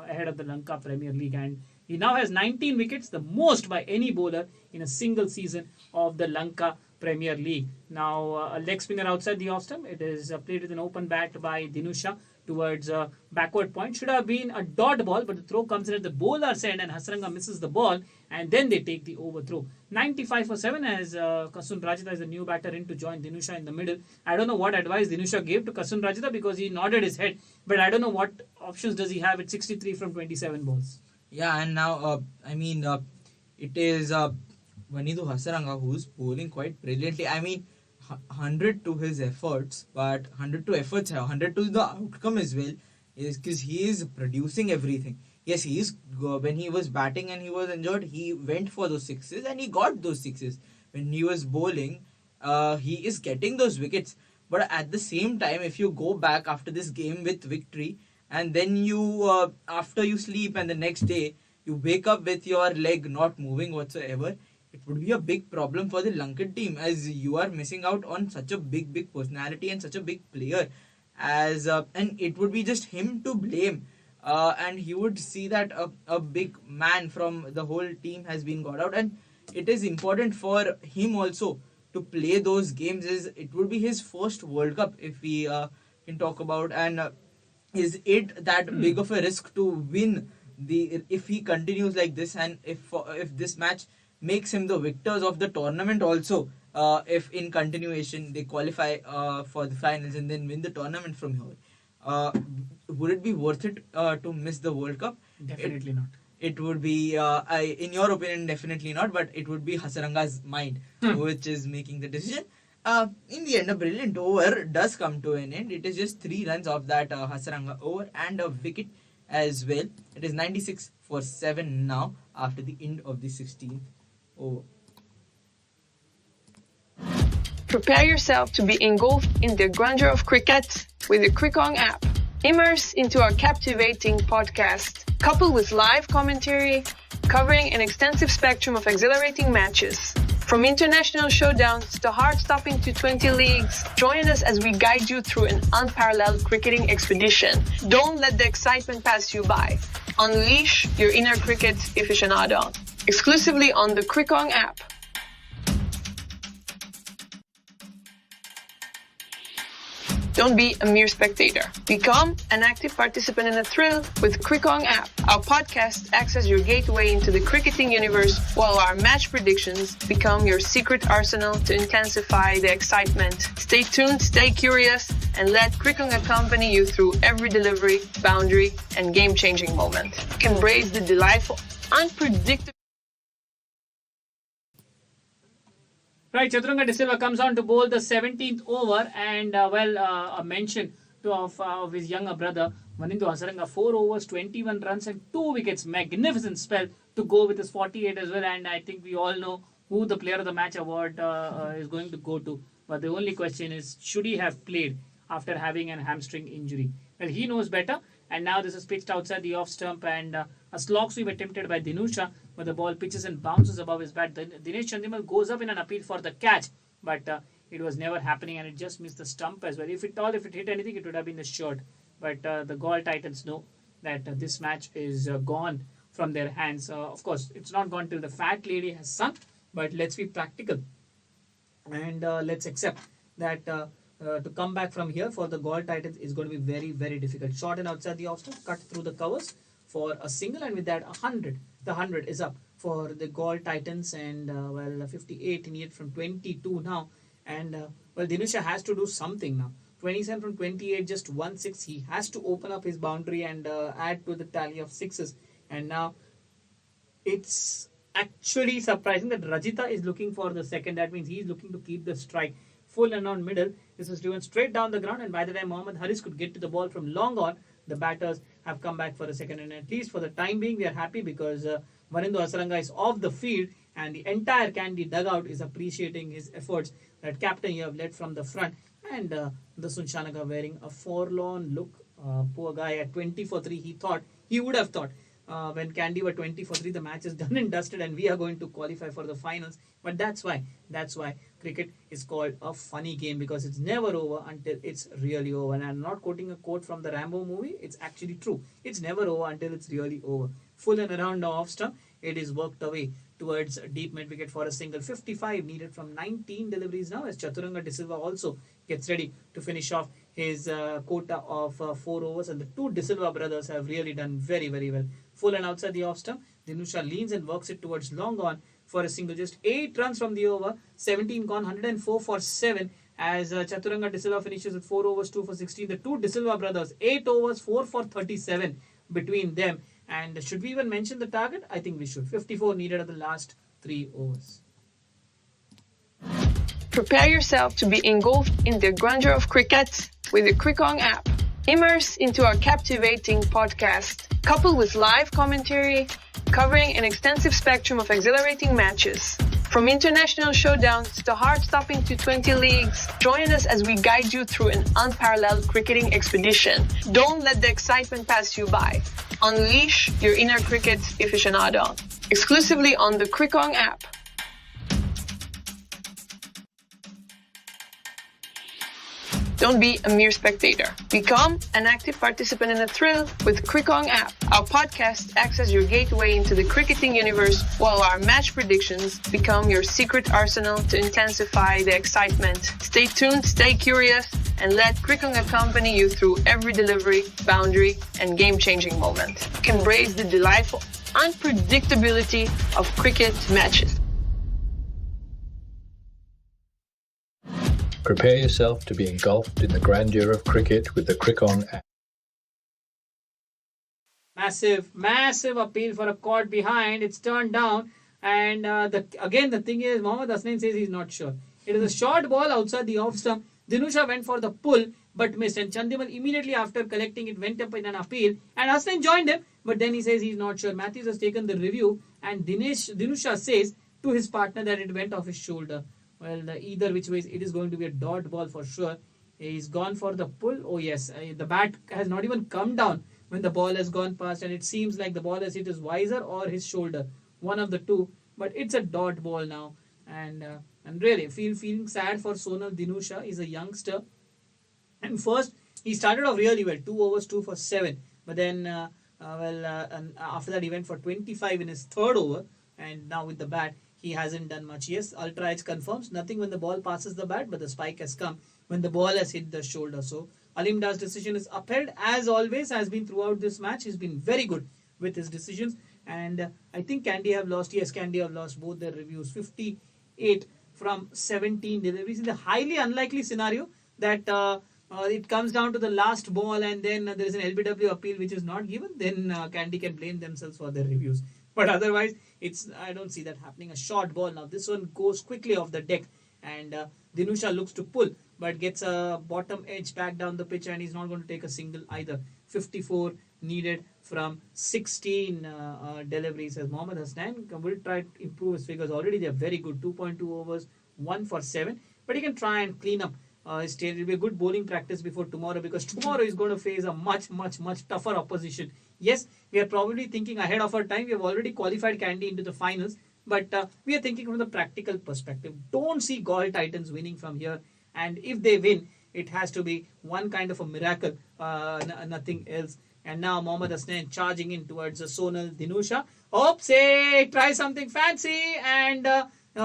ahead of the Lanka Premier League, and he now has 19 wickets, the most by any bowler in a single season of the Lanka Premier League. Now, a leg spinner outside the off stump. It is played with an open bat by Dinusha towards backward point. Should have been a dot ball, but the throw comes in at the bowler's end and Hasaranga misses the ball, and then they take the overthrow. 95 for 7 as Kasun Rajita is the new batter in to join Dinusha in the middle. I don't know what advice Dinusha gave to Kasun Rajita because he nodded his head, but I don't know what options does he have at 63 from 27 balls.
Yeah, and now, it is Vanidhu Hasaranga who's bowling quite brilliantly. 100 to his efforts, but 100 to efforts, 100 to the outcome as well, is because he is producing everything. Yes, he is. When he was batting and he was injured, he went for those sixes and he got those sixes. When he was bowling, he is getting those wickets. But at the same time, if you go back after this game with victory, and then you, after you sleep and the next day, you wake up with your leg not moving whatsoever, it would be a big problem for the Lankan team as you are missing out on such a big personality and such a big player. And it would be just him to blame. And he would see that a big man from the whole team has been got out, and it is important for him also to play those games. It would be his first World Cup if we can talk about, and is it that big of a risk to win if he continues like this, and if this match makes him the victors of the tournament also, if in continuation they qualify for the finals and then win the tournament from here, would it be worth it to miss the World Cup?
Definitely not.
It would be, in your opinion, definitely not, but it would be Hasaranga's mind which is making the decision. In the end, a brilliant over does come to an end. It is just 3 runs of that Hasaranga over and a wicket as well. It is 96 for 7 now after the end of the 16th over.
Prepare yourself to be engulfed in the grandeur of cricket with the Crickong app. Immerse into our captivating podcast, coupled with live commentary, covering an extensive spectrum of exhilarating matches. From international showdowns to heart-stopping T20 leagues, join us as we guide you through an unparalleled cricketing expedition. Don't let the excitement pass you by. Unleash your inner cricket aficionado. Exclusively on the Crickong app. Don't be a mere spectator. Become an active participant in the thrill with Crickong app. Our podcast acts as your gateway into the cricketing universe, while our match predictions become your secret arsenal to intensify the excitement. Stay tuned, stay curious, and let Crickong accompany you through every delivery, boundary, and game-changing moment. Embrace the delightful, unpredictable.
Right, Chaturanga De Silva comes on to bowl the 17th over, and a mention of his younger brother Vanidhu Hasaranga. 4 overs, 21 runs and 2 wickets. Magnificent spell to go with his 48 as well, and I think we all know who the Player of the Match award is going to go to. But the only question is, should he have played after having an hamstring injury? Well, he knows better, and now this is pitched outside the off stump, and a slog sweep attempted by Dinusha, but the ball pitches and bounces above his bat. Dinesh Chandimal goes up in an appeal for the catch, but it was never happening, and it just missed the stump as well. If it hit anything, it would have been the short. But the Gaul Titans know that this match is gone from their hands. Of course, it's not gone till the fat lady has sung, but let's be practical and let's accept that to come back from here for the Gaul Titans is going to be very, very difficult. Short and outside the off stump, cut through the covers for a single, and with that 100. The 100 is up for the Gaul Titans, and 58 needed from 22 now, and Dinusha has to do something now. 27 from 28, just 1 6. He has to open up his boundary and add to the tally of sixes. And now it's actually surprising that Rajita is looking for the second. That means he's looking to keep the strike full and on middle. This was driven straight down the ground, and by the time Mohammad Haris could get to the ball from long on, the batters have come back for a second, and at least for the time being we are happy because Vanidhu Hasaranga is off the field, and the entire Kandy dugout is appreciating his efforts. That captain you have led from the front, and the Sunshanaga wearing a forlorn look. Poor guy at 20 for 3. He would have thought when Kandy were 20 for 3, the match is done and dusted, and we are going to qualify for the finals. But that's why cricket is called a funny game, because it's never over until it's really over. And I'm not quoting a quote from the Rambo movie. It's actually true. It's never over until it's really over. Full and around the off stump, it is worked away towards deep mid wicket for a single. 55 needed from 19 deliveries now, as Chaturanga De Silva also gets ready to finish off his quota of 4 overs, and the two De Silva brothers have really done very, very well. Full and outside the off stump, Dinusha leans and works it towards long on for a single. Just 8 runs from the over, 17 gone, 104 for 7, as Chaturanga De Silva finishes with 4 overs, 2 for 16. The two De Silva brothers, 8 overs, 4 for 37 between them. And should we even mention the target? I think we should. 54 needed at the last 3 overs.
Prepare yourself to be engulfed in the grandeur of cricket with the Crickong app. Immerse into our captivating podcast, coupled with live commentary, covering an extensive spectrum of exhilarating matches. From international showdowns to heart-stopping T20 leagues, join us as we guide you through an unparalleled cricketing expedition. Don't let the excitement pass you by. Unleash your inner cricket aficionado. Exclusively on the Crickong app. Don't be a mere spectator. Become an active participant in the thrill with Crickong app. Our podcast acts as your gateway into the cricketing universe, while our match predictions become your secret arsenal to intensify the excitement. Stay tuned, stay curious, and let Crickong accompany you through every delivery, boundary, and game-changing moment. Embrace the delightful unpredictability of cricket matches.
Prepare yourself to be engulfed in the grandeur of cricket with the Crickong app.
Massive appeal for a caught behind. It's turned down. And the thing is, Mohammad Hasnain says he's not sure. It is a short ball outside the off stump. Dinusha went for the pull but missed. And Chandimal immediately after collecting it went up in an appeal. And Hasnain joined him. But then he says he's not sure. Matthews has taken the review. And Dinusha says to his partner that it went off his shoulder. Well, either which ways, it is going to be a dot ball for sure. He's gone for the pull. Oh yes, the bat has not even come down when the ball has gone past, and it seems like the ball has hit his visor or his shoulder, one of the two. But it's a dot ball now, and really feeling sad for Sonal Dinusha. He's a youngster, and first he started off really well, 2 overs, 2 for 7. But then, and after that he went for 25 in his third over, and now with the bat, he hasn't done much. Yes, Ultra Edge confirms nothing when the ball passes the bat, but the spike has come when the ball has hit the shoulder. So Alim Dar's decision is upheld, as always has been throughout this match. He's been very good with his decisions, and I think Candy have lost. Yes, Candy have lost both their reviews. 58 from 17 deliveries in the highly unlikely scenario that it comes down to the last ball, and then there is an LBW appeal which is not given. Then Candy can blame themselves for their reviews. But otherwise, I don't see that happening. A short ball now. This one goes quickly off the deck, and Dinusha looks to pull, but gets a bottom edge back down the pitch, and he's not going to take a single either. 54 needed from 16 deliveries, as Mohammad Hasnain will try to improve his figures. Already they're very good. 2.2 overs, 1 for 7. But he can try and clean up his tail. It will be a good bowling practice before tomorrow, because tomorrow he's going to face a much tougher opposition. Yes, we are probably thinking ahead of our time. We have already qualified Candy into the finals, but we are thinking from the practical perspective. Don't see Gaul Titans winning from here, and if they win, it has to be one kind of a miracle, nothing else. And now Mohammad Hasnain charging in towards Sonal Dinusha. Oops, try something fancy, and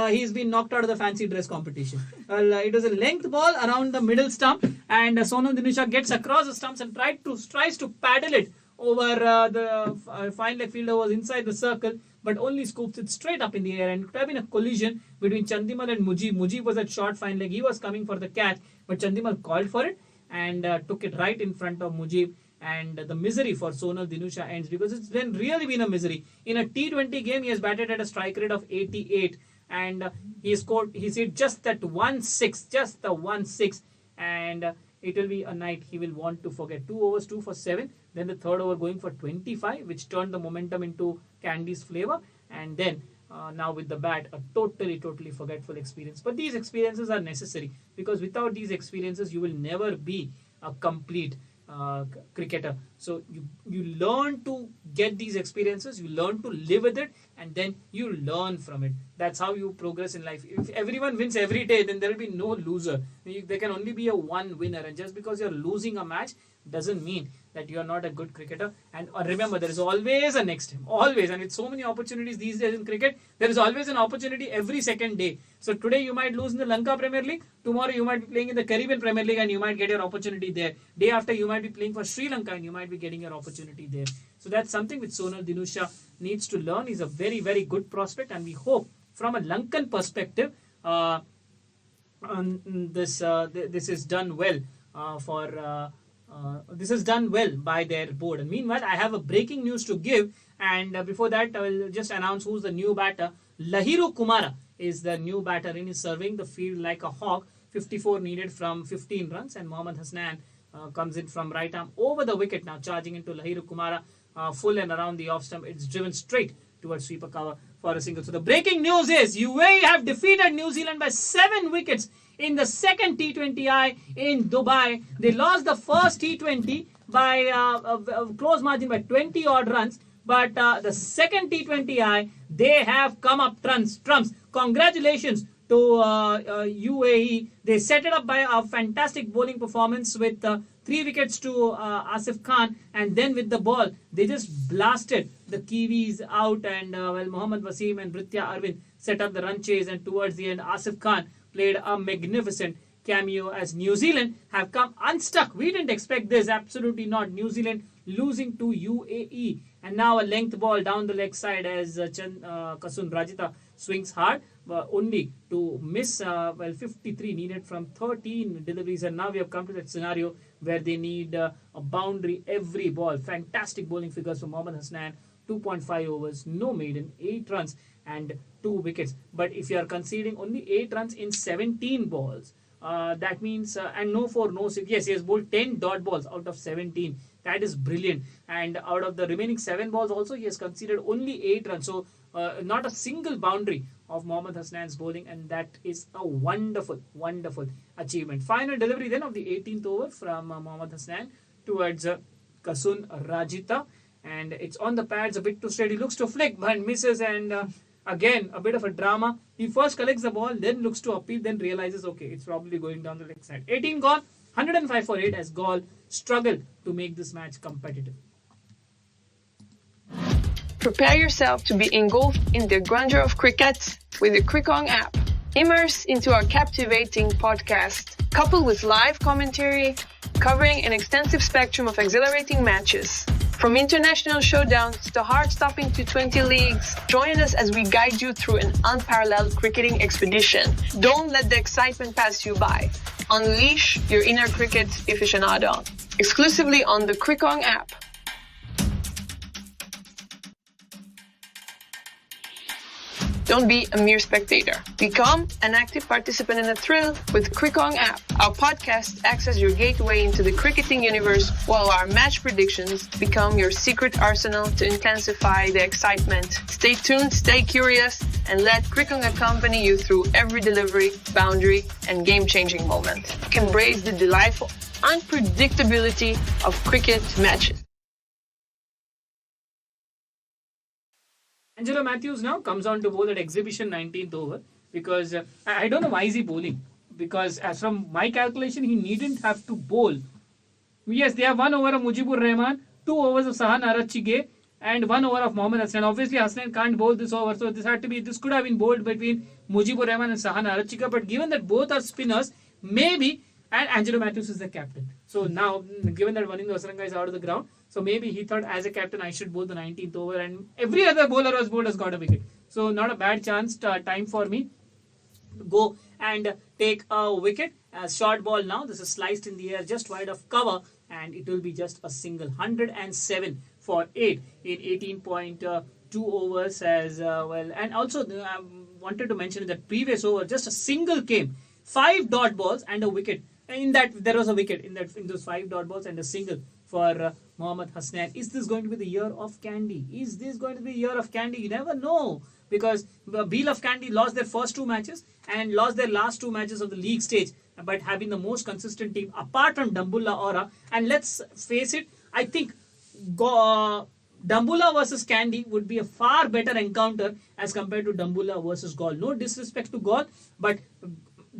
he's been knocked out of the fancy dress competition. Well, it was a length ball around the middle stump, and Sonal Dinusha gets across the stumps and tries to paddle it over the fine leg fielder was inside the circle, but only scoops it straight up in the air, and it could have been a collision between Chandimal and Mujib. Mujib was at short fine leg. He was coming for the catch, but Chandimal called for it and took it right in front of Mujib. And the misery for Sonal Dinusha ends, because it's then really been a misery. In a T20 game, he has batted at a strike rate of 88, and he hit just that 1-6, and it will be a night he will want to forget. 2 overs, 2 for 7. Then the third over going for 25, which turned the momentum into Candy's flavor. And then now with the bat, a totally forgetful experience. But these experiences are necessary, because without these experiences, you will never be a complete cricketer. So you learn to get these experiences, you learn to live with it, and then you learn from it. That's how you progress in life. If everyone wins every day, then there will be no loser. There can only be a one winner, and just because you're losing a match doesn't mean that you are not a good cricketer. And remember, there is always a next time, always. And it's so many opportunities these days in cricket. There is always an opportunity every second day. So today you might lose in the Lanka Premier League. Tomorrow you might be playing in the Caribbean Premier League and you might get your opportunity there. Day after you might be playing for Sri Lanka and you might be getting your opportunity there. So that's something which Sonal Dinusha needs to learn. He's a very, very good prospect, and we hope from a Lankan perspective, this is done well this is done well by their board. And meanwhile, I have a breaking news to give, and before that I will just announce who's the new batter. Lahiru Kumara is the new batter in. Is serving the field like a hawk. 54 needed from 15 runs, and Mohammad Hasnan comes in from right arm over the wicket, now charging into Lahiru Kumara, full and around the off stump. It's driven straight towards sweeper cover for a single. So the breaking news is UAE have defeated New Zealand by 7 wickets in the second T20I in Dubai. They lost the first T20 by a close margin by 20 odd runs. But the second T20I, they have come up trumps. Congratulations to UAE. They set it up by a fantastic bowling performance with 3 wickets to Asif Khan, and then with the ball they just blasted the Kiwis out, and Mohammad Wasim and Britya Arvind set up the run chase, and towards the end Asif Khan played a magnificent cameo as New Zealand have come unstuck. We didn't expect this, absolutely not. New Zealand losing to UAE, and now a length ball down the leg side as Kasun Rajita swings hard, only to miss 53 needed from 13 deliveries, and now we have come to that scenario where they need a boundary every ball. Fantastic bowling figures from Mohammad Hasnan. 2.5 overs, no maiden, 8 runs and 2 wickets. But if you are conceding only 8 runs in 17 balls, that means and no 4, no 6. Yes, he has bowled 10 dot balls out of 17. That is brilliant. And out of the remaining 7 balls also, he has conceded only 8 runs. So not a single boundary of Mohammad Hasnan's bowling, and that is a wonderful, wonderful achievement. Final delivery then of the 18th over from Mohammad Hasnan towards Kasun Rajita, and it's on the pads, a bit too straight. He looks to flick but misses, and again a bit of a drama. He first collects the ball, then looks to appeal, then realizes okay, it's probably going down the leg side. 18 gone, 105 for 8 as Gaul struggled to make this match competitive.
Prepare yourself to be engulfed in the grandeur of cricket with the Crickong app. Immerse into our captivating podcast, coupled with live commentary, covering an extensive spectrum of exhilarating matches. From international showdowns to heart-stopping T20 leagues, join us as we guide you through an unparalleled cricketing expedition. Don't let the excitement pass you by. Unleash your inner cricket aficionado. Exclusively on the Crickong app. Don't be a mere spectator. Become an active participant in the thrill with Crickong app. Our podcast acts as your gateway into the cricketing universe, while our match predictions become your secret arsenal to intensify the excitement. Stay tuned, stay curious, and let Crickong accompany you through every delivery, boundary, and game-changing moment. Embrace the delightful unpredictability of cricket matches.
Angelo Matthews now comes on to bowl at exhibition 19th over, because I don't know why is he bowling, because as from my calculation he needn't have to bowl. Yes, they have 1 over of Mujibur Rahman, 2 overs of Sahan Arachige, and 1 over of Mohammad Hasnan. Obviously Hasnan can't bowl this over, so this could have been bowled between Mujibur Rahman and Sahan Arachige, but given that both are spinners, maybe, and Angelo Matthews is the captain. So now, given that Vanindu Hasaranga is out of the ground, so maybe he thought as a captain I should bowl the 19th over, and every other bowler who has bowled has got a wicket. So not a bad chance, time for me to go and take a wicket. As short ball now, this is sliced in the air just wide of cover, and it will be just a single. 107 for 8 in 18.2 overs as well. And also I wanted to mention in that previous over, just a single came. 5 dot balls and a wicket. In that there was a wicket in those 5 dot balls and a single for Mohammad Hasnan. Is this going to be the year of Candy? Is this going to be the year of Candy? You never know, because Beal of Candy lost their first 2 matches and lost their last 2 matches of the league stage, but having the most consistent team apart from Dambulla Aura. And let's face it, I think Dambulla versus Candy would be a far better encounter as compared to Dambulla versus Gaul. No disrespect to Gaul, but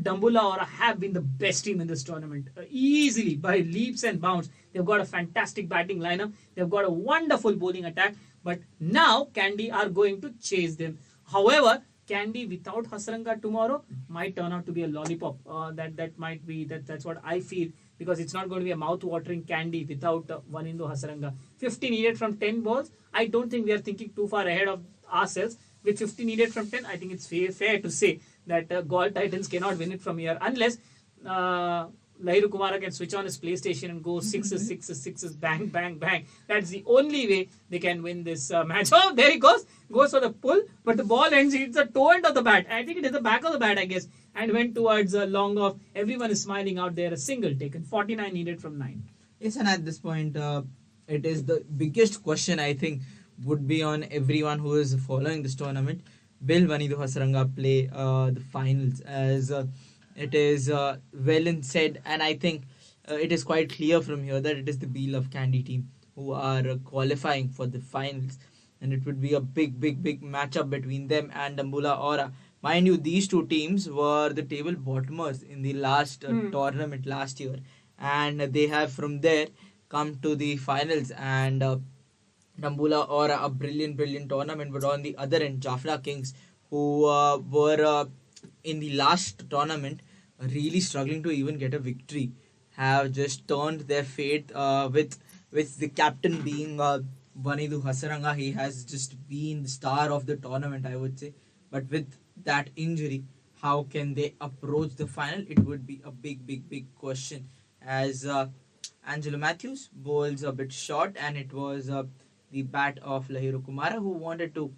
Dambulla Aura have been the best team in this tournament. Easily, by leaps and bounds. They've got a fantastic batting lineup. They've got a wonderful bowling attack. But now, Candy are going to chase them. However, Candy without Hasaranga tomorrow might turn out to be a lollipop. That's what I feel, because it's not going to be a mouth-watering Candy without Vanindu Hasaranga. 50 needed from 10 balls. I don't think we are thinking too far ahead of ourselves. With 50 needed from 10, I think it's fair to say that Gaul Titans cannot win it from here unless Lahiru Kumara can switch on his PlayStation and go sixes, bang, bang, bang. That's the only way they can win this match. Oh, there he goes for the pull, but the ball ends, it's the toe end of the bat. I think it is the back of the bat, I guess, and went towards a long off. Everyone is smiling out there. A single taken, 49 needed from 9.
Yes, and at this point, it is the biggest question, I think, would be on everyone who is following this tournament. Will Vanindu Hasaranga play the finals? As it is well and said, and I think it is quite clear from here that it is the Beloved Candy team who are qualifying for the finals, and it would be a big matchup between them and Dambulla Aura. Mind you, these two teams were the table bottomers in the last tournament last year, and they have from there come to the finals, and Dambulla Aura, a brilliant tournament. But on the other end, Jaffna Kings, who were in the last tournament really struggling to even get a victory, have just turned their fate with the captain being Vanindu Hasaranga. He has just been the star of the tournament, I would say. But with that injury, how can they approach the final? It would be a big question, as Angelo Matthews bowls a bit short, and it was the bat of Lahiru Kumara who wanted to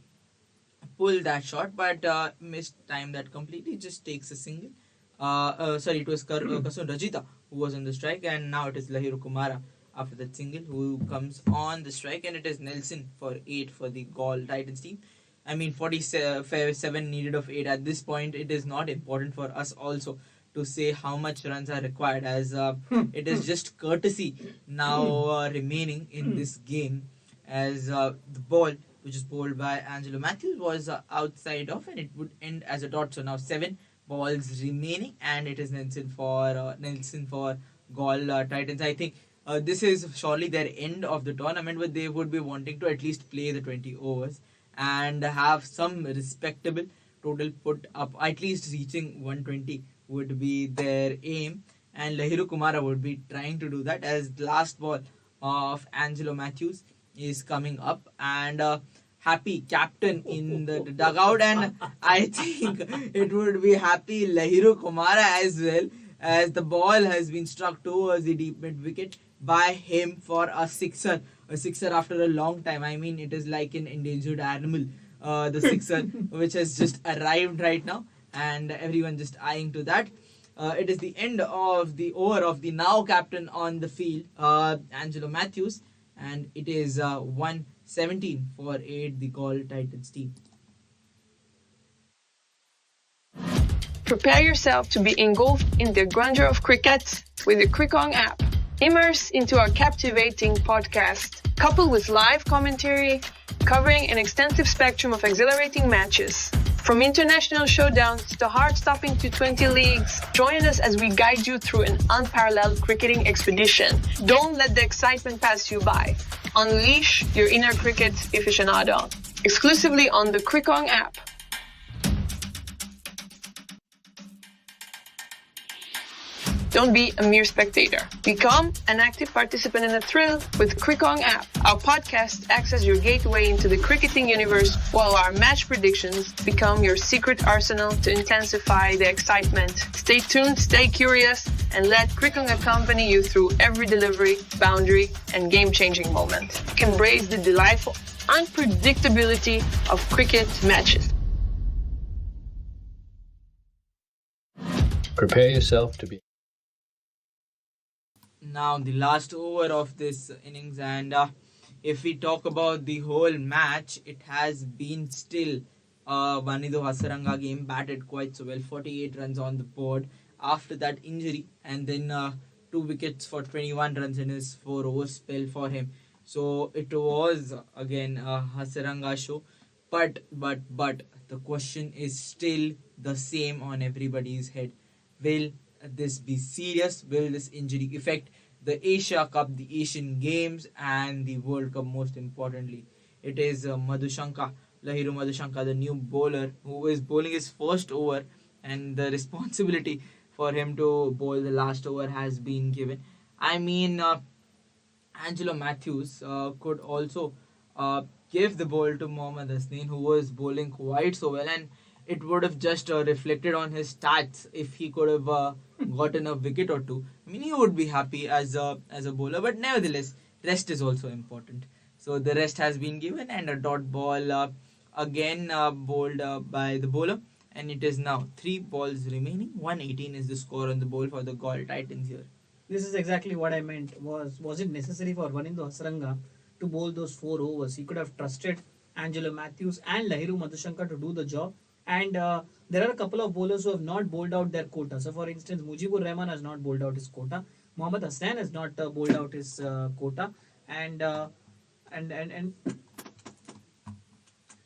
pull that shot, but missed time that completely. Just takes a single. It was Kasun Rajita who was on the strike, and now it is Lahiru Kumara after that single who comes on the strike, and it is Nelson for 8 for the Gaul Titans team. I mean, 47 needed of 8. At this point, it is not important for us also to say how much runs are required, as it is just courtesy now remaining in this game, as the ball which is bowled by Angelo Matthews was outside off, and it would end as a dot. So now 7 balls remaining, and it is Nelson for Gaul Titans. I think this is surely their end of the tournament, but they would be wanting to at least play the 20 overs and have some respectable total put up. At least reaching 120 would be their aim, and Lahiru Kumara would be trying to do that, as the last ball of Angelo Matthews is coming up, and happy captain in the dugout, and I think it would be happy Lahiru Kumara as well, as the ball has been struck towards the deep mid wicket by him for a sixer after a long time. I mean, it is like an endangered animal, the sixer which has just arrived right now, and everyone just eyeing to that. It is the end of the over of the now captain on the field, Angelo Matthews, and it is 117 for 8, the Gaul Titans team.
Prepare yourself to be engulfed in the grandeur of cricket with the Crickong app. Immerse into our captivating podcast, coupled with live commentary, covering an extensive spectrum of exhilarating matches. From international showdowns to heart-stopping T20 leagues, join us as we guide you through an unparalleled cricketing expedition. Don't let the excitement pass you by. Unleash your inner cricket aficionado. Exclusively on the Crickong app. Don't be a mere spectator. Become an active participant in the thrill with Crickong app. Our podcast acts as your gateway into the cricketing universe, while our match predictions become your secret arsenal to intensify the excitement. Stay tuned, stay curious, and let Crickong accompany you through every delivery, boundary, and game-changing moment. Embrace the delightful unpredictability of cricket matches.
Prepare yourself to be.
Now the last over of this innings, and if we talk about the whole match, it has been still Vanindu Hasaranga game, batted quite so well, 48 runs on the board after that injury, and then 2 wickets for 21 runs in his 4 over spell for him. So it was again a Hasaranga show, but the question is still the same on everybody's head. Will this be serious? Will this injury affect the Asia Cup, the Asian Games, and the World Cup? Most importantly, it is Madhushanka, Lahiru Madhushanka, the new bowler, who is bowling his first over, and the responsibility for him to bowl the last over has been given. I mean, Angelo Matthews could also give the ball to Mohammad Hasnain, who was bowling quite so well, and it would have just reflected on his stats if he could have gotten a wicket or two. I mean, he would be happy as a bowler, but nevertheless, rest is also important. So the rest has been given, and a dot ball again bowled by the bowler, and it is now 3 balls remaining. 118 is the score on the ball for the Galle Titans here.
This is exactly what I meant. Was it necessary for Vanindu Hasaranga to bowl those 4 overs? He could have trusted Angelo Matthews and Lahiru Madhushanka to do the job. And there are a couple of bowlers who have not bowled out their quota. So, for instance, Mujibur Rahman has not bowled out his quota. Mohammad Hassan has not bowled out his quota. And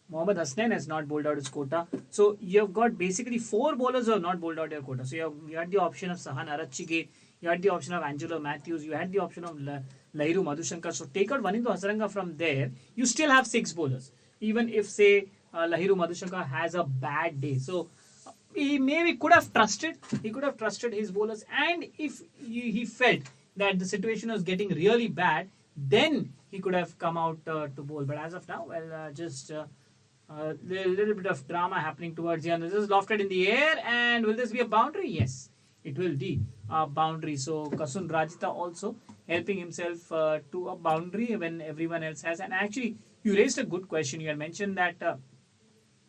Mohammad Hasnain has not bowled out his quota. So you've got basically 4 bowlers who have not bowled out their quota. So you had the option of Sahan Arachige, you had the option of Angelo Matthews, you had the option of Lahiru Madhushanka. So take out Vanindu Hasaranga from there, you still have 6 bowlers. Even if, say, Lahiru Madhushanka has a bad day. So he maybe could have trusted his bowlers, and if he felt that the situation was getting really bad, then he could have come out to bowl. But as of now, well, just a little bit of drama happening towards the end. This is lofted in the air, and will this be a boundary? Yes, it will be a boundary. So Kasun Rajita also helping himself to a boundary when everyone else has. And actually, you raised a good question. You had mentioned that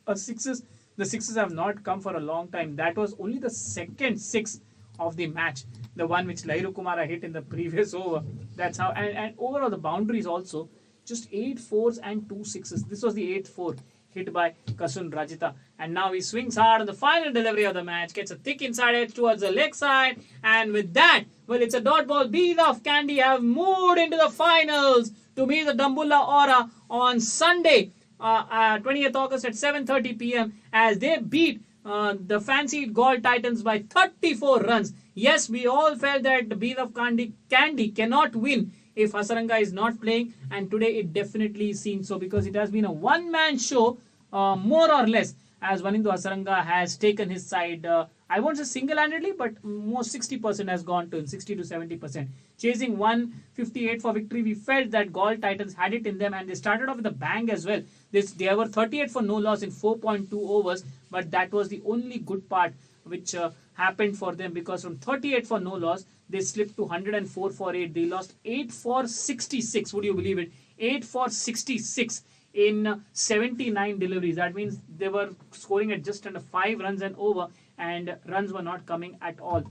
the sixes have not come for a long time. That was only the second 6 of the match, the one which Lahiru Kumara hit in the previous over. That's how. And overall, the boundaries also just 8 4s and 2 6s. This was the 8th 4 hit by Kasun Rajita. And now he swings hard on the final delivery of the match, gets a thick inside edge towards the leg side. And with that, well, it's a dot ball. Bees of Kandy have moved into the finals to meet the Dambulla Aura on Sunday, 20th August at 7:30 p.m. as they beat the fancied Galle Titans by 34 runs. Yes, we all felt that the Bees of Kandy cannot win if Hasaranga is not playing, and today it definitely seems so, because it has been a one-man show, more or less, as Vanindu Hasaranga has taken his side. I won't say single-handedly, but most 60% has gone to him, 60 to 70%. Chasing 158 for victory, we felt that Galle Titans had it in them, and they started off with a bang as well. They were 38 for no loss in 4.2 overs, but that was the only good part which happened for them, because from 38 for no loss, they slipped to 104 for 8. They lost 8 for 66. Would you believe it? 8 for 66 in 79 deliveries. That means they were scoring at just under 5 runs and over, and runs were not coming at all.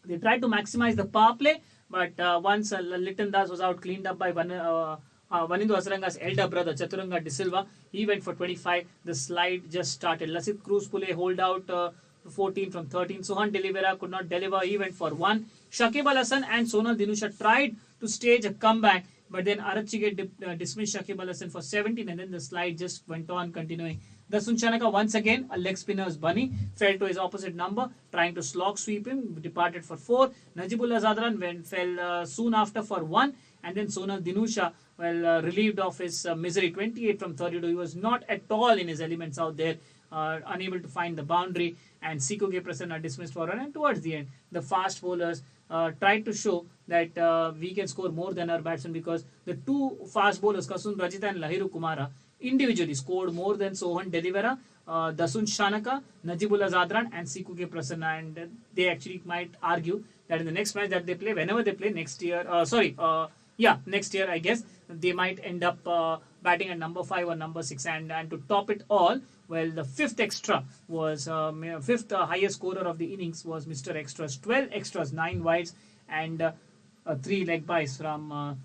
They tried to maximize the power play, but once Litton Das was out, cleaned up by Vanindu Hasaranga's elder brother, Chaturanga De Silva, he went for 25. The slide just started. Lasit Cruz Pule hold out 14 from 13. Sohan Delivera could not deliver. He went for 1. Shakib Al Hasan and Sonal Dinusha tried to stage a comeback, but then Arachige dismissed Shakib Al Hasan for 17, and then the slide just went on continuing. Dasun Chanaka once again, a leg spinner's bunny, fell to his opposite number, trying to slog sweep him, departed for 4. Najibullah Zadran fell soon after for 1, and then Sonal Dinusha, relieved of his misery, 28 from 32. He was not at all in his elements out there, unable to find the boundary, and Sikoge Prasanna dismissed for 1. And towards the end, the fast bowlers tried to show that we can score more than our batsmen, because the 2 fast bowlers, Kasun Rajita and Lahiru Kumara, individually scored more than Sohan Delivera, Dasun Shanaka, Najibullah Zadran and Sikoge Prasanna, and they actually might argue that in the next match that they play, whenever they play next year, next year I guess, they might end up batting at number 5 or number 6. And to top it all, well, the 5th extra was, 5th highest scorer of the innings was Mr. Extras. 12 extras, 9 wides, and 3 leg byes from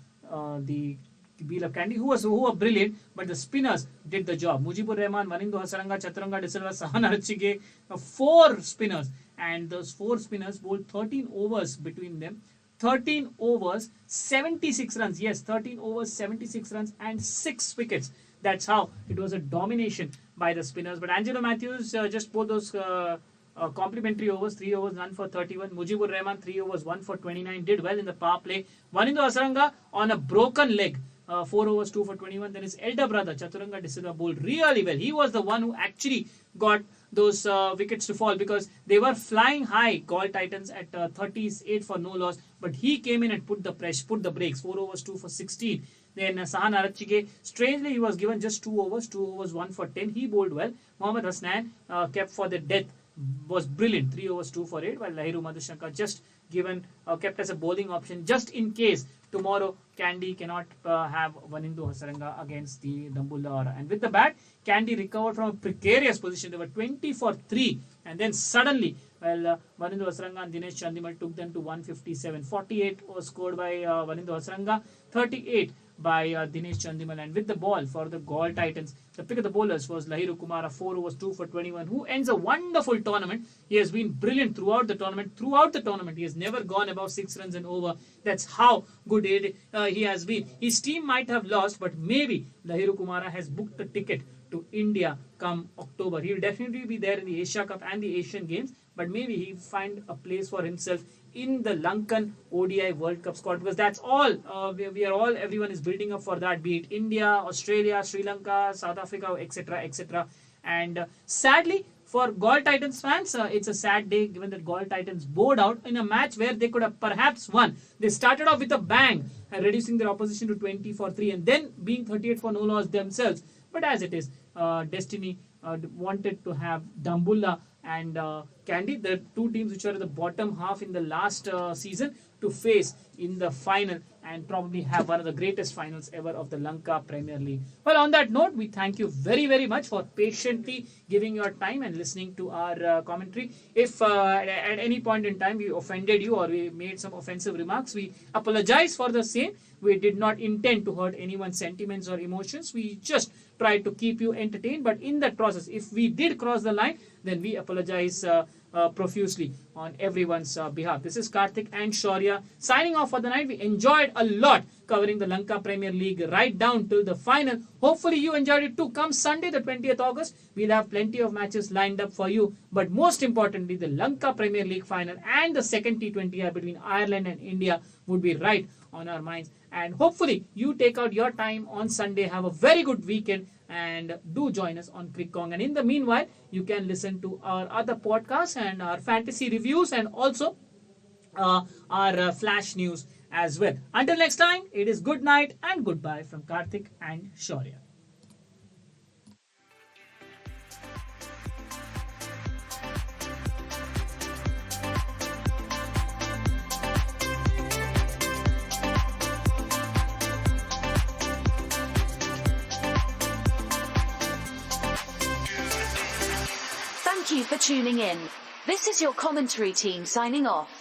the Bees of Kandy, who were brilliant, but the spinners did the job. Mujibur Rahman, Vanindu Hasaranga, Chaturanga De Silva, Sahan Arachige, 4 spinners, and those 4 spinners bowled 13 overs between them. 13 overs, 76 runs. Yes, 13 overs, 76 runs, and 6 wickets. That's how it was a domination by the spinners. But Angelo Matthews just bowled those Complimentary overs, 3 overs, none for 31. Mujibur Rahman, 3 overs, 1 for 29. Did well in the power play. Wanindu Hasaranga on a broken leg. 4 overs, 2 for 21. Then his elder brother, Chaturanga De Silva, bowled really well. He was the one who actually got those wickets to fall because they were flying high, Galle Titans at 38 for no loss. But he came in and put the brakes. 4 overs, 2 for 16. Then Sahan Arachige, strangely he was given just 2 overs, 1 for 10. He bowled well. Mohammad Hasnan kept for the death, was brilliant, 3 overs, 2 for 8, while Lahiru Madhushankar just given kept as a bowling option just in case tomorrow Candy cannot have Wanindu Hasaranga against the Dambulla Aura. And with the bat, Candy recovered from a precarious position. They were 20 for 3, and then suddenly, Wanindu Hasaranga and Dinesh Chandimal took them to 157. 48 was scored by Wanindu Hasaranga, 38 by Dinesh Chandimal. And with the ball for the Galle Titans, the pick of the bowlers was Lahiru Kumara, 4 overs, 2 for 21, who ends a wonderful tournament. He has been brilliant throughout the tournament. He has never gone above 6 runs and over. That's how good he has been. His team might have lost, but maybe Lahiru Kumara has booked a ticket to India come October. He will definitely be there in the Asia Cup and the Asian Games, but maybe he find a place for himself in the Lankan ODI World Cup squad, because that's all everyone is building up for that, be it India, Australia, Sri Lanka, South Africa, etc. And sadly for Galle Titans fans, it's a sad day given that Galle Titans bowed out in a match where they could have perhaps won. They started off with a bang, reducing their opposition to 20 for 3 and then being 38 for no loss themselves. But as it is, destiny wanted to have Dambulla and Candy, the two teams which were at the bottom half in the last season, to face in the final and probably have one of the greatest finals ever of the Lanka Premier League. Well, on that note, we thank you very, very much for patiently giving your time and listening to our commentary. If at any point in time we offended you or we made some offensive remarks, we apologize for the same. We did not intend to hurt anyone's sentiments or emotions. We just tried to keep you entertained. But in that process, if we did cross the line, then we apologize profusely on everyone's behalf. This is Karthik and Shaurya signing off for the night. We enjoyed a lot covering the Lanka Premier League right down till the final. Hopefully you enjoyed it too. Come Sunday, the 20th August, we'll have plenty of matches lined up for you. But most importantly, the Lanka Premier League final and the second T20I between Ireland and India would be right on our minds. And hopefully you take out your time on Sunday, have a very good weekend, and do join us on Crickong. And in the meanwhile, you can listen to our other podcasts and our fantasy reviews and also our flash news as well. Until next time, it is good night and goodbye from Karthik and Shaurya.
Thank you for tuning in. This is your commentary team signing off.